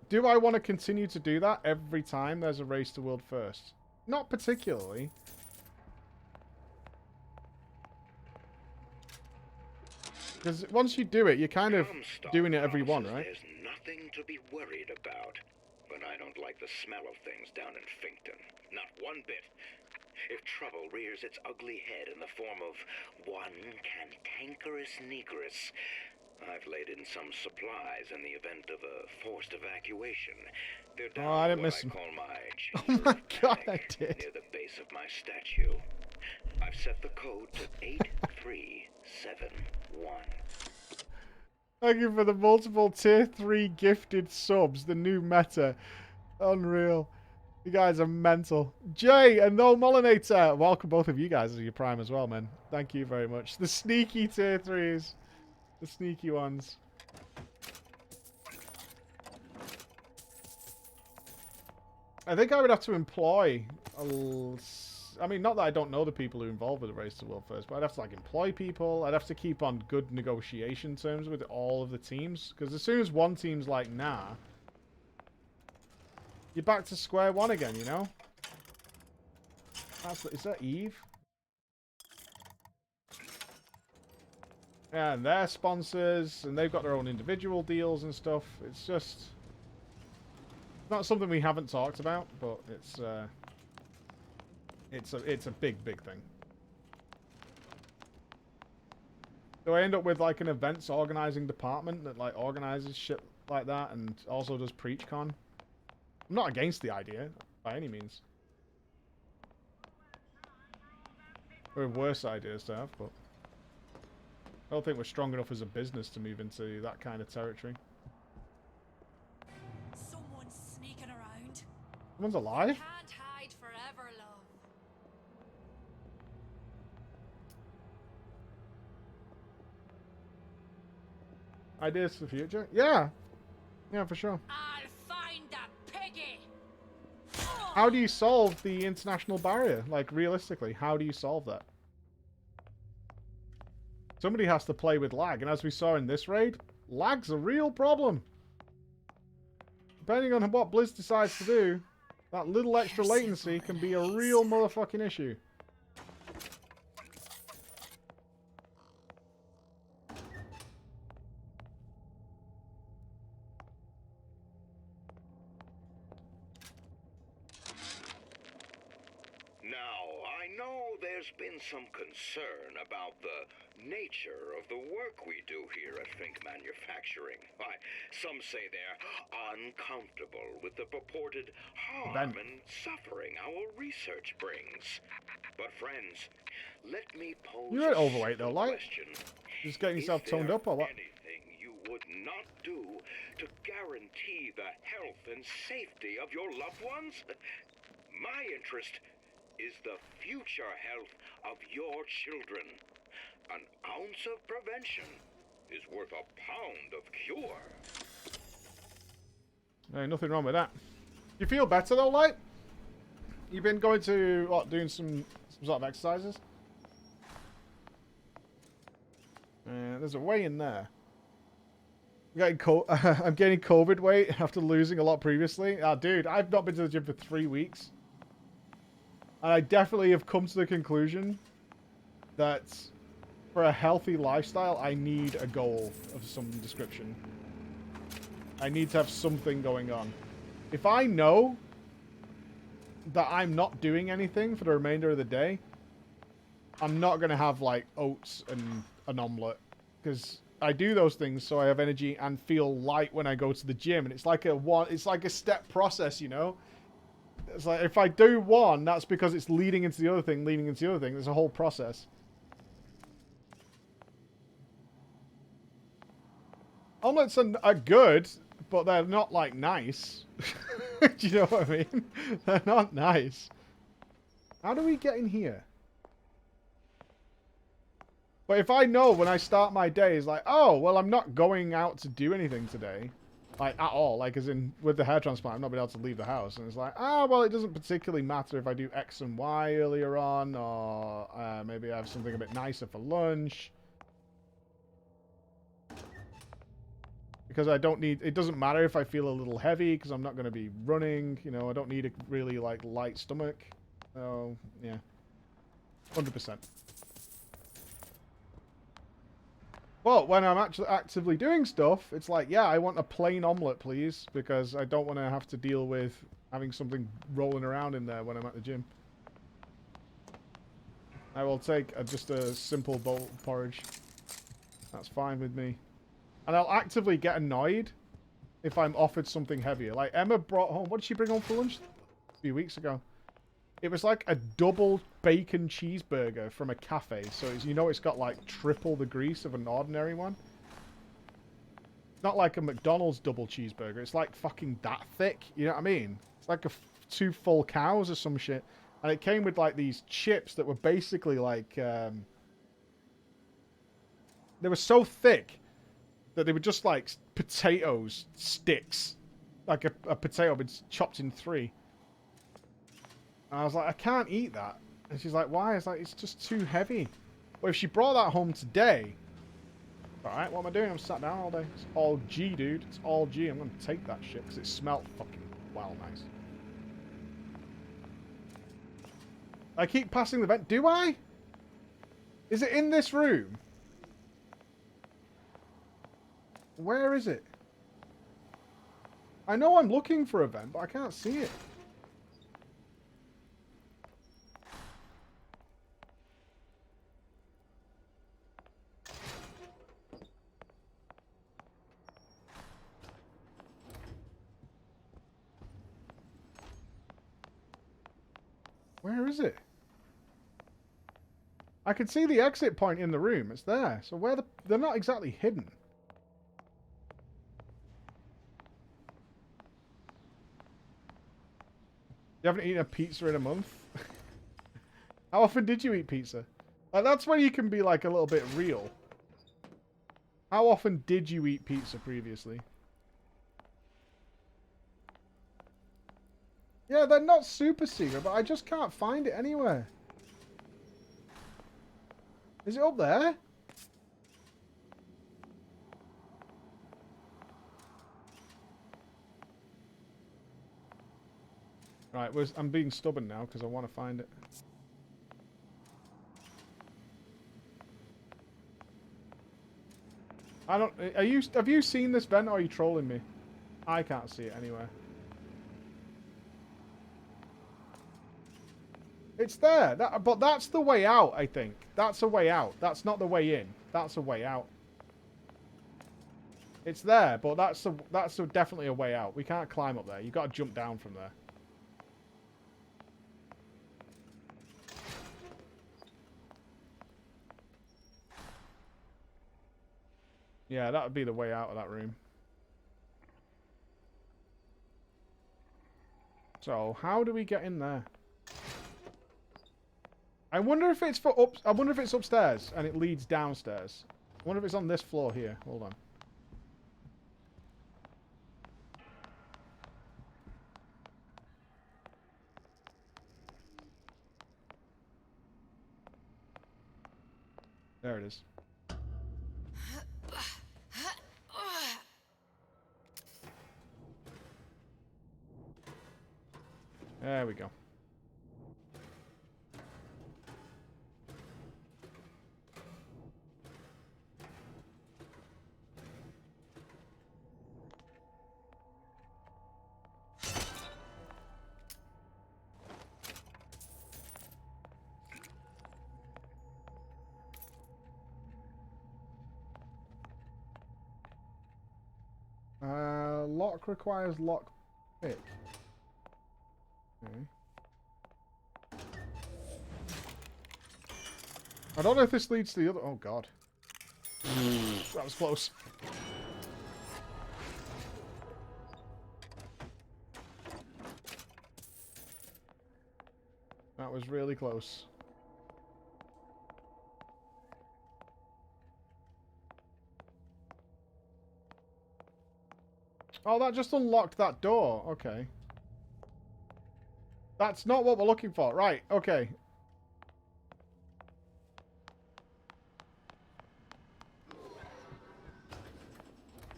[SPEAKER 1] Do I want to continue to do that every time there's a race to world first? Not particularly. Because once you do it, you're kind of doing it every one, right?
[SPEAKER 11] There's nothing to be worried about. But I don't like the smell of things down in Finkton. Not one bit. If trouble rears its ugly head in the form of one cantankerous negress, I've laid in some supplies in the event of a forced evacuation. They're down
[SPEAKER 1] I didn't
[SPEAKER 11] what
[SPEAKER 1] miss
[SPEAKER 11] I
[SPEAKER 1] them.
[SPEAKER 11] call my
[SPEAKER 1] Oh my god, I did.
[SPEAKER 11] near the base of my statue. I've set the code to 8371.
[SPEAKER 1] Thank you for the multiple tier 3 gifted subs. The new meta. Unreal. You guys are mental. Jay and No Molinator. Welcome both of you guys as your prime as well, man. Thank you very much. The sneaky tier 3s. The sneaky ones. I think I would have to employ... I mean, not that I don't know the people who are involved with the Race to World First, but I'd have to, like, employ people. I'd have to keep on good negotiation terms with all of the teams. Because as soon as one team's like, nah, you're back to square one again, you know? Is that Eve? Yeah, and they're sponsors, and they've got their own individual deals and stuff. It's just... not something we haven't talked about, but it's a big, big thing. Do I end up with like an events organizing department that like organizes shit like that and also does PreachCon? I'm not against the idea by any means. There are worse ideas to have, but I don't think we're strong enough as a business to move into that kind of territory.
[SPEAKER 21] Someone's sneaking around.
[SPEAKER 1] Someone's alive?
[SPEAKER 21] Can't hide forever, love.
[SPEAKER 1] Ideas for the future? Yeah. Yeah, for sure.
[SPEAKER 8] I'll find the piggy.
[SPEAKER 1] How do you solve the international barrier? Like, realistically, how do you solve that? Somebody has to play with lag, and as we saw in this raid, lag's a real problem. Depending on what Blizz decides to do, that little extra latency can be a real motherfucking issue.
[SPEAKER 11] Now, I know there's been some concern about the nature of the work we do here at Fink Manufacturing. Why, some say they're uncomfortable with the purported harm and suffering our research brings. But friends, let me pose
[SPEAKER 1] You're
[SPEAKER 11] a
[SPEAKER 1] overweight though,
[SPEAKER 11] simple
[SPEAKER 1] like.
[SPEAKER 11] question.
[SPEAKER 1] Just getting yourself
[SPEAKER 11] Is
[SPEAKER 1] toned
[SPEAKER 11] there
[SPEAKER 1] up or what?
[SPEAKER 11] anything you would not do to guarantee the health and safety of your loved ones? My interest is the future health of your children. An ounce of prevention is worth a pound of cure.
[SPEAKER 1] Ain't nothing wrong with that. You feel better though, like? You've been going to, what, doing some sort of exercises? There's a way in there. I'm getting COVID weight after losing a lot previously. Dude, I've not been to the gym for 3 weeks. And I definitely have come to the conclusion that for a healthy lifestyle, I need a goal of some description. I need to have something going on. If I know that I'm not doing anything for the remainder of the day, I'm not going to have, like, oats and an omelette. Because I do those things so I have energy and feel light when I go to the gym. And it's like a step process, you know? It's like, if I do one, that's because it's leading into the other thing, leading into the other thing. There's a whole process. Omelets are good, but they're not, like, nice. Do you know what I mean? They're not nice. How do we get in here? But if I know when I start my day, it's like, oh, well, I'm not going out to do anything today. Like, at all. Like, as in, with the hair transplant, I've not been able to leave the house. And it's like, well, it doesn't particularly matter if I do X and Y earlier on. Or maybe I have something a bit nicer for lunch. Because I don't need... It doesn't matter if I feel a little heavy, because I'm not going to be running. You know, I don't need a really, like, light stomach. So, yeah. 100%. But when I'm actually actively doing stuff, it's like, yeah, I want a plain omelette, please, because I don't want to have to deal with having something rolling around in there when I'm at the gym. I will take just a simple bowl of porridge. That's fine with me. And I'll actively get annoyed if I'm offered something heavier. Like, Emma brought home... What did she bring home for lunch? A few weeks ago. It was like a double bacon cheeseburger from a cafe. So, you know, it's got like triple the grease of an ordinary one. It's not like a McDonald's double cheeseburger. It's like fucking that thick. You know what I mean? It's like 2 full cows or some shit. And it came with like these chips that were basically like... they were so thick that they were just like potatoes sticks. Like a potato been chopped in 3. And I was like, I can't eat that. And she's like, why? It's like, it's just too heavy. But if she brought that home today... Alright, what am I doing? I'm sat down all day. It's all G, dude. It's all G. I'm going to take that shit because it smelled fucking well nice. I keep passing the vent. Do I? Is it in this room? Where is it? I know I'm looking for a vent, but I can't see it. Where is it? I can see the exit point in the room. It's there. So where they're not exactly hidden. You haven't eaten a pizza in a month? How often did you eat pizza? Like, that's where you can be like a little bit real. How often did you eat pizza previously? Yeah, they're not super secret, but I just can't find it anywhere. Is it up there? Right, I'm being stubborn now because I want to find it. I don't. Have you seen this vent, or are you trolling me? I can't see it anywhere. It's there, but that's the way out, I think. That's a way out. That's not the way in. That's a way out. It's there, but that's definitely a way out. We can't climb up there. You've got to jump down from there. Yeah, that would be the way out of that room. So, how do we get in there? I wonder if it's I wonder if it's upstairs and it leads downstairs. I wonder if it's on this floor here. Hold on. There it is. There we go. Lock requires lock pick. Okay. I don't know if this leads to the other. Oh god. That was close. That was really close. Oh, that just unlocked that door. Okay. That's not what we're looking for. Right, okay.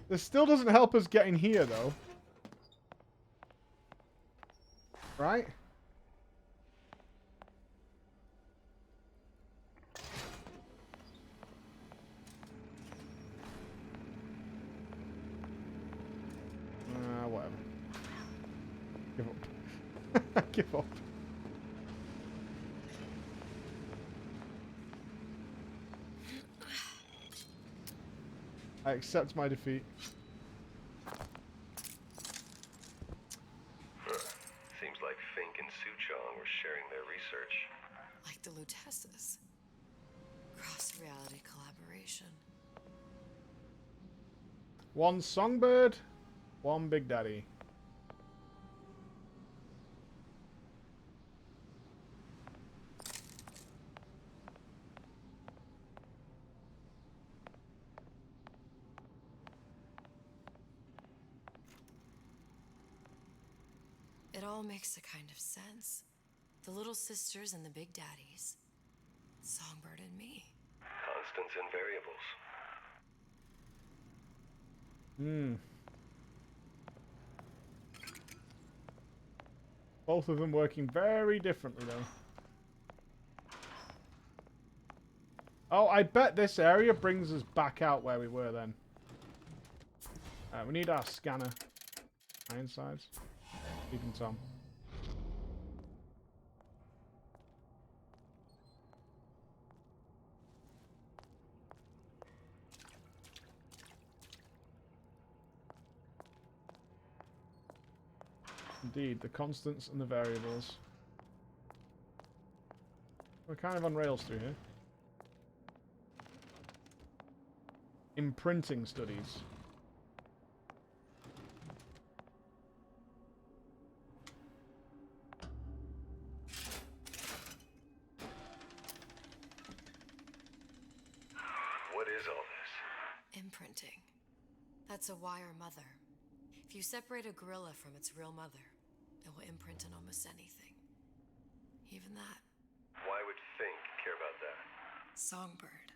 [SPEAKER 1] This still doesn't help us get in here, though. Right? Whatever. Give up. Give up. I accept my defeat.
[SPEAKER 6] Seems like Fink and Suchong were sharing their research.
[SPEAKER 4] Like the Lutesses. Cross-reality collaboration.
[SPEAKER 1] One songbird, one Big Daddy.
[SPEAKER 4] It all makes a kind of sense. The little sisters and the big daddies. Songbird and me.
[SPEAKER 6] Constants and variables.
[SPEAKER 1] Both of them working very differently, though. Oh, I bet this area brings us back out where we were then. We need our scanner. Ironsides. Even Tom. Indeed, the constants and the variables. We're kind of on rails through here. Imprinting studies.
[SPEAKER 6] What is all this?
[SPEAKER 4] Imprinting. That's a wire mother. If you separate a gorilla from its real mother, that will imprint on almost anything. Even that.
[SPEAKER 6] Why would Fink care about that?
[SPEAKER 4] Songbird.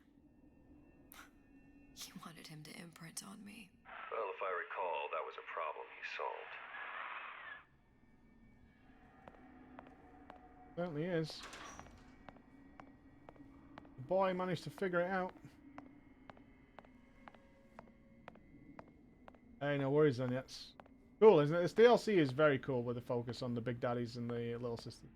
[SPEAKER 4] He wanted him to imprint on me.
[SPEAKER 6] Well, if I recall, that was a problem he solved.
[SPEAKER 1] Certainly is. The boy managed to figure it out. Hey, no worries then, yet. Cool, isn't it? This DLC is very cool with the focus on the big daddies and the little sisters.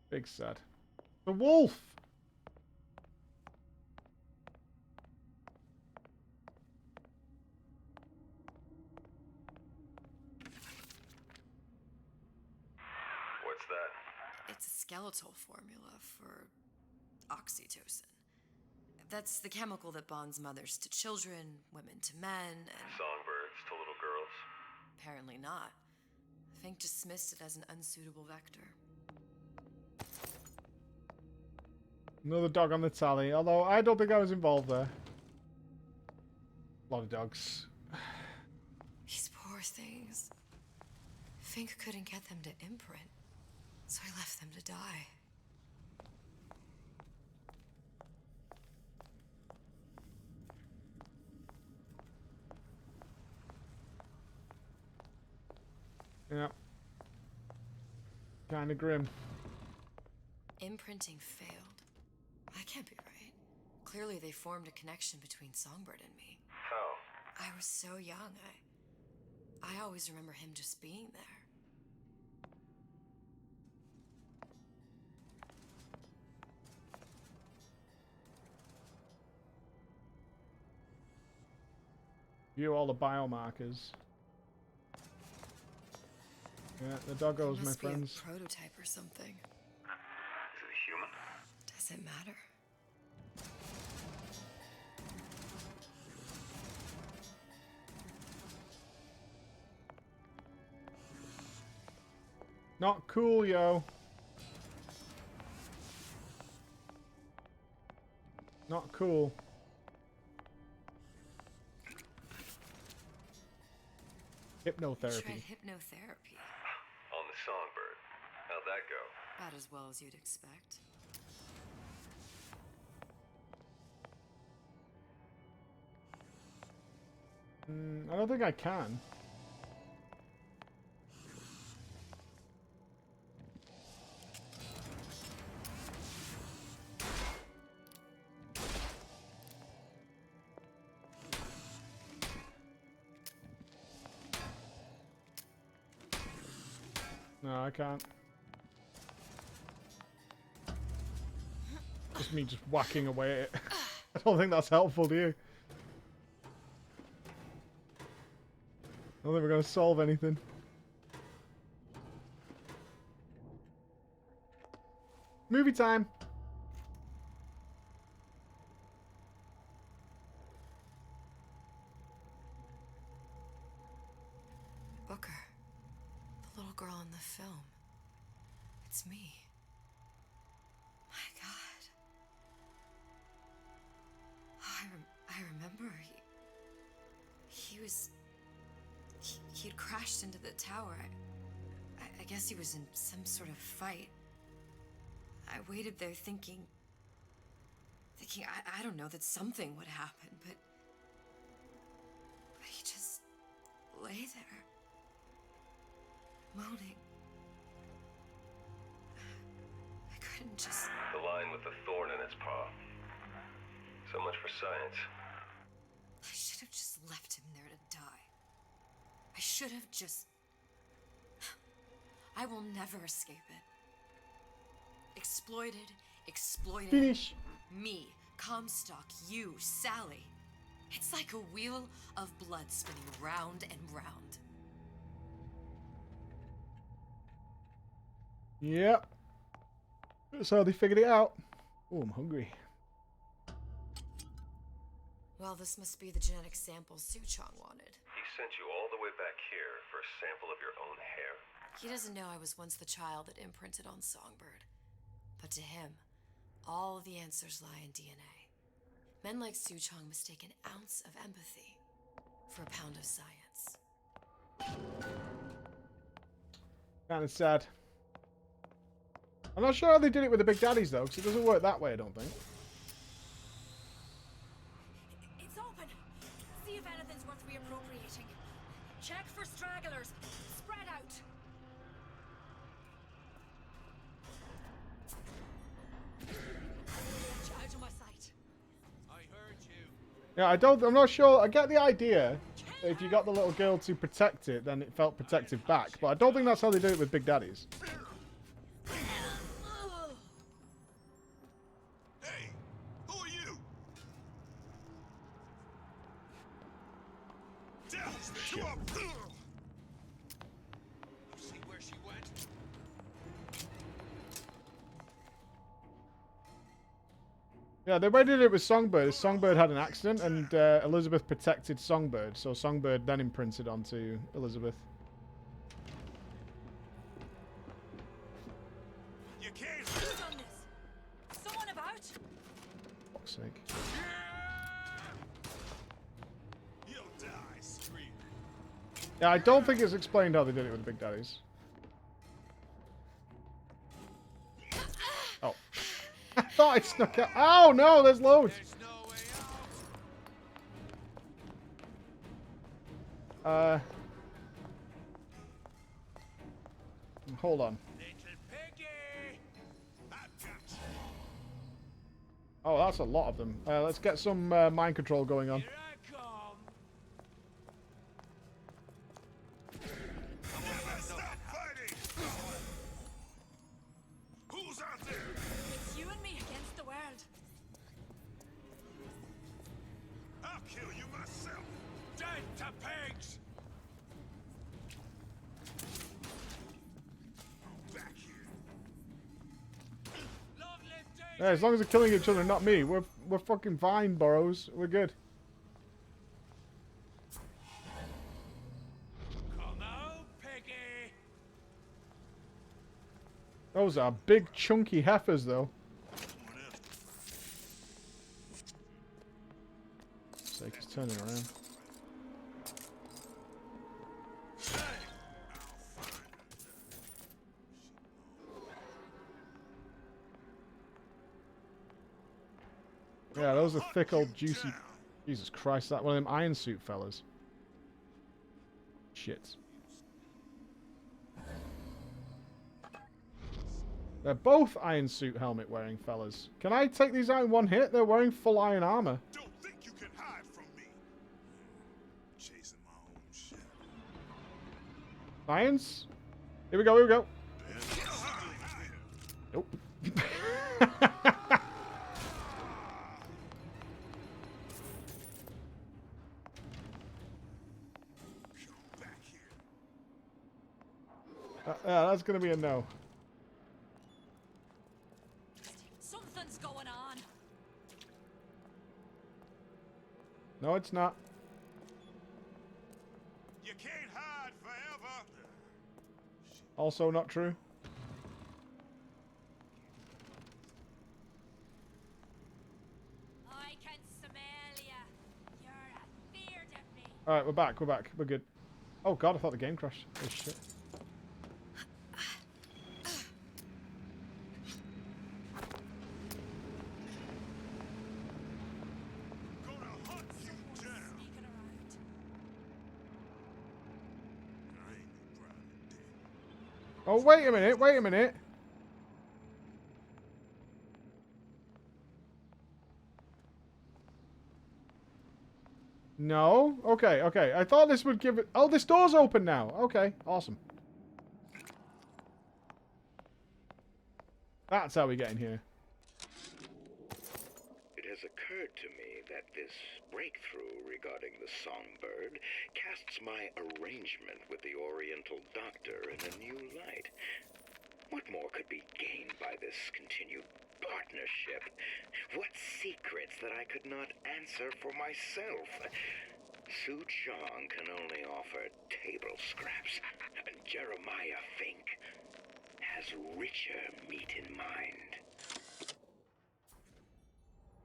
[SPEAKER 1] Big sad. The wolf!
[SPEAKER 6] What's that?
[SPEAKER 4] It's a skeletal formula for oxytocin. That's the chemical that bonds mothers to children, women to men, and...
[SPEAKER 6] Songbirds to little girls?
[SPEAKER 4] Apparently not. Fink dismissed it as an unsuitable vector.
[SPEAKER 1] Another dog on the tally, although I don't think I was involved there. A lot of dogs.
[SPEAKER 4] These poor things. Fink couldn't get them to imprint, so he left them to die.
[SPEAKER 1] Yeah. Kinda grim.
[SPEAKER 4] Imprinting failed. That can't be right. Clearly they formed a connection between Songbird and me.
[SPEAKER 6] How?
[SPEAKER 4] I was so young, I always remember him just being there.
[SPEAKER 1] View all the biomarkers. Yeah, the doggos, my friends.
[SPEAKER 4] Must be a prototype or something.
[SPEAKER 6] Is it a human?
[SPEAKER 4] Does it matter?
[SPEAKER 1] Not cool, yo. Not cool. Hypnotherapy.
[SPEAKER 4] Tried hypnotherapy.
[SPEAKER 6] On the Songbird. How'd that go?
[SPEAKER 4] About as well as you'd expect.
[SPEAKER 1] I don't think I can. No, I can't. Just me just whacking away at it. I don't think that's helpful, do you? I don't think we're going to solve anything. Movie time!
[SPEAKER 4] Booker. The little girl in the film. It's me. My God. Oh, I remember he'd crashed into the tower. I guess he was in some sort of fight. I waited there thinking I don't know, that something would happen, but he just lay there, moaning. I couldn't just...
[SPEAKER 6] The line with the thorn in its paw. So much for science.
[SPEAKER 4] I should have just left him there to die. I should have just... I will never escape it. Exploited.
[SPEAKER 1] Finish.
[SPEAKER 4] Me, Comstock, you, Sally. It's like a wheel of blood spinning round and round.
[SPEAKER 1] Yep. So they figured it out. Oh, I'm hungry.
[SPEAKER 4] Well, this must be the genetic sample Suchong wanted.
[SPEAKER 6] He sent you all the way back here for a sample of your own hair?
[SPEAKER 4] He doesn't know I was once the child that imprinted on Songbird. But to him, all the answers lie in DNA. Men like Suchong mistake an ounce of empathy for a pound of science.
[SPEAKER 1] Kind of sad. I'm not sure how they did it with the Big Daddies, though, because it doesn't work that way, I don't think.
[SPEAKER 21] It's open. See if anything's worth reappropriating. Check for stragglers. Spread out. Out of my sight.
[SPEAKER 5] I heard you.
[SPEAKER 1] Yeah, I'm not sure. I get the idea that if you got the little girl to protect it, then it felt protective back. But I don't think that's how they do it with Big Daddies.
[SPEAKER 23] Hey, who are you?
[SPEAKER 5] You see where she went?
[SPEAKER 1] Yeah, the way they did it with Songbird is Songbird had an accident and Elizabeth protected Songbird. So Songbird then imprinted onto Elizabeth.
[SPEAKER 23] You can't.
[SPEAKER 21] Who's on this? Someone about?
[SPEAKER 1] For fuck's sake.
[SPEAKER 23] You'll die screaming.
[SPEAKER 1] Yeah, I don't think it's explained how they did it with the Big Daddies. Oh. I thought it snuck out. Oh no, there's loads. Hold on. Oh, that's a lot of them. Let's get some mind control going on.
[SPEAKER 23] Who's out there?
[SPEAKER 21] It's you and me against the world.
[SPEAKER 23] I'll kill you myself.
[SPEAKER 5] Dead to pigs!
[SPEAKER 23] Back here.
[SPEAKER 1] Yeah, as long as they're killing each other, not me. We're fucking fine, Burrows. We're good.
[SPEAKER 5] Come out, piggy!
[SPEAKER 1] Those are big, chunky heifers, though. Sake, it's turning around. Yeah, those are thick old juicy... Jesus Christ, that one of them iron suit fellas. Shit. They're both iron suit helmet wearing fellas. Can I take these out in one hit? They're wearing full iron armor.
[SPEAKER 23] Don't think you can hide from me. Chasing my own shit.
[SPEAKER 1] Science? Here we go, here we go. Nope. Yeah, that's gonna be a no.
[SPEAKER 21] Something's going on.
[SPEAKER 1] No, it's not.
[SPEAKER 23] You can't hide forever.
[SPEAKER 1] Also not true.
[SPEAKER 21] I can smell ya. You're afeard of me.
[SPEAKER 1] Alright, we're back, we're back. We're good. Oh god, I thought the game crashed. Oh shit. Oh, wait a minute, wait a minute. No? Okay, okay. I thought this would give it... Oh, this door's open now. Okay, awesome. That's how we get in here.
[SPEAKER 11] It has occurred to me that this breakthrough regarding the songbird casts my arrangement with the Oriental Doctor in a new light. What more could be gained by this continued partnership? What secrets that I could not answer for myself? Su Chong can only offer table scraps, and Jeremiah Fink has richer meat in mind.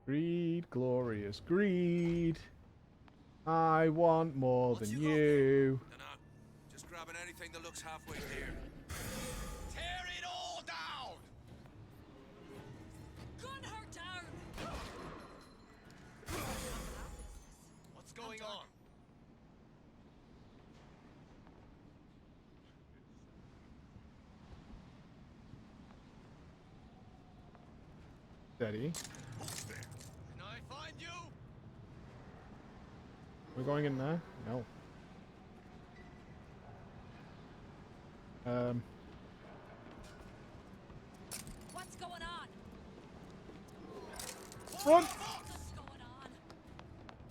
[SPEAKER 1] Greed, glorious greed. I want more than you.
[SPEAKER 5] Just grabbing anything that looks halfway there. Tear it all down!
[SPEAKER 21] Gun her down!
[SPEAKER 5] What's going on?
[SPEAKER 1] Steady.
[SPEAKER 5] Can I find you?
[SPEAKER 1] We're going in there? No.
[SPEAKER 21] What's going on?
[SPEAKER 1] Run!
[SPEAKER 21] What's going on?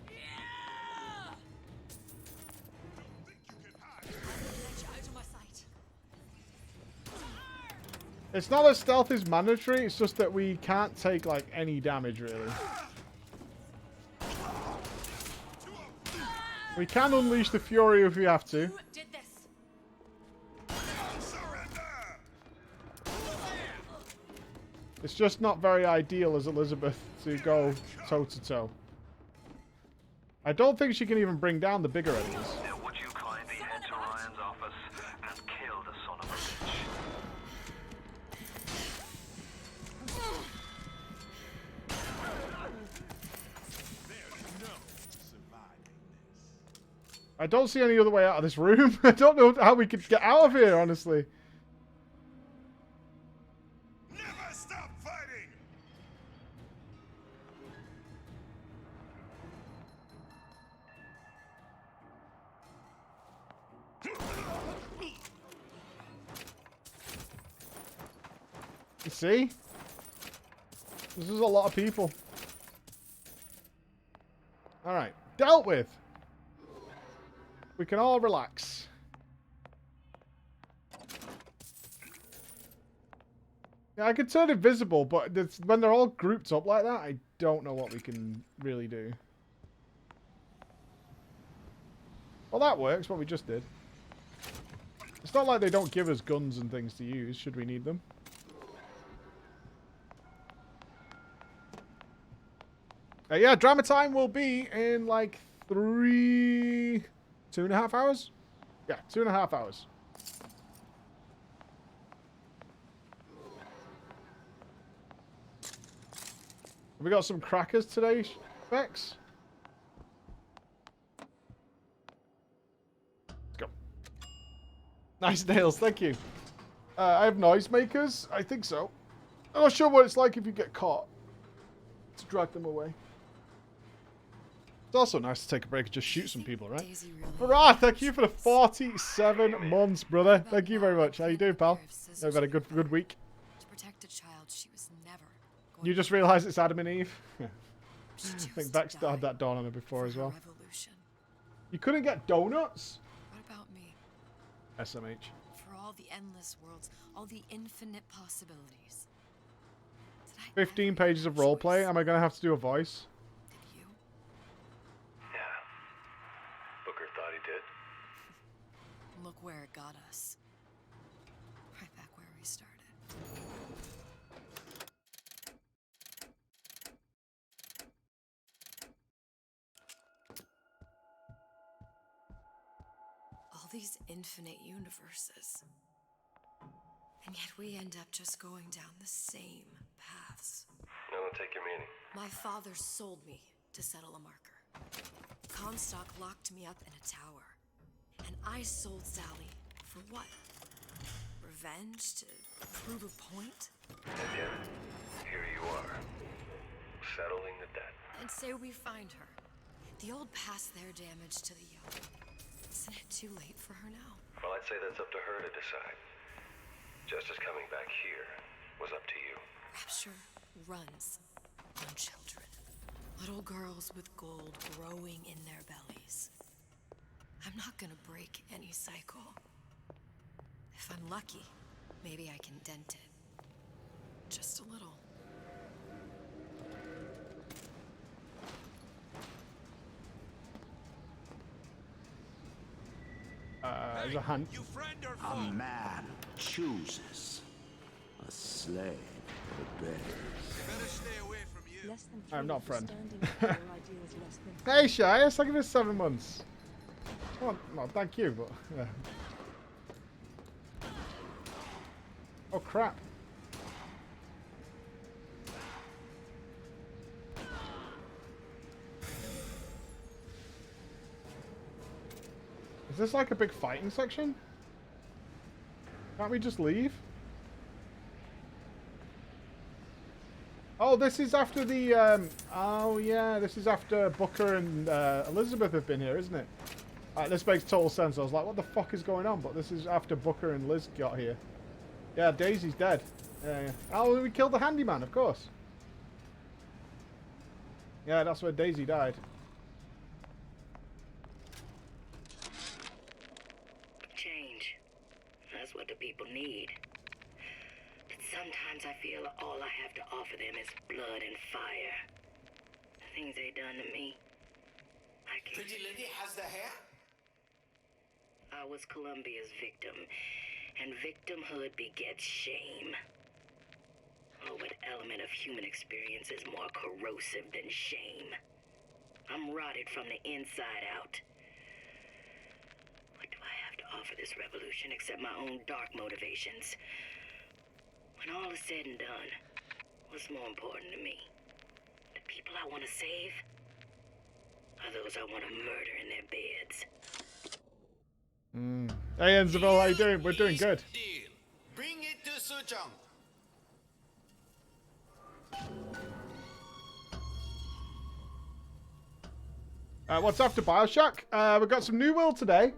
[SPEAKER 21] Yeah! Get you out of my sight.
[SPEAKER 1] It's not that stealth is mandatory, it's just that we can't take, like, any damage, really. We can unleash the fury if we have to.
[SPEAKER 21] Who did this?
[SPEAKER 1] It's just not very ideal as Elizabeth to go toe-to-toe. I don't think she can even bring down the bigger enemies.
[SPEAKER 6] Now would you kindly head to Ryan's office and kill the son of a bitch?
[SPEAKER 1] I don't see any other way out of this room. I don't know how we could get out of here, honestly.
[SPEAKER 23] Never stop fighting!
[SPEAKER 1] You see? This is a lot of people. Alright, dealt with. We can all relax. Yeah, I could turn it visible, but when they're all grouped up like that, I don't know what we can really do. Well, that works, what we just did. It's not like they don't give us guns and things to use, should we need them. Yeah, drama time will be in like 2.5 hours? Yeah, 2.5 hours. Have we got some crackers today, Bex? Let's go. Nice nails, thank you. I have noisemakers? I think so. I'm not sure what it's like if you get caught. To drag them away. It's also nice to take a break and just shoot some people, right? Farah, thank you for the 47 months, brother. Thank you very much. How you doing, pal? Hope you've had a good week.
[SPEAKER 4] To protect a child she was never going
[SPEAKER 1] You just realised it's Adam and Eve? I think Bex had that dawn on her before as well.
[SPEAKER 4] revolution.
[SPEAKER 1] You couldn't get donuts?
[SPEAKER 4] What about me?
[SPEAKER 1] SMH.
[SPEAKER 4] For all the endless worlds, all the infinite possibilities.
[SPEAKER 1] 15 pages of roleplay. Am I going to have to do a voice?
[SPEAKER 6] Booker thought he did.
[SPEAKER 4] Look where it got us. Right back where we started. All these infinite universes. And yet we end up just going down the same paths.
[SPEAKER 6] I don't take your meaning.
[SPEAKER 4] My father sold me to settle a marker. Comstock locked me up in a tower. And I sold Sally for what? Revenge? To prove a point?
[SPEAKER 6] And yet, here you are, settling the debt.
[SPEAKER 4] And say we find her. The old past their damage to the young. Isn't it too late for her now?
[SPEAKER 6] Well, I'd say that's up to her to decide. Justice coming back here was up to you.
[SPEAKER 4] Rapture runs on children. Little girls with gold growing in their bellies. I'm not gonna break any cycle. If I'm lucky, Maybe I can dent it. Just a little.
[SPEAKER 1] There's a hunt.
[SPEAKER 15] A man chooses. A slave obeys.
[SPEAKER 1] I'm not friend.
[SPEAKER 10] Standing for your ideals less than
[SPEAKER 1] Hey, Shia, I'll give it 7 months. Well, no, thank you, but yeah. Oh crap! Is this like a big fighting section? Can't we just leave? Oh, this is after the, oh yeah, this is after Booker and Elizabeth have been here, isn't it? This makes total sense. I was like, what the fuck is going on? But this is after Booker and Liz got here. Yeah, Daisy's dead. Yeah. Oh, we killed the handyman, of course. Yeah, that's where Daisy died.
[SPEAKER 13] Change. That's what the people need. But sometimes I feel all I have to offer them is blood and fire. The things they done to me, I can't.
[SPEAKER 5] Pretty lady has the hair?
[SPEAKER 13] I was Columbia's victim, and victimhood begets shame. Oh, what element of human experience is more corrosive than shame? I'm rotted from the inside out. What do I have to offer this revolution except my own dark motivations? When all is said and done, what's more important to me? The people I want to save? Or those I want to murder in their beds?
[SPEAKER 1] Hey, Enzabel, how you doing? We're doing good.
[SPEAKER 5] Deal. Bring it to Suchong.
[SPEAKER 1] What's after BioShock? We've got some New World today,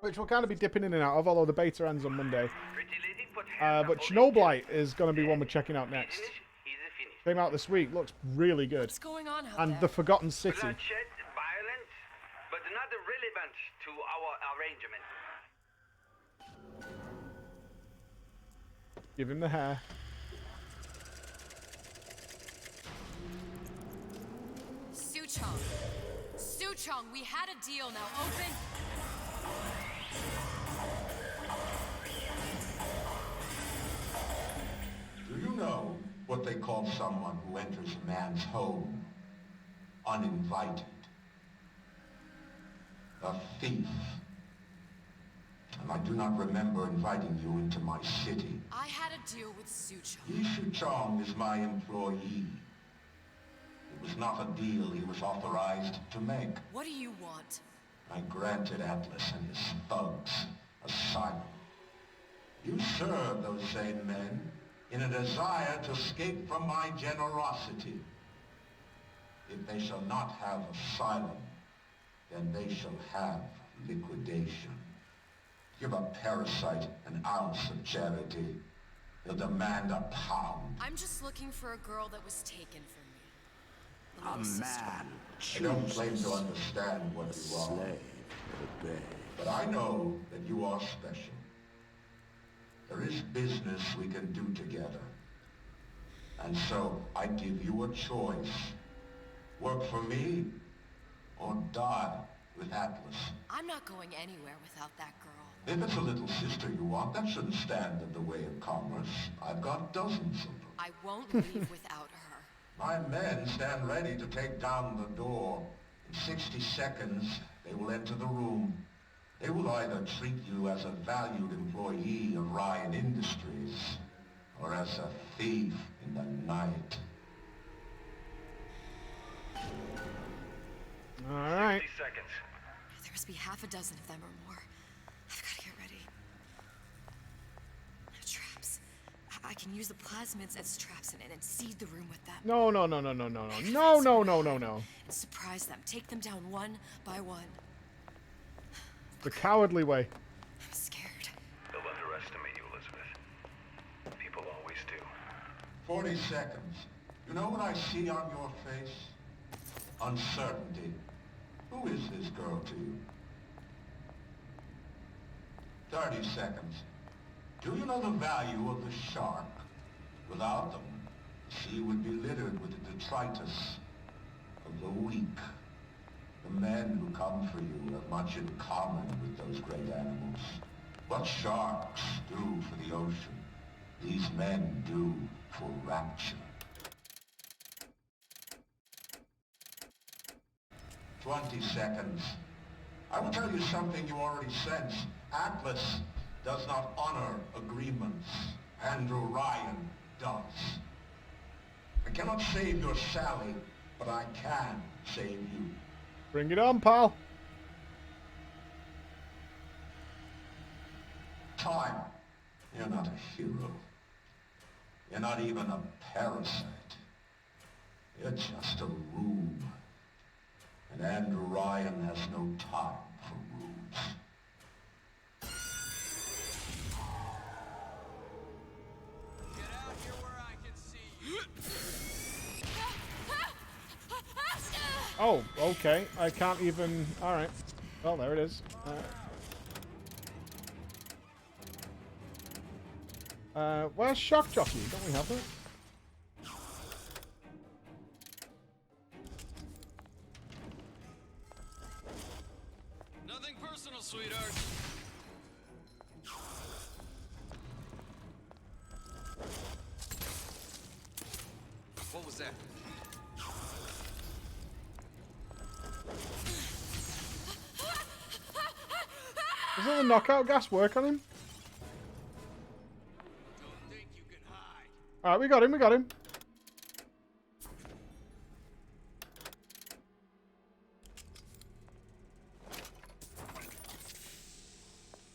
[SPEAKER 1] which we'll kind of be dipping in and out of, although the beta ends on Monday. But Snowblight is going to be one we're checking out next. Came out this week, looks really good.
[SPEAKER 4] What's going on out
[SPEAKER 1] And
[SPEAKER 4] there?
[SPEAKER 1] The Forgotten City.
[SPEAKER 2] Bloodshed, violence, but not relevant to our arrangement.
[SPEAKER 1] Give him the hair.
[SPEAKER 4] Suchong. Suchong, we had a deal. Now open.
[SPEAKER 9] Do you know what they call someone who enters a man's home uninvited? A thief. And I do not remember inviting you into my city.
[SPEAKER 4] I had a deal with Suchong.
[SPEAKER 9] Yi Chong is my employee. It was not a deal he was authorized to make.
[SPEAKER 4] What do you want?
[SPEAKER 9] I granted Atlas and his thugs asylum. You serve those same men in a desire to escape from my generosity. If they shall not have asylum, then they shall have liquidation. Give a parasite an ounce of charity. He'll demand a pound.
[SPEAKER 4] I'm just looking for a girl that was taken from me. The
[SPEAKER 15] A
[SPEAKER 4] little sister.
[SPEAKER 15] man
[SPEAKER 9] I don't claim to understand what you are.
[SPEAKER 15] slave obeys.
[SPEAKER 9] But I know that you are special. There is business we can do together. And so I give you a choice. Work for me or die with Atlas.
[SPEAKER 4] I'm not going anywhere without that girl.
[SPEAKER 9] If it's a little sister you want, that shouldn't stand in the way of commerce. I've got dozens of them.
[SPEAKER 4] I won't leave without her.
[SPEAKER 9] My men stand ready to take down the door. In 60 seconds, they will enter the room. They will either treat you as a valued employee of Ryan Industries, or as a thief in the night.
[SPEAKER 1] All right.
[SPEAKER 2] 60 seconds.
[SPEAKER 4] There must be half a dozen of them or more. I've got to get ready. Traps. I can use the plasmids as traps and seed the room with them.
[SPEAKER 1] No, no, no, no, no, no, no, no, no, no, no, no.
[SPEAKER 4] And surprise them. Take them down one by one.
[SPEAKER 1] The cowardly way.
[SPEAKER 4] I'm scared.
[SPEAKER 6] They'll underestimate you, Elizabeth. People always do.
[SPEAKER 9] 40 seconds. You know what I see on your face? Uncertainty. Who is this girl to you? 30 seconds. Do you know the value of the shark? Without them, the sea would be littered with the detritus of the weak. The men who come for you have much in common with those great animals. What sharks do for the ocean, these men do for rapture. 20 seconds. I will tell you something you already sense. Atlas does not honor agreements. Andrew Ryan does. I cannot save your Sally, but I can save you.
[SPEAKER 1] Bring it on, pal.
[SPEAKER 9] Time. You're not a hero. You're not even a parasite. You're just a rube. And Andrew Ryan has no time for rubes.
[SPEAKER 3] Get out here where I can see you.
[SPEAKER 1] Oh, okay. I can't even... Alright. Well, there it is. Where's Shock Jockey? Don't we have that?
[SPEAKER 3] Nothing personal, sweetheart. What was that?
[SPEAKER 1] Doesn't the knockout gas work on him? Alright, we got him, we got him.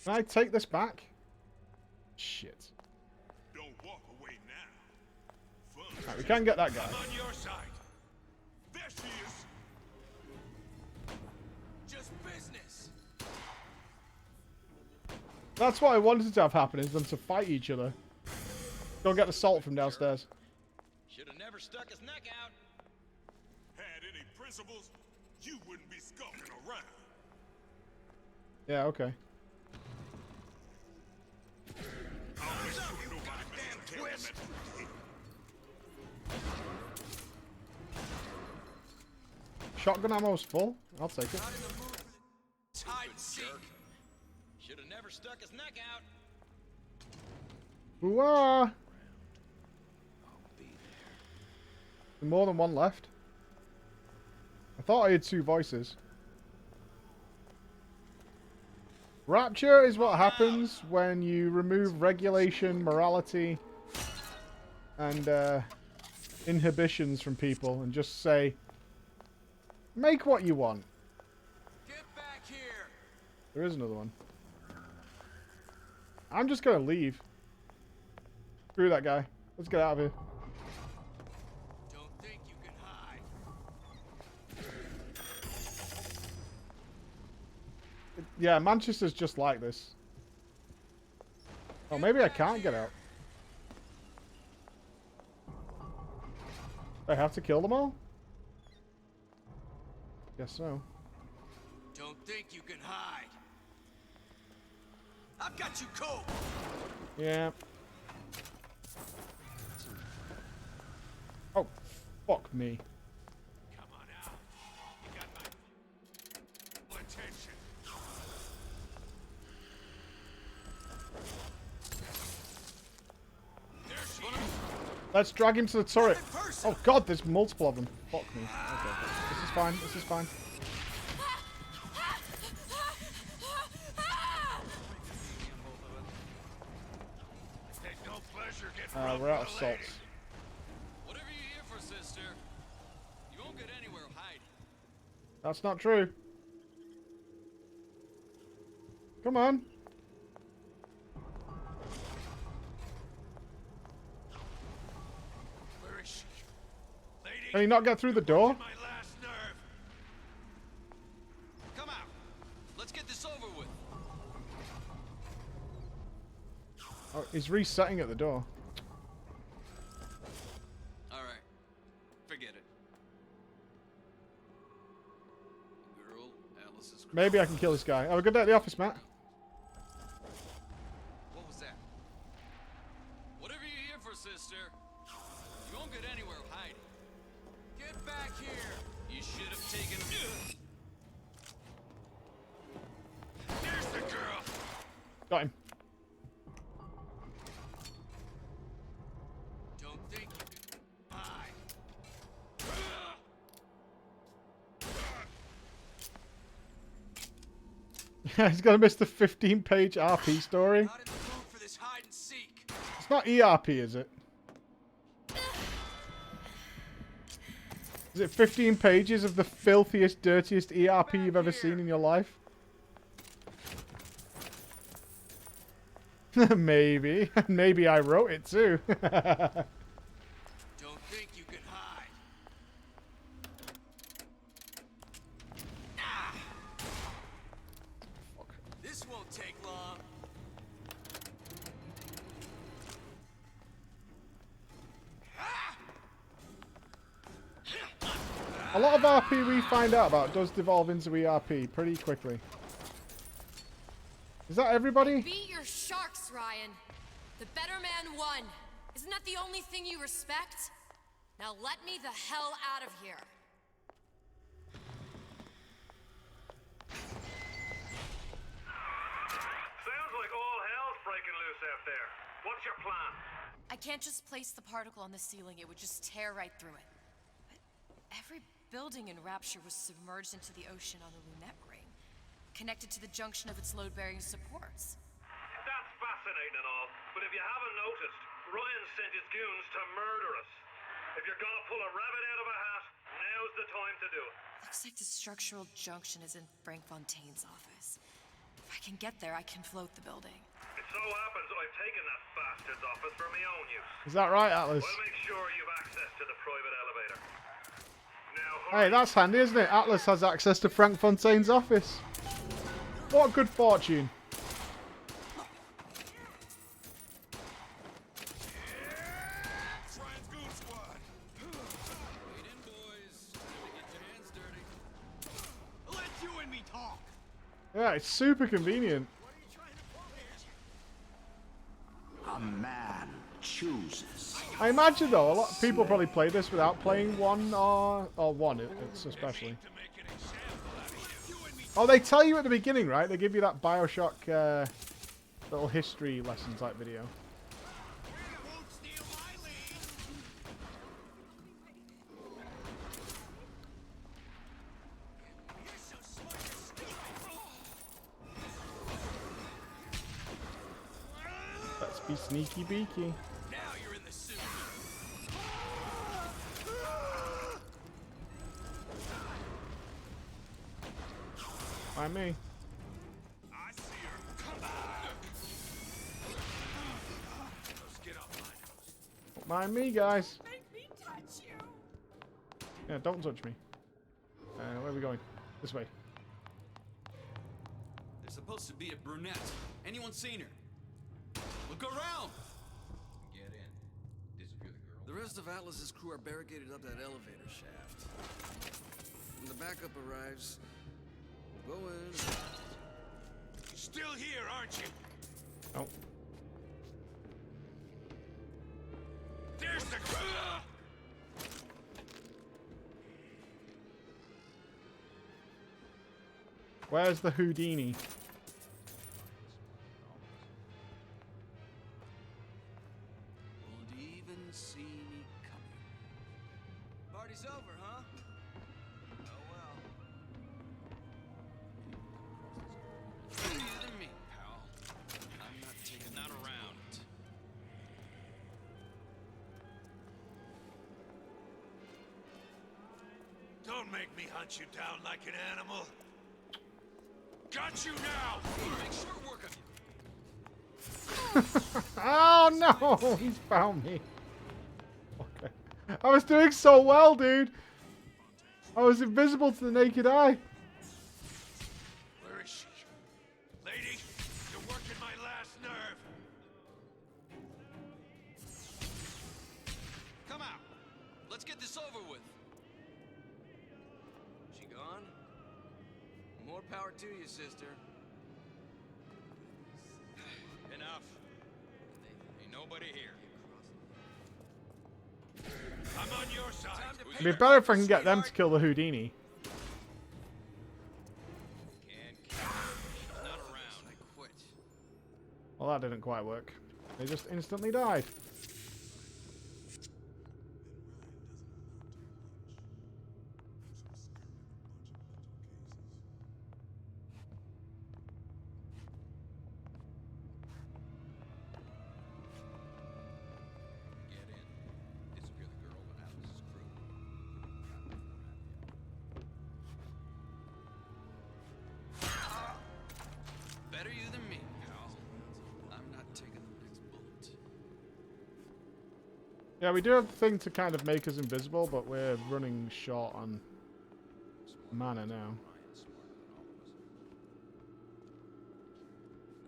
[SPEAKER 1] Can I take this back? Shit.
[SPEAKER 23] Don't walk away now.
[SPEAKER 1] Alright, we can get that guy.
[SPEAKER 23] I'm on your side. There she is.
[SPEAKER 3] Just business.
[SPEAKER 1] That's what I wanted to have happen, is them to fight each other. Go get the salt from downstairs.
[SPEAKER 3] Should have never stuck his neck out.
[SPEAKER 23] Had any principles, you wouldn't be skulking around.
[SPEAKER 1] Yeah, okay. Shotgun ammo's full. I'll take it.
[SPEAKER 3] Hide and seek. Should have never stuck his neck out.
[SPEAKER 1] Ooh-ah! More than one left. I thought I had 2 voices. Rapture is what happens when you remove regulation, morality, and inhibitions from people and just say, make what you want.
[SPEAKER 3] Get back here.
[SPEAKER 1] There is another one. I'm just gonna leave. Screw that guy. Let's get out of here.
[SPEAKER 3] Don't think you can hide.
[SPEAKER 1] Yeah, Manchester's just like this. Oh, maybe I can't get out. I have to kill them all? Guess so.
[SPEAKER 3] Don't think you can hide. I've got you cold.
[SPEAKER 1] Yeah. Oh, fuck me.
[SPEAKER 23] Come on out. You got my full attention. There she is.
[SPEAKER 1] Let's drag him to the turret. Oh god, there's multiple of them. Fuck me. Okay. This is fine. This is fine.
[SPEAKER 23] Take no pleasure getting
[SPEAKER 1] We're out of salts.
[SPEAKER 3] Whatever you're here for, sister, you won't get anywhere hiding.
[SPEAKER 1] That's not true. Come on.
[SPEAKER 23] Where is she? Lady,
[SPEAKER 1] Can you not get through the door?
[SPEAKER 23] my last nerve.
[SPEAKER 3] Come out. Let's get this over with.
[SPEAKER 1] Oh, he's resetting at the door.
[SPEAKER 3] All right. Forget it. Girl, Alice is...
[SPEAKER 1] Maybe I can kill this guy. Have a good day at the office, Matt.
[SPEAKER 3] What was that? here. You should have taken. There's the girl.
[SPEAKER 1] Got him.
[SPEAKER 3] Don't think you can hide.
[SPEAKER 1] He's gonna miss the 15-page RP story.
[SPEAKER 3] Not in the mood for this hide and seek.
[SPEAKER 1] It's not ERP, is it? Is it 15 pages of the filthiest, dirtiest ERP you've ever seen in your life? Maybe. Maybe I wrote it too.
[SPEAKER 3] Don't think you can hide. Ah! This won't take long.
[SPEAKER 1] A lot of RP we find out about does devolve into ERP pretty quickly. Is that everybody?
[SPEAKER 4] Beat your sharks, Ryan. The better man won. Isn't that the only thing you respect? Now let me the hell out of here.
[SPEAKER 6] Sounds like all hell's breaking loose out there. What's your plan?
[SPEAKER 4] I can't just place the particle on the ceiling. It would just tear right through it. But every building in Rapture was submerged into the ocean on the Lunette ring, connected to the junction of its load-bearing supports.
[SPEAKER 6] That's fascinating and all, but if you haven't noticed, Ryan sent his goons to murder us. If you're gonna pull a rabbit out of a hat, now's the time to do it.
[SPEAKER 4] Looks like the structural junction is in Frank Fontaine's office. If I can get there, I can float the building.
[SPEAKER 6] It so happens I've taken that bastard's office for my own use.
[SPEAKER 1] Is that right, Atlas?
[SPEAKER 6] I'll make sure you've access to the private elevator.
[SPEAKER 1] Hey, that's handy, isn't it? Atlas has access to Frank Fontaine's office. What good fortune. Yeah, it's super convenient.
[SPEAKER 15] A man chooses.
[SPEAKER 1] I imagine though, a lot of people probably play this without playing one or one. It's especially. Oh, they tell you at the beginning, right? They give you that BioShock little history lesson type video. Let's be sneaky beaky.
[SPEAKER 3] Now you're in the suit.
[SPEAKER 1] By me.
[SPEAKER 3] I see her. Come back. Let's get up,
[SPEAKER 1] Don't mind me, guys.
[SPEAKER 3] Make me touch you.
[SPEAKER 1] Yeah, don't touch me. Where are we going? This way.
[SPEAKER 7] There's supposed to be a brunette. Anyone seen her? Look around!
[SPEAKER 14] Get in. Disappear the girl.
[SPEAKER 7] The rest of Atlas's crew are barricaded up that elevator shaft. When the backup arrives, go in.
[SPEAKER 3] You're still here, aren't you?
[SPEAKER 1] Oh.
[SPEAKER 3] There's the girl.
[SPEAKER 1] Where's the Houdini?
[SPEAKER 7] Won't even see me coming. Party's over, huh? Oh well. Easier than me, pal. I'm not taking that around.
[SPEAKER 3] Don't make me hunt you down like an animal. Got you now!
[SPEAKER 7] Make short work of you.
[SPEAKER 1] Oh no! He's found me. Okay. I was doing so well, dude. I was invisible to the naked eye.
[SPEAKER 3] Where is she? Lady, you're working my last nerve.
[SPEAKER 7] Come out. Let's get this over with. She gone? More power to you, sister.
[SPEAKER 14] Enough. Ain't nobody here.
[SPEAKER 3] I'm on your side.
[SPEAKER 1] It'd be better if I can get them to kill the Houdini. Well, that didn't quite work. They just instantly died.
[SPEAKER 7] Better you than me, pal. I'm not taking the next bullet.
[SPEAKER 1] Yeah, we do have the thing to kind of make us invisible, but we're running short on mana now.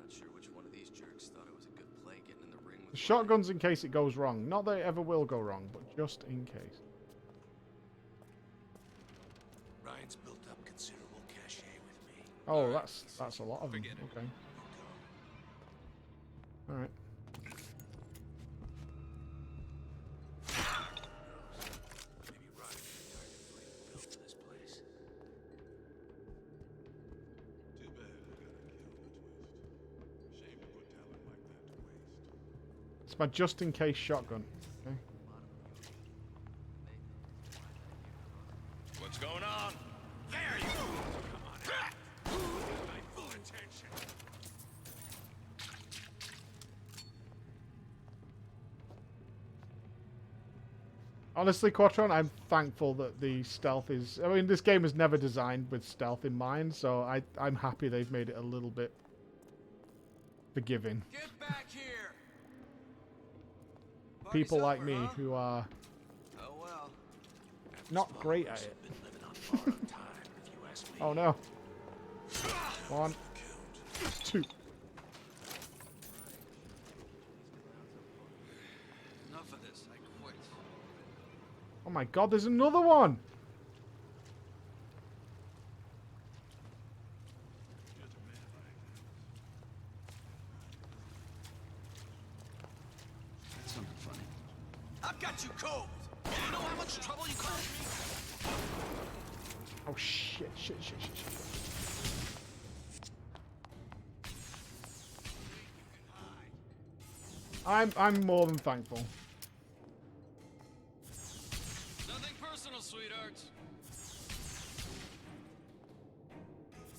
[SPEAKER 3] Not sure which one of these jerks thought it was a good play getting in the ring with
[SPEAKER 1] The shotguns in case it goes wrong. Not that it ever will go wrong, but just in case.
[SPEAKER 12] Ryan's built up considerable cachet with me.
[SPEAKER 1] Oh, that's a lot of them. Okay. All right.
[SPEAKER 12] Maybe Ryan can be target flame built for this place.
[SPEAKER 23] Too bad I gotta kill Methuzahla. Shame to put talent like that to waste.
[SPEAKER 1] It's my just in case shotgun. Okay.
[SPEAKER 12] What's going on? There you go! Come on out. My full attention.
[SPEAKER 1] Honestly, Quatron, I'm thankful that the stealth is... I mean, this game was never designed with stealth in mind, so I'm happy they've made it a little bit forgiving.
[SPEAKER 7] Get back here!
[SPEAKER 1] People like me who are
[SPEAKER 7] Oh well.
[SPEAKER 1] not great at it. Oh no. 1, 2.
[SPEAKER 7] Enough of this. I quit.
[SPEAKER 1] Oh my god, there's another one!
[SPEAKER 7] That's something funny. I've got you cold. You know how much trouble you caused me?
[SPEAKER 1] Oh shit. I'm more than thankful.
[SPEAKER 7] Nothing personal, sweethearts.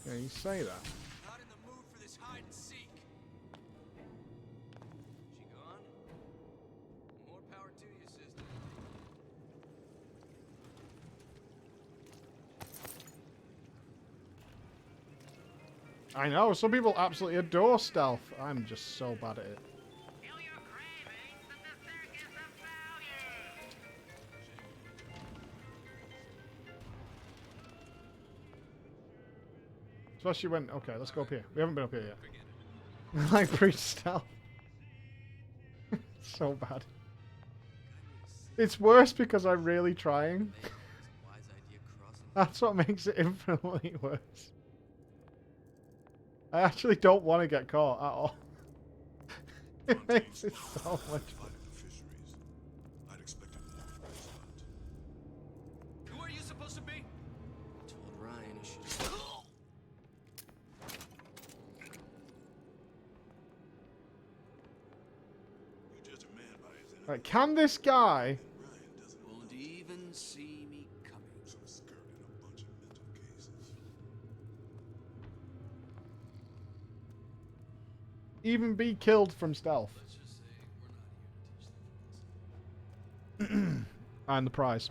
[SPEAKER 1] Yeah, you say that.
[SPEAKER 7] Not in the mood for this hide and seek. She gone? More power to you, sister.
[SPEAKER 1] I know, some people absolutely adore stealth. I'm just so bad at it. Especially when... Okay, let's go up here. We haven't been up here yet. Like, breach stealth. So bad. It's worse because I'm really trying. That's what makes it infinitely worse. I actually don't want to get caught at all. It makes it so much worse.
[SPEAKER 23] I'd expected more from this lot.
[SPEAKER 7] Who are you supposed to be? I told Ryan he should.
[SPEAKER 23] You judge a man by his enemy.
[SPEAKER 1] Right, can this guy...
[SPEAKER 7] Won't even see me coming.
[SPEAKER 23] Some skirt in a bunch of mental cases.
[SPEAKER 1] even be killed from stealth? And the prize.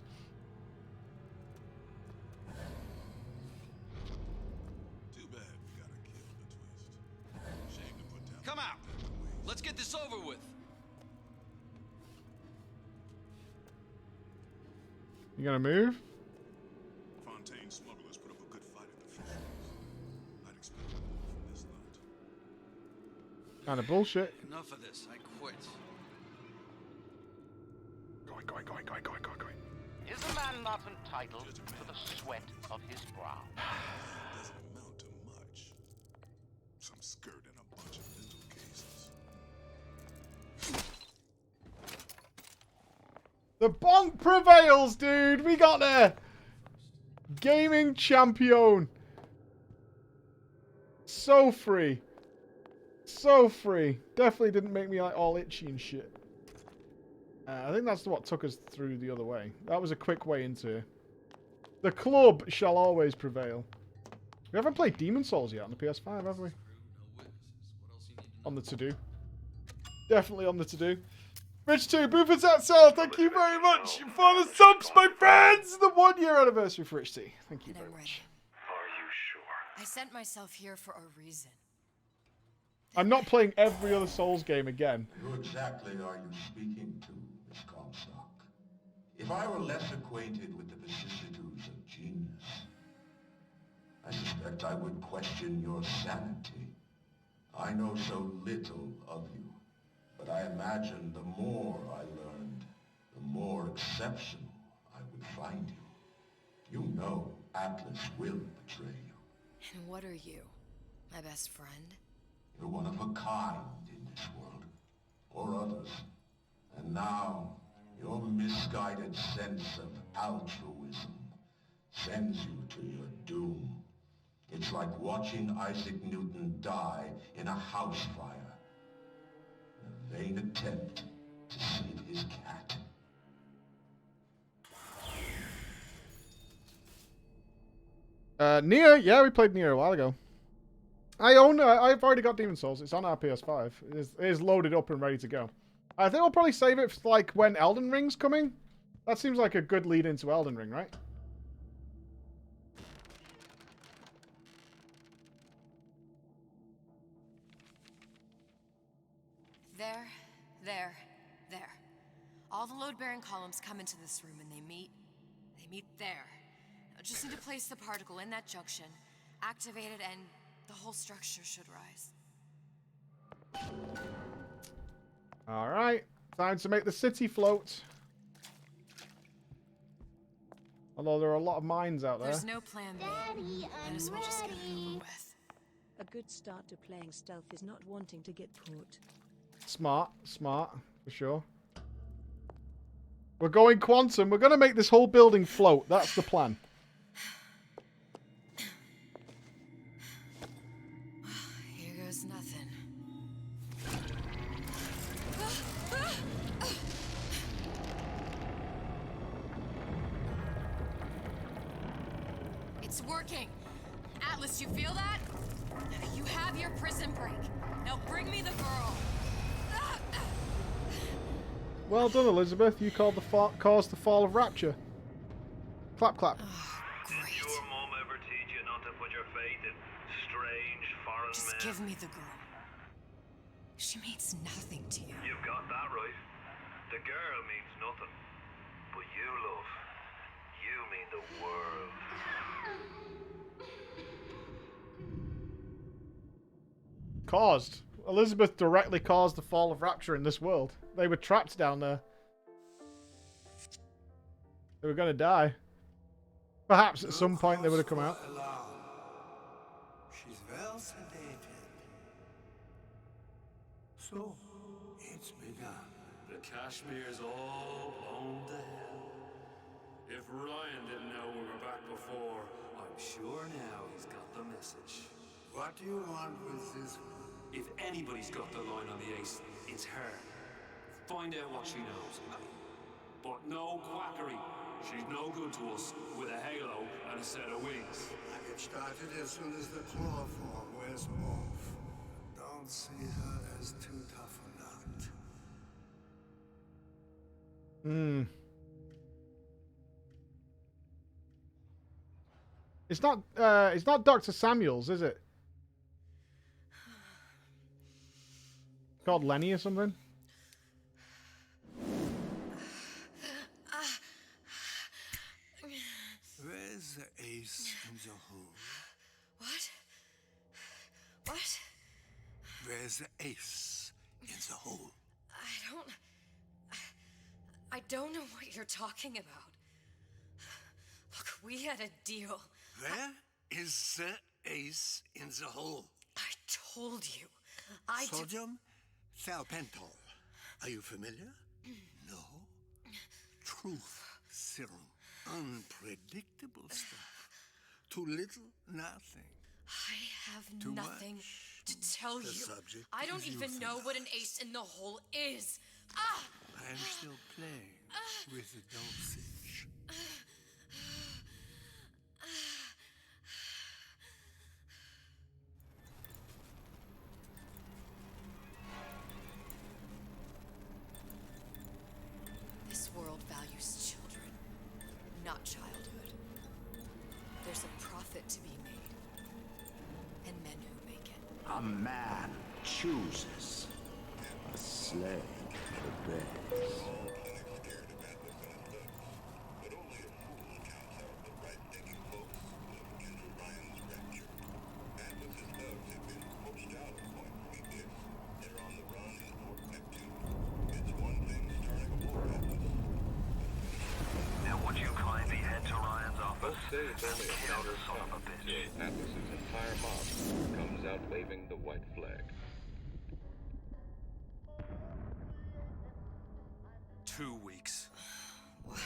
[SPEAKER 23] Too bad we gotta kill the twist. Shame to put down.
[SPEAKER 7] Come out. Let's get this over with.
[SPEAKER 1] You gonna move?
[SPEAKER 23] Fontaine smugglers put up a good fight at the fisheries. I'd expect more from this lot.
[SPEAKER 1] Kind of bullshit.
[SPEAKER 7] Enough of this. I quit.
[SPEAKER 23] Going.
[SPEAKER 2] Is a man not entitled to the sweat of his brow?
[SPEAKER 23] Doesn't amount to much. Some skirt in a bunch of mental cases.
[SPEAKER 1] The bonk prevails, dude. We got there. Gaming champion. So free. So free. Definitely didn't make me like all itchy and shit. I think that's what took us through the other way. That was a quick way into here. The club shall always prevail. We haven't played Demon Souls yet on the PS5, have we? On the to-do. Definitely on the to-do. Rich 2, Buford's at sale. Thank you very much for the subs, my friends. The 1-year anniversary for Rich 2. Thank you very much.
[SPEAKER 2] Are you sure?
[SPEAKER 4] I sent myself here for a reason.
[SPEAKER 1] I'm not playing every other Souls game again.
[SPEAKER 9] Who exactly are you speaking to, Miss Comstock? If I were less acquainted with the vicissitudes of genius, I suspect I would question your sanity. I know so little of you, but I imagine the more I learned, the more exceptional I would find you. You know Atlas will betray you.
[SPEAKER 4] And what are you? My best friend?
[SPEAKER 9] You're one of a kind in this world, or others. And now, your misguided sense of altruism sends you to your doom. It's like watching Isaac Newton die in a house fire. In a vain attempt to save his cat.
[SPEAKER 1] Nier, yeah, we played Nier a while ago. I've already got Demon Souls. It's on our PS5. It is loaded up and ready to go. I think I'll probably save it for, like, when Elden Ring's coming. That seems like a good lead into Elden Ring, right?
[SPEAKER 4] There. All the load-bearing columns come into this room and they meet there. I just need to place the particle in that junction, activate it, and the whole structure should rise.
[SPEAKER 1] Alright. Time to make the city float. Although there are a lot of mines out there.
[SPEAKER 4] There's no plan B. Might as well just get it over with.
[SPEAKER 10] A good start to playing stealth is not wanting to get caught.
[SPEAKER 1] Smart, for sure. We're going quantum. We're going to make this whole building float. That's the plan.
[SPEAKER 4] Here goes nothing. It's working. Atlas, you feel that? You have your prison break. Now bring me the girl.
[SPEAKER 1] Well done, Elizabeth. You caused the fall of Rapture. Clap, clap.
[SPEAKER 6] Did your mom ever teach you not to put your faith in strange foreign men?
[SPEAKER 4] Just give me the girl. She means nothing to you.
[SPEAKER 6] You've got that right. The girl means nothing. But you, love, you mean the world.
[SPEAKER 1] Caused. Elizabeth directly caused the fall of Rapture in this world. They were trapped down there. They were going to die. Perhaps at some point they would have come out.
[SPEAKER 5] She's well sedated. So, it's begun.
[SPEAKER 16] The Kashmir's all blown to hell. If Ryan didn't know we were back before, I'm sure now he's got the message.
[SPEAKER 5] What do you want with this one?
[SPEAKER 16] If anybody's got the line on the ace, it's her. Find out what she knows. But no quackery. She's no good to us with a halo and a set of wings.
[SPEAKER 5] I get started as soon as the claw form wears off. Don't see her as too tough a nut.
[SPEAKER 1] It's not Dr. Samuels, is it? Called Lenny or something?
[SPEAKER 5] Where's the ace in the hole?
[SPEAKER 4] What?
[SPEAKER 5] Where's the ace in the hole?
[SPEAKER 4] I don't know what you're talking about. Look, we had a deal.
[SPEAKER 5] Where is the ace in the hole?
[SPEAKER 4] I told you.
[SPEAKER 5] Sodium thiopental. Are you familiar? No?
[SPEAKER 12] truth serum. Unpredictable stuff. Too little, nothing.
[SPEAKER 4] I have
[SPEAKER 12] Too
[SPEAKER 4] nothing
[SPEAKER 12] much.
[SPEAKER 4] to tell
[SPEAKER 12] The
[SPEAKER 4] you.
[SPEAKER 12] subject
[SPEAKER 4] I don't
[SPEAKER 12] is
[SPEAKER 4] even know what an ace in the hole is. Ah!
[SPEAKER 12] I am still playing with the dosage.
[SPEAKER 4] This world values children, not childhood. There's a profit to be made, and men who make it.
[SPEAKER 15] A man chooses. A slave obeys.
[SPEAKER 6] Now would you kindly head to Ryan's office
[SPEAKER 17] Say it's
[SPEAKER 6] and
[SPEAKER 17] only a
[SPEAKER 6] kill
[SPEAKER 17] matter
[SPEAKER 6] the
[SPEAKER 17] of
[SPEAKER 6] son of a
[SPEAKER 17] time
[SPEAKER 6] bitch?
[SPEAKER 17] till Atlas's entire mob comes out waving the white flag.
[SPEAKER 16] 2 weeks.
[SPEAKER 4] What?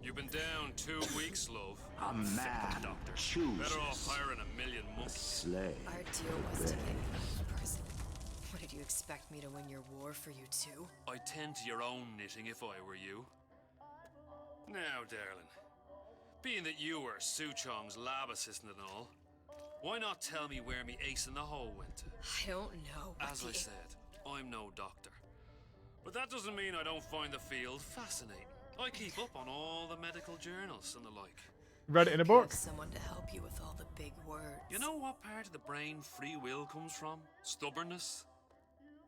[SPEAKER 16] You've been down 2 weeks, love.
[SPEAKER 15] A man
[SPEAKER 16] Doctor.
[SPEAKER 15] chooses.
[SPEAKER 16] Better off hiring a million
[SPEAKER 15] A
[SPEAKER 16] monkeys.
[SPEAKER 15] slave
[SPEAKER 4] Our deal was to
[SPEAKER 15] obeys.
[SPEAKER 4] get you out of prison. What, did you expect me to win your war for you too?
[SPEAKER 16] I'd tend to your own knitting if I were you. Now, darling, being that you were Su Chong's lab assistant and all, why not tell me where me ace in the hole went to?
[SPEAKER 4] I don't know.
[SPEAKER 16] As I said, I'm no doctor. But that doesn't mean I don't find the field fascinating. I keep up on all the medical journals and the like.
[SPEAKER 1] Read it in a
[SPEAKER 4] You
[SPEAKER 1] book.
[SPEAKER 4] have someone to help you with all the big words.
[SPEAKER 16] You know what part of the brain free will comes from? Stubbornness?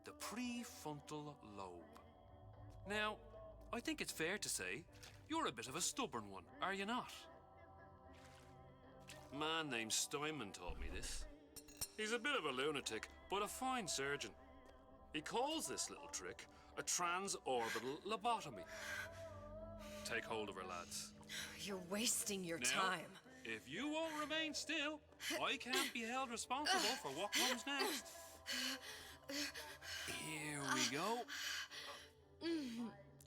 [SPEAKER 16] The prefrontal lobe. Now, I think it's fair to say you're a bit of a stubborn one, are you not? A man named Steinman taught me this. He's a bit of a lunatic, but a fine surgeon. He calls this little trick a transorbital lobotomy. Take hold of her, lads.
[SPEAKER 4] You're wasting your
[SPEAKER 16] Now,
[SPEAKER 4] time.
[SPEAKER 16] if you won't remain still, I can't be held responsible for what comes next. Here we go.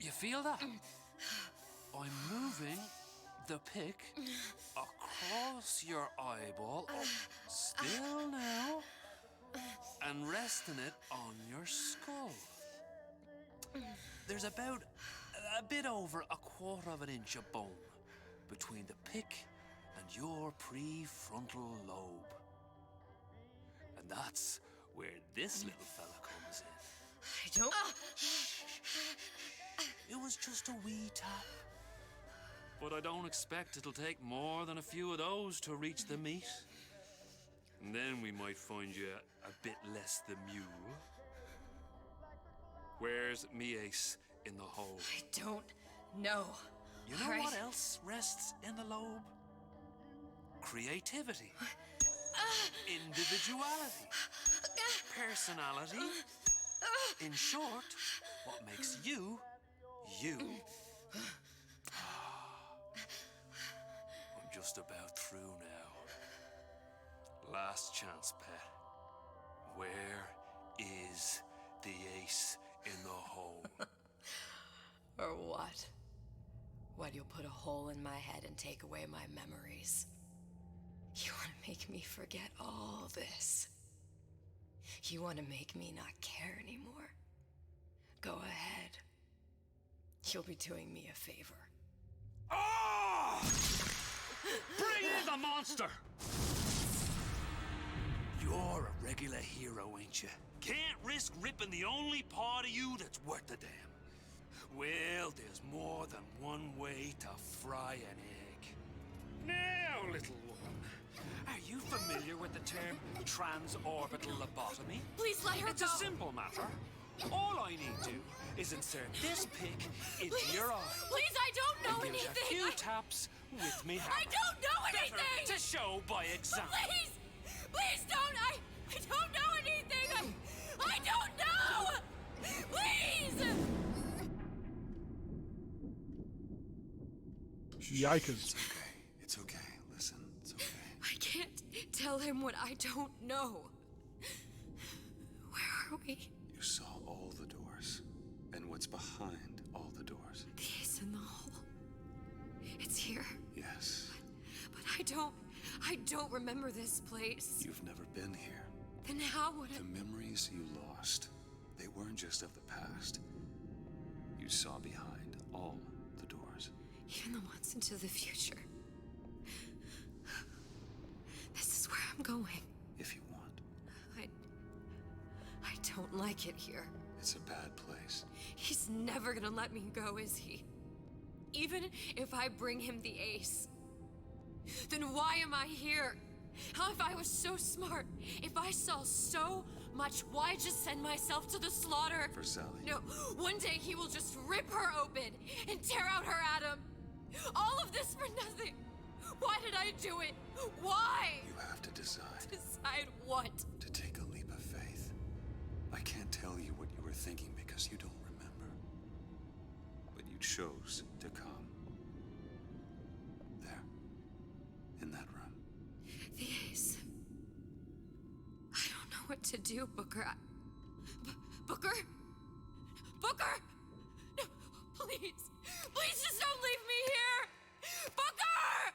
[SPEAKER 16] You feel that? I'm moving the pick across your eyeball, still now, and resting it on your skull. There's about a bit over 1/4 inch of bone between the pick and your prefrontal lobe. And that's where this little fella comes in.
[SPEAKER 4] I don't...
[SPEAKER 16] It was just a wee tap. But I don't expect it'll take more than a few of those to reach the meat. And then we might find you a bit less the mule. Where's me ace in the hole?
[SPEAKER 4] I don't know.
[SPEAKER 16] You know what else rests in the lobe? Creativity. Individuality. Personality. In short, what makes you, you. I'm just about through now. Last chance, pet. Where is the ace in the hole?
[SPEAKER 4] Or what? What, you'll put a hole in my head and take away my memories? You want to make me forget all this? You want to make me not care anymore? Go ahead. You'll be doing me a favor.
[SPEAKER 16] Ah! Bring in the monster! You're a regular hero, ain't you? Can't risk ripping the only part of you that's worth a damn. Well, there's more than one way to fry an egg. Now, little one, are you familiar with the term transorbital lobotomy?
[SPEAKER 4] Please let her
[SPEAKER 16] It's
[SPEAKER 4] go.
[SPEAKER 16] a simple matter. All I need to is insert this pick into your eye.
[SPEAKER 4] Please, I don't know
[SPEAKER 16] and give it
[SPEAKER 4] anything.
[SPEAKER 16] a few taps with me hammer.
[SPEAKER 4] I don't know anything.
[SPEAKER 16] Better to show by example.
[SPEAKER 4] Please, please don't. I don't know anything. I don't know. Please.
[SPEAKER 1] Yikers.
[SPEAKER 7] It's okay. It's okay. Listen, it's okay.
[SPEAKER 4] I can't tell him what I don't know. Where are we?
[SPEAKER 7] You saw all the doors. And what's behind all the doors.
[SPEAKER 4] The ace It's in the hole. It's here.
[SPEAKER 18] Yes.
[SPEAKER 4] But I don't remember this place.
[SPEAKER 18] You've never been here.
[SPEAKER 4] Then how would I...
[SPEAKER 18] The memories you lost, they weren't just of the past. You saw behind all the doors.
[SPEAKER 4] Even the ones into the future. This is where I'm going.
[SPEAKER 18] If you want.
[SPEAKER 4] I don't like it here.
[SPEAKER 18] It's a bad place.
[SPEAKER 4] He's never gonna let me go, is he? Even if I bring him the ace. Then why am I here? How if I was so smart? If I saw so much, why just send myself to the slaughter?
[SPEAKER 18] For Sally.
[SPEAKER 4] No, one day he will just rip her open and tear out her atom. All of this for nothing. Why did I do it? Why?
[SPEAKER 18] You have to decide.
[SPEAKER 4] Decide what?
[SPEAKER 18] To take a leap of faith. I can't tell you what you were thinking because you don't remember. But you chose to come. There. In that room.
[SPEAKER 4] The ace. I don't know what to do, Booker. Booker? Booker! No, please. Please just don't leave me here! Booker!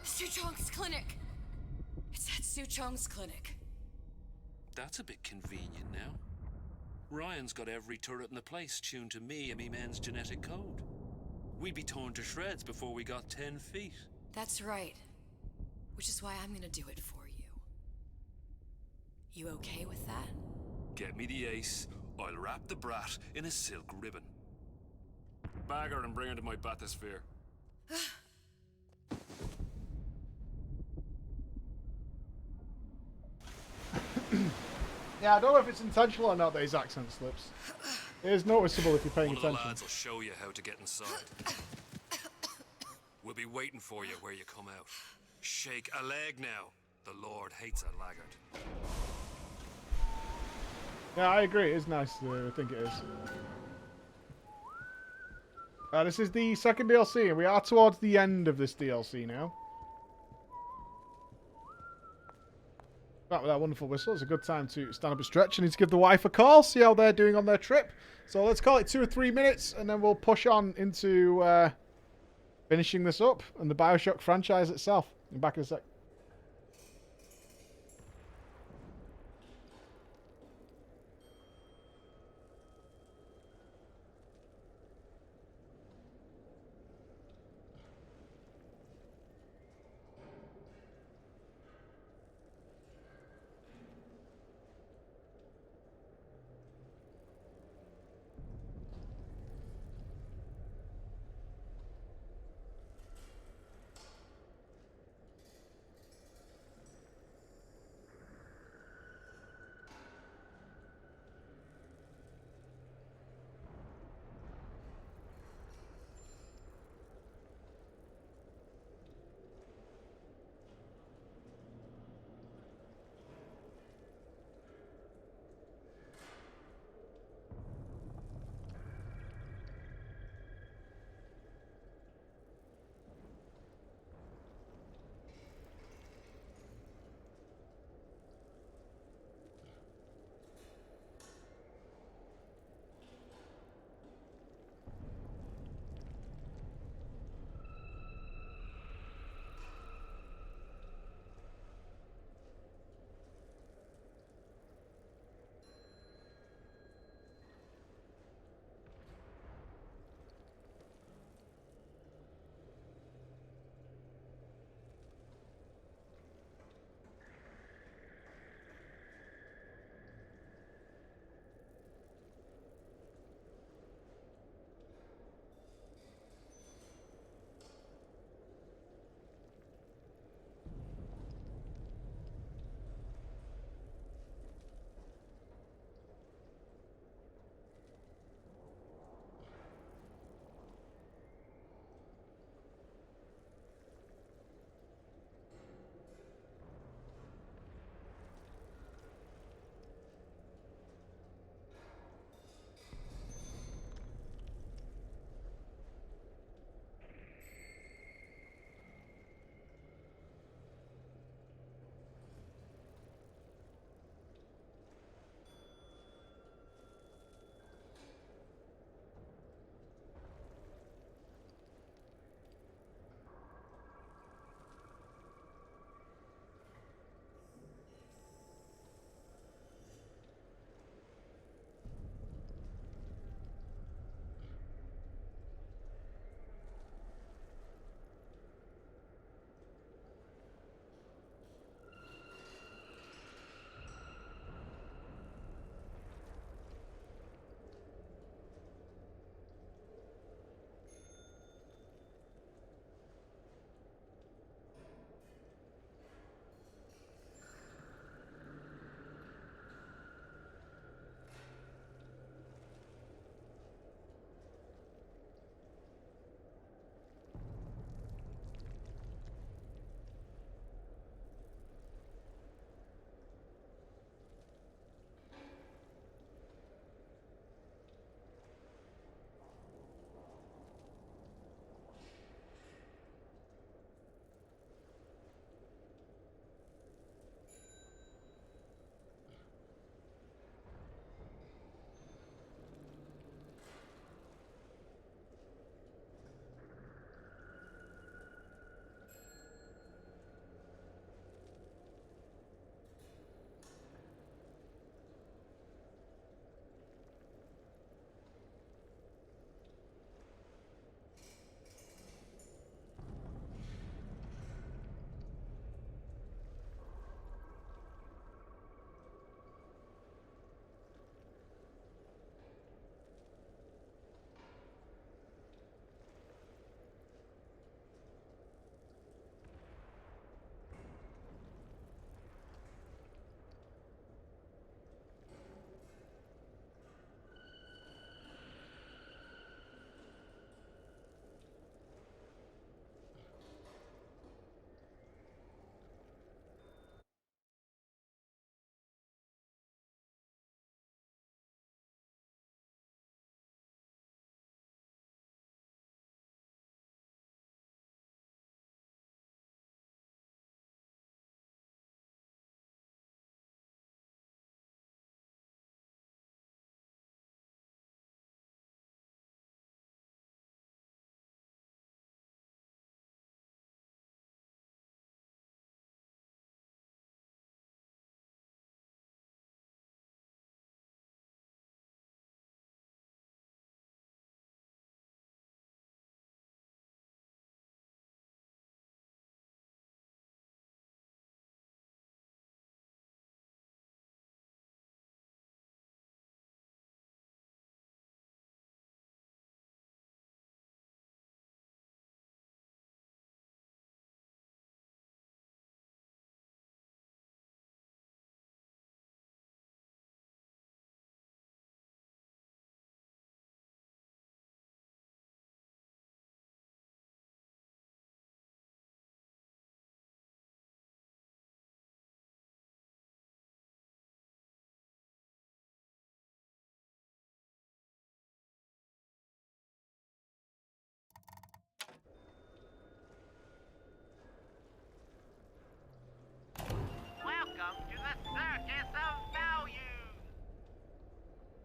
[SPEAKER 4] Suchong's clinic. It's at Suchong's clinic.
[SPEAKER 16] That's a bit convenient now. Ryan's got every turret in the place tuned to me and me men's genetic code. We'd be torn to shreds before we got 10 feet.
[SPEAKER 4] That's right. Which is why I'm gonna do it for you. You okay with that?
[SPEAKER 16] Get me the ace, I'll wrap the brat in a silk ribbon. Bag her and bring her to my bathysphere.
[SPEAKER 1] Yeah, I don't know if it's intentional or not that his accent slips. It is noticeable if you're paying
[SPEAKER 16] One of the
[SPEAKER 1] attention.
[SPEAKER 16] lads will show you how to get inside. We'll be waiting for you where you come out. Shake a leg now. The Lord hates a laggard.
[SPEAKER 1] Yeah, I agree. It is nice. I think it is. This is the second DLC, and we are towards the end of this DLC now. Back with that wonderful whistle. It's a good time to stand up and stretch. I need to give the wife a call, see how they're doing on their trip. So let's call it 2 or 3 minutes, and then we'll push on into finishing this up and the BioShock franchise itself. I'm back in a sec.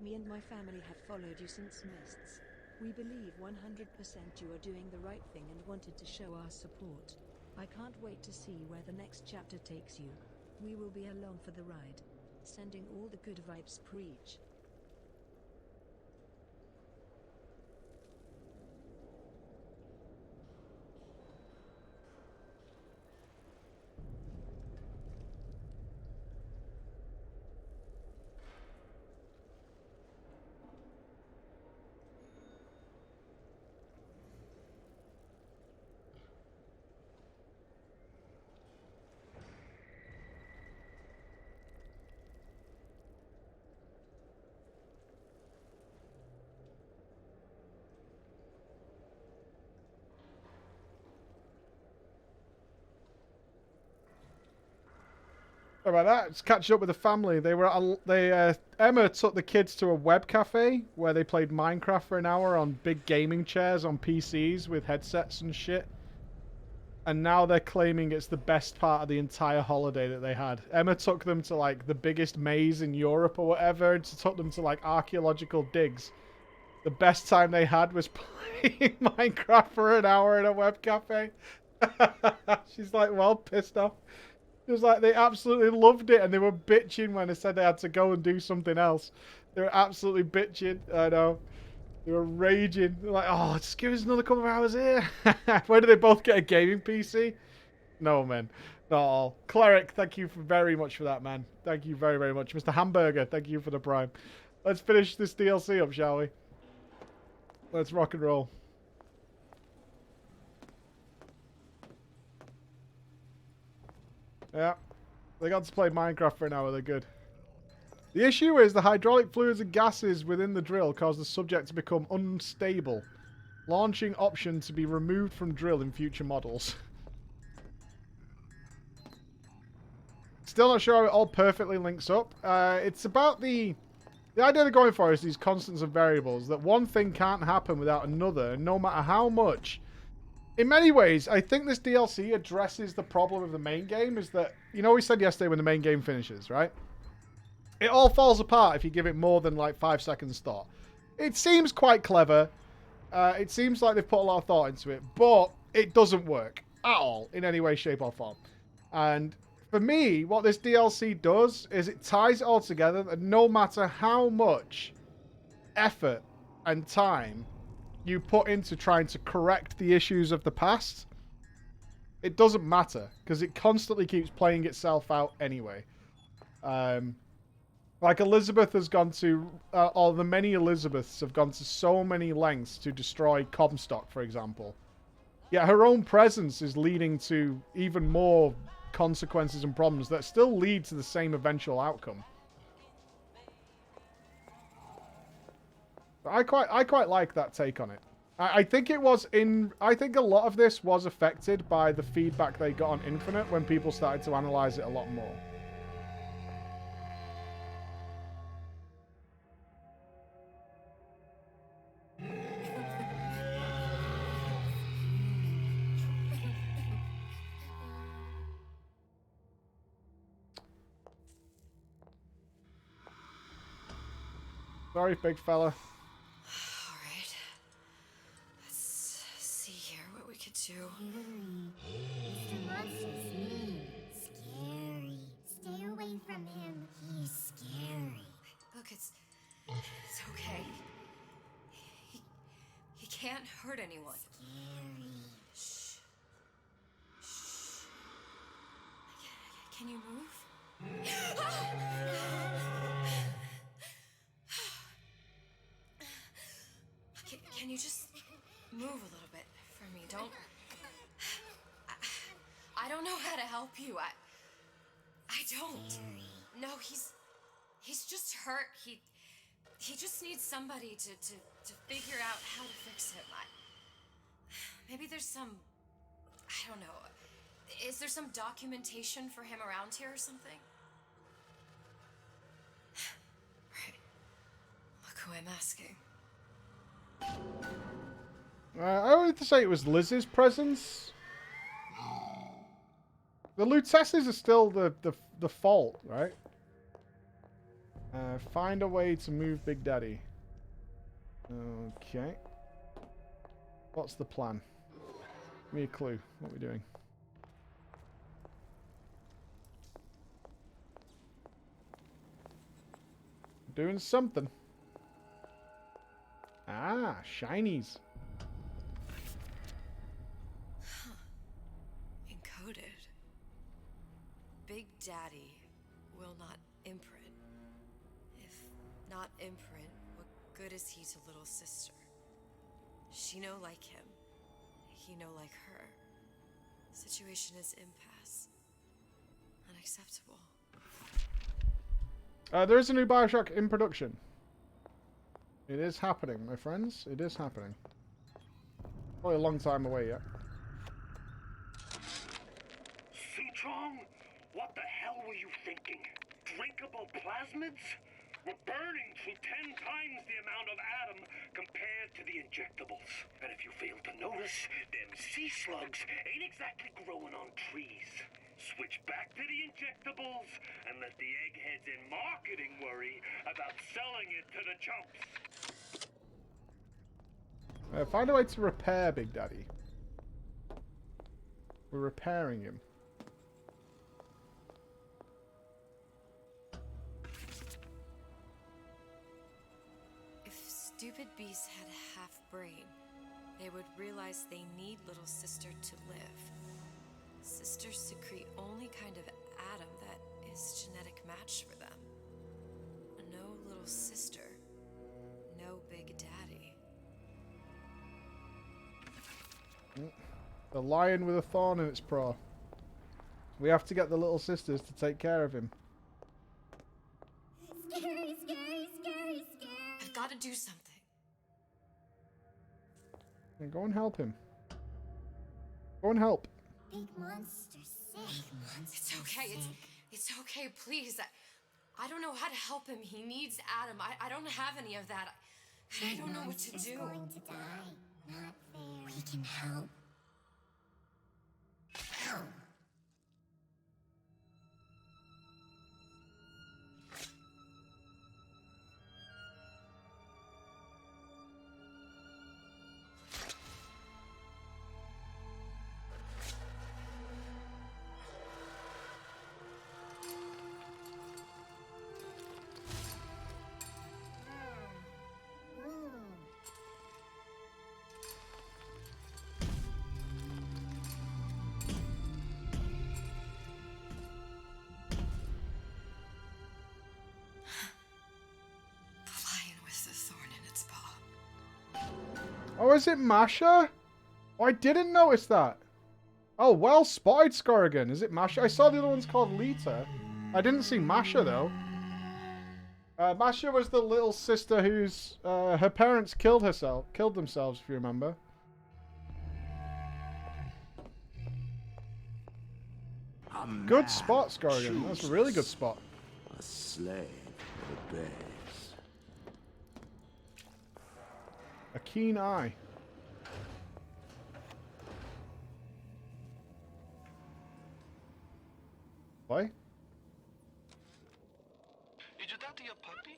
[SPEAKER 10] Me and my family have followed you since Nupss. We believe 100% you are doing the right thing and wanted to show our support. I can't wait to see where the next chapter takes you. We will be along for the ride. Sending all the good vibes, preach.
[SPEAKER 1] Sorry about that. Just catching up with the family. Emma took the kids to a web cafe where they played Minecraft for an hour on big gaming chairs on PCs with headsets and shit. And now they're claiming it's the best part of the entire holiday that they had. Emma took them to like the biggest maze in Europe or whatever, and took them to like archaeological digs. The best time they had was playing Minecraft for an hour in a web cafe. She's like, well, pissed off. It was like they absolutely loved it, and they were bitching when I said they had to go and do something else. They were absolutely bitching. I know. They were raging. They're like, oh, just give us another couple of hours here. Where do they both get a gaming PC? No, man. Not all. Cleric, thank you very much for that, man. Thank you very, very much. Mr. Hamburger, thank you for the prime. Let's finish this DLC up, shall we? Let's rock and roll. Yeah. They got to play Minecraft for an hour. They're good. The issue is the hydraulic fluids and gases within the drill cause the subject to become unstable. Launching option to be removed from drill in future models. Still not sure how it all perfectly links up. It's about the idea they're going for is these constants and variables. That one thing can't happen without another, no matter how much. In many ways, I think this DLC addresses the problem of the main game. Is that, you know, we said yesterday when the main game finishes, right? It all falls apart if you give it more than like 5 seconds thought. It seems quite clever. It seems like they've put a lot of thought into it, but it doesn't work at all in any way, shape, or form. And for me, what this DLC does is it ties it all together, and no matter how much effort and time you put into trying to correct the issues of the past, it doesn't matter because it constantly keeps playing itself out anyway. Like Elizabeth has gone to, or the many Elizabeths have gone to so many lengths to destroy Comstock, for example. Yet her own presence is leading to even more consequences and problems that still lead to the same eventual outcome. I quite like that take on it. I think it was I think a lot of this was affected by the feedback they got on Infinite when people started to analyze it a lot more. Sorry, big fella.
[SPEAKER 4] Alright. Let's see here what we could do.
[SPEAKER 19] Mr. Monster's mean. Scary. Stay away from him. He's scary.
[SPEAKER 4] Look, it's okay. He can't hurt anyone.
[SPEAKER 19] Scary.
[SPEAKER 4] Shh. Shh. Can you move? Can you just move a little bit for me? I don't know how to help you. I don't. No, he's just hurt. He just needs somebody to figure out how to fix him. Maybe there's some, I don't know. Is there some documentation for him around here or something? Right. Look who I'm asking.
[SPEAKER 1] I wanted to say it was Liz's presence. The Lutesses are still the fault, right? Find a way to move Big Daddy. Okay. What's the plan? Give me a clue. What are we doing? Doing something. Ah, shinies.
[SPEAKER 4] Encoded. Big Daddy will not imprint. If not imprint, what good is he to little sister? She no like him. He no like her. Situation is impasse. Unacceptable.
[SPEAKER 1] There is a new BioShock in production. It is happening, my friends. It is happening. Probably a long time away yet.
[SPEAKER 11] Suchong, what the hell were you thinking? Drinkable plasmids? We're burning through 10 times the amount of atom compared to the injectables. And if you fail to notice, them sea slugs ain't exactly growing on trees. Switch back to the injectables and let the eggheads in marketing worry about selling it to the chumps.
[SPEAKER 1] Find a way to repair Big Daddy. We're repairing him.
[SPEAKER 4] If stupid beasts had a half brain, they would realize they need little sister to live. Sisters secrete only kind of atom that is genetic match for them. No little sister. No Big Daddy.
[SPEAKER 1] The lion with a thorn in its paw. We have to get the little sisters to take care of him.
[SPEAKER 19] Scary, scary, scary, scary.
[SPEAKER 4] I've got to do something.
[SPEAKER 1] And go and help him. Go and help.
[SPEAKER 19] Big monster sick.
[SPEAKER 4] It's okay. It's okay. Please. I don't know how to help him. He needs Adam. I don't have any of that. I don't know what to do.
[SPEAKER 19] Going to die. Not fair. We can help. Help.
[SPEAKER 1] Oh, is it Masha? Oh, I didn't notice that. Oh, well spotted, Scorrigan. Is it Masha? I saw the other one's called Lita. I didn't see Masha, though. Masha was the little sister whose her parents killed themselves, if you remember. Good spot, Scorrigan. That's a really good spot.
[SPEAKER 15] A slave of the bears.
[SPEAKER 1] A keen eye. Why?
[SPEAKER 8] Is that your puppy?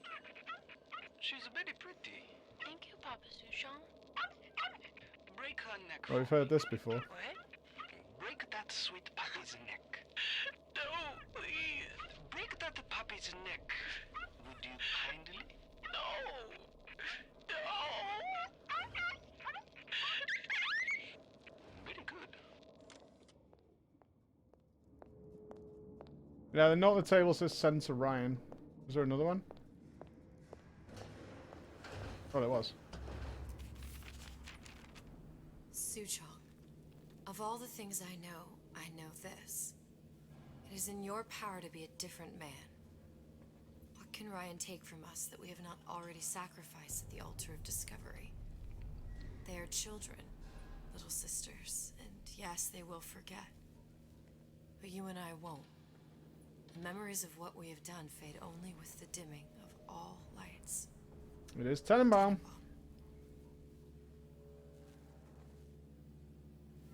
[SPEAKER 8] She's very pretty.
[SPEAKER 21] Thank you, Papa Suchong.
[SPEAKER 8] Break her neck.
[SPEAKER 1] Oh, we've heard this before.
[SPEAKER 8] What? Break that sweet puppy's neck. No, please. Break that puppy's neck. Would you kindly? No. Very good.
[SPEAKER 1] Yeah, the note on the table says send to Ryan. Is there another one? Oh, there was.
[SPEAKER 4] Suchong, of all the things I know this. It is in your power to be a different man. What can Ryan take from us that we have not already sacrificed at the altar of discovery? They are children, little sisters, and yes, they will forget. But you and I won't. The memories of what we have done fade only with the dimming of all lights.
[SPEAKER 1] It is Tenenbaum.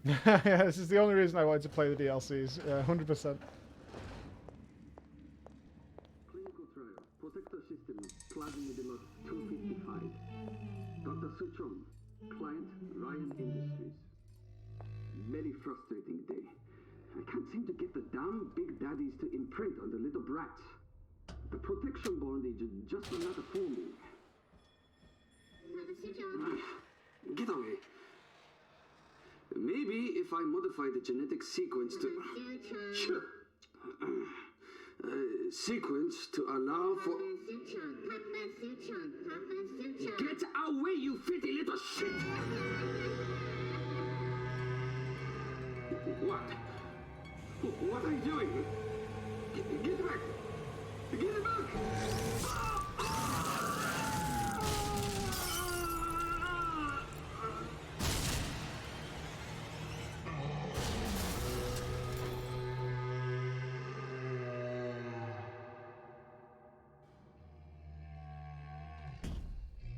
[SPEAKER 1] Yeah, this is the only reason I wanted to play the DLCs. 100%.
[SPEAKER 20] Clinical trial. Protector system
[SPEAKER 13] Plasmid Lot 255. Dr. Suchong, client Ryan Industries. Very frustrating day. I can't seem to get the damn big daddies to imprint on the little brats. The protection bondage is just another forming. Get away. Maybe if I modify the genetic sequence to... Sure. Sequence to allow for... Get away, you filthy little shit! What? What are you doing? Get it back! Get it back!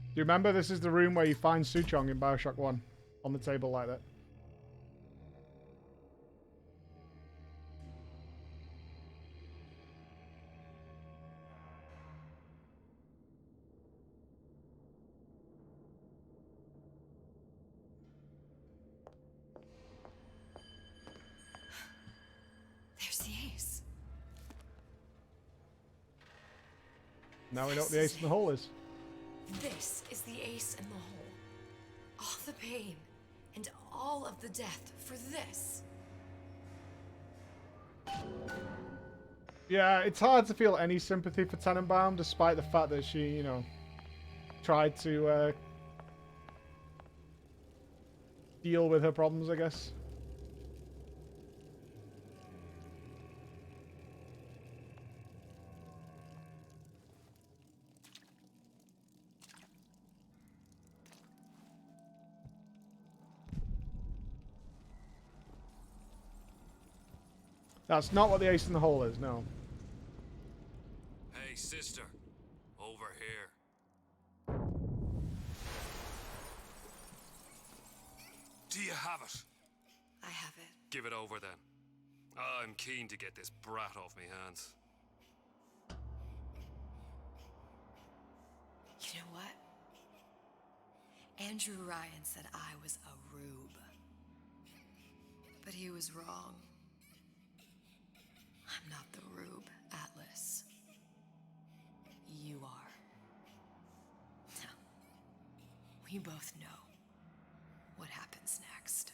[SPEAKER 1] Do you remember this is the room where you find Suchong in BioShock 1? On the table like that.
[SPEAKER 4] There's the ace.
[SPEAKER 1] Now we know what the ace in the hole is.
[SPEAKER 4] This is the ace in the hole. All the pain and all of the death for this.
[SPEAKER 1] Yeah, it's hard to feel any sympathy for Tenenbaum, despite the fact that she, you know, tried to deal with her problems, I guess. That's not what the ace in the hole is, no.
[SPEAKER 16] Hey, sister. Over here. Do you have it?
[SPEAKER 4] I have it.
[SPEAKER 16] Give it over then. I'm keen to get this brat off me hands.
[SPEAKER 4] You know what? Andrew Ryan said I was a rube. But he was wrong. I'm not the rube, Atlas. You are. Now, we both know what happens next.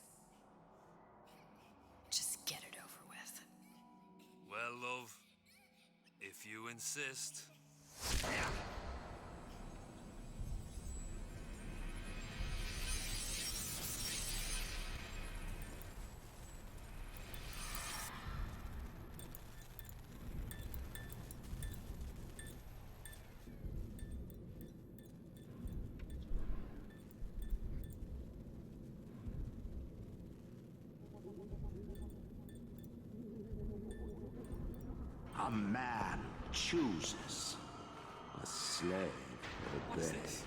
[SPEAKER 4] Just get it over with.
[SPEAKER 16] Well, love, if you insist.
[SPEAKER 15] A man chooses. A slave obeys.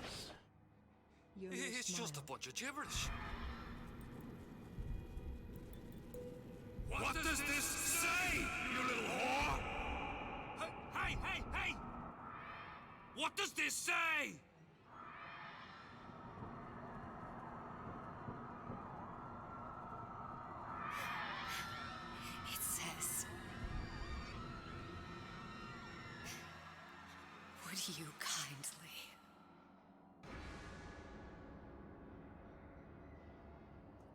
[SPEAKER 16] It's just a bunch of gibberish. What does this say, you little whore? Hey, hey, hey! What does this say?
[SPEAKER 4] It says... Would you kindly...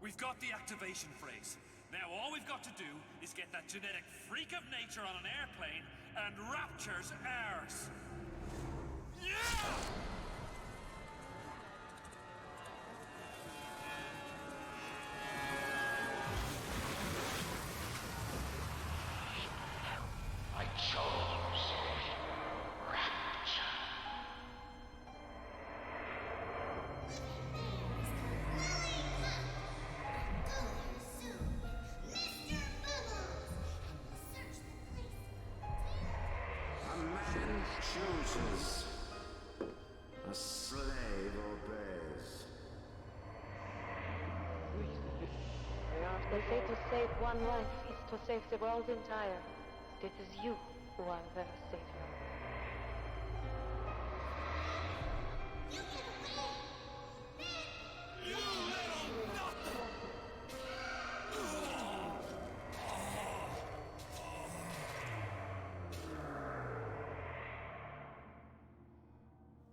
[SPEAKER 16] We've got the activation phrase. Now all we've got to do is get that genetic freak of nature on an airplane and Rapture's ours. Yeah!
[SPEAKER 9] I chose Rapture.
[SPEAKER 15] A man chooses. A slave obeys.
[SPEAKER 20] They say to save one life is to save the world entire. It is you who are their savior.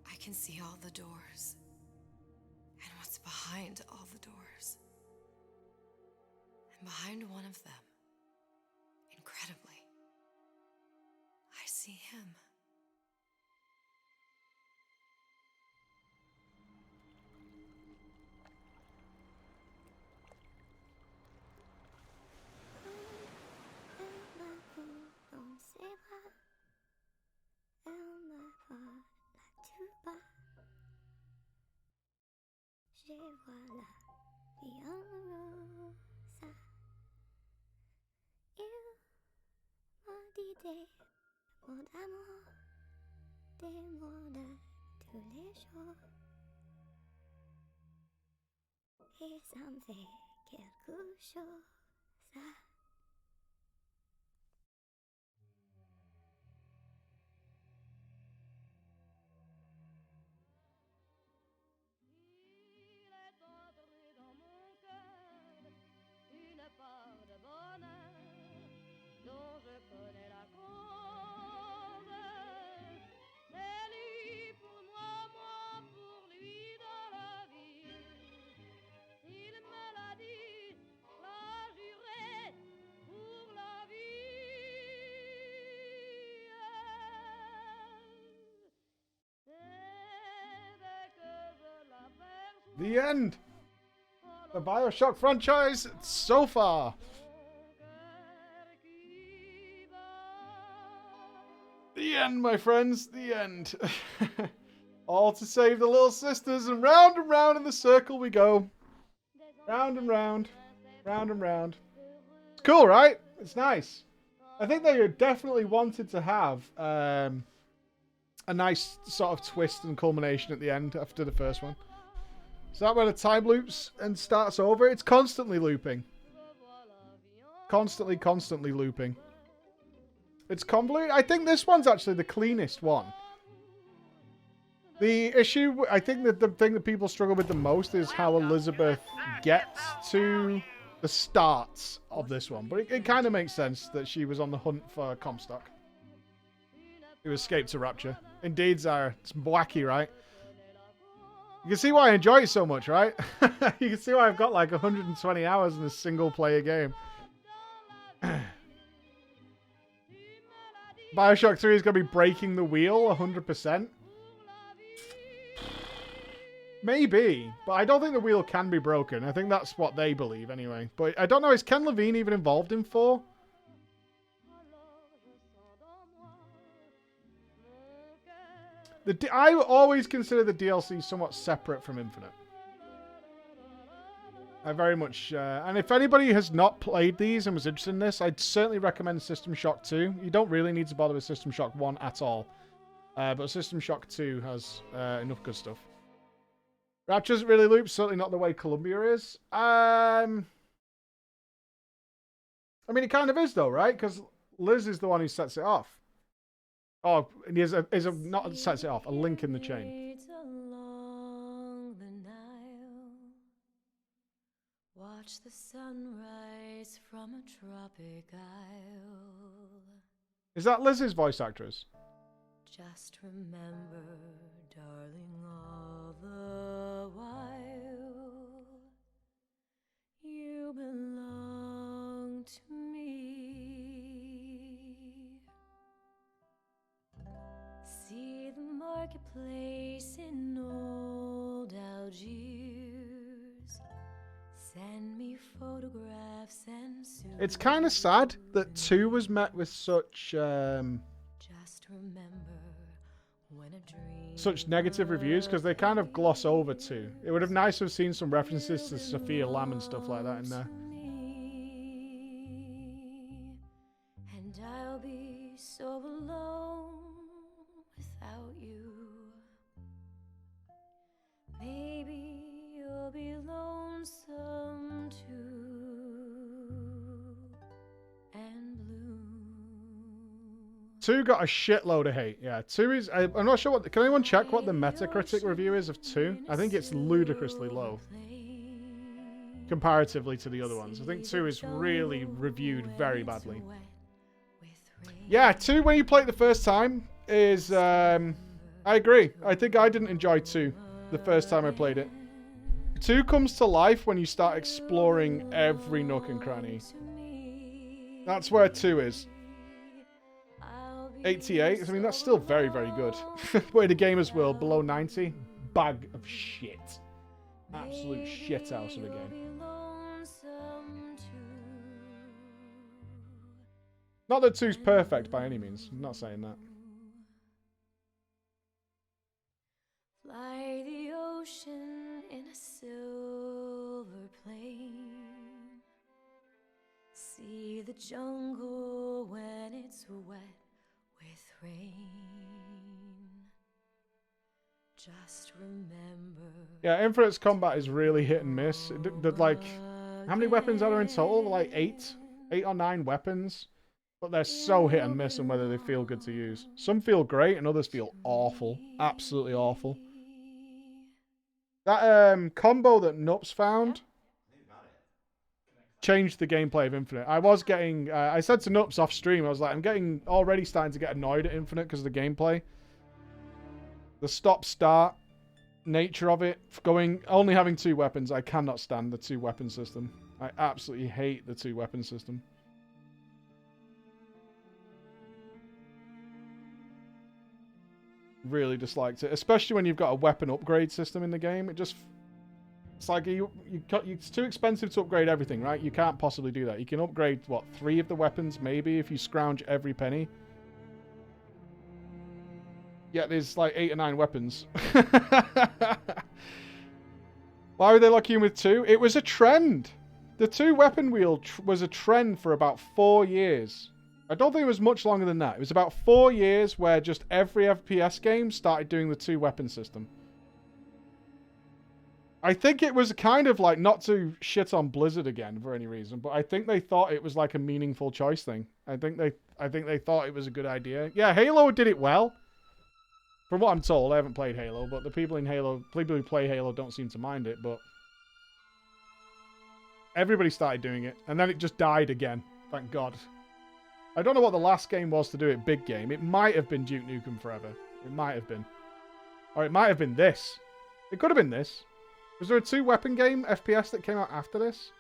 [SPEAKER 4] I can see all the doors. And what's behind all the doors. And behind one of them, incredibly, I see him.
[SPEAKER 19] Mon amour, demande tous les jours. Et ça me fait quelque chose.
[SPEAKER 3] Il est entré dans mon cœur une part de bonheur dont je connais la cause. C'est lui pour moi, moi pour lui dans la vie. Il me l'a dit, l'a juré pour la vie. Et dès que je l'aperçois,
[SPEAKER 1] The end. The BioShock franchise so far. The end, my friends. The end. All to save the little sisters, and round in the circle we go. Round and round. Round and round. It's cool, right? It's nice. I think they definitely wanted to have a nice sort of twist and culmination at the end after the first one. So that when it time loops and starts over, it's constantly looping. Constantly looping. It's convoluted. I think this one's actually the cleanest one. The issue, I think that the thing that people struggle with the most is how Elizabeth gets to the starts of this one. But it kind of makes sense that she was on the hunt for Comstock, who escaped to Rapture. Indeed, Zara. It's wacky, right? You can see why I enjoy it so much, right? You can see why I've got like 120 hours in a single player game. BioShock 3 is going to be breaking the wheel 100%. Maybe, but I don't think the wheel can be broken. I think that's what they believe anyway. But I don't know, is Ken Levine even involved in 4? I always consider the DLC somewhat separate from Infinite. I very much... and if anybody has not played these and was interested in this, I'd certainly recommend System Shock 2. You don't really need to bother with System Shock 1 at all. But System Shock 2 has enough good stuff. Rapture doesn't really loop, certainly not the way Columbia is. I mean, it kind of is though, right? Because Liz is the one who sets it off. Oh, and not sets it off, a link in the chain.
[SPEAKER 4] Along the Nile, watch the sunrise from a tropic isle.
[SPEAKER 1] Is that Liz's voice actress?
[SPEAKER 4] Just remember, darling, all the while you belong to me. See the marketplace in old Algiers. Send me photographs and souvenirs.
[SPEAKER 1] It's kind of sad that 2 was met with such
[SPEAKER 4] Just remember when a dream
[SPEAKER 1] such negative reviews, because they kind of gloss over 2. It would have nice to have seen some references to Sophia Lamb and stuff like that in there.
[SPEAKER 4] and I'll be so alone without you. Maybe you'll be lonesome too, and blue.
[SPEAKER 1] 2 got a shitload of hate. Yeah, 2 is... I'm not sure what... Can anyone check what the Metacritic review is of 2? I think it's ludicrously low. Comparatively to the other ones. I think 2 is really reviewed very badly. Yeah, 2, when you play it the first time, is... I agree. I think I didn't enjoy 2 the first time I played it. 2 comes to life when you start exploring every nook and cranny. That's where 2 is. 88, I mean, that's still very, very good. But in a gamer's world, below 90, bag of shit. Absolute shit house of a game. Not that 2's perfect by any means. I'm not saying that.
[SPEAKER 3] Fly the ocean in a silver plane. See the jungle when it's wet with rain. Just remember.
[SPEAKER 1] Yeah, Infinite's combat is really hit and miss. Like, how many weapons are there in total? Like 8? 8 or 9 weapons? But they're so hit and miss on whether they feel good to use. Some feel great and others feel awful. Absolutely awful. That combo that Nupps found changed the gameplay of Infinite. I was getting... I said to Nupps off stream, I was like, I'm already starting to get annoyed at Infinite because of the gameplay. The stop-start nature of it. Only having 2 weapons, I cannot stand the 2-weapon system. I absolutely hate the 2-weapon system. Really disliked it, especially when you've got a weapon upgrade system in the game. It's like it's too expensive to upgrade everything, right? You can't possibly do that. You can upgrade what, 3 of the weapons maybe if you scrounge every penny. Yeah, there's like 8 or 9 weapons. Why were they locking in with 2? It was a trend. The 2 weapon wheel was a trend for about 4 years. I don't think it was much longer than that. It was about 4 years where just every FPS game started doing the 2-weapon system. I think it was kind of like, not to shit on Blizzard again for any reason, but I think they thought it was like a meaningful choice thing. I think they thought it was a good idea. Yeah, Halo did it well. From what I'm told, I haven't played Halo, but the people who play Halo don't seem to mind it, but everybody started doing it, and then it just died again. Thank God. I don't know what the last game was to do it big game. It might have been Duke Nukem Forever. It might have been. Or it might have been this. It could have been this. Was there a 2-weapon game, FPS, that came out after this?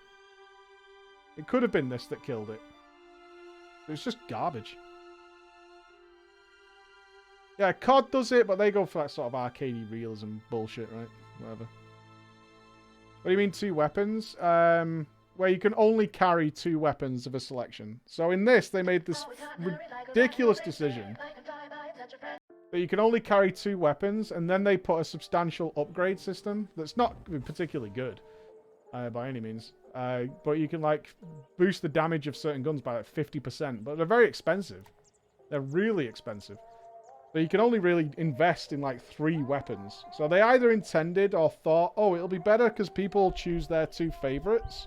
[SPEAKER 1] It could have been this that killed it. It was just garbage. Yeah, COD does it, but they go for that sort of arcadey realism bullshit, right? Whatever. What do you mean 2 weapons? Where you can only carry 2 weapons of a selection. So in this, they made this ridiculous decision that you can only carry 2 weapons, and then they put a substantial upgrade system that's not particularly good by any means. But you can like boost the damage of certain guns by like 50%, but they're very expensive. They're really expensive. So you can only really invest in like 3 weapons. So they either intended or thought, oh, it'll be better because people choose their 2 favorites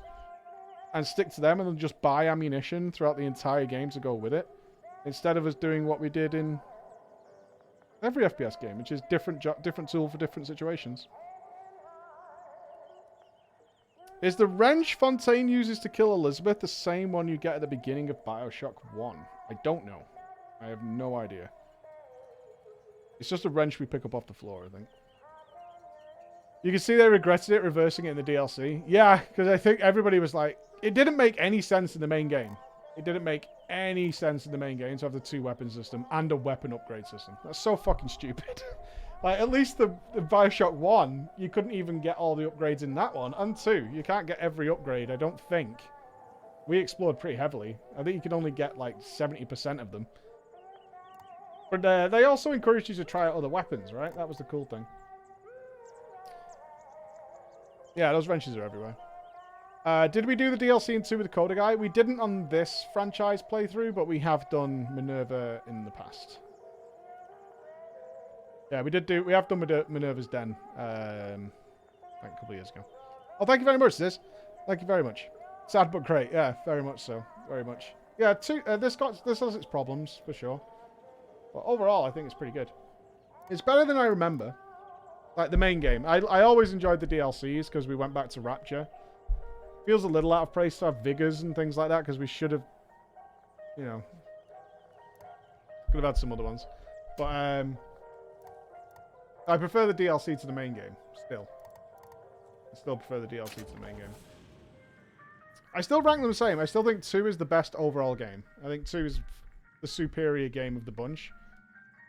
[SPEAKER 1] and stick to them and then just buy ammunition throughout the entire game to go with it. Instead of us doing what we did in every FPS game, which is different tool for different situations. Is the wrench Fontaine uses to kill Elizabeth the same one you get at the beginning of BioShock 1? I don't know. I have no idea. It's just a wrench we pick up off the floor, I think. You can see they regretted it, reversing it in the DLC. Yeah, because I think everybody was like, it didn't make any sense in the main game. It didn't make any sense in the main game to have the 2-weapon system and a weapon upgrade system. That's so fucking stupid. Like, at least the BioShock 1, you couldn't even get all the upgrades in that one. And 2, you can't get every upgrade, I don't think. We explored pretty heavily. I think you could only get like 70% of them. But they also encouraged you to try out other weapons, right? That was the cool thing. Yeah, those wrenches are everywhere. Did we do the DLC in 2 with the Coda guy? We didn't on this franchise playthrough, but we have done Minerva in the past. Yeah, we have done Minerva's Den like a couple of years ago. Oh, thank you very much, Sis. Thank you very much. Sad but great. Yeah, very much so. Very much. Yeah, this has its problems, for sure. But overall, I think it's pretty good. It's better than I remember. Like the main game. I always enjoyed the DLCs because we went back to Rapture. Feels a little out of place to have Vigors and things like that because we should have, you know, could have had some other ones. But I prefer the DLC to the main game, still. I still prefer the DLC to the main game. I still rank them the same. I still think 2 is the best overall game. I think 2 is the superior game of the bunch.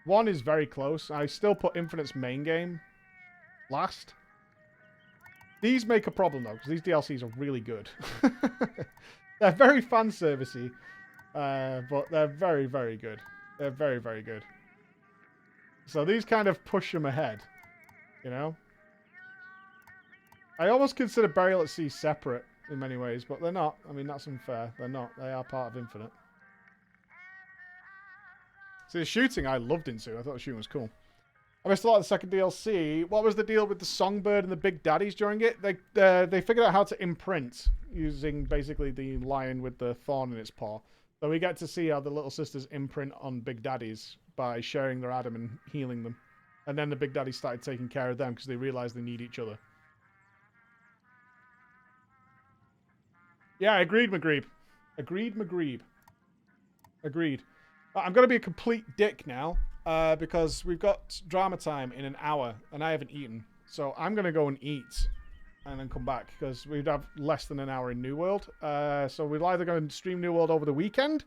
[SPEAKER 1] 1 is very close. I still put Infinite's main game last. These make a problem, though, because these DLCs are really good. They're very fan-servicey, but they're very, very good. They're very, very good. So these kind of push them ahead, you know? I almost consider Burial at Sea separate in many ways, but they're not. I mean, that's unfair. They're not. They are part of Infinite. See, the shooting I loved in 2. I thought the shooting was cool. I missed a lot of the second DLC. What was the deal with the songbird and the big daddies during it? They figured out how to imprint using basically the lion with the thorn in its paw. So we get to see how the little sisters imprint on big daddies by sharing their Adam and healing them. And then the big daddies started taking care of them because they realized they need each other. Yeah, agreed, Magreeb. Agreed, Magreeb. Agreed. I'm going to be a complete dick now because we've got drama time in an hour and I haven't eaten. So I'm going to go and eat and then come back because we'd have less than an hour in New World. So we'll either go and stream New World over the weekend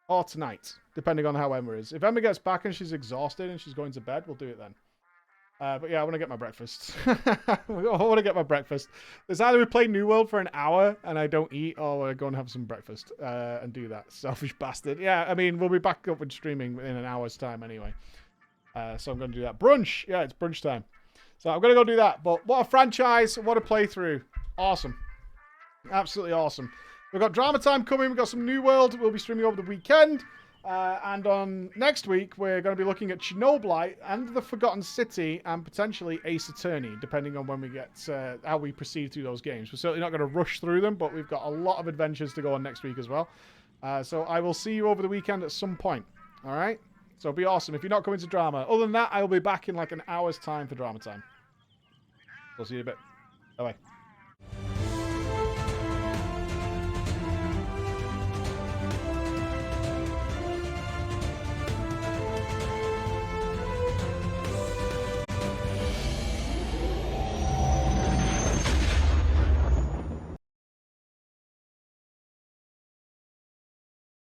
[SPEAKER 1] or tonight, depending on how Emma is. If Emma gets back and she's exhausted and she's going to bed, we'll do it then. But yeah, I want to get my breakfast. I want to get my breakfast. It's either we play New World for an hour and I don't eat, or I go and have some breakfast and do that. Selfish bastard. Yeah, I mean, we'll be back up with streaming in an hour's time anyway. So I'm going to do that. Brunch. Yeah, it's brunch time. So I'm going to go do that. But what a franchise. What a playthrough. Awesome. Absolutely awesome. We've got drama time coming. We've got some New World. We'll be streaming over the weekend. And on next week, we're going to be looking at Chernobyl and the Forgotten City and potentially Ace Attorney, depending on when we get how we proceed through those games. We're certainly not going to rush through them, but we've got a lot of adventures to go on next week as well. So I will see you over the weekend at some point. All right? So it'll be awesome. If you're not coming to drama. Other than that, I will be back in like an hour's time for drama time. We'll see you in a bit. Bye-bye.